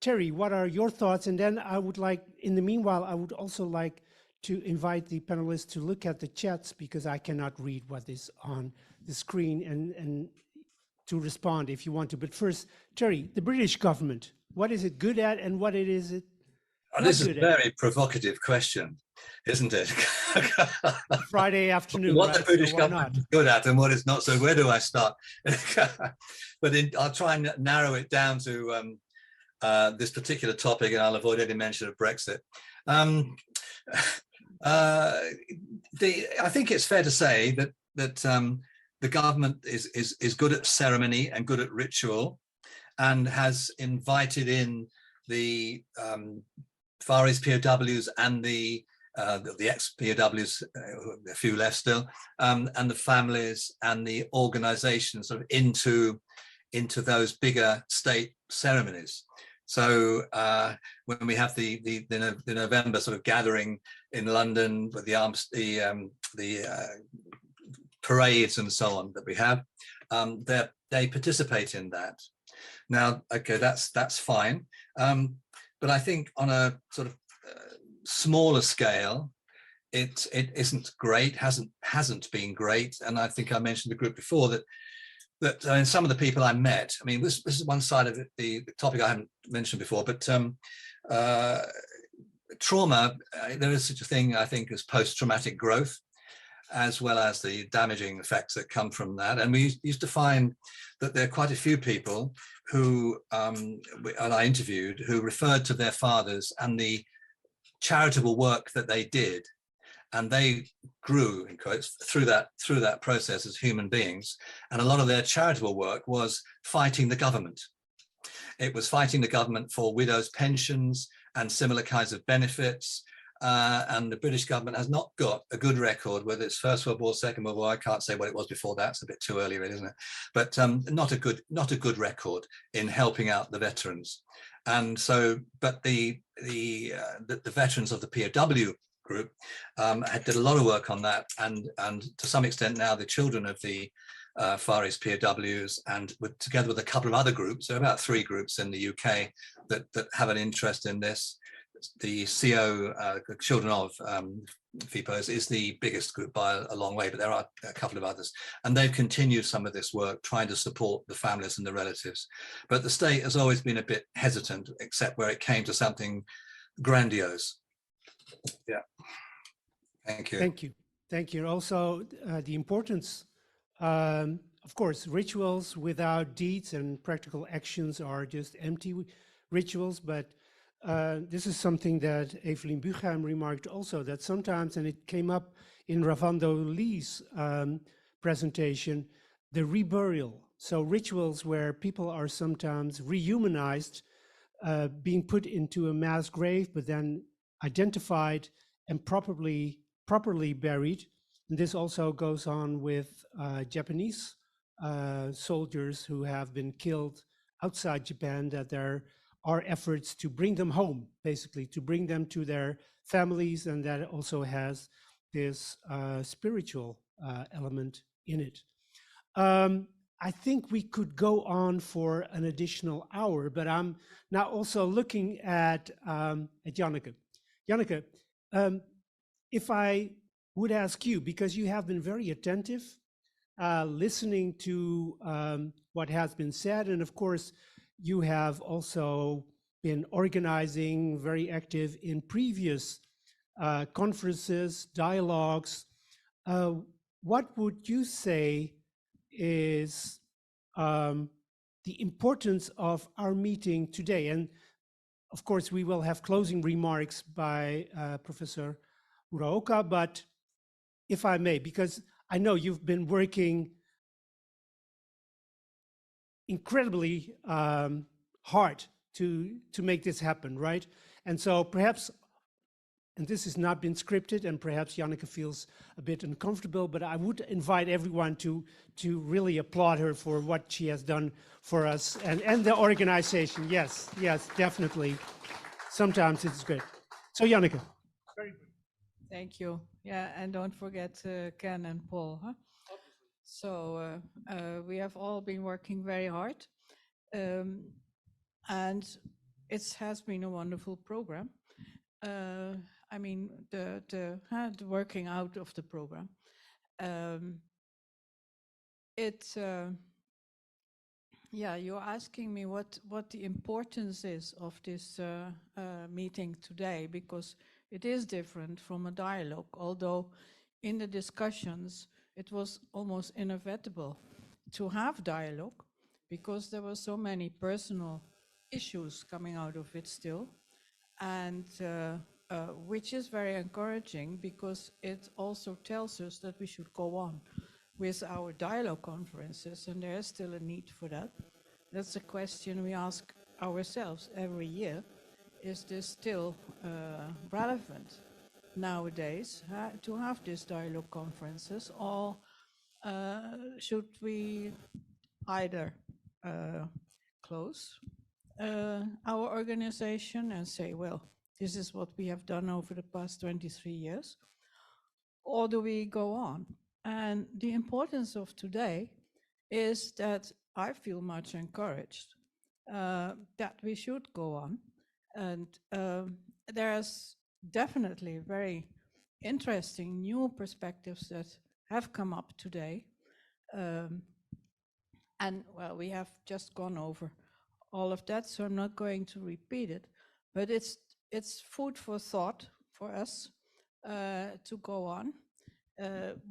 Terry, what are your thoughts? And then I would like, in the meanwhile, I would also like to invite the panelists to look at the chats, because I cannot read what is on the screen, and to respond if you want to. But first, Terry, the British government, what is it good at and what is it not this is a good very provocative question, isn't it? at? Friday afternoon, What right? the British So why government not? is good at and what it's not. So where do I start? But I'll try and narrow it down to this particular topic, and I'll avoid any mention of Brexit. I think it's fair to say that the government is good at ceremony and good at ritual, and has invited in the Far East POWs and the ex-POWs, a few left still, and the families and the organizations sort of into those bigger state ceremonies. So when we have the November sort of gathering in London with the parades and so on that we have, they participate in that. Now, okay, that's fine, but I think on a sort of smaller scale, it isn't great, hasn't been great, and I think I mentioned the group before that I mean, some of the people I met, I mean, this is one side of it, the topic I haven't mentioned before, but trauma, there is such a thing, I think, as post-traumatic growth, as well as the damaging effects that come from that. And we used to find that there are quite a few people who, and I interviewed, who referred to their fathers and the charitable work that they did. And they grew, in quotes, through that process as human beings. And a lot of their charitable work was fighting the government. It was fighting the government for widows' pensions and similar kinds of benefits. And the British government has not got a good record, whether it's First World War, Second World War. I can't say what it was before that. It's a bit too early, really, isn't it? But not a good record in helping out the veterans. And so, but the veterans of the POW group did a lot of work on that, and to some extent now the children of the Far East POWs, and together with a couple of other groups, there are about 3 groups in the UK that have an interest in this. The CO, Children of FIPOs, is the biggest group by a long way, but there are a couple of others, and they've continued some of this work trying to support the families and the relatives. But the state has always been a bit hesitant, except where it came to something grandiose. Yeah. Thank you. Thank you. Thank you. Also, the importance, of course, rituals without deeds and practical actions are just empty rituals. But this is something that Evelien Buchheim remarked also, that sometimes, and it came up in Ravando Lee's presentation, the reburial. So rituals where people are sometimes rehumanized, being put into a mass grave, but then identified and properly buried. And this also goes on with Japanese soldiers who have been killed outside Japan, that there our efforts to bring them home, basically, to bring them to their families, and that also has this spiritual element in it. I think we could go on for an additional hour, but I'm now also looking at Janneke. Janneke, if I would ask you, because you have been very attentive, listening to what has been said, and of course, you have also been organizing, very active in previous conferences, dialogues. What would you say is the importance of our meeting today? And of course, we will have closing remarks by Professor Uraoka, but if I may, because I know you've been working incredibly hard to make this happen, right? And so perhaps, and this has not been scripted, and perhaps Janneke feels a bit uncomfortable, but I would invite everyone to really applaud her for what she has done for us and the organization. Yes, yes, definitely. Sometimes it's good. So Janneke. Very good. Thank you. Yeah, and don't forget Ken and Paul. Huh? So we have all been working very hard, and it has been a wonderful program. I mean, the working out of the program. Yeah, you're asking me what the importance is of this meeting today, because it is different from a dialogue, although in the discussions it was almost inevitable to have dialogue because there were so many personal issues coming out of it still, and which is very encouraging because it also tells us that we should go on with our dialogue conferences, and there is still a need for that. That's a question we ask ourselves every year. Is this still relevant nowadays to have these dialogue conferences, or should we either close our organization and say, well, this is what we have done over the past 23 years, or do we go on? And the importance of today is that I feel much encouraged that we should go on. And there's definitely very interesting new perspectives that have come up today. And well, we have just gone over all of that, so I'm not going to repeat it, but it's food for thought for us to go on.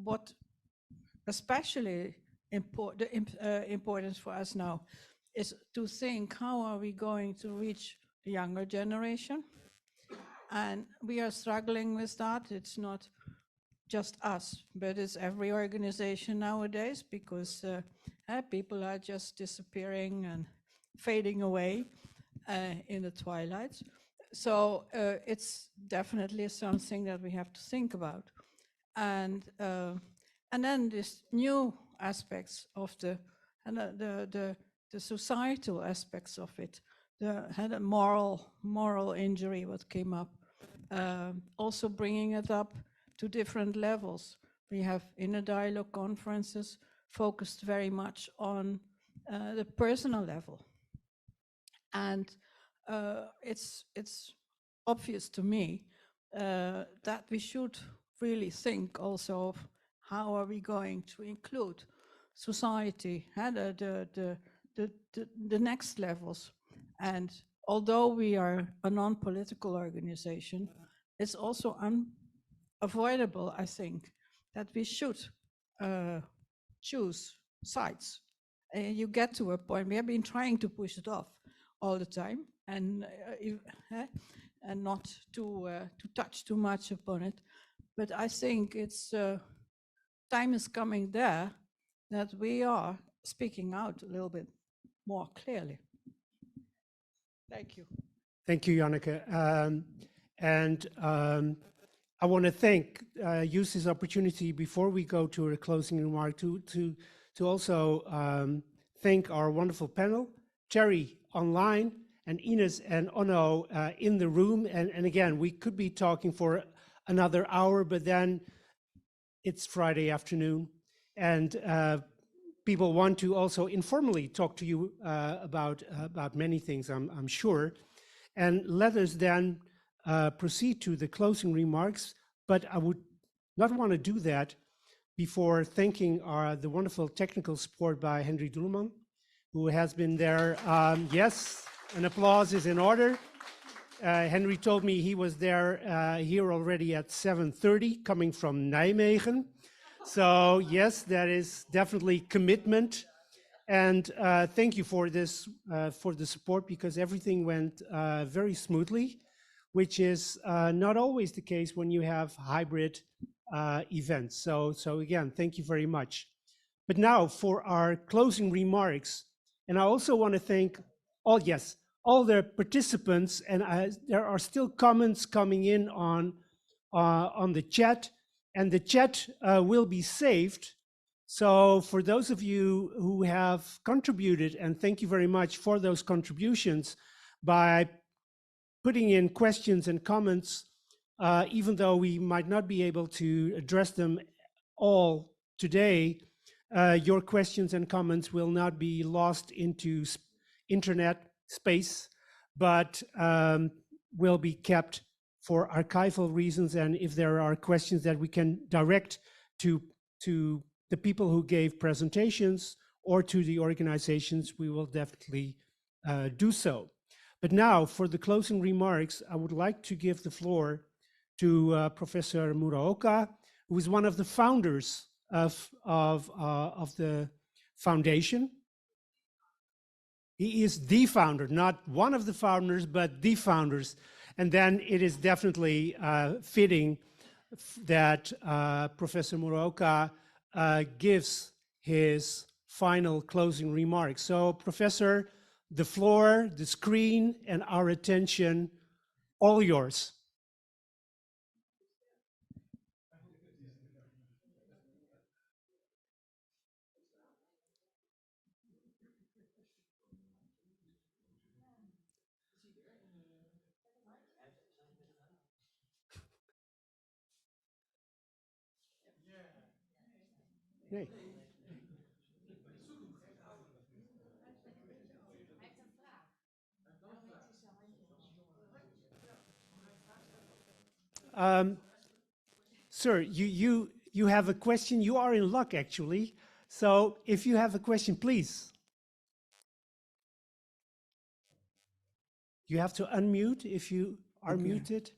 What especially importance for us now is to think, how are we going to reach the younger generation? And we are struggling with that. It's not just us, but it's every organization nowadays, because people are just disappearing and fading away in the twilight. So it's definitely something that we have to think about. And then this new aspects of the societal aspects of it, the moral injury what came up, also bringing it up to different levels. We have inner dialogue conferences focused very much on the personal level, and it's obvious to me that we should really think also of how are we going to include society and the next levels. And although we are a non-political organization, it's also unavoidable, I think, that we should choose sides. You get to a point, we have been trying to push it off all the time, and not to touch too much upon it. But I think it's time is coming there that we are speaking out a little bit more clearly. Thank you. Thank you, Janneke. I want to use this opportunity before we go to a closing remark to also thank our wonderful panel, Terry online, and Ines and Onno in the room. And again, we could be talking for another hour, but then it's Friday afternoon, and people want to also informally talk to you about many things, I'm sure. And let us then proceed to the closing remarks, but I would not want to do that before thanking the wonderful technical support by Henry Doelman, who has been there. Yes, an applause is in order. Henry told me he was there here already at 7:30, coming from Nijmegen. So yes, that is definitely commitment. And thank you for this, for the support, because everything went very smoothly, which is not always the case when you have hybrid events. So again, thank you very much. But now for our closing remarks, and I also want to thank all the participants, and there are still comments coming in on the chat, and the chat will be saved. So for those of you who have contributed, and thank you very much for those contributions, by putting in questions and comments, even though we might not be able to address them all today, your questions and comments will not be lost into internet space, but will be kept for archival reasons. And if there are questions that we can direct to the people who gave presentations or to the organizations, we will definitely do so. But now for the closing remarks, I would like to give the floor to Professor Muraoka, who is one of the founders of the foundation. He is the founder, not one of the founders, but the founders. And then it is definitely fitting that Professor Muraoka gives his final closing remarks. So, Professor, the floor, the screen, and our attention, all yours. Nee. Sir, you have a question. You are in luck, actually. So if you have a question, please. You have to unmute if you are muted.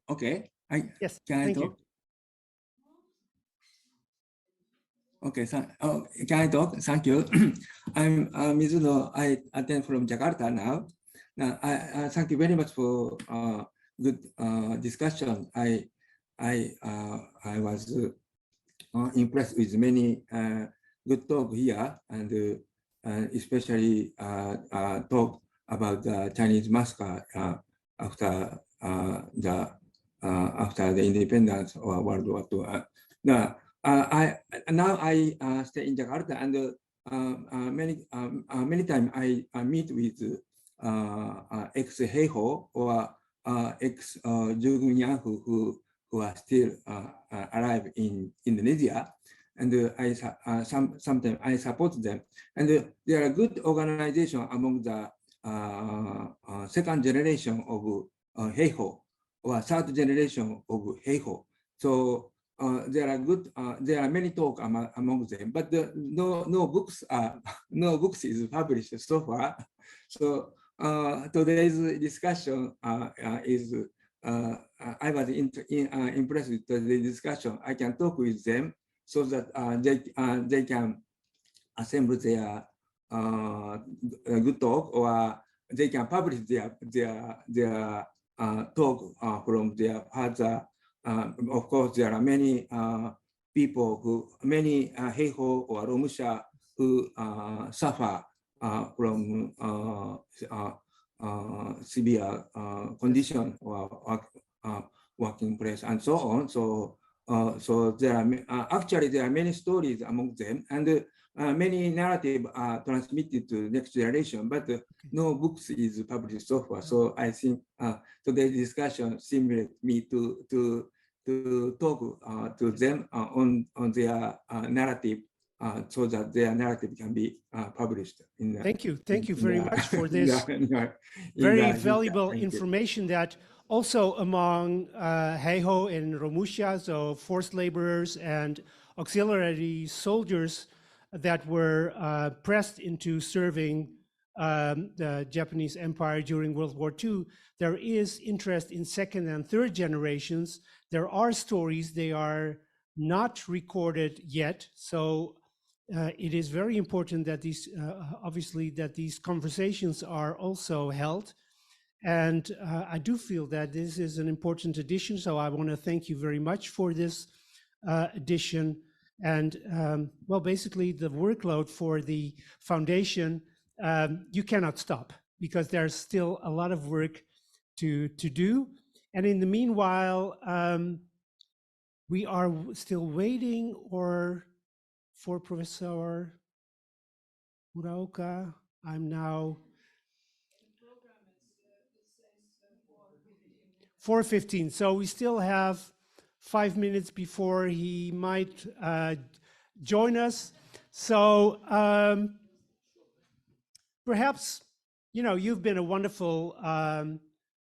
Okay. Yes, can I thank talk? you. Okay, can I talk? Thank you. I'm Mizuno. I attend from Jakarta now. Now, I thank you very much for good discussion. I was impressed with many good talk here, and especially talk about the Chinese massacre after the independence or World War II. Now I stay in Jakarta, and many times I meet with ex-Heiho or ex-Jugunyan who are still alive in Indonesia, and sometimes I support them. And there are good organization among the second generation of Heiho or third generation of Heiho. So there are many talk among them, but no books is published so far. So today's discussion is I was impressed with the discussion. I can talk with them so that they can assemble their good talk, or they can publish their talk from their father. Of course, there are many people many Heiho or Romusha who suffer from severe condition or working place and so on. So there are actually many stories among them, and many narrative are transmitted to the next generation, but no books is published so far. So I think today's discussion stimulates me to talk to them on their narrative, so that their narrative can be published. Thank you very much for this very valuable information that also among Heiho and Romusha, so forced laborers and auxiliary soldiers that were pressed into serving the Japanese Empire during World War II, there is interest in second and third generations. There are stories, they are not recorded yet. So it is very important that these, obviously, that these conversations are also held. And I do feel that this is an important addition. So I want to thank you very much for this addition. And well, basically the workload for the foundation, you cannot stop because there's still a lot of work to do. And in the meanwhile, we are still waiting for Professor Muraoka. I'm now 4:15. So we still have 5 minutes before he might join us. So perhaps, you know, you've been a wonderful,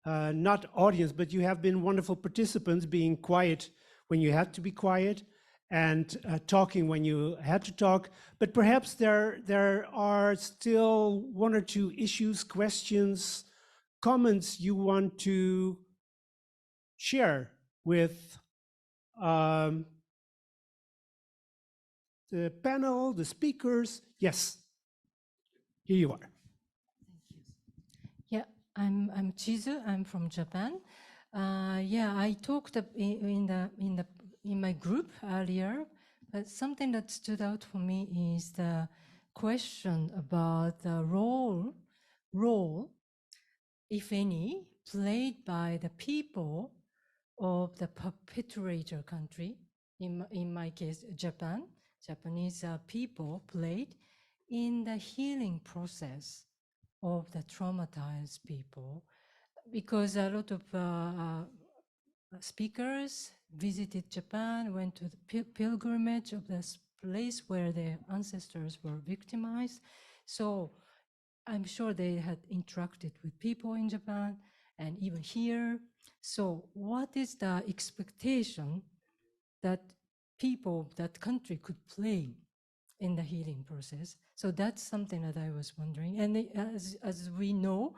not audience, but you have been wonderful participants, being quiet when you had to be quiet and talking when you had to talk. But perhaps there are still one or two issues, questions, comments you want to share with the panel, the speakers. Yes, here you are. Yeah, I'm Chizu. I'm from Japan. Yeah, I talked in my group earlier, but something that stood out for me is the question about the role, if any, played by the people of the perpetrator country. In my case, Japanese people played in the healing process of the traumatized people, because a lot of speakers visited Japan, went to the pilgrimage of this place where their ancestors were victimized. So I'm sure they had interacted with people in Japan and even here. So what is the expectation that people of that country could play in the healing process? So that's something that I was wondering. And as we know,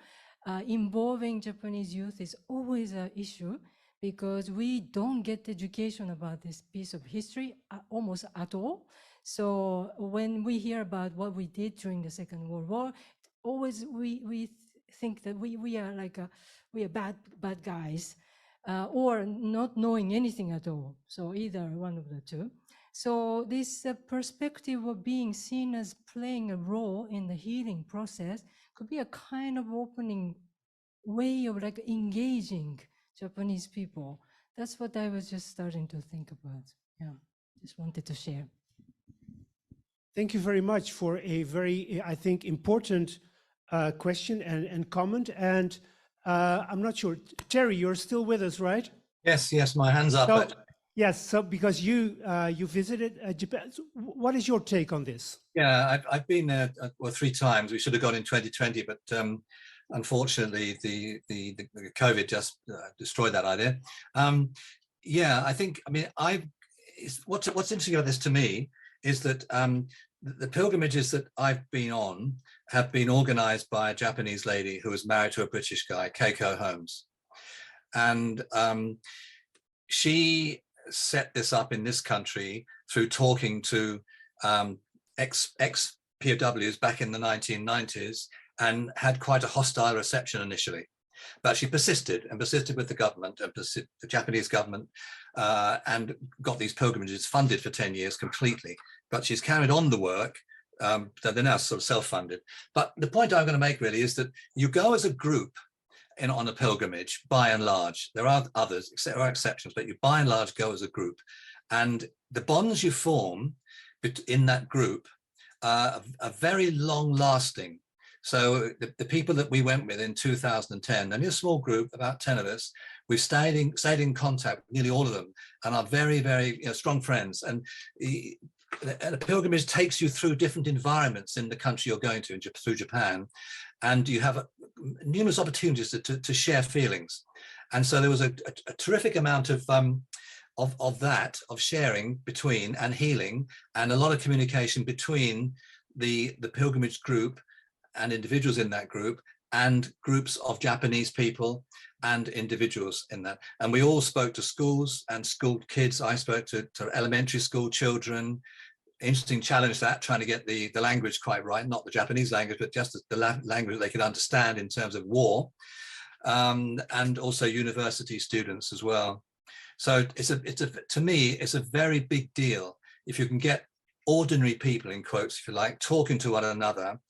involving Japanese youth is always an issue, because we don't get education about this piece of history almost at all. So when we hear about what we did during the Second World War, always we think that we are like we are bad guys, or not knowing anything at all. So either one of the two. So this perspective of being seen as playing a role in the healing process could be a kind of opening way of like engaging Japanese people. That's what I was just starting to think about. Yeah, just wanted to share. Thank you very much for a very, I think, important question and comment. And I'm not sure, Terry, you're still with us, right? Yes, my hand's up. So, yes, so because you visited Japan, so what is your take on this? Yeah, I've been there 3 times. We should have gone in 2020, but unfortunately, the COVID just destroyed that idea. Yeah, I think, I mean, what's interesting about this to me is that the pilgrimages that I've been on have been organized by a Japanese lady who was married to a British guy, Keiko Holmes. And she set this up in this country through talking to ex-POWs back in the 1990s, and had quite a hostile reception initially. But she persisted with the government, and the Japanese government, and got these pilgrimages funded for 10 years completely. But she's carried on the work, that they're now sort of self-funded. But the point I'm going to make really is that you go as a group on a pilgrimage, by and large. There are others, there are exceptions, but you by and large go as a group. And the bonds you form in that group a very long lasting. So the people that we went with in 2010, only a small group, about 10 of us, we've stayed in contact with nearly all of them and are very, very strong friends. And a pilgrimage takes you through different environments in the country you're going to, through Japan, and you have numerous opportunities to share feelings. And so there was a terrific amount of sharing between and healing, and a lot of communication between the pilgrimage group and individuals in that group and groups of Japanese people and individuals in that. And we all spoke to schools and school kids. I spoke to elementary school children. Interesting challenge that, trying to get the language quite right, not the Japanese language, but just the language they could understand in terms of war, and also university students as well. So to me, it's a very big deal if you can get ordinary people, in quotes, if you like, talking to one another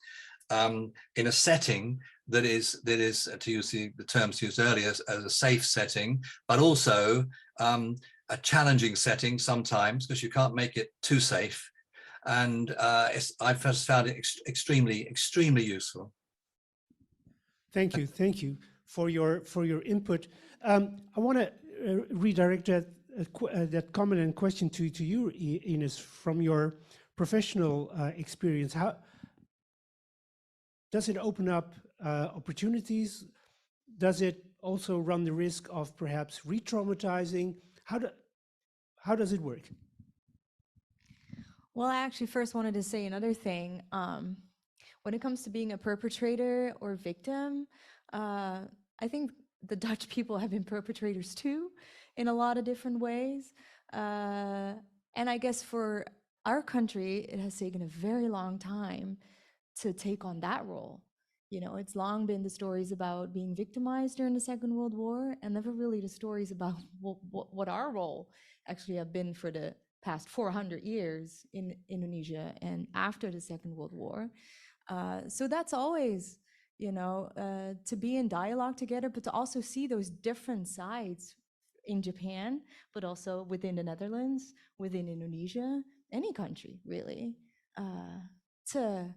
in a setting that is, to use the terms used earlier, as a safe setting, but also a challenging setting sometimes, because you can't make it too safe. And I've found it extremely useful. Thank you for your input. I want to redirect that comment and question to you, Ines, from your professional experience. How does it open up opportunities? Does it also run the risk of perhaps re-traumatizing? How does it work? Well, I actually first wanted to say another thing. When it comes to being a perpetrator or victim, I think the Dutch people have been perpetrators too, in a lot of different ways. And I guess for our country, it has taken a very long time to take on that role. You know, it's long been the stories about being victimized during the Second World War, and never really the stories about what our role actually have been for the past 400 years in Indonesia and after the Second World War. So that's always, you know, to be in dialogue together, but to also see those different sides in Japan, but also within the Netherlands, within Indonesia, any country really, to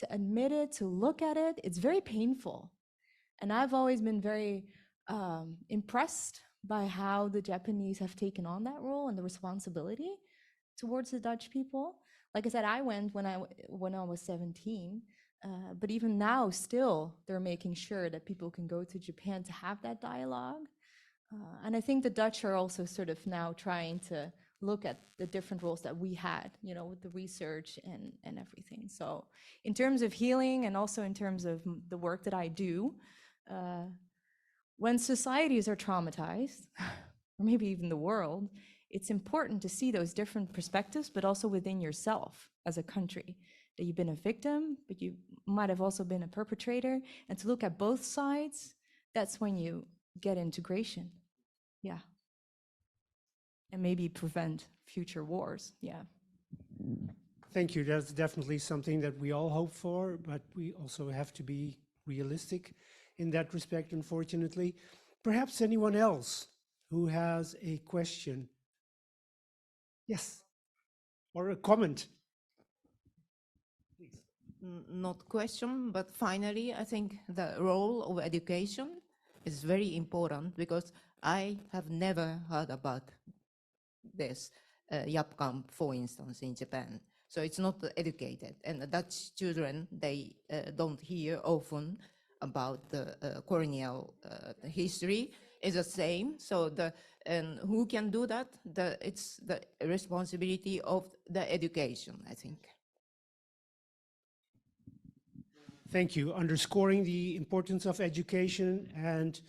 admit it, to look at it, it's very painful. And I've always been very impressed by how the Japanese have taken on that role and the responsibility towards the Dutch people. Like I said, I went when I was 17, but even now still they're making sure that people can go to Japan to have that dialogue. And I think the Dutch are also sort of now trying to look at the different roles that we had, you know, with the research and everything. So in terms of healing and also in terms of the work that I do, when societies are traumatized, or maybe even the world, it's important to see those different perspectives, but also within yourself as a country, that you've been a victim, but you might have also been a perpetrator, and to look at both sides, that's when you get integration. Yeah. And maybe prevent future wars. Yeah. Thank you. That's definitely something that we all hope for, but we also have to be realistic in that respect, unfortunately. Perhaps anyone else who has a question? Yes, or a comment. Please. Not question, but finally, I think the role of education is very important, because I have never heard about this Yap camp, for instance, in Japan. So it's not educated, and the Dutch children, they don't hear often about the colonial history. Is the same. So and who can do that? It's the responsibility of the education, I think. Thank you. Underscoring the importance of education, and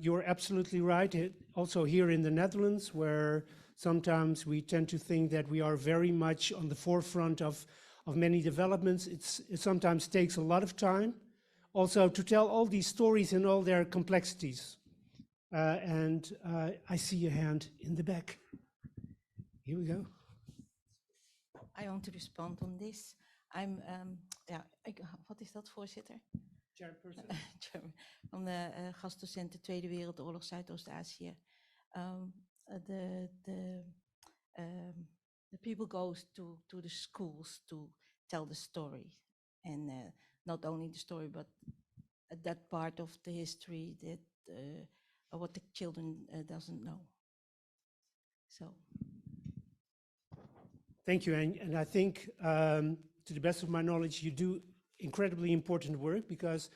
you're absolutely right. Also here in the Netherlands, where sometimes we tend to think that we are very much on the forefront of many developments, it sometimes takes a lot of time also to tell all these stories in all their complexities. And I see a hand in the back. Here we go. I want to respond on this. Wat is dat, voorzitter? Chairperson. Van de gastdocenten Tweede Wereldoorlog Zuidoost-Azië. The people go to the schools to tell the story, and not only the story, but that part of the history that what the children doesn't know. So. Thank you, and I think, to the best of my knowledge, you do incredibly important work, because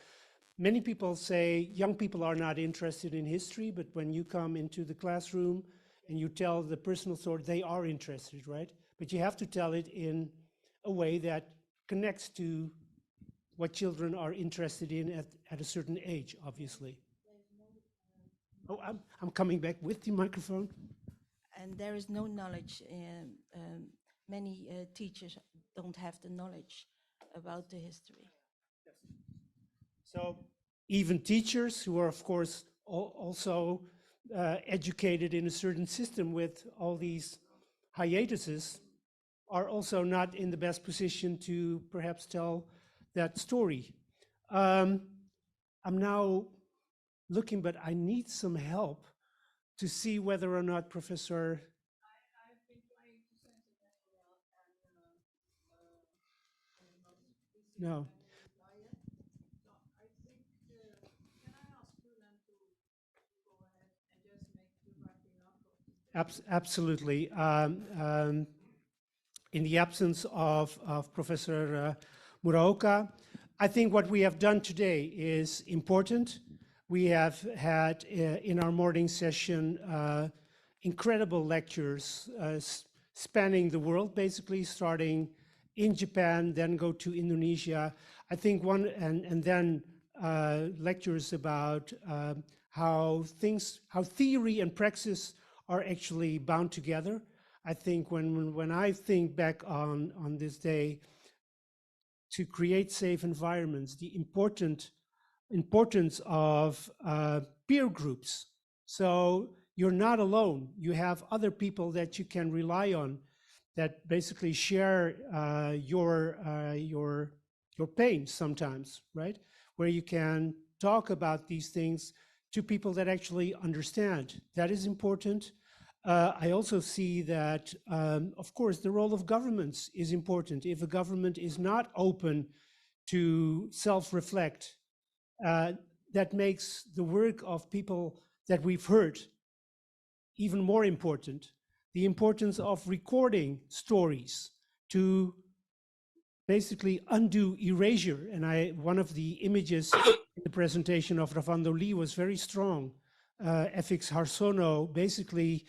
many people say young people are not interested in history, but when you come into the classroom and you tell the personal story, they are interested, right? But you have to tell it in a way that connects to what children are interested in at a certain age, obviously. Oh, I'm coming back with the microphone. And there is no knowledge. Many teachers don't have the knowledge about the history. So even teachers who are, of course, also educated in a certain system with all these hiatuses, are also not in the best position to perhaps tell that story. I'm now looking, but I need some help to see whether or not Professor... I've been trying to send it as well, and No. So I think, can I ask Roland to go ahead and just make the wrapping up of the Absolutely. In the absence of Professor Muraoka, I think what we have done today is important. We have had in our morning session incredible lectures spanning the world, basically starting in Japan, then go to Indonesia. I think and then lectures about how theory and praxis are actually bound together. I think when I think back on this day, to create safe environments, the importance of peer groups. So you're not alone. You have other people that you can rely on, that basically share your pain sometimes, right? Where you can talk about these things to people that actually understand. That is important. I also see that, of course, the role of governments is important. If a government is not open to self-reflect, that makes the work of people that we've heard even more important. The importance of recording stories to basically undo erasure. And one of the images in the presentation of Ravando Lee was very strong. FX Harsono basically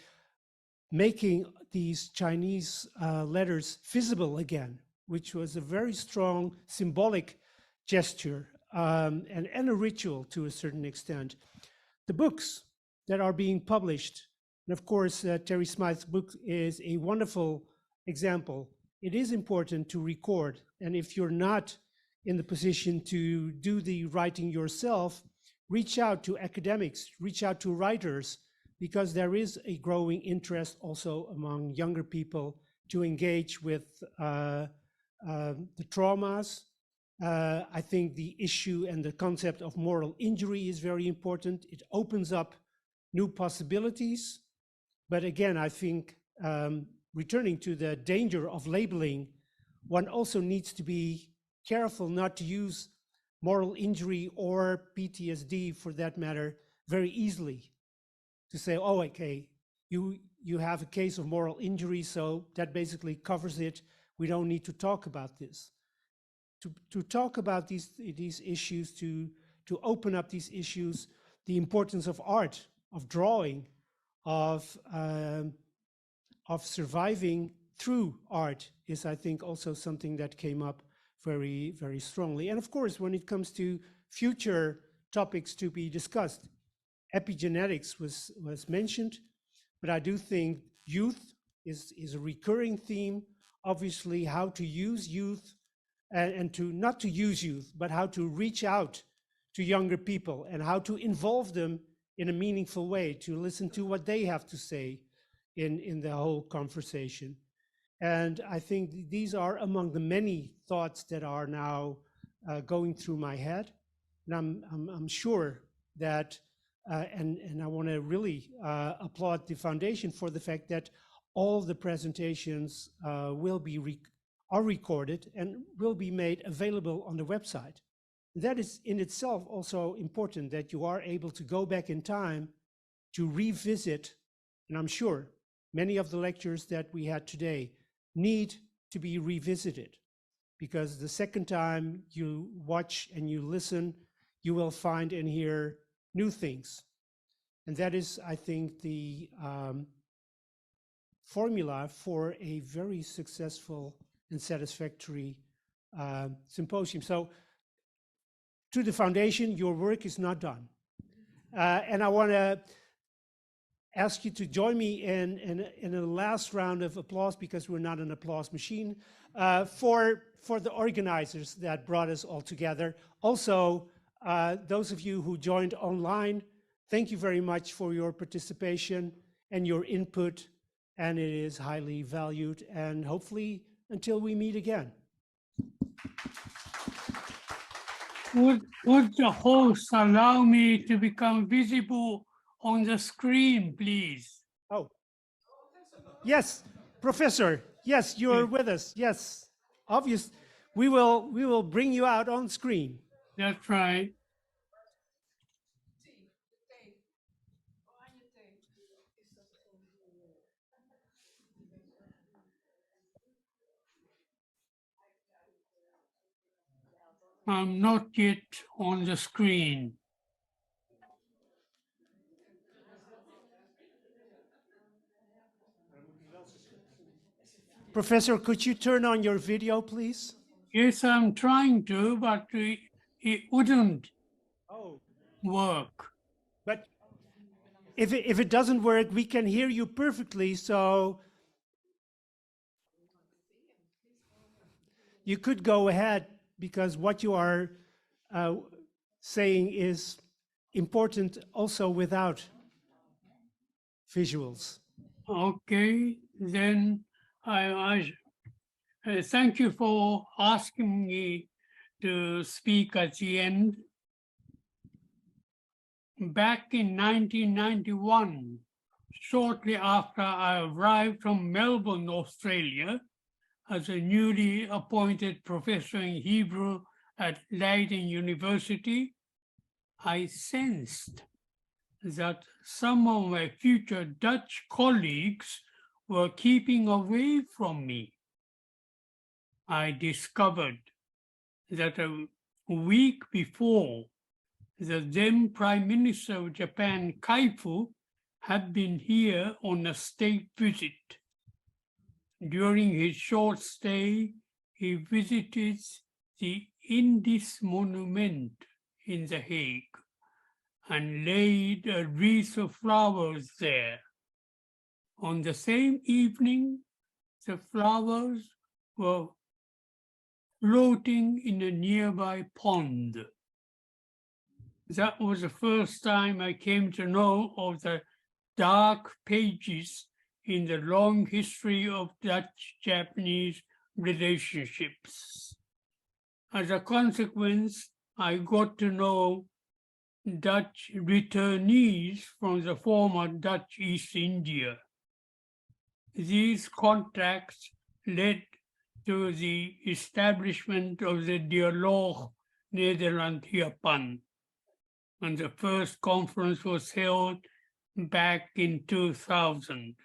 making these Chinese letters visible again, which was a very strong symbolic gesture and a ritual to a certain extent. The books that are being published, and of course, Terry Smythe's book is a wonderful example. It is important to record, and if you're not in the position to do the writing yourself, reach out to academics, reach out to writers, because there is a growing interest also among younger people to engage with the traumas. I think the issue and the concept of moral injury is very important. It opens up new possibilities. But again, I think returning to the danger of labeling, one also needs to be careful not to use moral injury or PTSD, for that matter, very easily. To say, oh, okay, you have a case of moral injury, so that basically covers it. We don't need to talk about this. To talk about these issues, to open up these issues, the importance of art, of drawing, of surviving through art is, I think, also something that came up very, very strongly. And of course, when it comes to future topics to be discussed, epigenetics was mentioned, but I do think youth is a recurring theme. Obviously, how to use youth and to not to use youth, but how to reach out to younger people and how to involve them in a meaningful way, to listen to what they have to say in the whole conversation. And I think these are among the many thoughts that are now going through my head. And I'm sure that and I want to really applaud the foundation for the fact that all the presentations are recorded and will be made available on the website. That is in itself also important, that you are able to go back in time to revisit, and I'm sure many of the lectures that we had today need to be revisited, because the second time you watch and you listen, you will find and hear new things. And that is, I think, the formula for a very successful and satisfactory symposium. So to the foundation, your work is not done. And I want to ask you to join me in a last round of applause, because we're not an applause machine, for the organizers that brought us all together. Also, those of you who joined online, thank you very much for your participation and your input, and it is highly valued, and hopefully until we meet again. Would the host allow me to become visible on the screen, please? Oh, yes, Professor. Yes, you're with us. Yes, obvious. We will bring you out on screen. That's right. I'm not yet on the screen. Professor, could you turn on your video, please? Yes, I'm trying to, but it wouldn't work. But if it doesn't work, we can hear you perfectly, so you could go ahead, because what you are saying is important also without visuals. Okay, then I thank you for asking me to speak at the end. Back in 1991, shortly after I arrived from Melbourne, Australia, as a newly appointed professor in Hebrew at Leiden University, I sensed that some of my future Dutch colleagues were keeping away from me. I discovered that a week before, the then Prime Minister of Japan, Kaifu, had been here on a state visit. During his short stay, he visited the Indus Monument in The Hague and laid a wreath of flowers there. On the same evening, the flowers were floating in a nearby pond. That was the first time I came to know of the dark pages in the long history of Dutch-Japanese relationships. As a consequence, I got to know Dutch returnees from the former Dutch East India. These contacts led to the establishment of the Dialoog Nederland-Japan, and the first conference was held back in 2000.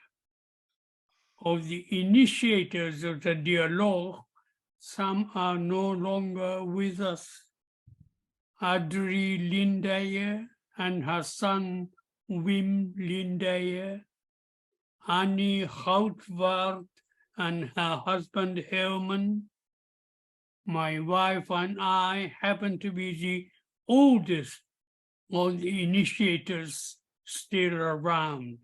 Of the initiators of the dialogue, some are no longer with us. Adrie Lindeyer and her son Wim Lindeyer, Annie Houtwaard and her husband Herman. My wife and I happen to be the oldest of the initiators still around.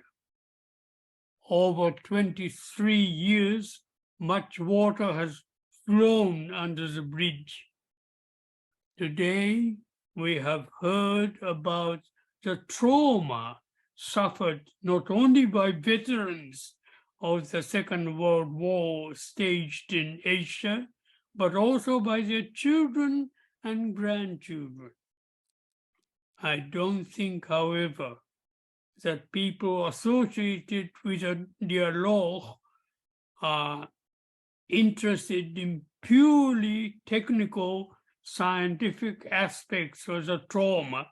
Over 23 years, much water has flown under the bridge. Today, we have heard about the trauma suffered not only by veterans of the Second World War staged in Asia, but also by their children and grandchildren. I don't think, however, that people associated with a dialogue are interested in purely technical scientific aspects of the trauma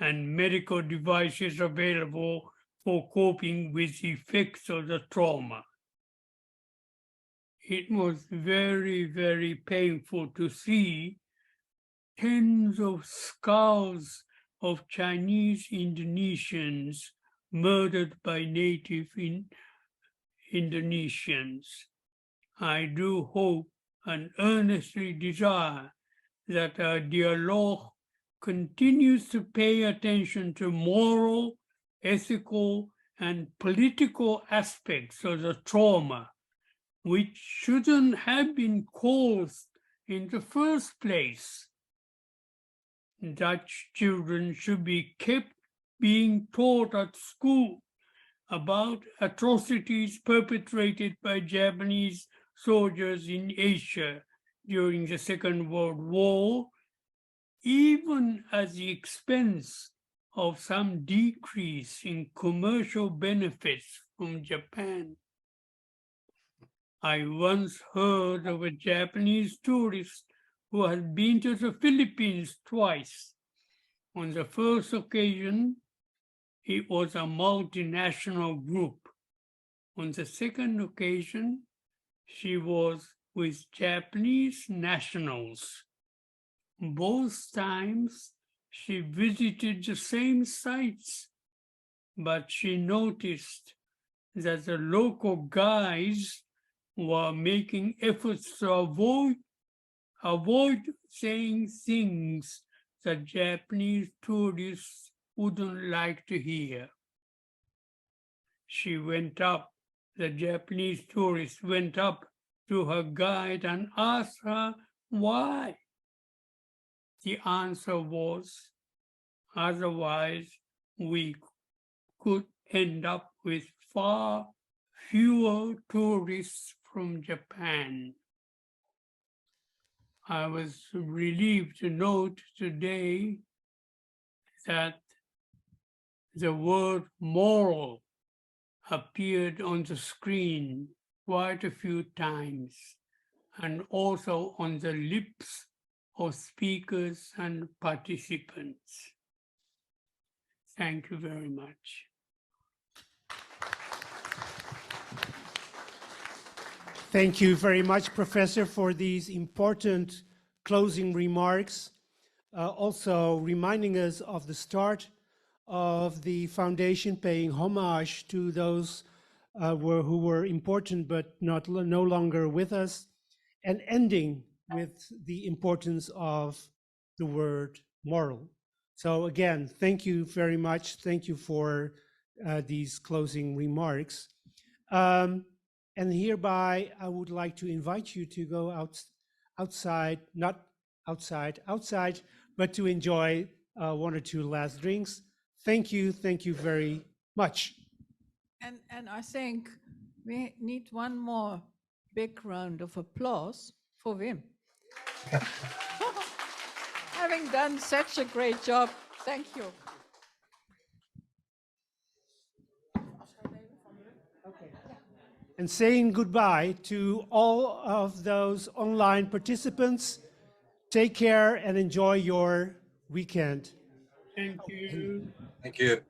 and medical devices available for coping with the effects of the trauma. It was very, very painful to see tens of skulls of Chinese Indonesians murdered by native Indonesians. I do hope and earnestly desire that our dialogue continues to pay attention to moral, ethical, and political aspects of the trauma, which shouldn't have been caused in the first place. Dutch children should be kept being taught at school about atrocities perpetrated by Japanese soldiers in Asia during the Second World War, even at the expense of some decrease in commercial benefits from Japan. I once heard of a Japanese tourist who had been to the Philippines twice. On the first occasion, it was a multinational group. On the second occasion, she was with Japanese nationals. Both times, she visited the same sites, but she noticed that the local guides were making efforts to avoid saying things that Japanese tourists wouldn't like to hear. The Japanese tourist went up to her guide and asked her why. The answer was, otherwise we could end up with far fewer tourists from Japan. I was relieved to note today that the word moral appeared on the screen quite a few times and also on the lips of speakers and participants. Thank you very much. Thank you very much, Professor, for these important closing remarks. Also reminding us of the start of the foundation, paying homage to those who were important but no longer with us, and ending with the importance of the word moral. So again, thank you very much. Thank you for these closing remarks. And hereby, I would like to invite you to go outside, not outside, but to enjoy one or two last drinks. Thank you very much. And I think we need one more big round of applause for Wim. Having done such a great job, thank you. And saying goodbye to all of those online participants. Take care and enjoy your weekend. Thank you. Thank you.